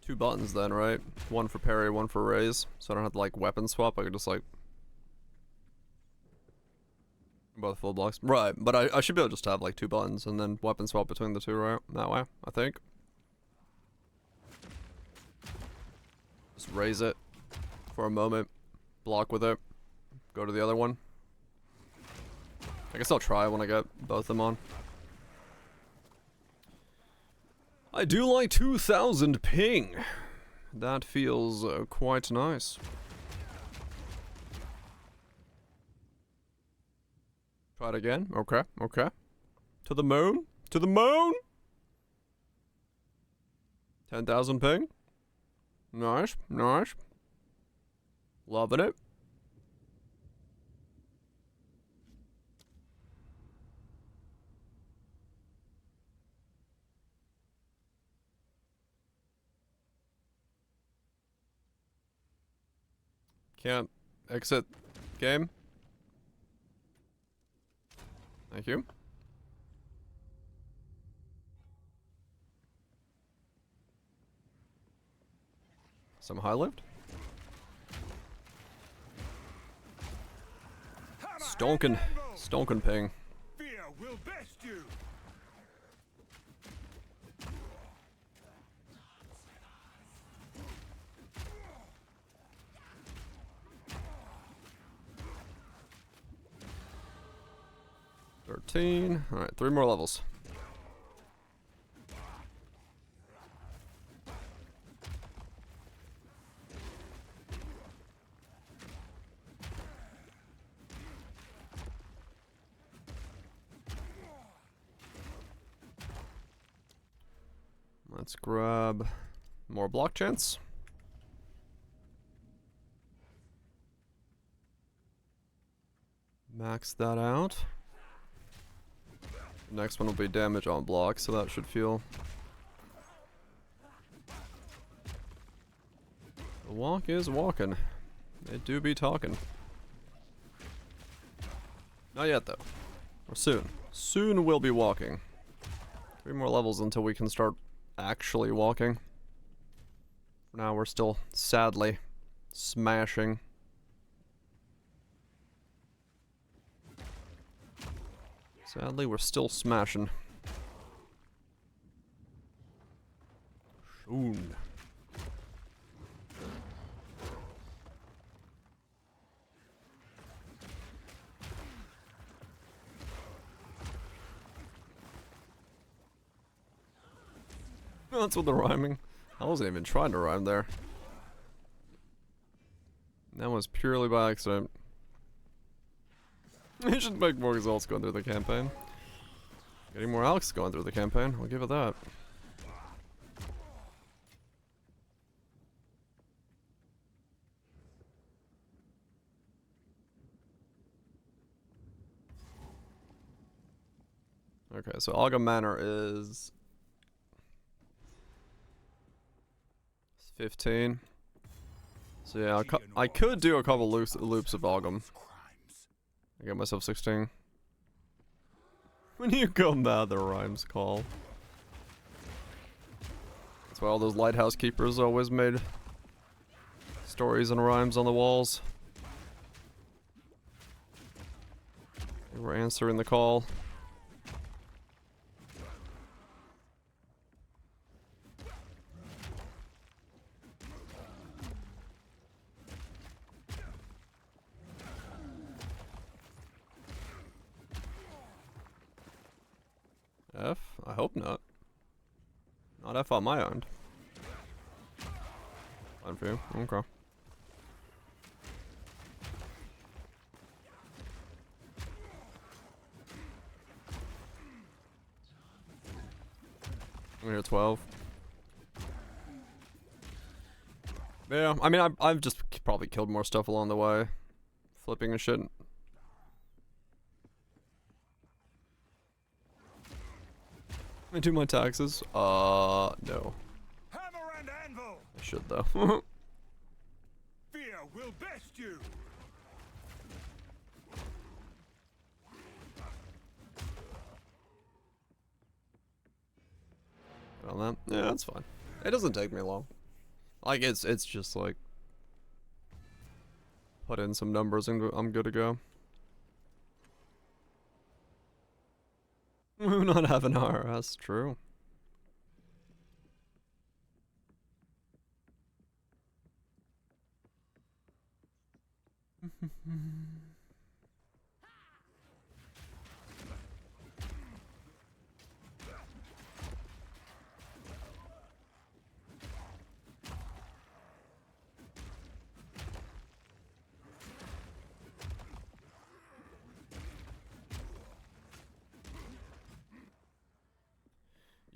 2 buttons then, right? One for parry, one for raise. So I don't have to like weapon swap. I could just like both full blocks. Right, but I should be able to just have like 2 buttons and then weapon swap between the 2, right? That way, I think. Just raise it for a moment, block with it, go to the other one. I guess I'll try when I get both of them on. I do like 2000 ping. That feels quite nice. Try it again. Okay, okay. To the moon. To the moon. 10,000 ping. Nice, nice. Loving it. Can't exit game. Thank you. Some high lift. Stonkin. Stonkin ping. Fear will best you. Alright, 3 more levels. Let's grab more block chance. Max that out. Next one will be damage on block, so that should feel... The walk is walking. They do be talking. Not yet, though. Or soon. Soon we'll be walking. 3 more levels until we can start actually walking. For now, we're still, sadly, smashing. Sadly, we're still smashing. Soon. That's what the rhyming. I wasn't even trying to rhyme there. That was purely by accident. You should make more results going through the campaign. Getting more Alex going through the campaign, I'll give it that. Okay, so Aga Manor is 15. So yeah, I could do a couple loops of Ogum. I get myself 16. When you go mad, the rhymes call. That's That's why all those lighthouse keepers always made stories and rhymes on the walls. They were answering the call. F? I hope not. Not F on my end. Fine for you. Okay. I'm here 12. Yeah, I mean, I've just probably killed more stuff along the way. Flipping and shit. I do my taxes? No. Hammer and anvil! I should, though. Fear will best you! On that? Yeah, that's fine. It doesn't take me long. Like, it's just like... Put in some numbers and I'm good to go. We not have an R, that's true.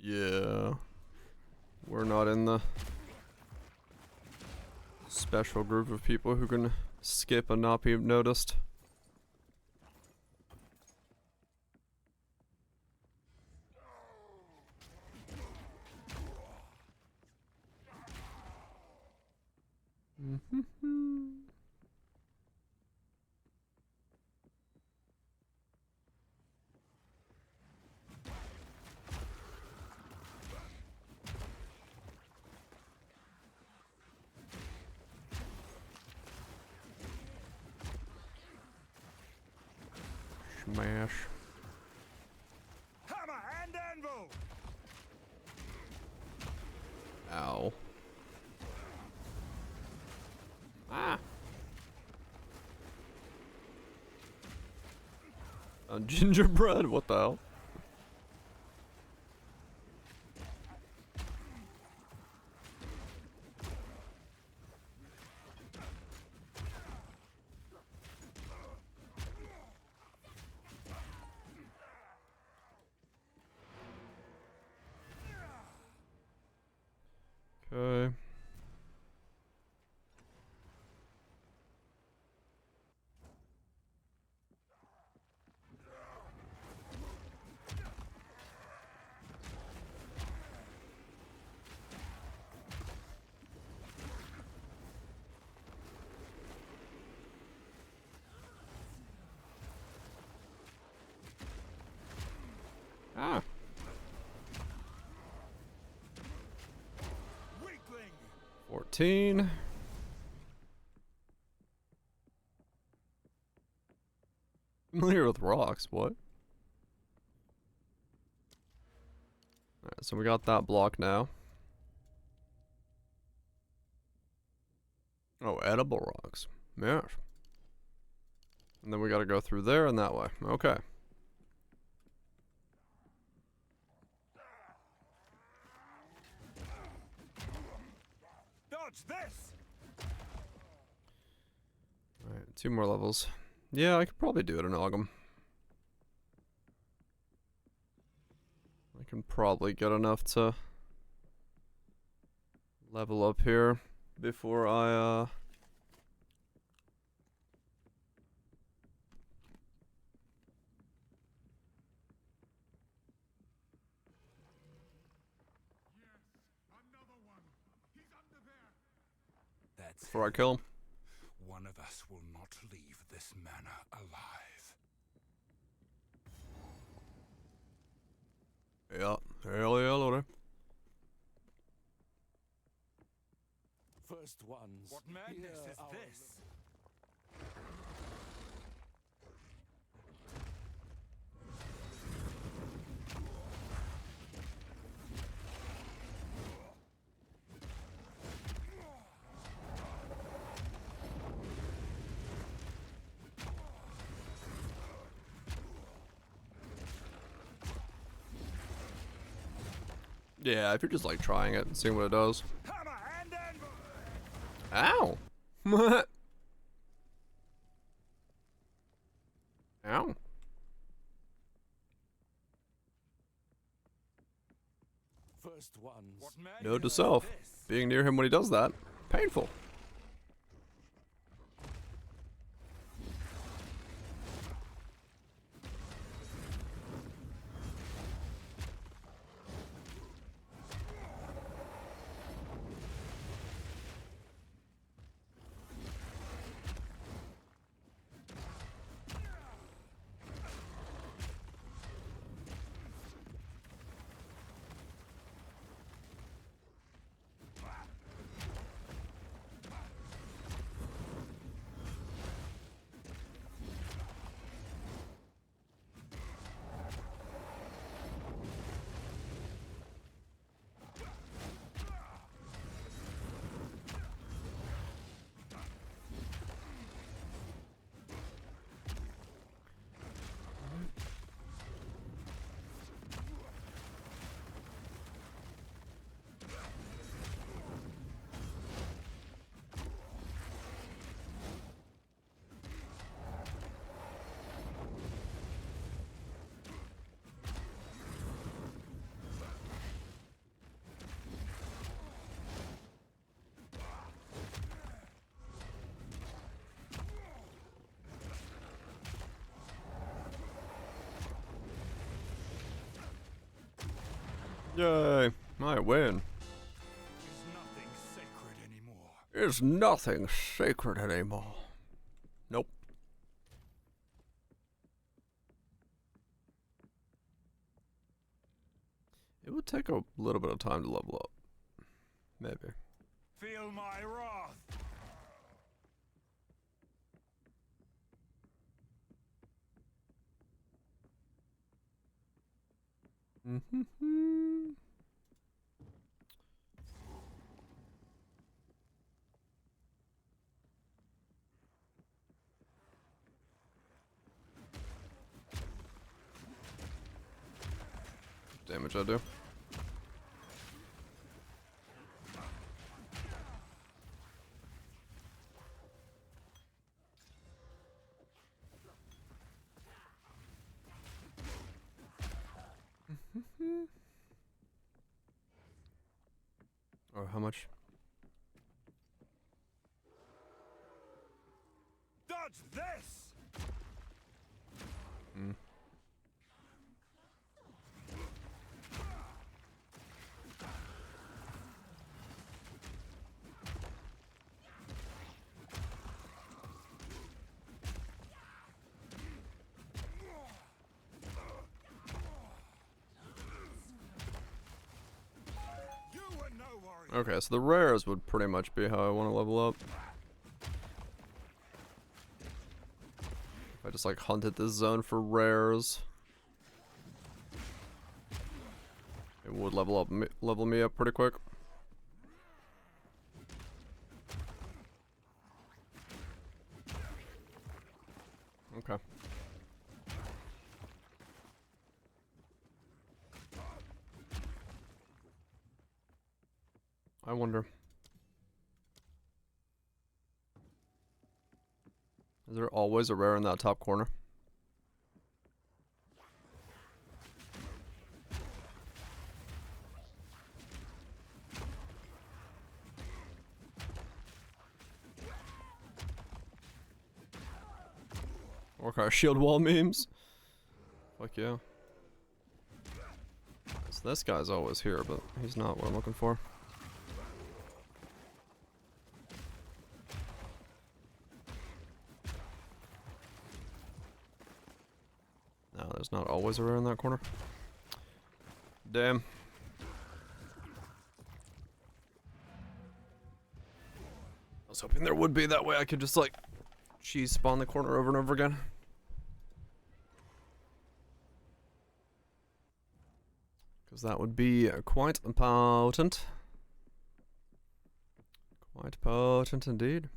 Yeah. We're not in the special group of people who can skip and not be noticed. Smash. Hammer and anvil! Ow. Ah. A gingerbread? What the hell? Okay. Ah. Weakling! 14. Familiar with rocks, what? Alright, so we got that block now. Oh, edible rocks. Yes. And then we gotta go through there and that way. Okay. Dodge this! Alright, 2 more levels. Yeah, I could probably do it in Ogum. I can probably get enough to level up here before I, That's before I kill him. one of us will not leave this manor alive. Yeah, hell yeah, loader. First ones. What madness is this? Yeah, if you're just like trying it and seeing what it does. Hammer and anvil. Ow! Ow. First ones. What madness Note to is self: this? being near him when he does that, painful. Yay, I win. Is nothing sacred anymore. Is nothing sacred anymore. Nope. It would take a little bit of time to level up. Maybe. Feel my wrath. Damage I do. Or how much? Dodge this. You were no warrior. Okay, so the rares would pretty much be how I want to level up. If I just like hunted this zone for rares, it would level me up pretty quick. Okay. I wonder. Is there always a rare in that top corner? Work our shield wall memes. Fuck yeah. So this guy's always here, but he's not what I'm looking for. No, there's not always a rare in that corner. Damn. was hoping there would be, that way I could just like cheese spawn the corner over and over again. Because that would be quite potent. Quite potent indeed.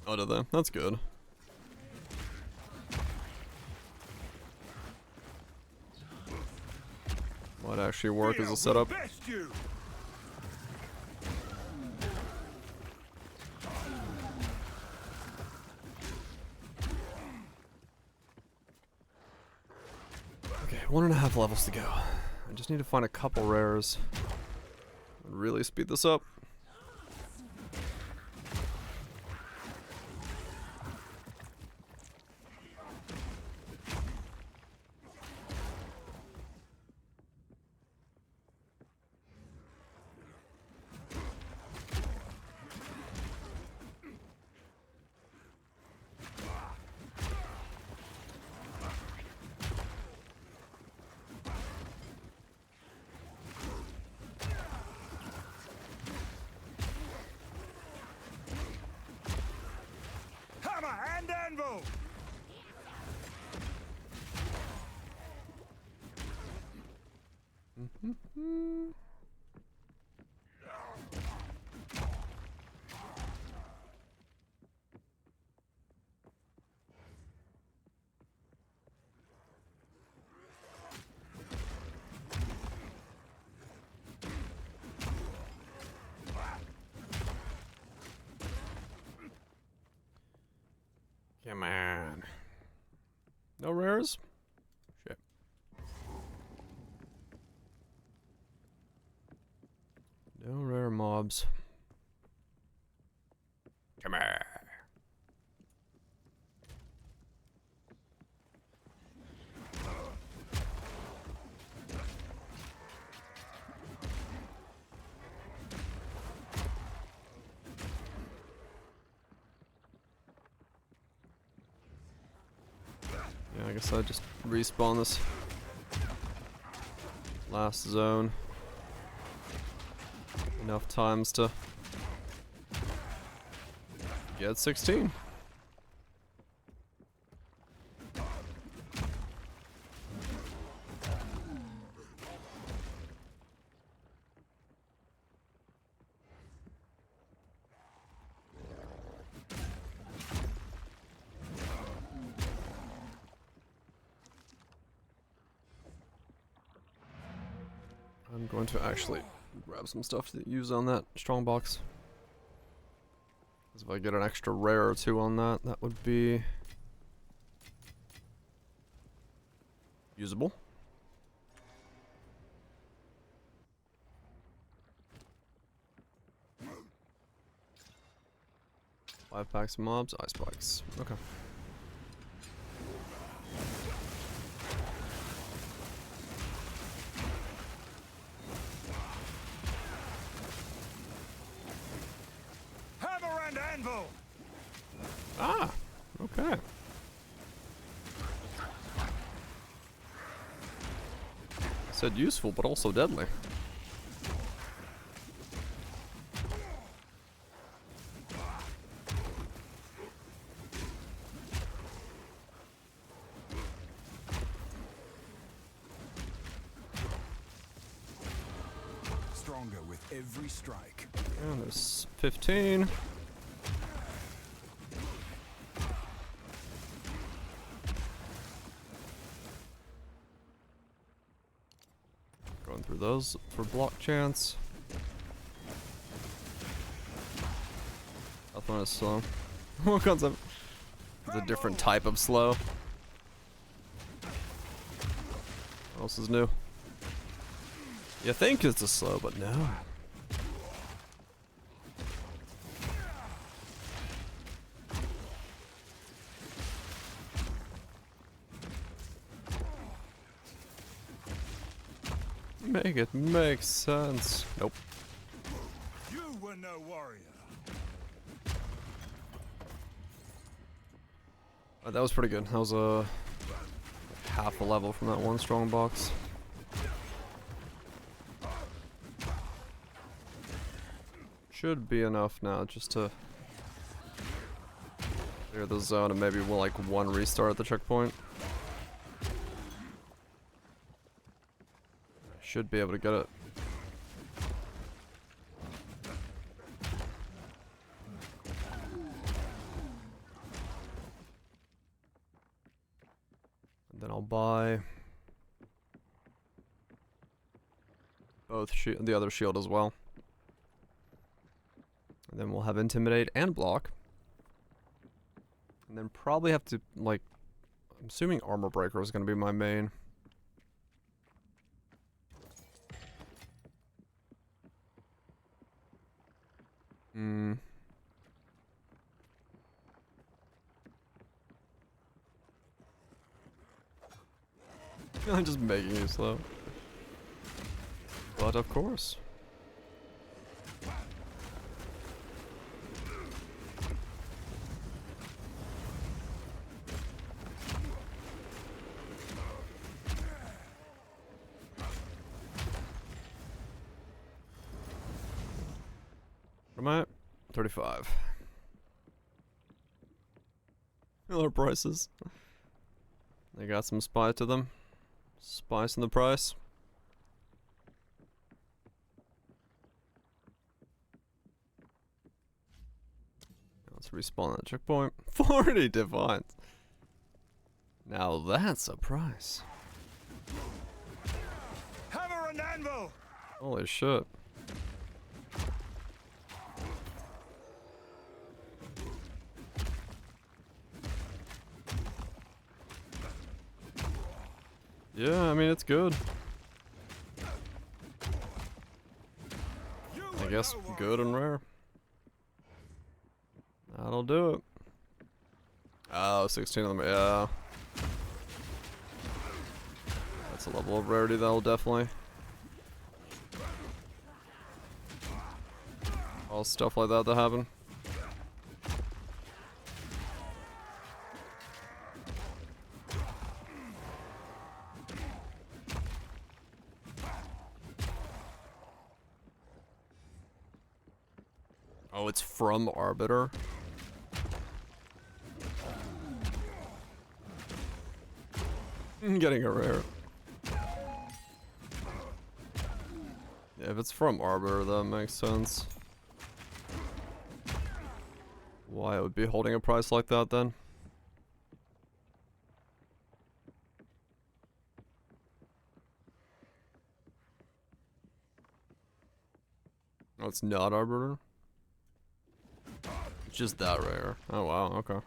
Oh, did they? That's good. Might actually work as a setup. Okay, 1.5 levels to go. I just need to find a couple rares. Really speed this up. And anvil! Come on. No rares? Shit. No rare mobs. Come on. Yeah, I guess I just respawn this last zone enough times to get 16. I'm going to actually grab some stuff to use on that strongbox. Because if I get an extra rare or two on that, that would be usable. Five packs of mobs, ice spikes. Okay. Anvil! Ah, okay. Said useful, but also deadly. Stronger with every strike. And there's 15. Going through those for block chance. That one is slow. What concept? It's a different type of slow. What else is new? You think it's a slow, but no. Make it make sense. Nope. You were no warrior. That was pretty good. That was a half a level from that one strong box. Should be enough now just to clear the zone and maybe we'll like one restart at the checkpoint. Should be able to get it. And then I'll buy both the other shield as well. And then we'll have Intimidate and Block. And then probably have to, like, I'm assuming Armor Breaker is going to be my main. I'm just making you slow. But of course. What am I at? 35. Lower prices. They got some spice to them. Spice in the price. Let's respawn that checkpoint. 40 Defiance. Now that's a price. Hammer and anvil! Holy shit. Yeah, I mean, it's good. I guess good and rare. That'll do it. Oh, 16 of them, yeah. That's a level of rarity that'll definitely. All stuff like that happen. Oh, it's from Arbiter. Getting a rare. Yeah, if it's from Arbiter, that makes sense. Why it would be holding a price like that then? Oh, it's not Arbiter? It's just that rare. Oh wow, okay.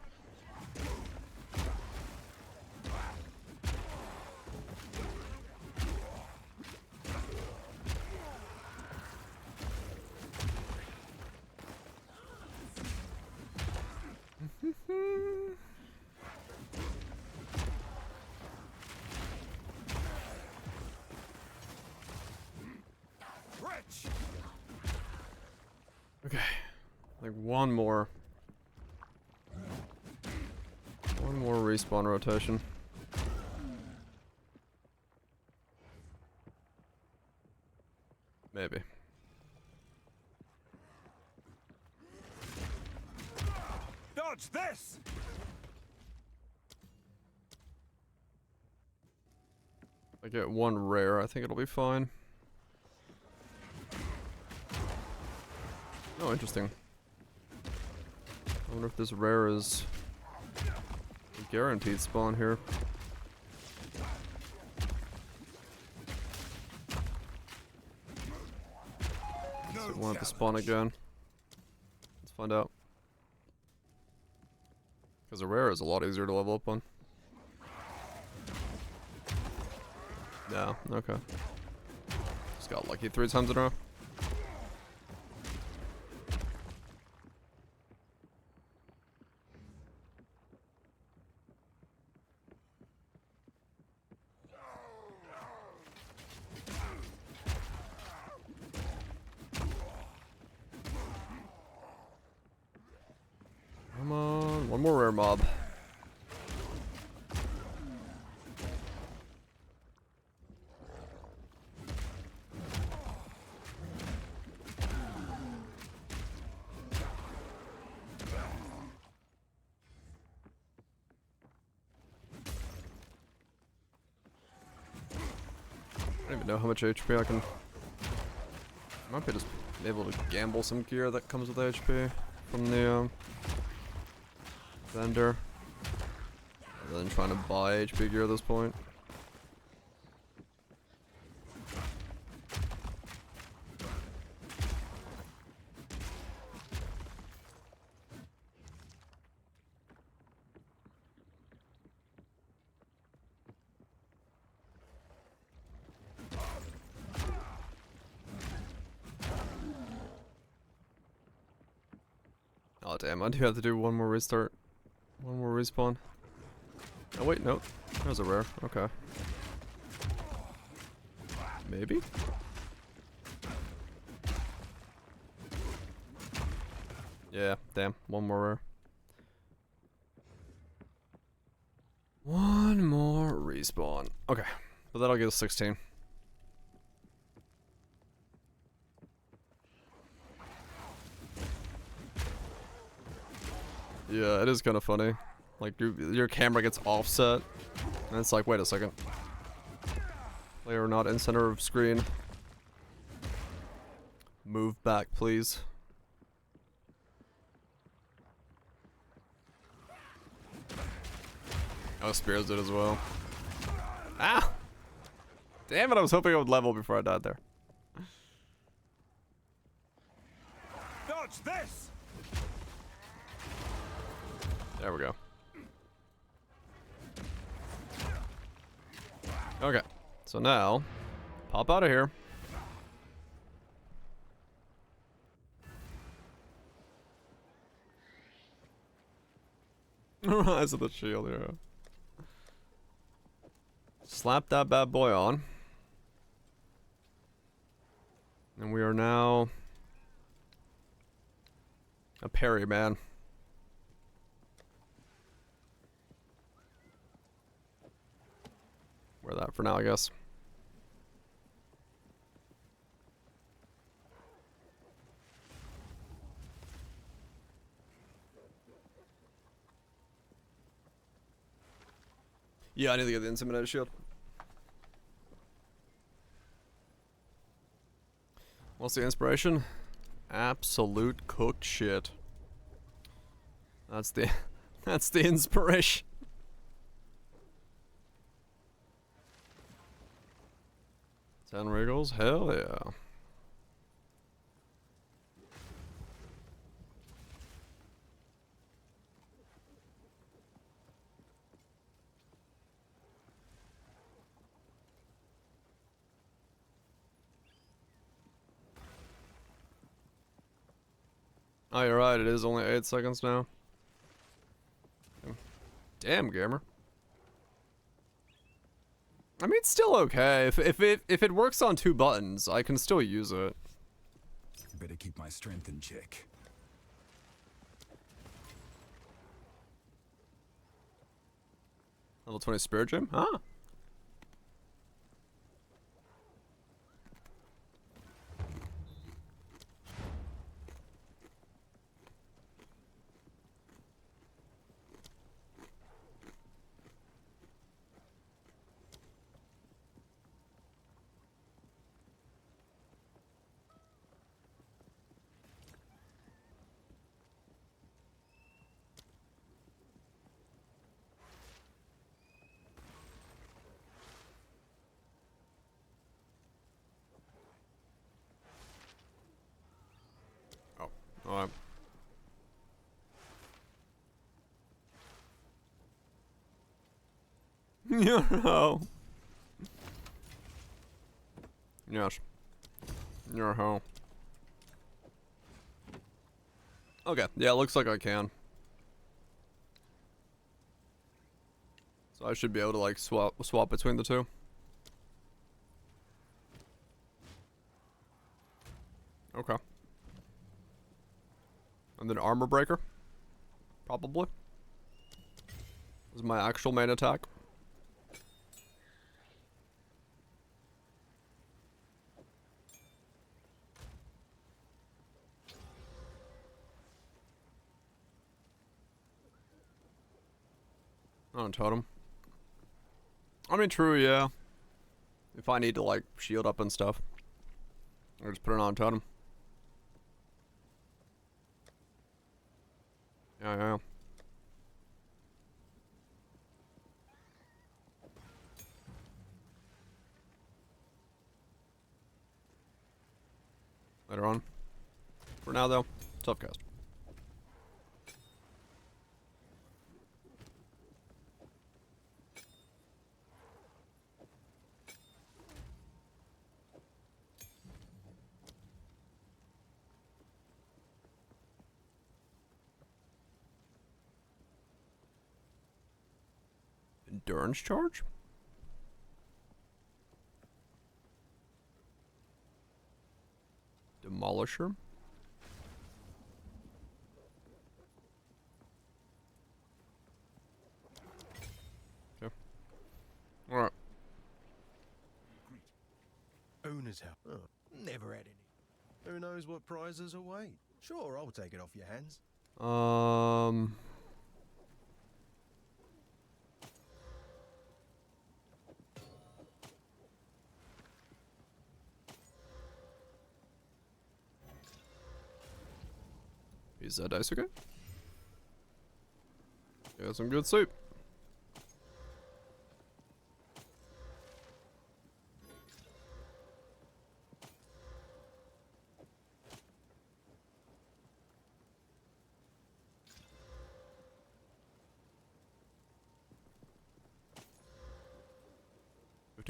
Okay, like one more respawn rotation. Maybe. Dodge this! If I get one rare, I think it'll be fine. Oh, interesting. I wonder if this rare is a guaranteed spawn here. So we want to spawn again. Let's find out. Because a rare is a lot easier to level up on. Yeah, okay. Just got lucky 3 times in a row. Come on, one more rare mob. I don't even know how much HP I can... Might be just able to gamble some gear that comes with HP from the vendor. Rather than trying to buy HP gear at this point. Oh damn, I do have to do one more restart. One more respawn. Oh wait, nope. There's a rare. Okay. Maybe? Yeah, damn. One more rare. One more respawn. Okay. But that'll get us 16. Yeah, it is kind of funny. Like, your camera gets offset. And it's like, wait a second. Player not in center of screen. Move back, please. Oh, Spears did as well. Ah! Damn it, I was hoping I would level before I died there. Dodge this! There we go. Okay, so now, pop out of here. Rise of the shield, yeah. Slap that bad boy on. And we are now a parry man. Wear that for now, I guess. Yeah, I need to get the Intimidator shield. What's the inspiration? Absolute cooked shit. That's the that's the inspiration. 10 wriggles? Hell yeah. Oh, you're right, it is only 8 seconds now. Damn, gamer. I mean, it's still okay. If it works on 2 buttons, I can still use it. Better keep my strength in check. Level 20 Spirit Gem? Ah. Alright. No. Yes. You're home. Okay, yeah, it looks like I can. So I should be able to like swap between the two. Okay. And then armor breaker. Probably. This is my actual main attack. Oh, totem. I mean, true, yeah. If I need to like shield up and stuff, or just put it on totem. Yeah. Later on. For now though, tough cast. Endurance charge? Demolisher? Okay. Alright. Owner's help. Oh, never had any. Who knows what prizes await? Sure, I'll take it off your hands. Is that dice okay? Got some good soup.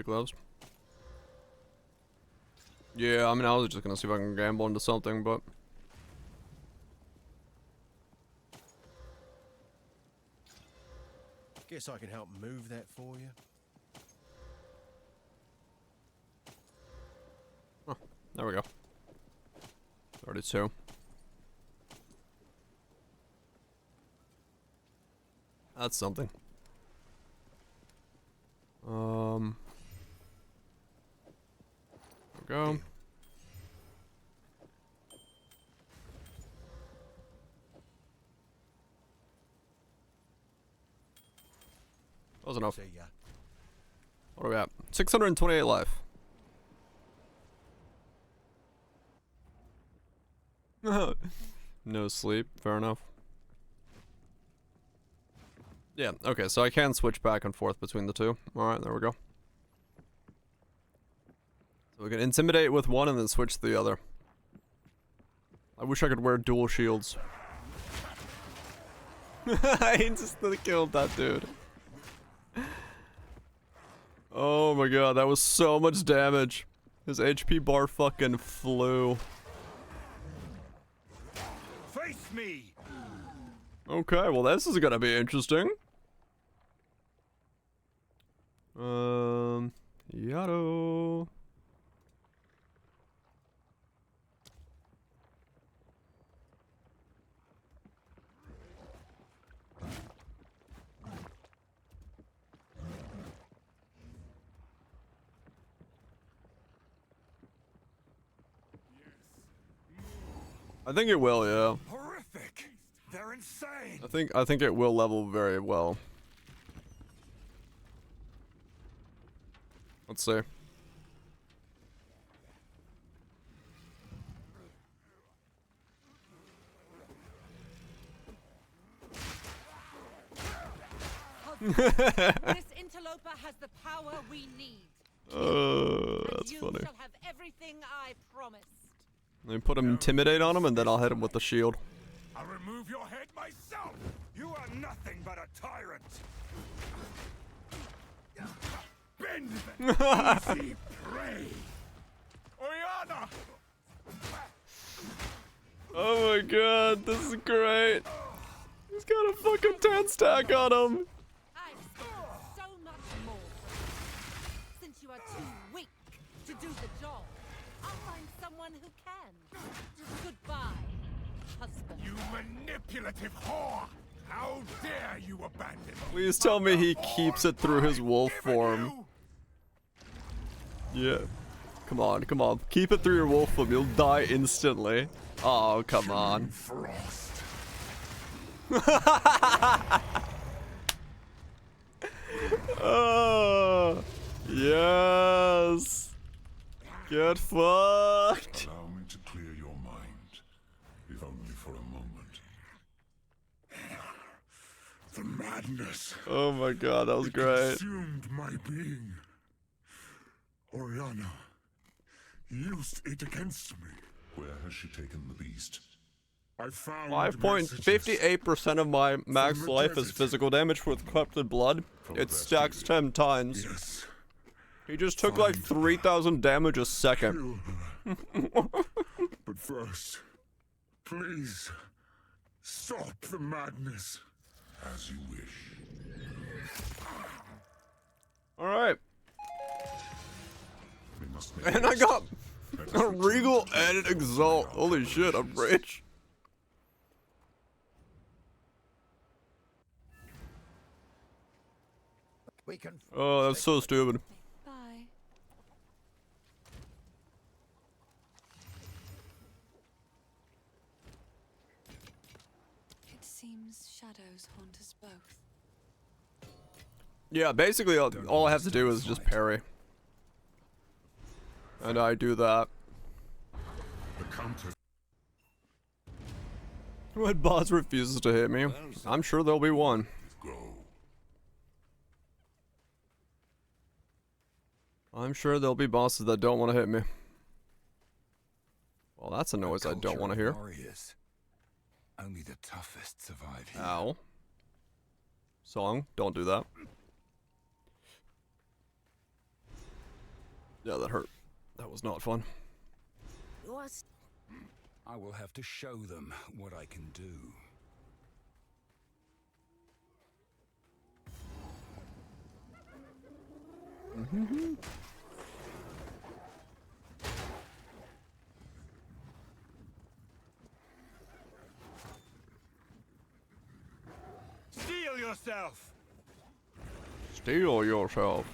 Gloves. Yeah, I mean, I was just gonna see if I can gamble into something, but Guess I can help move that for you. oh, there we go. 32. That's something. There we go. That was enough. See ya. What are we at? 628 life. No sleep. Fair enough. Yeah, okay, so I can switch back and forth between the two. Alright, there we go. So we can intimidate with one and then switch to the other. I wish I could wear dual shields. I instantly killed that dude. Oh my god, that was so much damage. His HP bar fucking flew. Face me! Okay, well this is gonna be interesting. Yado. I think it will, yeah. Horrific! They're insane! I think it will level very well. Let's see. This interloper has the power we need. That's you funny. shall have everything I promised. Let me put him intimidate on him and then I'll hit him with the shield. I'll remove your head myself! You are nothing but a tyrant! Bend the easy prey! Oriana! Oh my god, this is great. He's got a fucking 10 stack on him. I expect so much more. Since you are too weak to do the job, I'll find someone who can. Goodbye, husband. You manipulative whore! How dare you abandon me? Please tell me he keeps it through his wolf form. Yeah. Come on, come on. Keep it through your wolf form. You'll die instantly. Oh, come on. Frost. Yes. Get fucked. Allow me to clear your mind, if only for a moment. The madness. Oh my god, that was great. Consumed my being. Oriana used it against me. Where has she taken the beast? I found 5.58% of my max life is physical damage with corrupted blood. It stacks 10 times. Yes. He just took like 3,000 damage a second. But first, please, stop the madness. As you wish. Alright. We must make And I got a Regal and an Exalt. Holy shit, I'm rich. We can. Oh, that's so stupid. Bye. It seems shadows haunt us both. Yeah, basically all I have to do is just parry. And I do that. The counter. When boss refuses to hit me, I'm sure there'll be one. Go. I'm sure there'll be bosses that don't want to hit me. Well, that's a noise I don't want to hear. Warriors. Only the toughest survive here. Ow. Song, don't do that. Yeah, that hurt. That was not fun. I will have to show them what I can do. Steel yourself! Steel yourself.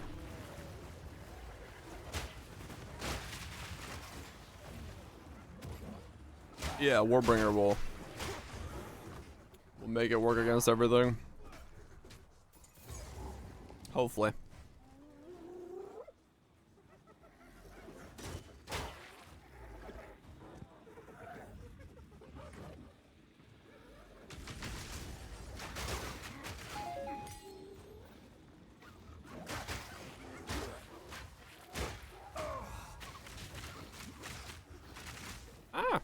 Yeah, Warbringer will make it work against everything. Hopefully. Ah.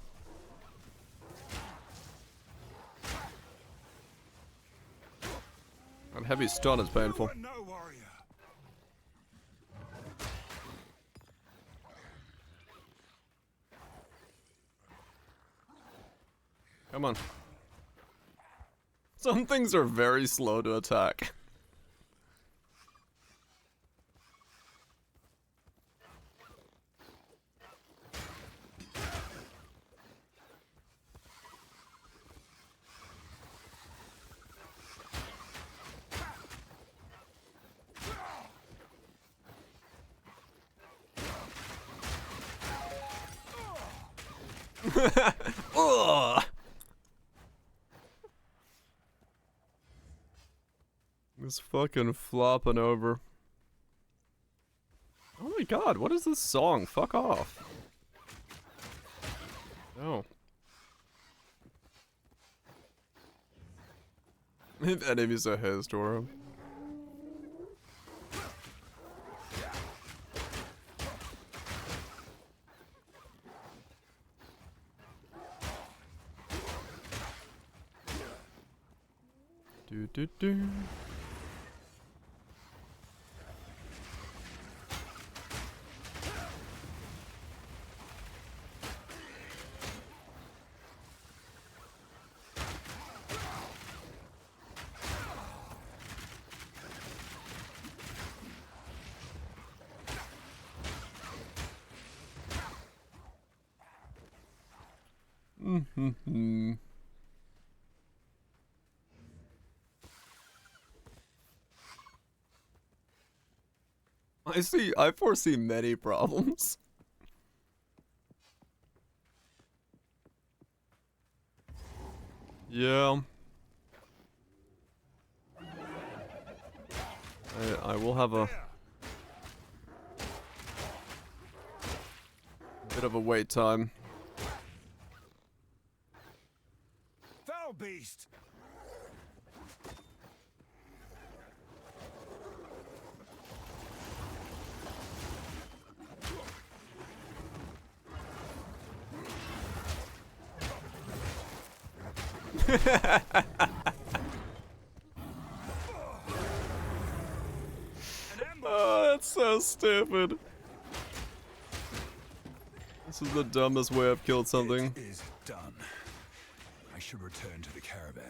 That heavy stun is painful. No warrior. Come on. Some things are very slow to attack. Ugh. It's fucking flopping over. Oh my god, what is this song? Fuck off. No. If enemies are his to him. Do. I foresee many problems. Yeah. I will have a Bit of a wait time. Foul beast! Oh, that's so stupid. This is the dumbest way I've killed something. It is done. I should return to the caravan.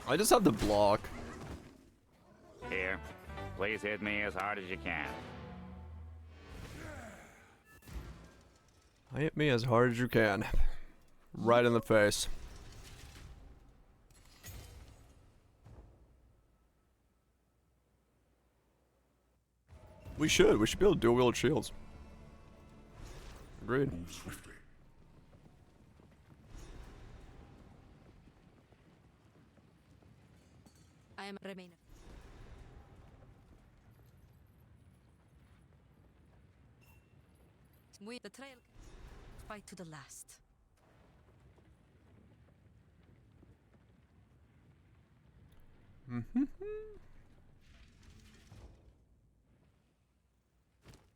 I just have to block. Here, please hit me as hard as you can. Hit me as hard as you can. Right in the face. We should be able to dual wield shields. Agreed. I am remain. We the trail fight to the last.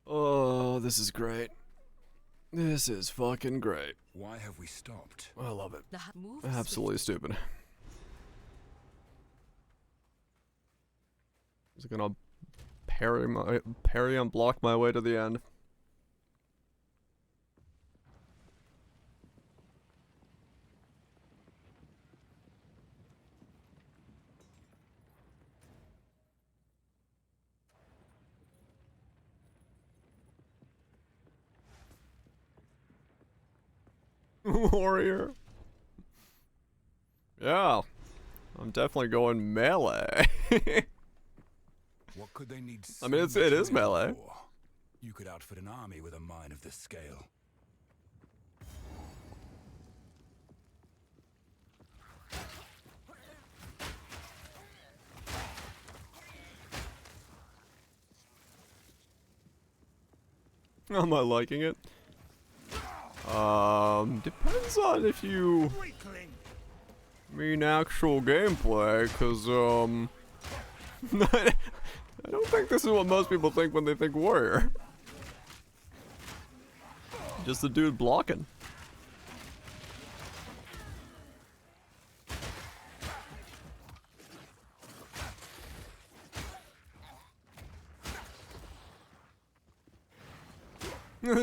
Oh, this is great. This is fucking great. Why have we stopped? I love it. Move Absolutely stupid. Just gonna parry and block my way to the end. Warrior. Yeah. I'm definitely going melee. What could they need? I mean, it is melee. For? You could outfit an army with a mine of this scale. Am I liking it? Depends on if you mean actual gameplay, cause I don't think this is what most people think when they think warrior. Just a dude blocking.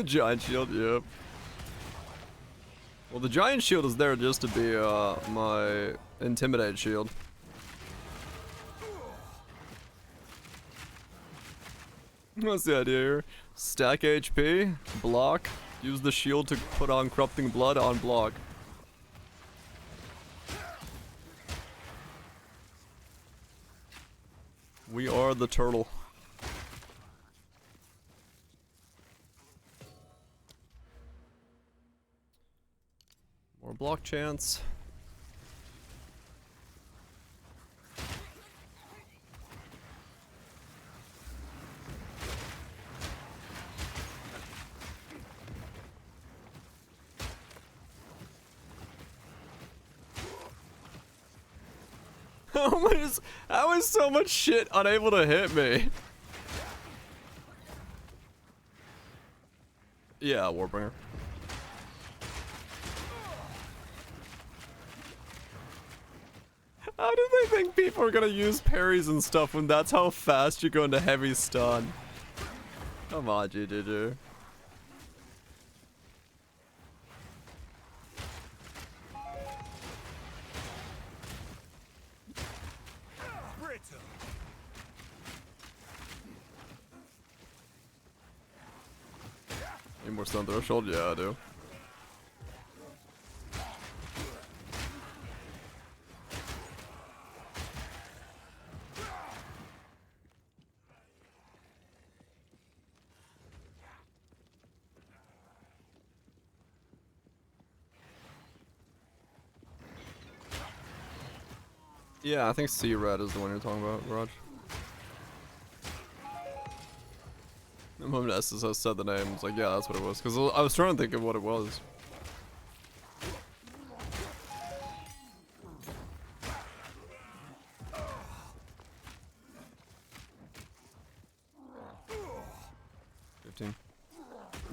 Giant shield, yep. Well, the giant shield is there just to be my intimidate shield. What's the idea here? Stack HP, block, use the shield to put on corrupting blood on block. We are the turtle. More block chance. How is so much shit unable to hit me? Yeah, Warbringer. How do they think people are gonna use parries and stuff when that's how fast you go into heavy stun? Come on, GGG. Need more stun threshold? Yeah, I do. Yeah, I think C Red is the one you're talking about, Raj. The moment SSS said the name, it's like, yeah, that's what it was. Because I was trying to think of what it was.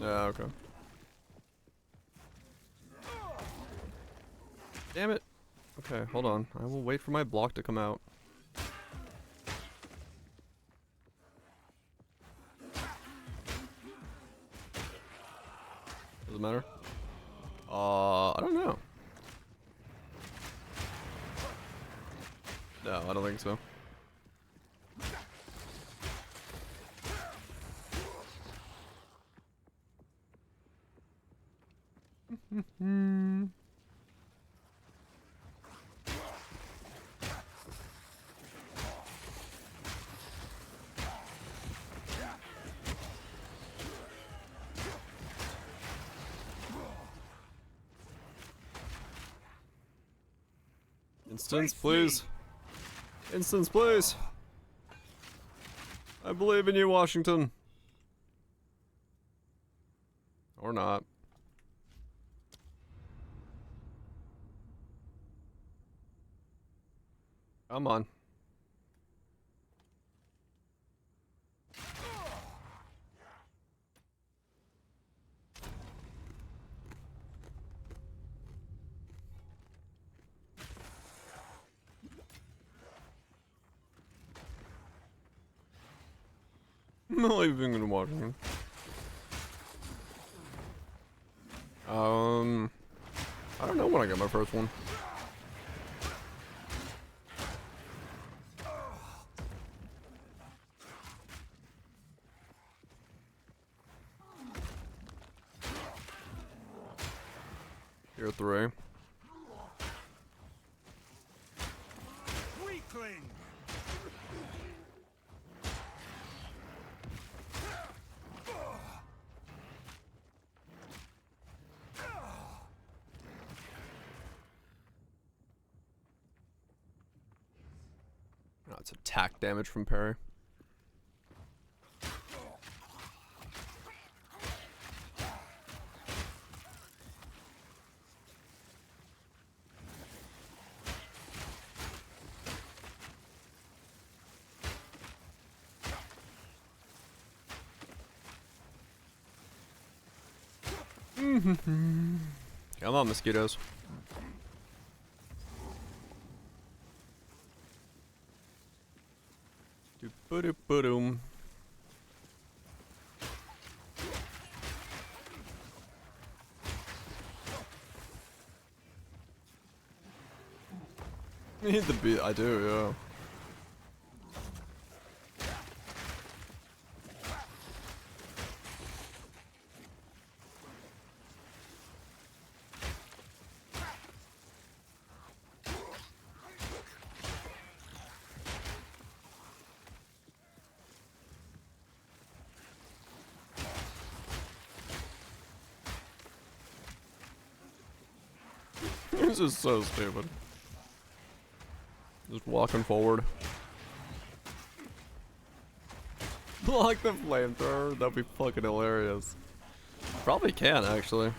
Yeah, okay. Damn it. Okay, hold on. I will wait for my block to come out. Does it matter? I don't know. No, I don't think so. Instance, please. Instance, please. I believe in you, Washington. Or not. Come on. I'm not even gonna watch him. I don't know when I got my first one. Tier 3. Weakling! Oh, it's attack damage from parry. Come on, mosquitoes. Doop-a-doop-a-doom. Need the beat. I do, yeah. This is so stupid. Just walking forward. Block the flamethrower? That'd be fucking hilarious. Probably can, actually.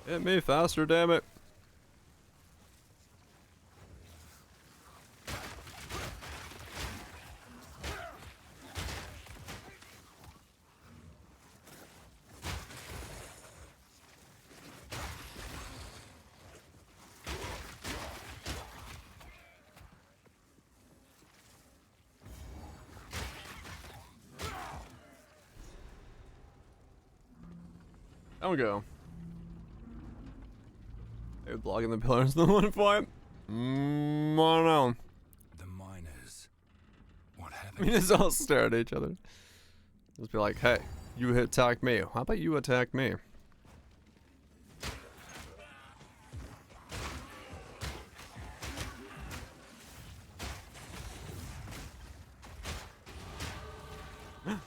Hit me faster, damn it. There we go. Maybe blocking the pillars in the one fight? I don't know. The miners. What I happened? mean, just all stare at each other. Just be like, hey, you attack me. How about you attack me?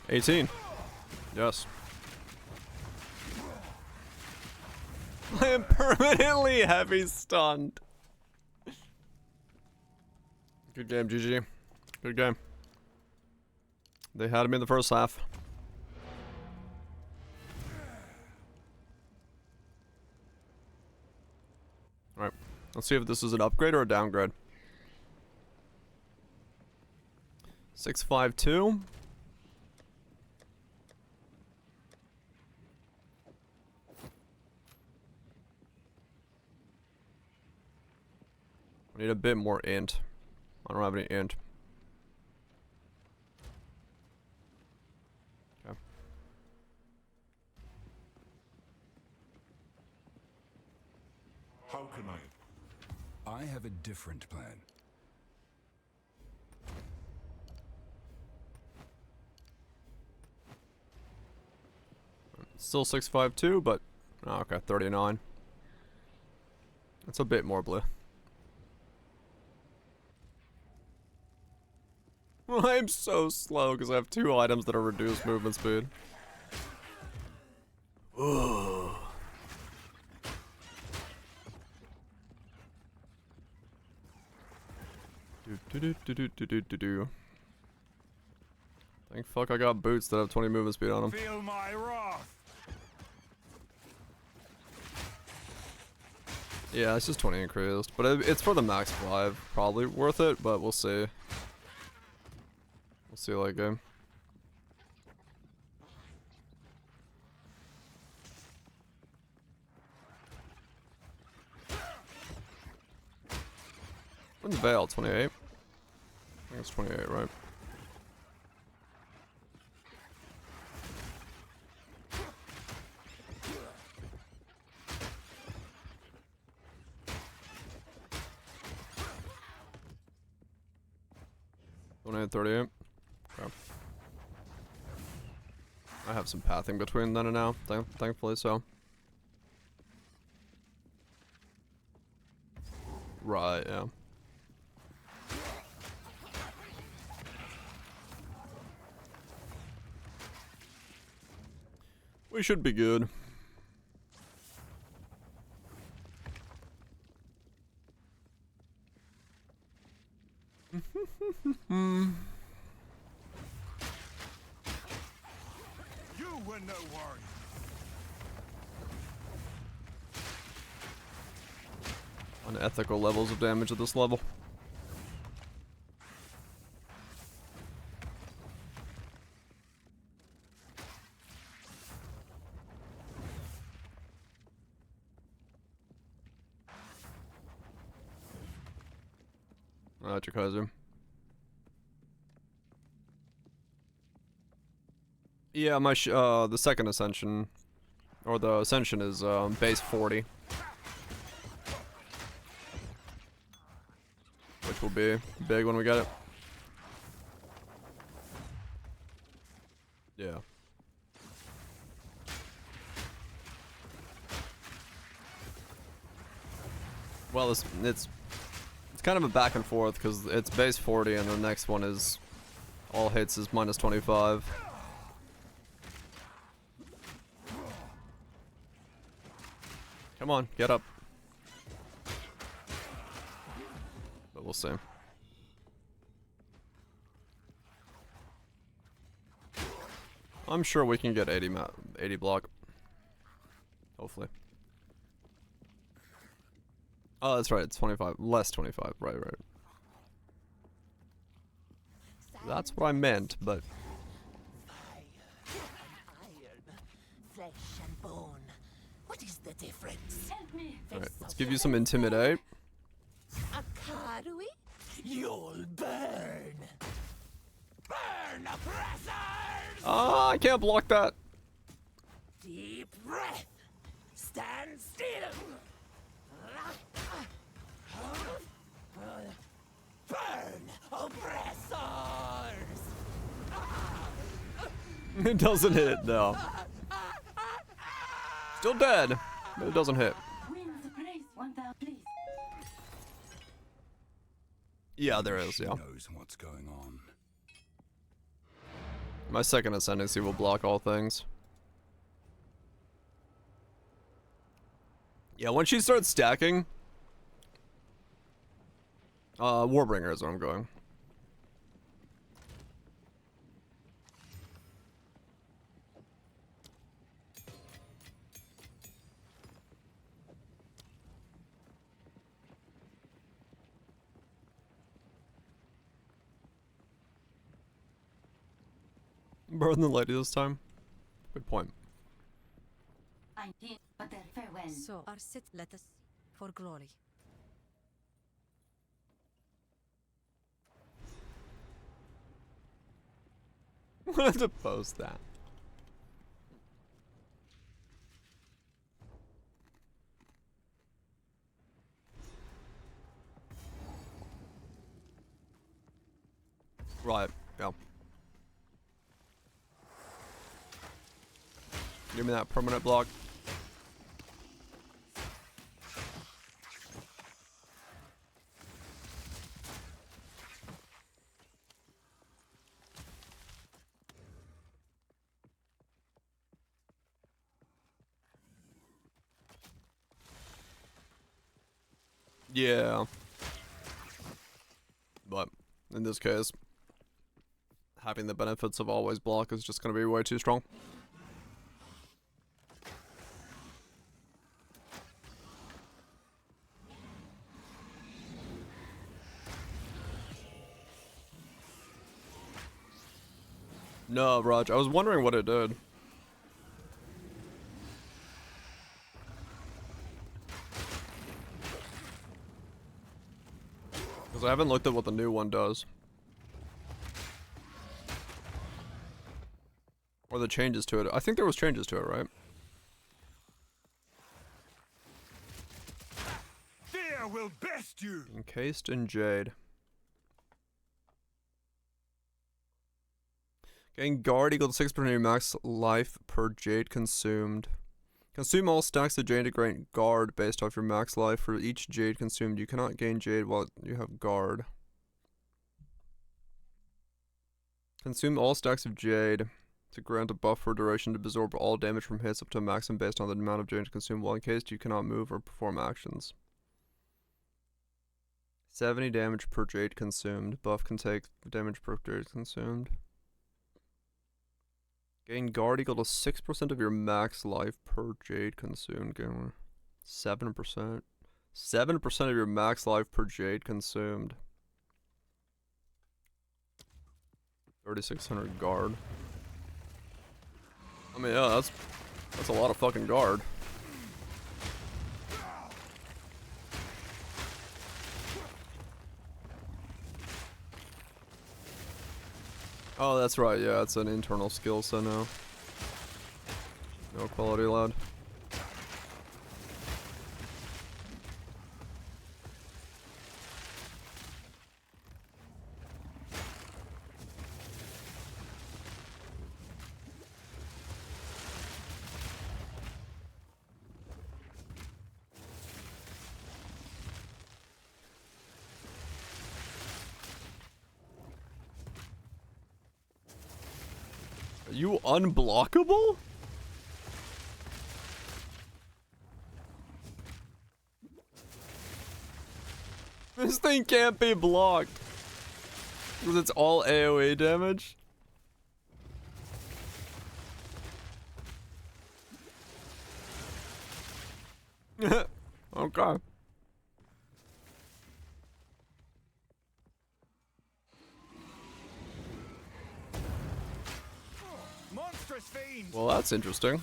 18. Yes. I am permanently heavy stunned. Good game, GG. Good game. They had him in the first half. Alright. Let's see if this is an upgrade or a downgrade. 652. I need a bit more int. I don't have any int. Okay. How can I have a different plan. Still 652, but oh, okay, 39. That's a bit more blue. I'm so slow because I have 2 items that are reduced movement speed. Ugh. Do. Thank fuck I got boots that have 20 movement speed on them. Feel my wrath. Yeah, it's just 20 increased, but it's for the max 5. Probably worth it, but we'll see. We'll see late game. When's Veil? 28? I think it's 28, right? Okay. 38. I have some pathing between then and now, thankfully so. Right, yeah. We should be good. You were no warrior. Unethical levels of damage at this level. Jakaiser. Yeah, my the second ascension, or the ascension is base 40, which will be big when we get it. Yeah. Well, it's kind of a back and forth because it's base 40 and the next one is all hits is minus 25. Come on, get up. But we'll see. I'm sure we can get 80 block. Hopefully. Oh, that's right. It's 25. Less 25. Right. That's what I meant, but... Flesh and bone. What is the difference? Help me. Alright, let's give you some intimidate. Akarui? You'll burn. Burn, oppressors! Ah, I can't block that. Deep breath. Stand still. Burn, oppressors! It doesn't hit, though. Still dead, but it doesn't hit. Yeah, there is, yeah. Knows what's going on. My second ascendancy will block all things. Yeah, when she starts stacking, Warbringer is where I'm going. Burn the lady this time. Good point. So, our sit, let us for glory. I have to post that. Right, yeah. Give me that permanent block. Yeah. But in this case, having the benefits of always block is just going to be way too strong. No, Raj, I was wondering what it did. Because I haven't looked at what the new one does. Or the changes to it. I think there was changes to it, right? Fear will best you. Encased in jade. Getting guard equal to 6% of your max life per jade consumed. Consume all stacks of jade to gain guard based off your max life for each jade consumed. You cannot gain jade while you have guard. Consume all stacks of jade to grant a buff for duration to absorb all damage from hits up to a maximum based on the amount of jade consumed. While encased, you cannot move or perform actions. 70 damage per jade consumed. Buff can take damage per jade consumed. Gain guard equal to 6% of your max life per jade consumed. Gain 7%. 7% of your max life per jade consumed. 3,600 guard. I mean, yeah, that's a lot of fucking guard. Oh, that's right, yeah, it's an internal skill, so no. No quality allowed. Are you unblockable? This thing can't be blocked. Because it's all AoE damage. Okay. Monstrous fiend. Well, that's interesting.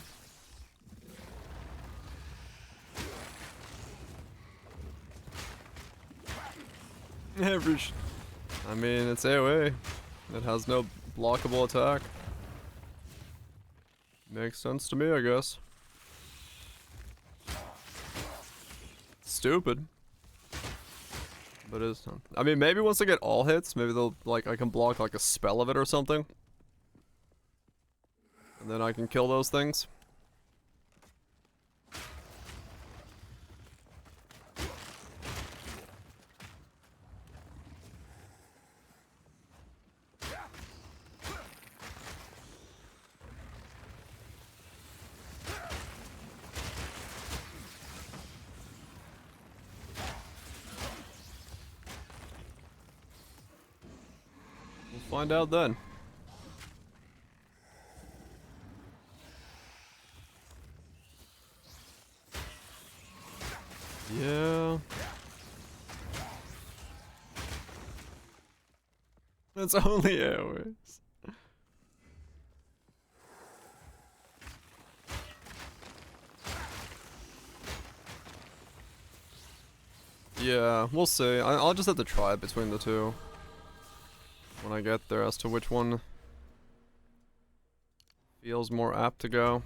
I mean, it's AoE. It has no blockable attack. Makes sense to me, I guess. Stupid. But it is. I mean, maybe once I get all hits, maybe they'll, like, I can block, like, a spell of it or something. And then I can kill those things. find out then. Yeah. It's only AoEs. Yeah, we'll see. I'll just have to try it between the two when I get there as to which one feels more apt to go.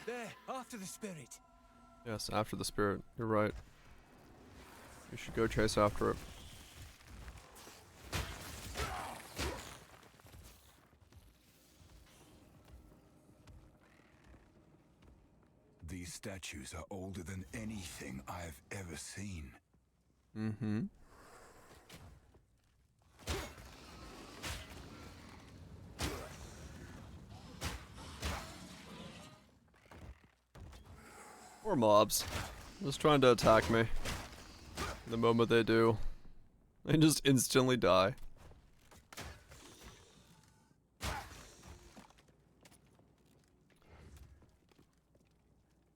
There, after the spirit. Yes, after the spirit. You're right. You should go chase after it. These statues are older than anything I've ever seen. Mm-hmm. Poor mobs. Just trying to attack me. The moment they do, they just instantly die.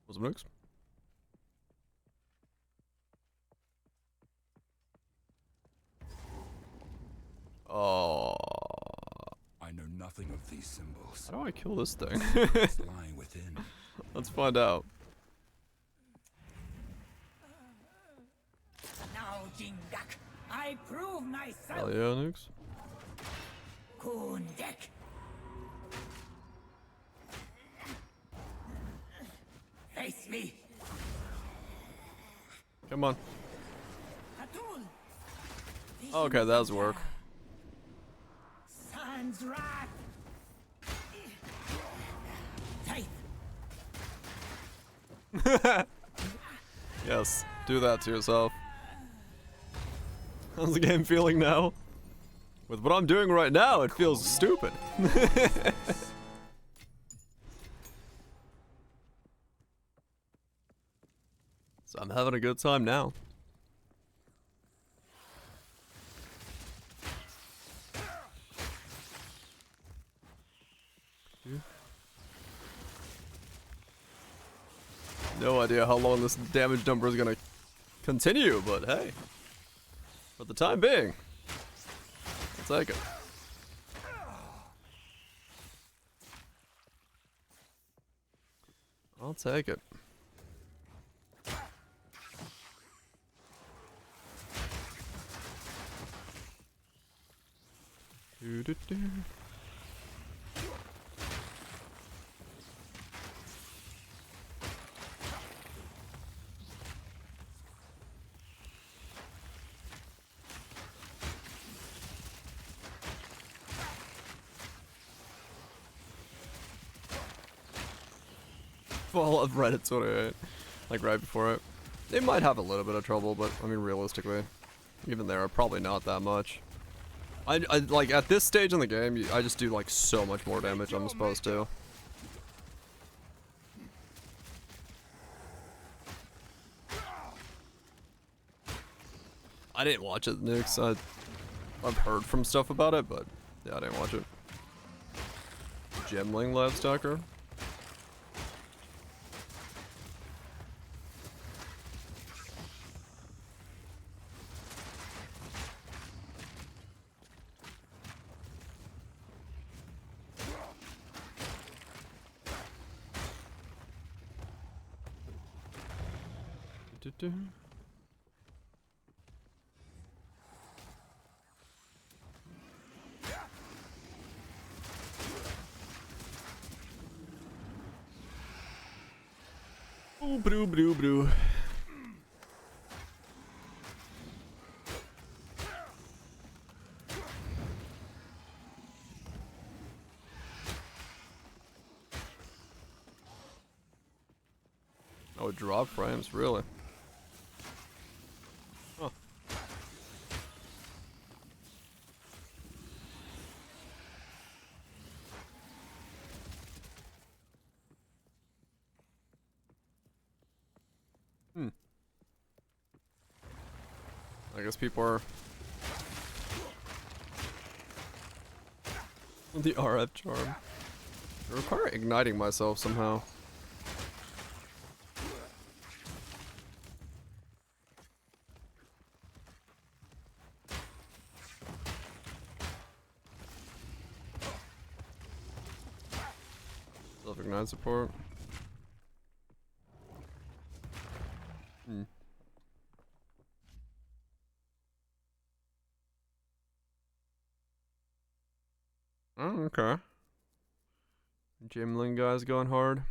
What's up next? Oh. I know nothing of these symbols. How do I kill this thing? It's lying within. Let's find out. Now, Jingak, I prove myself. Hell yeah, nukes. Kundek. Face me. Come on. Atul. Okay, that does work. Sans wrath. Faith. Yes, do that to yourself. How's the game feeling now? With what I'm doing right now, it feels stupid. So I'm having a good time now. No idea how long this damage number is gonna continue, but hey. For the time being, I'll take it. I'll take it. Doo-doo-doo. Fall of Reddit 28, like right before it. They might have a little bit of trouble, but I mean realistically, even there, probably not that much. I like at this stage in the game, I just do like so much more damage than I'm supposed to. I didn't watch it, nukes. I've heard from stuff about it, but yeah, I didn't watch it. Gemling Livestocker. Oh, brew, brew, brew. Oh, drop frames, really? Huh. I guess people are... The RF charm. I require igniting myself somehow. Self-ignite support. Oh, okay. Gymling guy's going hard.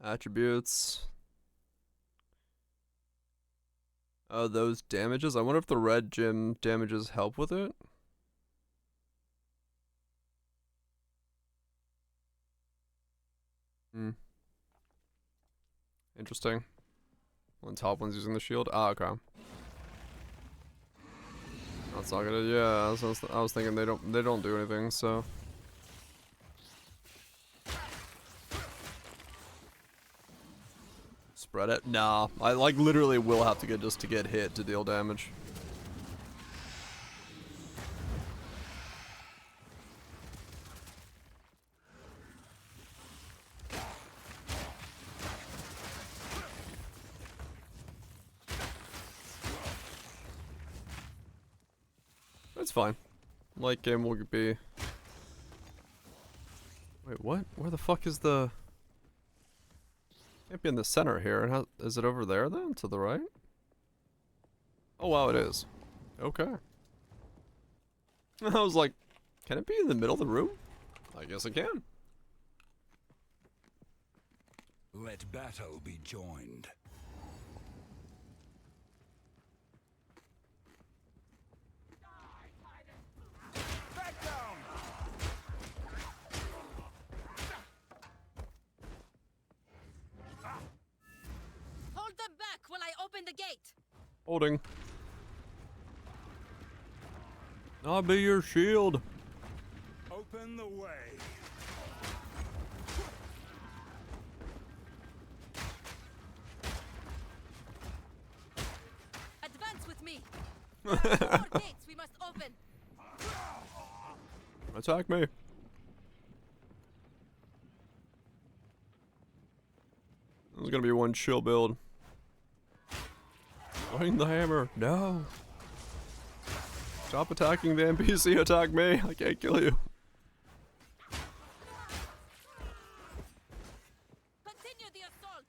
Attributes. Oh, those damages? I wonder if the red gym damages help with it? Interesting. One top one's using the shield. Ah, okay. That's not gonna. Yeah, I was thinking they don't do anything. So. Spread it? Nah, I like literally will have to get just to get hit to deal damage. That's fine. Light game will be... Wait, what? Where the fuck is the... Can't be in the center here. And how... Is it over there then? To the right? Oh wow, it is. Okay. I was like, can it be in the middle of the room? I guess it can. Let battle be joined. Hold them back while I open the gate. Holding. I'll be your shield. Open the way. Advance with me. There are 4 gates we must open. Attack me. There's gonna be one chill build. Swing the hammer. No. Stop attacking the NPC. Attack me. I can't kill you. Continue the assault.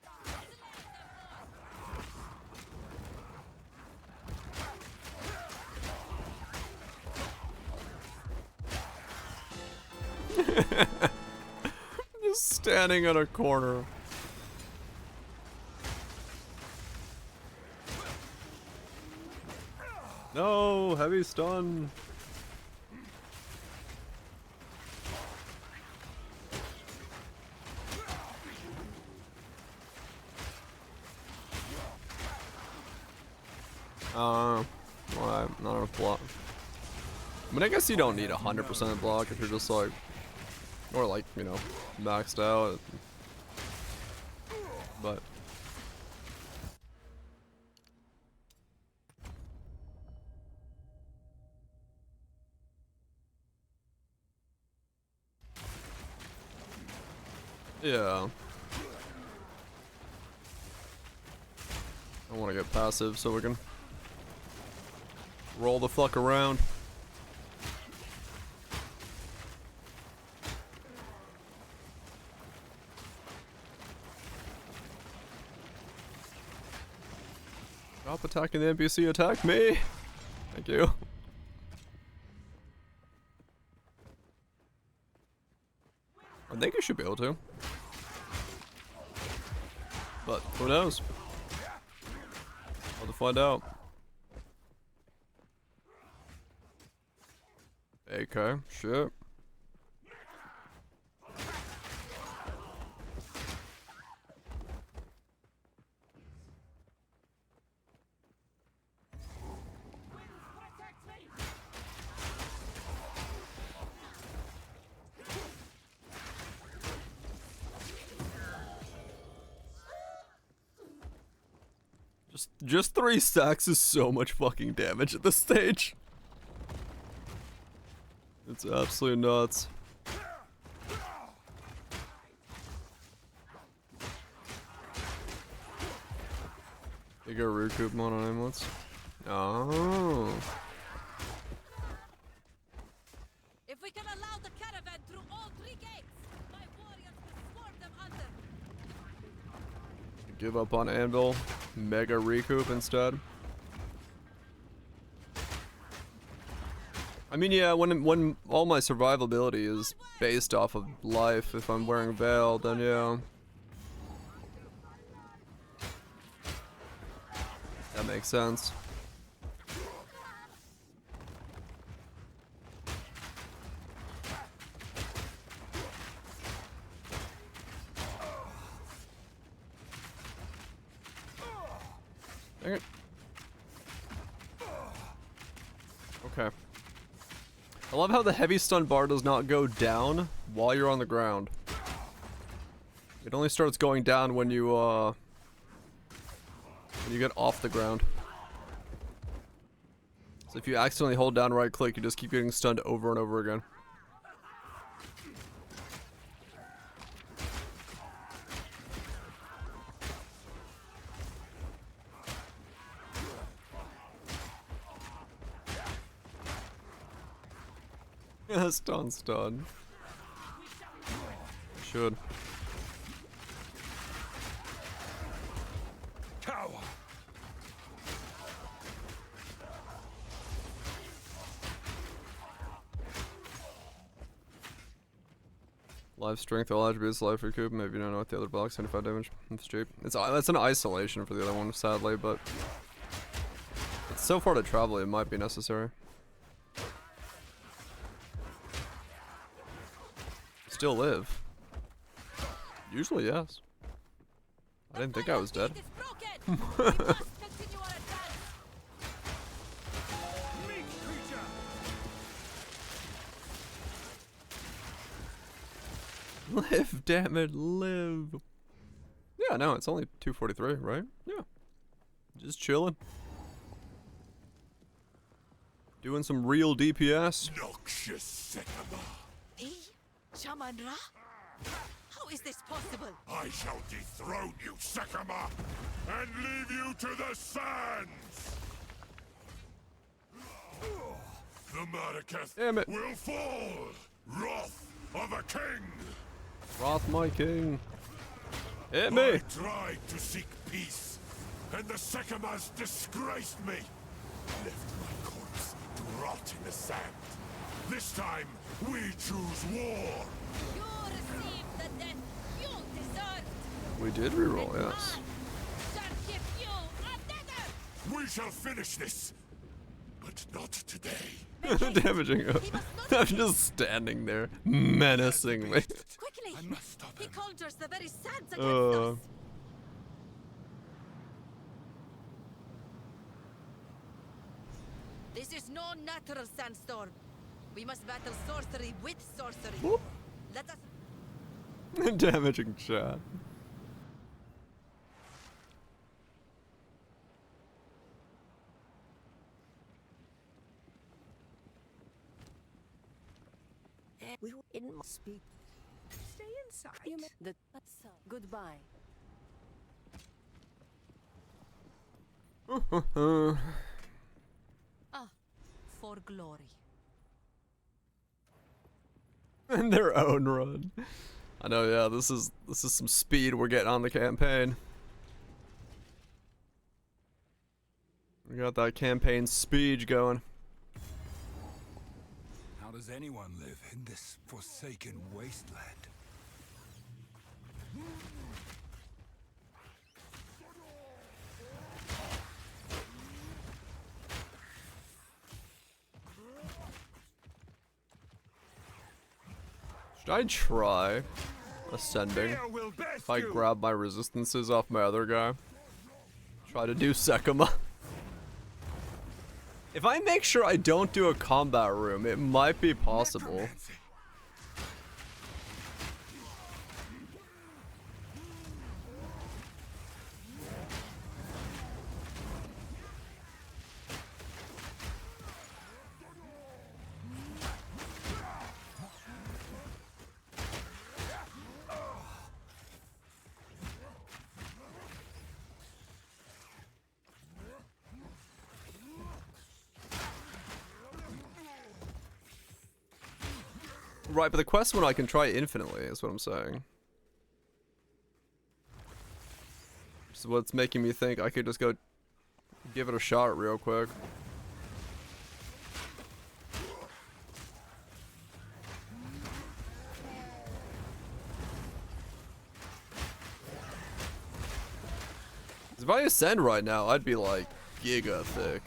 Just standing in a corner. No, heavy stun. Well, not enough block. I mean, I guess you don't need 100% block if you're just like, or like, you know, maxed out. But. Yeah. I want to get passive so we can roll the fuck around. Stop attacking the NPC, attack me! Thank you. I think I should be able to. But who knows? I'll have to find out. Okay, shit. Just 3 stacks is so much fucking damage at this stage. It's absolutely nuts. You go recoup mono amulets. Oh. If we can allow the caravan through all 3 gates, my warriors will swarm them under. Give up on anvil. Mega recoup instead. I mean, yeah, when all my survivability is based off of life, if I'm wearing Veil, then yeah. That makes sense. Dang it. Okay. I love how the heavy stun bar does not go down while you're on the ground. It only starts going down when you get off the ground. So if you accidentally hold down right click, you just keep getting stunned over and over again. Yeah, stun. Should. Cower. Life strength, all attributes, life recoup. Maybe you don't know what the other blocks, 75 damage. That's cheap. That's an isolation for the other one, sadly, but it's so far to travel, it might be necessary. Still live. Usually, yes. I didn't think I was dead. Live, damn it, live. Yeah, no, it's only 243, right? Yeah. Just chilling. Doing some real DPS. Noxious Sycamore. Me? Shaman-Ra? How is this possible? I shall dethrone you, Sycamore, and leave you to the sands. The Mariketh will fall. Wrath of a king. Wrath my king. Hit me. I tried to seek peace, and the Sycamores disgraced me. Left my corpse to rot in the sand. This time, we choose war. You received the death you deserved. We did reroll, yes. Shall give you a We shall finish this, but not today. Damaging him. I'm just standing there, menacingly. Quickly! He conjures the very sands against Uh. us. This is no natural sandstorm. We must battle sorcery with sorcery. Whoop. Let us. Damaging chat. We in speak. Stay inside. Goodbye. For glory. In their own run. I know, yeah, this is some speed we're getting on the campaign. We got that campaign speed going. How does anyone live in this forsaken wasteland? Should I try ascending if I grab my resistances off my other guy? Try to do Sekima. If I make sure I don't do a combat room, it might be possible. Right, but the quest one I can try infinitely, is what I'm saying. Which is what's making me think I could just go give it a shot real quick. If I ascend right now, I'd be like giga thick.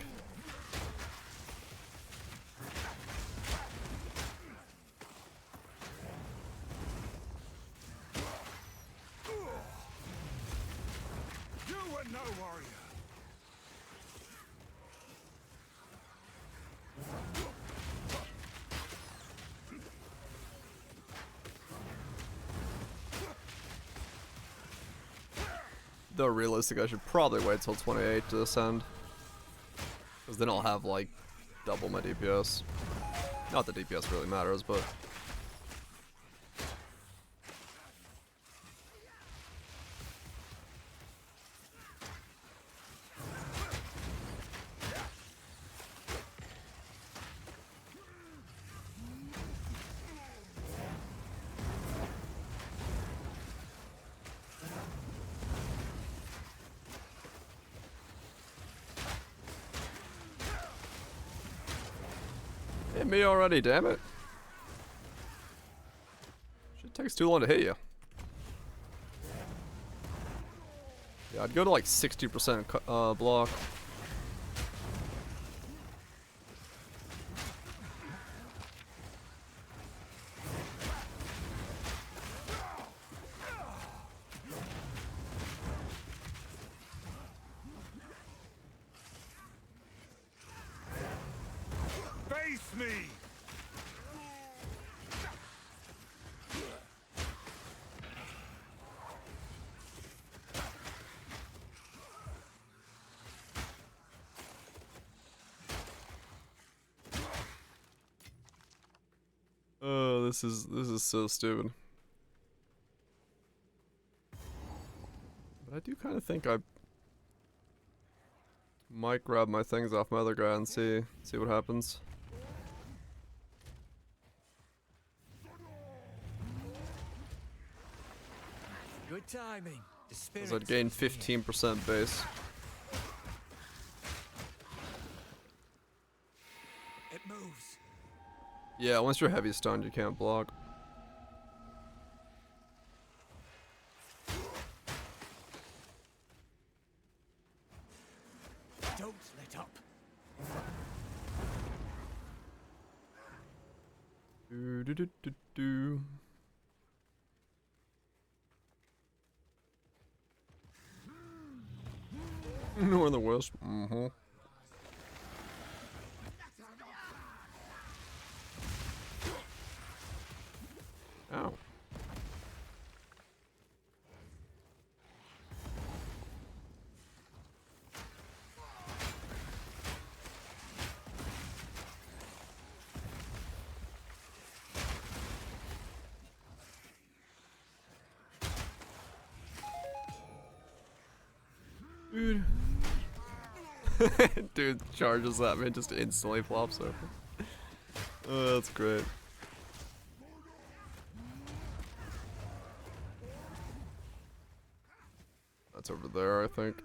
You were no warrior. Though realistic, I should probably wait till 28 to ascend. Because then I'll have like double my DPS. Not that DPS really matters, but... Hit me already, damn it. Shit takes too long to hit you. Yeah, I'd go to like 60% block. Face me! Oh, this is so stupid. But I do kind of think I might grab my things off my other guy and see what happens. Good timing. The spirit. Because I'd gain 15% base. It moves. Yeah, once you're heavy stunned, you can't block. Don't let up. Do do do do do. Northern West. Mm-hmm. Ow. Dude. Dude charges at me and just instantly flops over. Oh, that's great. That's over there, I think.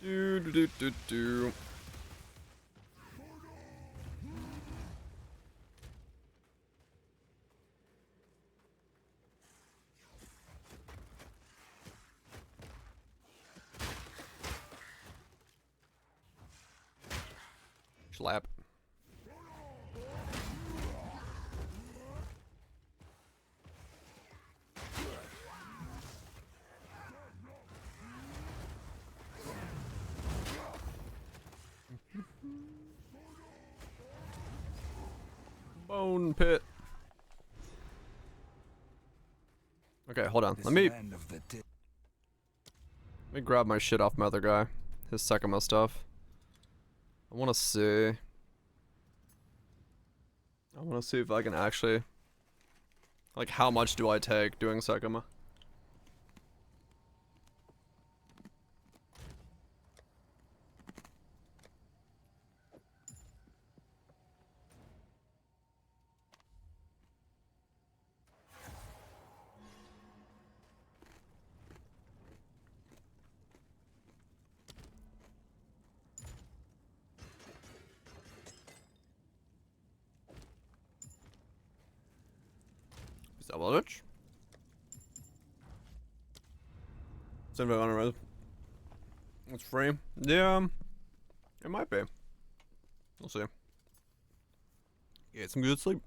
Do do do do do. Slap. Bone pit. Okay, hold on. Let me grab my shit off my other guy. His second stuff. I want to see. I want to see if I can actually... Like, how much do I take doing Sekima? Is that what it? It's free. Yeah, it might be. We'll see. Get some good sleep.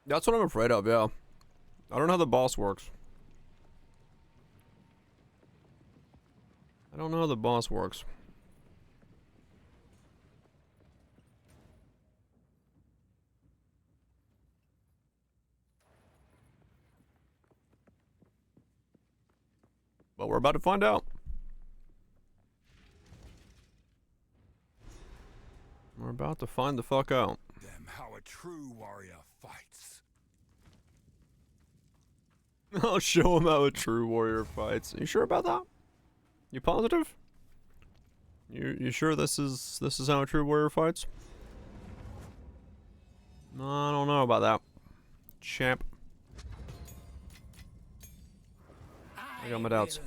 That's what I'm afraid of, yeah. I don't know how the boss works. I don't know how the boss works. But we're about to find out. We're about to find the fuck out. Them how a true warrior fights. I'll show him how a true warrior fights. You sure about that? You positive? You sure this is how a true warrior fights? I don't know about that. Champ. I got my doubts.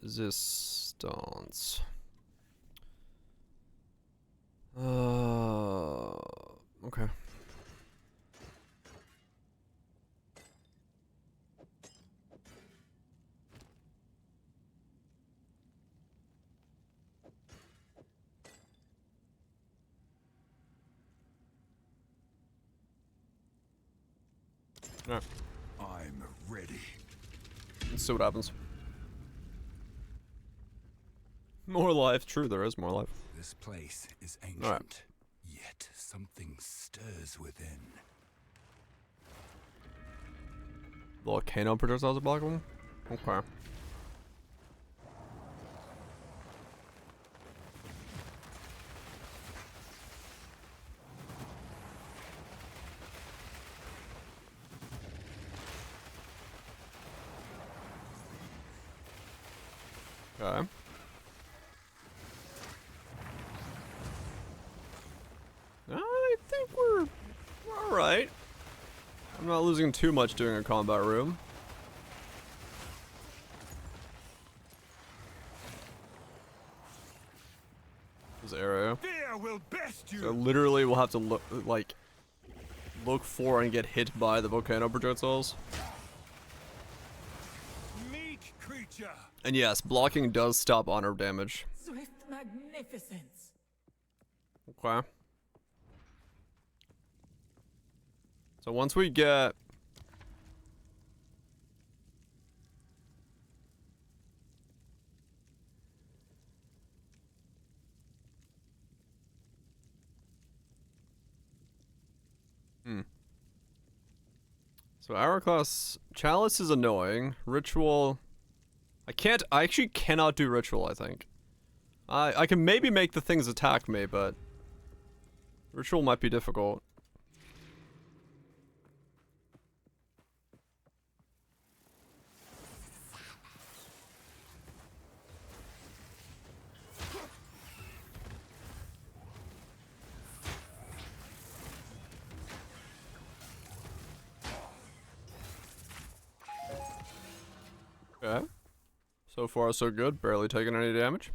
Resistance. Okay. Alright. I'm ready. Let's see what happens. More life. True, there is more life. This place is ancient, Alright. yet something stirs within. Volcano projectiles are blockable? Okay. Okay. I think we're alright. I'm not losing too much doing a combat room. This area. Fear will best you. So literally we'll have to look look for and get hit by the volcano projectiles. Meek creature. And yes, blocking does stop honor damage. Swift magnificence. Okay. So once we get... So hourglass chalice is annoying. Ritual... I actually cannot do ritual, I think. I can maybe make the things attack me, but... Ritual might be difficult. Okay. So far so good, barely taking any damage.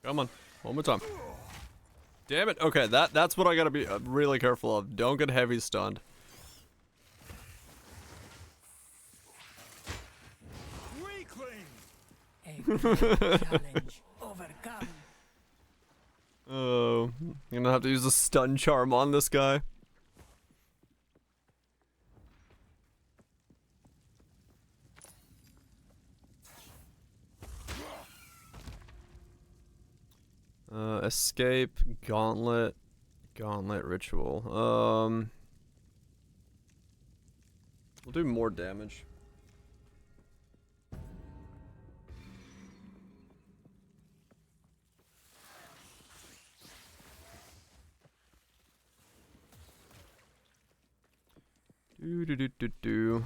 Come on, one more time. Damn it. Okay, that's what I gotta be really careful of. Don't get heavy stunned. Challenge overcome. Oh, I'm gonna have to use a stun charm on this guy. Escape, gauntlet, ritual. We'll do more damage. Do.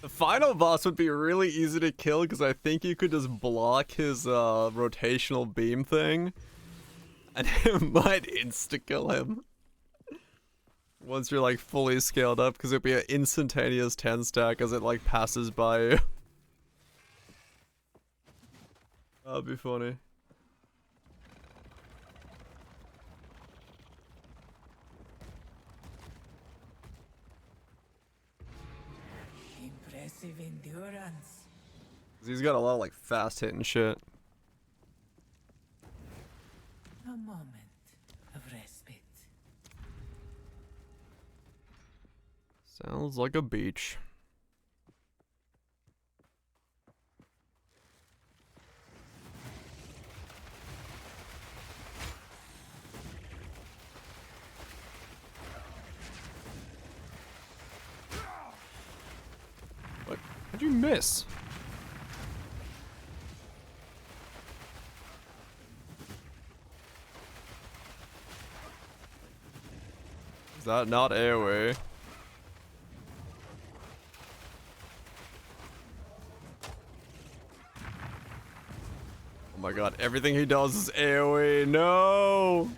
The final boss would be really easy to kill because I think you could just block his rotational beam thing and it might insta-kill him. Once you're like fully scaled up, because it'd be an instantaneous 10 stack as it like passes by you. That'd be funny. Impressive endurance. He's got a lot of like fast hitting shit. A moment of respite. Sounds like a beach. What? How'd you miss? Is that not AoE? Oh my god, everything he does is AoE. No!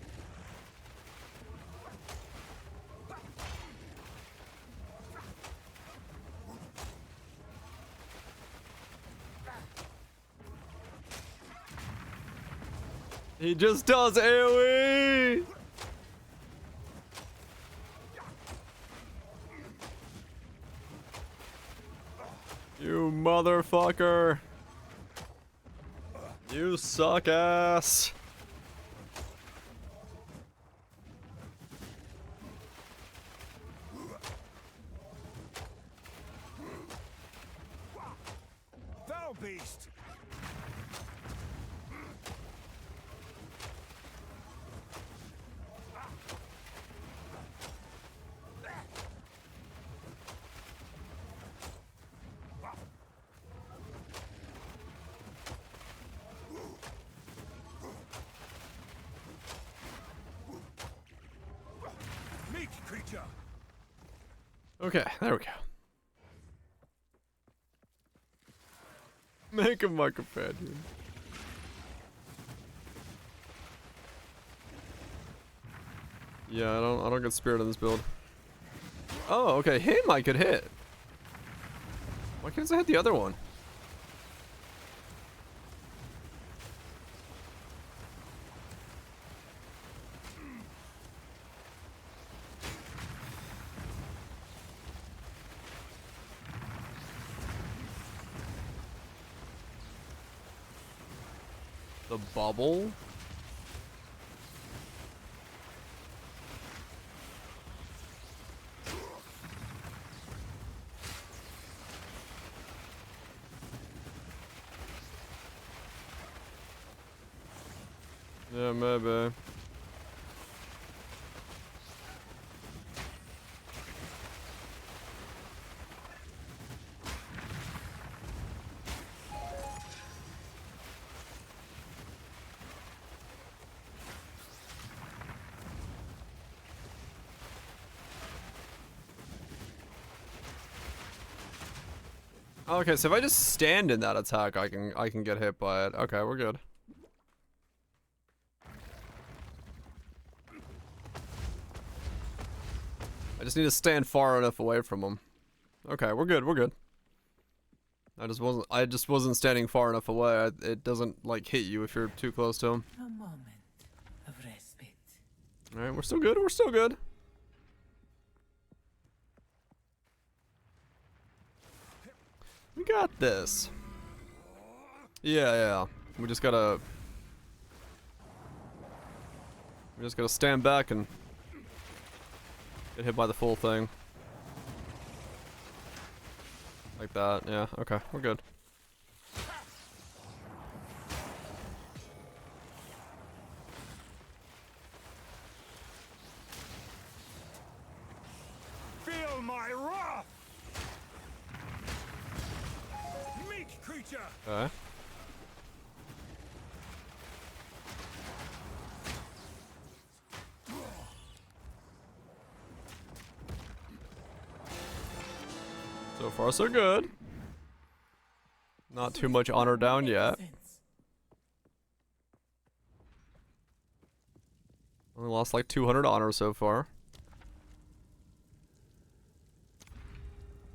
He just does AoE! You motherfucker! You suck ass! Foul beast! Meek creature! Okay, there we go. Make him my companion. Yeah, I don't get spirit in this build. Oh, okay, him I could hit. Why can't I hit the other one? The bubble? Yeah, maybe. Okay, so if I just stand in that attack, I can get hit by it. Okay, we're good. just need to stand far enough away from them. Okay, we're good, we're good. I just wasn't standing far enough away. It doesn't, like, hit you if you're too close to him. A moment of respite. Alright, we're still good, we're still good. We got this. Yeah. We just gotta stand back and get hit by the full thing. Like that, yeah, okay, we're good. Feel my wrath! Meat creature! Okay. So far, so good. Not too much honor down yet. Only lost like 200 honor so far.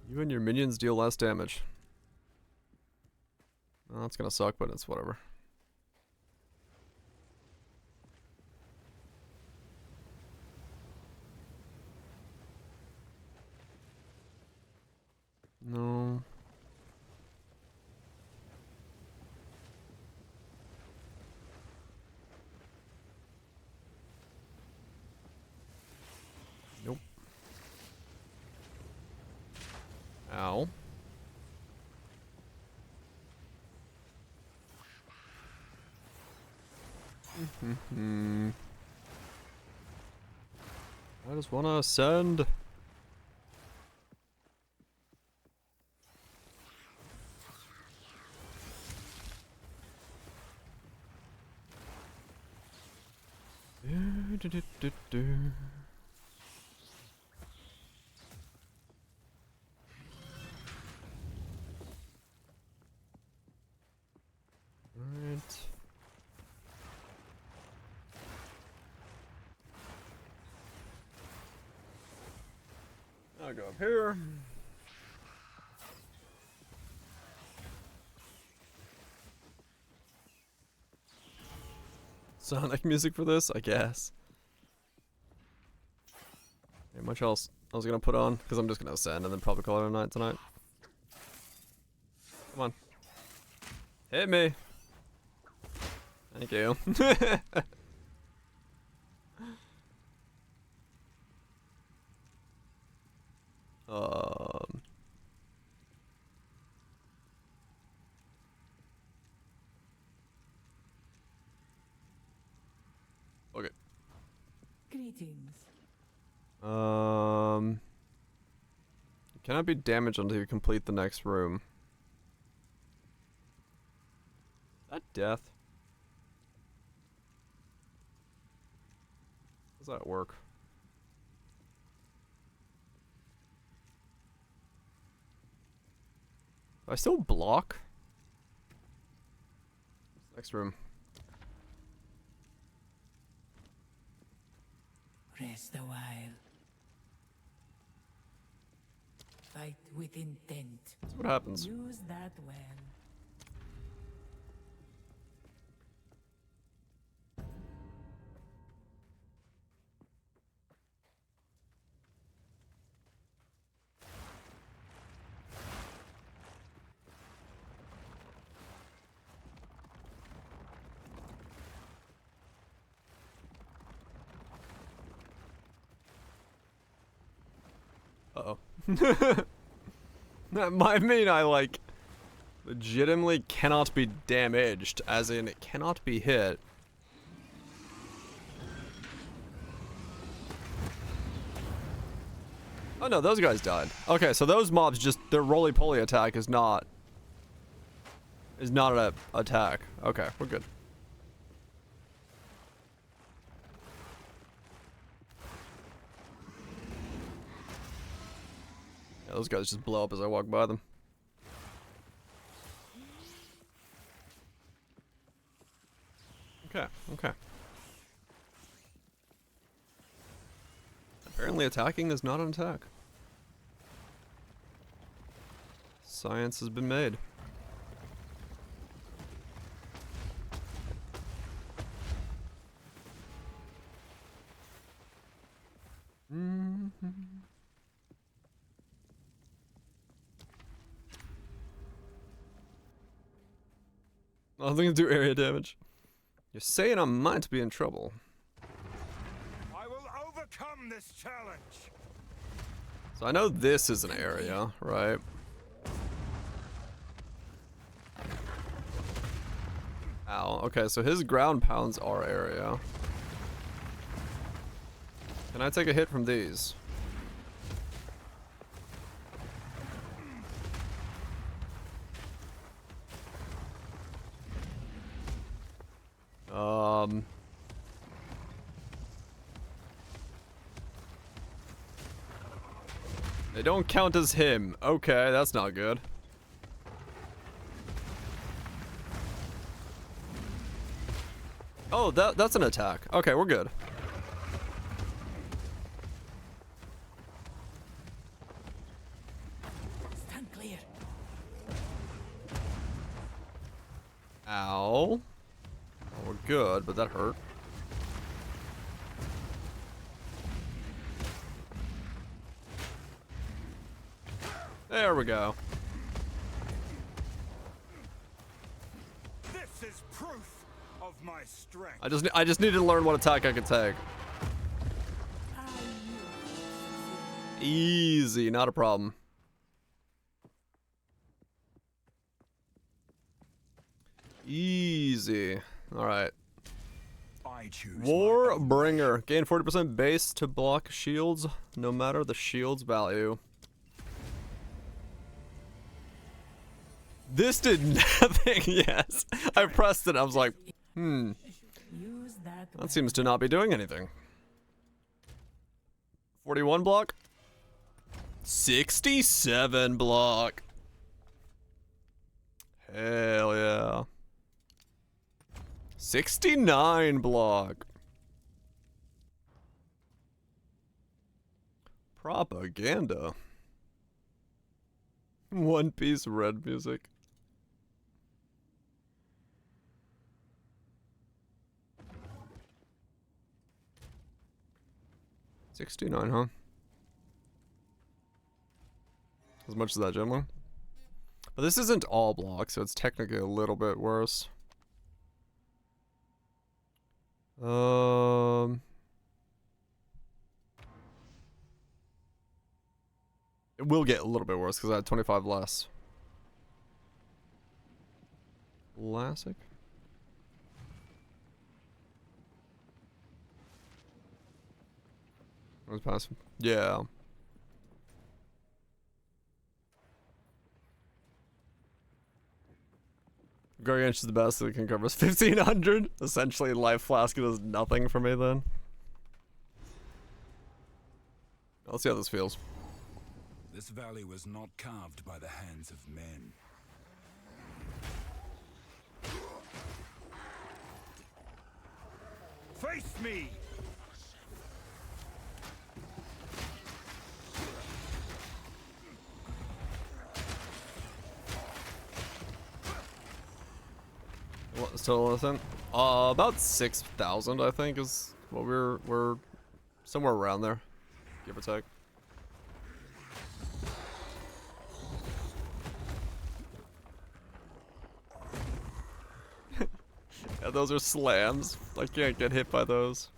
You and your minions deal less damage. Well, that's gonna suck, but it's whatever. No. Nope. Ow. I just wanna ascend. Alright. I'll go up here. Sonic music for this, I guess. Ain't much else I was gonna put on, because I'm just gonna ascend and then probably call it a night tonight. Come on. Hit me. Thank you. Okay. Greetings. You cannot be damaged until you complete the next room. Is that death? How does that work? Do I still block? Next room. Rest a while. Fight with intent. That's what happens. Use that well. Uh-oh. That might mean I, like, legitimately cannot be damaged, as in it cannot be hit. Oh no, those guys died. Okay, so those mobs just, their roly-poly attack is not an attack. Okay, we're good. Yeah, those guys just blow up as I walk by them. Okay, okay. Apparently apparently attacking is not an attack. Science has been made. Nothing to do area damage. You're saying I might be in trouble. I will overcome this challenge. So I know this is an area, right? Ow. Okay, so his ground pounds are area. Can I take a hit from these? They don't count as him. Okay, that's not good. Oh, that's an attack. Okay, we're good. Stand clear. Ow. Oh, we're good, but that hurt. There we go. This is proof of my strength. I just needed to learn what attack I could take. Easy, not a problem. Easy. All right. I choose Warbringer. Gain 40% base to block shields, no matter the shield's value. This did nothing. Yes. I pressed it. I was like, that seems to not be doing anything. 41 block. 67 block. Hell yeah. 69 block. Propaganda. One Piece red music. $69, huh? As much as that gem. But this isn't all block, so it's technically a little bit worse. It will get a little bit worse because I had 25 less. Classic. Was passive. Yeah. Gargantuan is the best that can cover us 1500. Essentially, Life Flask does nothing for me then. Let's see how this feels. This valley was not carved by the hands of men. Face me! What, still listen? About 6,000 I think is what we're somewhere around there, give or take. Yeah, those are slams. I can't get hit by those.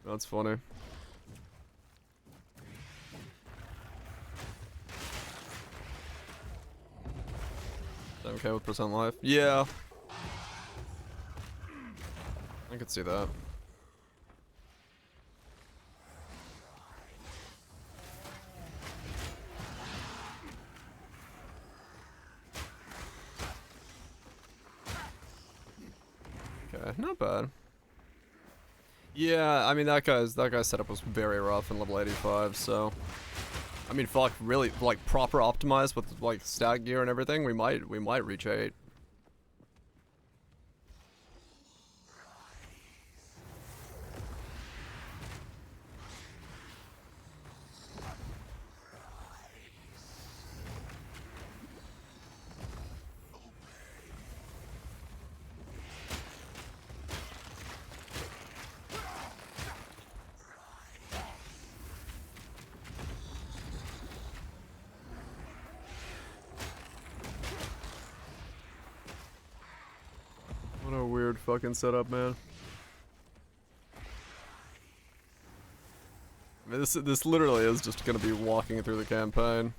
That's funny. Okay, with percent life. Yeah. I could see that. Okay, not bad. Yeah, I mean that guy's setup was very rough in level 85, so I mean, fuck, really, like, proper optimized with, like, stat gear and everything, we might reach 8. weird fucking setup, man. I mean, this literally is just gonna be walking through the campaign.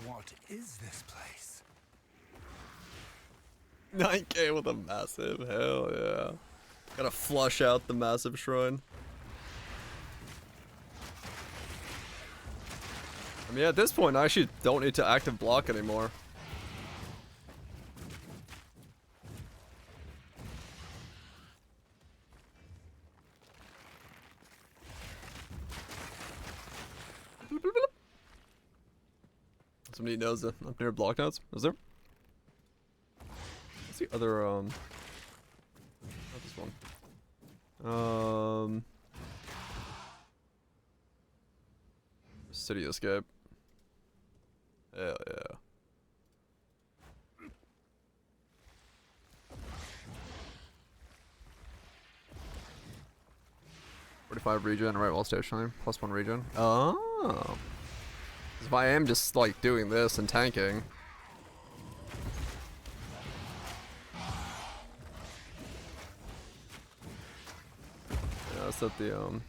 What is this place? 9k with a massive, hell yeah. Gotta flush out the massive shrine. I mean, at this point, I actually don't need to active block anymore. Somebody knows that up near block nodes? Is there? What's the other, not this one. City escape. Hell yeah. $45 regen right while stationary. +1 regen. Oh. If I am just like doing this and tanking. Yeah, that's at the oh,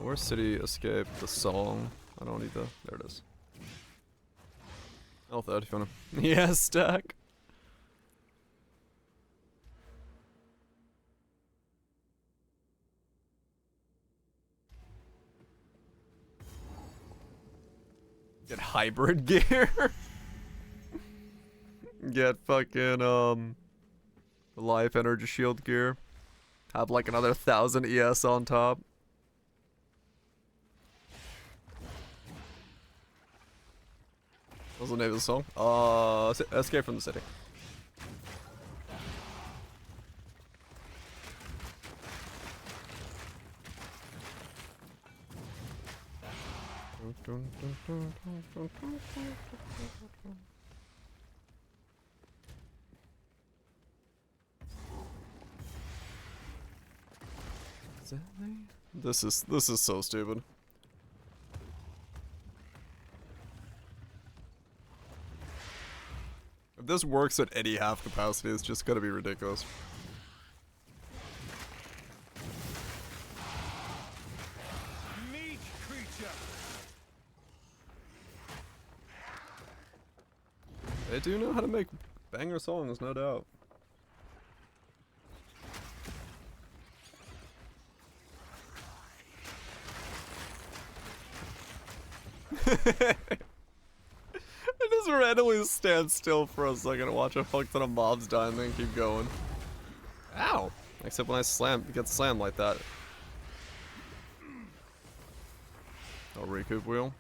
where's City Escape? The song. I don't need the. There it is. Oh, that if you wanna. Yeah, stack. Get hybrid gear. Get fucking life energy shield gear. Have like another 1000 ES on top. What's the name of the song? Escape from the City. This is so stupid. If this works at any half capacity, it's just gonna be ridiculous. Meat creature. They do know how to make banger songs, no doubt. I just randomly stand still for a second and watch a fuck ton of mobs die and then keep going. Ow! Except when I get slammed like that. Oh, recoup wheel.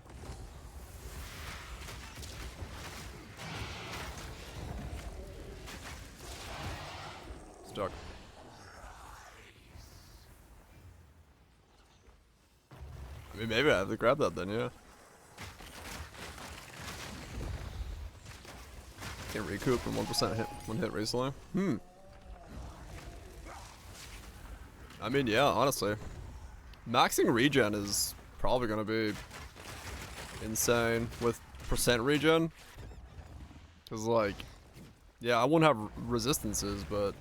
Stuck. I mean, maybe I have to grab that then, yeah. Can't recoup in 1% hit, one hit recently. I mean, yeah, honestly. Maxing regen is probably gonna be insane with percent regen. Cause like, yeah, I won't have resistances, but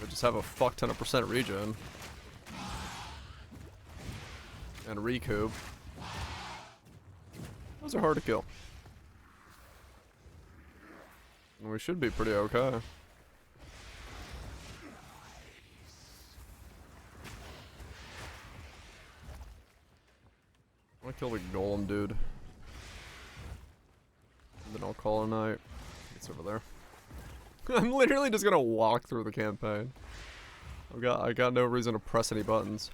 I just have a fuck ton of percent regen. And recoup. Those are hard to kill. And we should be pretty okay. I want to kill the golem dude. And then I'll call it a night. It's over there. I'm literally just gonna walk through the campaign. I got no reason to press any buttons.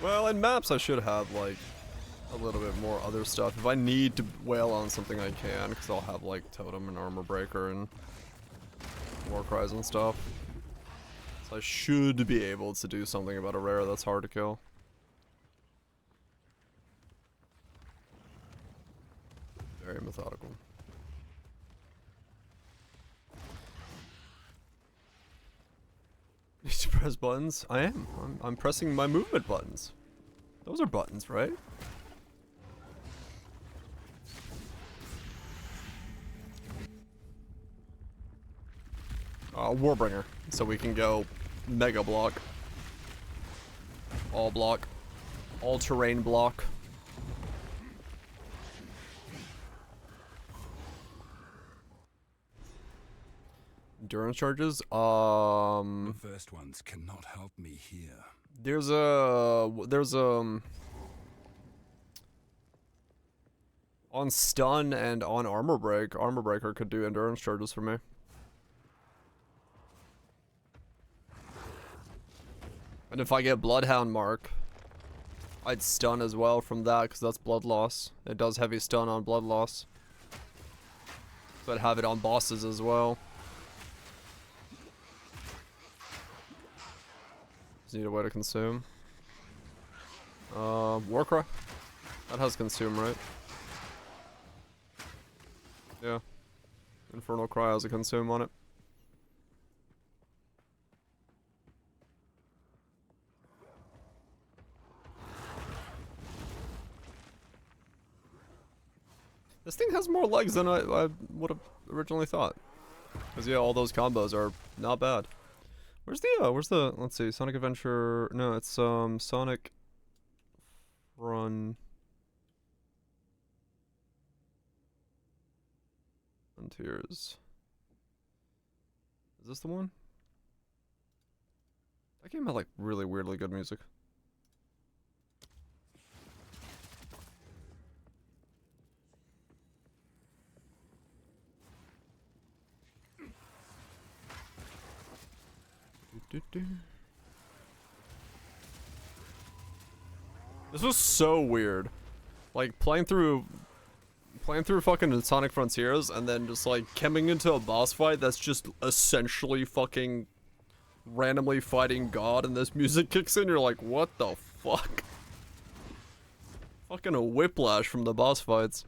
Well, in maps I should have like a little bit more other stuff. If I need to wail on something I can, because I'll have like totem and armor breaker and war cries and stuff. So I should be able to do something about a rare that's hard to kill. press buttons? I am. I'm pressing my movement buttons. Those are buttons, right? Warbringer. So we can go Mega Block. All block. All terrain block. Endurance charges? The first ones cannot help me here. There's on stun and on armor break. Armor breaker could do endurance charges for me. And if I get Bloodhound Mark, I'd stun as well from that because that's blood loss. It does heavy stun on blood loss. So I'd have it on bosses as well. Just need a way to consume. Warcry. That has consume, right? Yeah. Infernal Cry has a consume on it. This thing has more legs than I would have originally thought. Cause yeah, all those combos are not bad. Where's the, let's see, Sonic Adventure, no, it's, Sonic Frontiers. Is this the one? That game had like really weirdly good music. This was so weird. Like playing through fucking Sonic Frontiers and then just like coming into a boss fight that's just essentially fucking randomly fighting God and this music kicks in, you're like, what the fuck? Fucking a whiplash from the boss fights.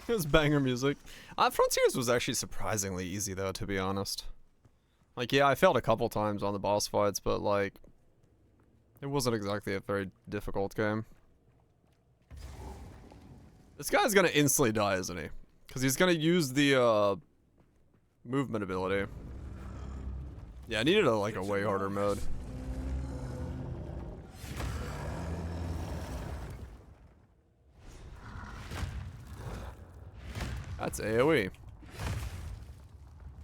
It was banger music. Frontiers was actually surprisingly easy though, to be honest. Like, yeah, I failed a couple times on the boss fights, but like, it wasn't exactly a very difficult game. This guy's gonna instantly die, isn't he? Because he's gonna use the movement ability. Yeah, I needed a way harder mode. That's AoE.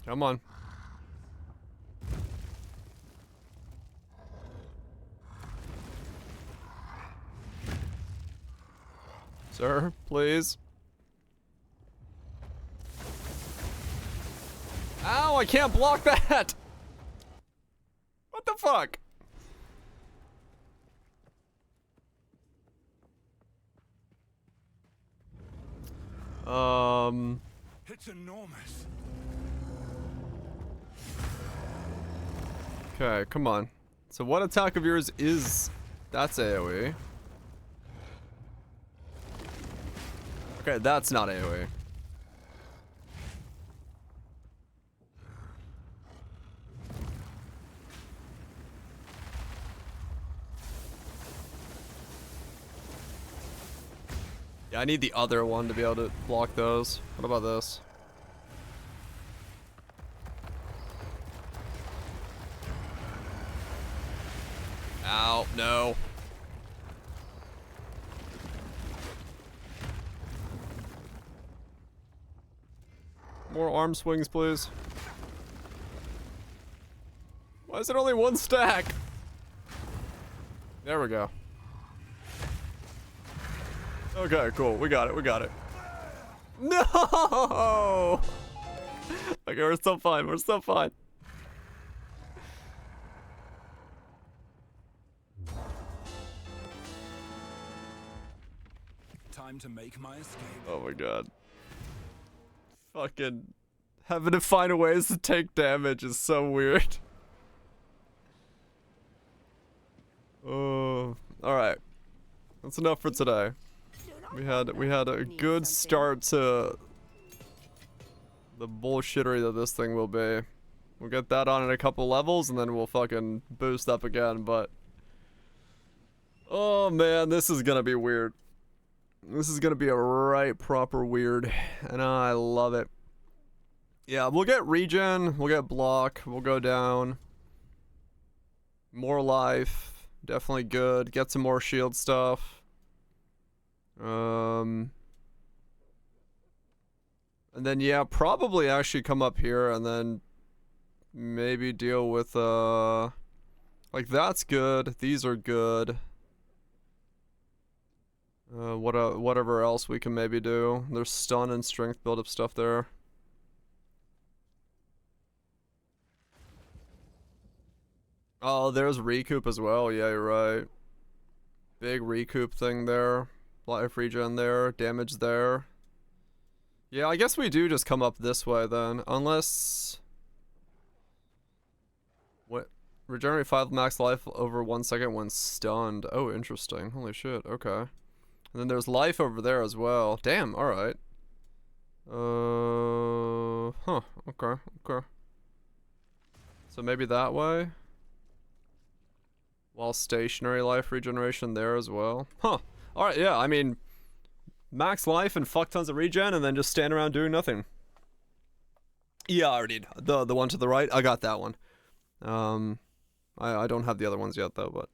Come on. Sir, please. Ow, I can't block that! What the fuck? It's enormous. Okay, come on. So what attack of yours is... That's AoE. Okay, that's not AoE. Yeah, I need the other one to be able to block those. What about this? Ow, no. More arm swings, please. Why is it only one stack? There we go. Okay, cool. We got it. We got it. No! Okay, we're still fine. We're still fine. Time to make my escape. Oh my god. Fucking having to find ways to take damage is so weird. Alright. That's enough for today. We had a good start to the bullshittery that this thing will be. We'll get that on in a couple levels and then we'll fucking boost up again, but oh man, this is gonna be weird. This is gonna be a right proper weird, and I love it. Yeah, we'll get regen, we'll get block, we'll go down. More life, definitely good. Get some more shield stuff. And then yeah, probably actually come up here and then maybe deal with like that's good. These are good. Whatever else we can maybe do. There's stun and strength build up stuff there. Oh, there's recoup as well. Yeah, you're right. Big recoup thing there. Life regen there. Damage there. Yeah, I guess we do just come up this way then. Unless... What? Regenerate 5 max life over 1 second when stunned. Oh, interesting. Holy shit. Okay. And then there's life over there as well. Damn, alright. Huh. Okay, okay. So maybe that way? While stationary life regeneration there as well. Huh. Alright, yeah, I mean... Max life and fuck tons of regen and then just stand around doing nothing. Yeah, I already... The one to the right, I got that one. I don't have the other ones yet though, but...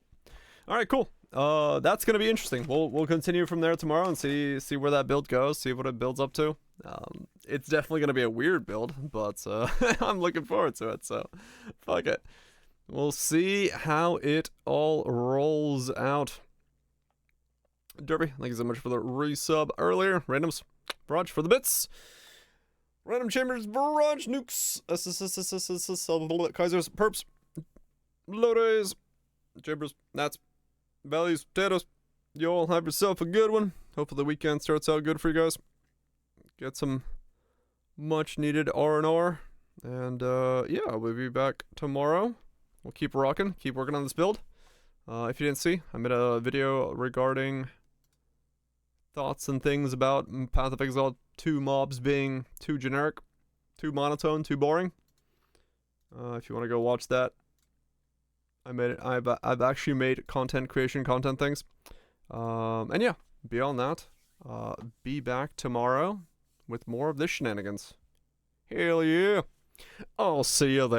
Alright, cool. That's gonna be interesting. We'll continue from there tomorrow and see where that build goes, see what it builds up to. It's definitely gonna be a weird build, but I'm looking forward to it, so fuck it. We'll see how it all rolls out. Derby, thank you so much for the resub earlier. Randoms, Barrage for the bits. Random Chambers, Barrage, Nukes, Kaisers, Perps, Lodes, Chambers, Nats, Valleys, Potatoes. You all have yourself a good one. Hopefully the weekend starts out good for you guys. Get some much needed R&R. And yeah, we'll be back tomorrow. We'll keep rocking, keep working on this build. If you didn't see, I made a video regarding thoughts and things about Path of Exile 2 mobs being too generic, too monotone, too boring. If you want to go watch that, I've actually made content things. And yeah, beyond that, be back tomorrow with more of this shenanigans. Hell yeah! I'll see you then.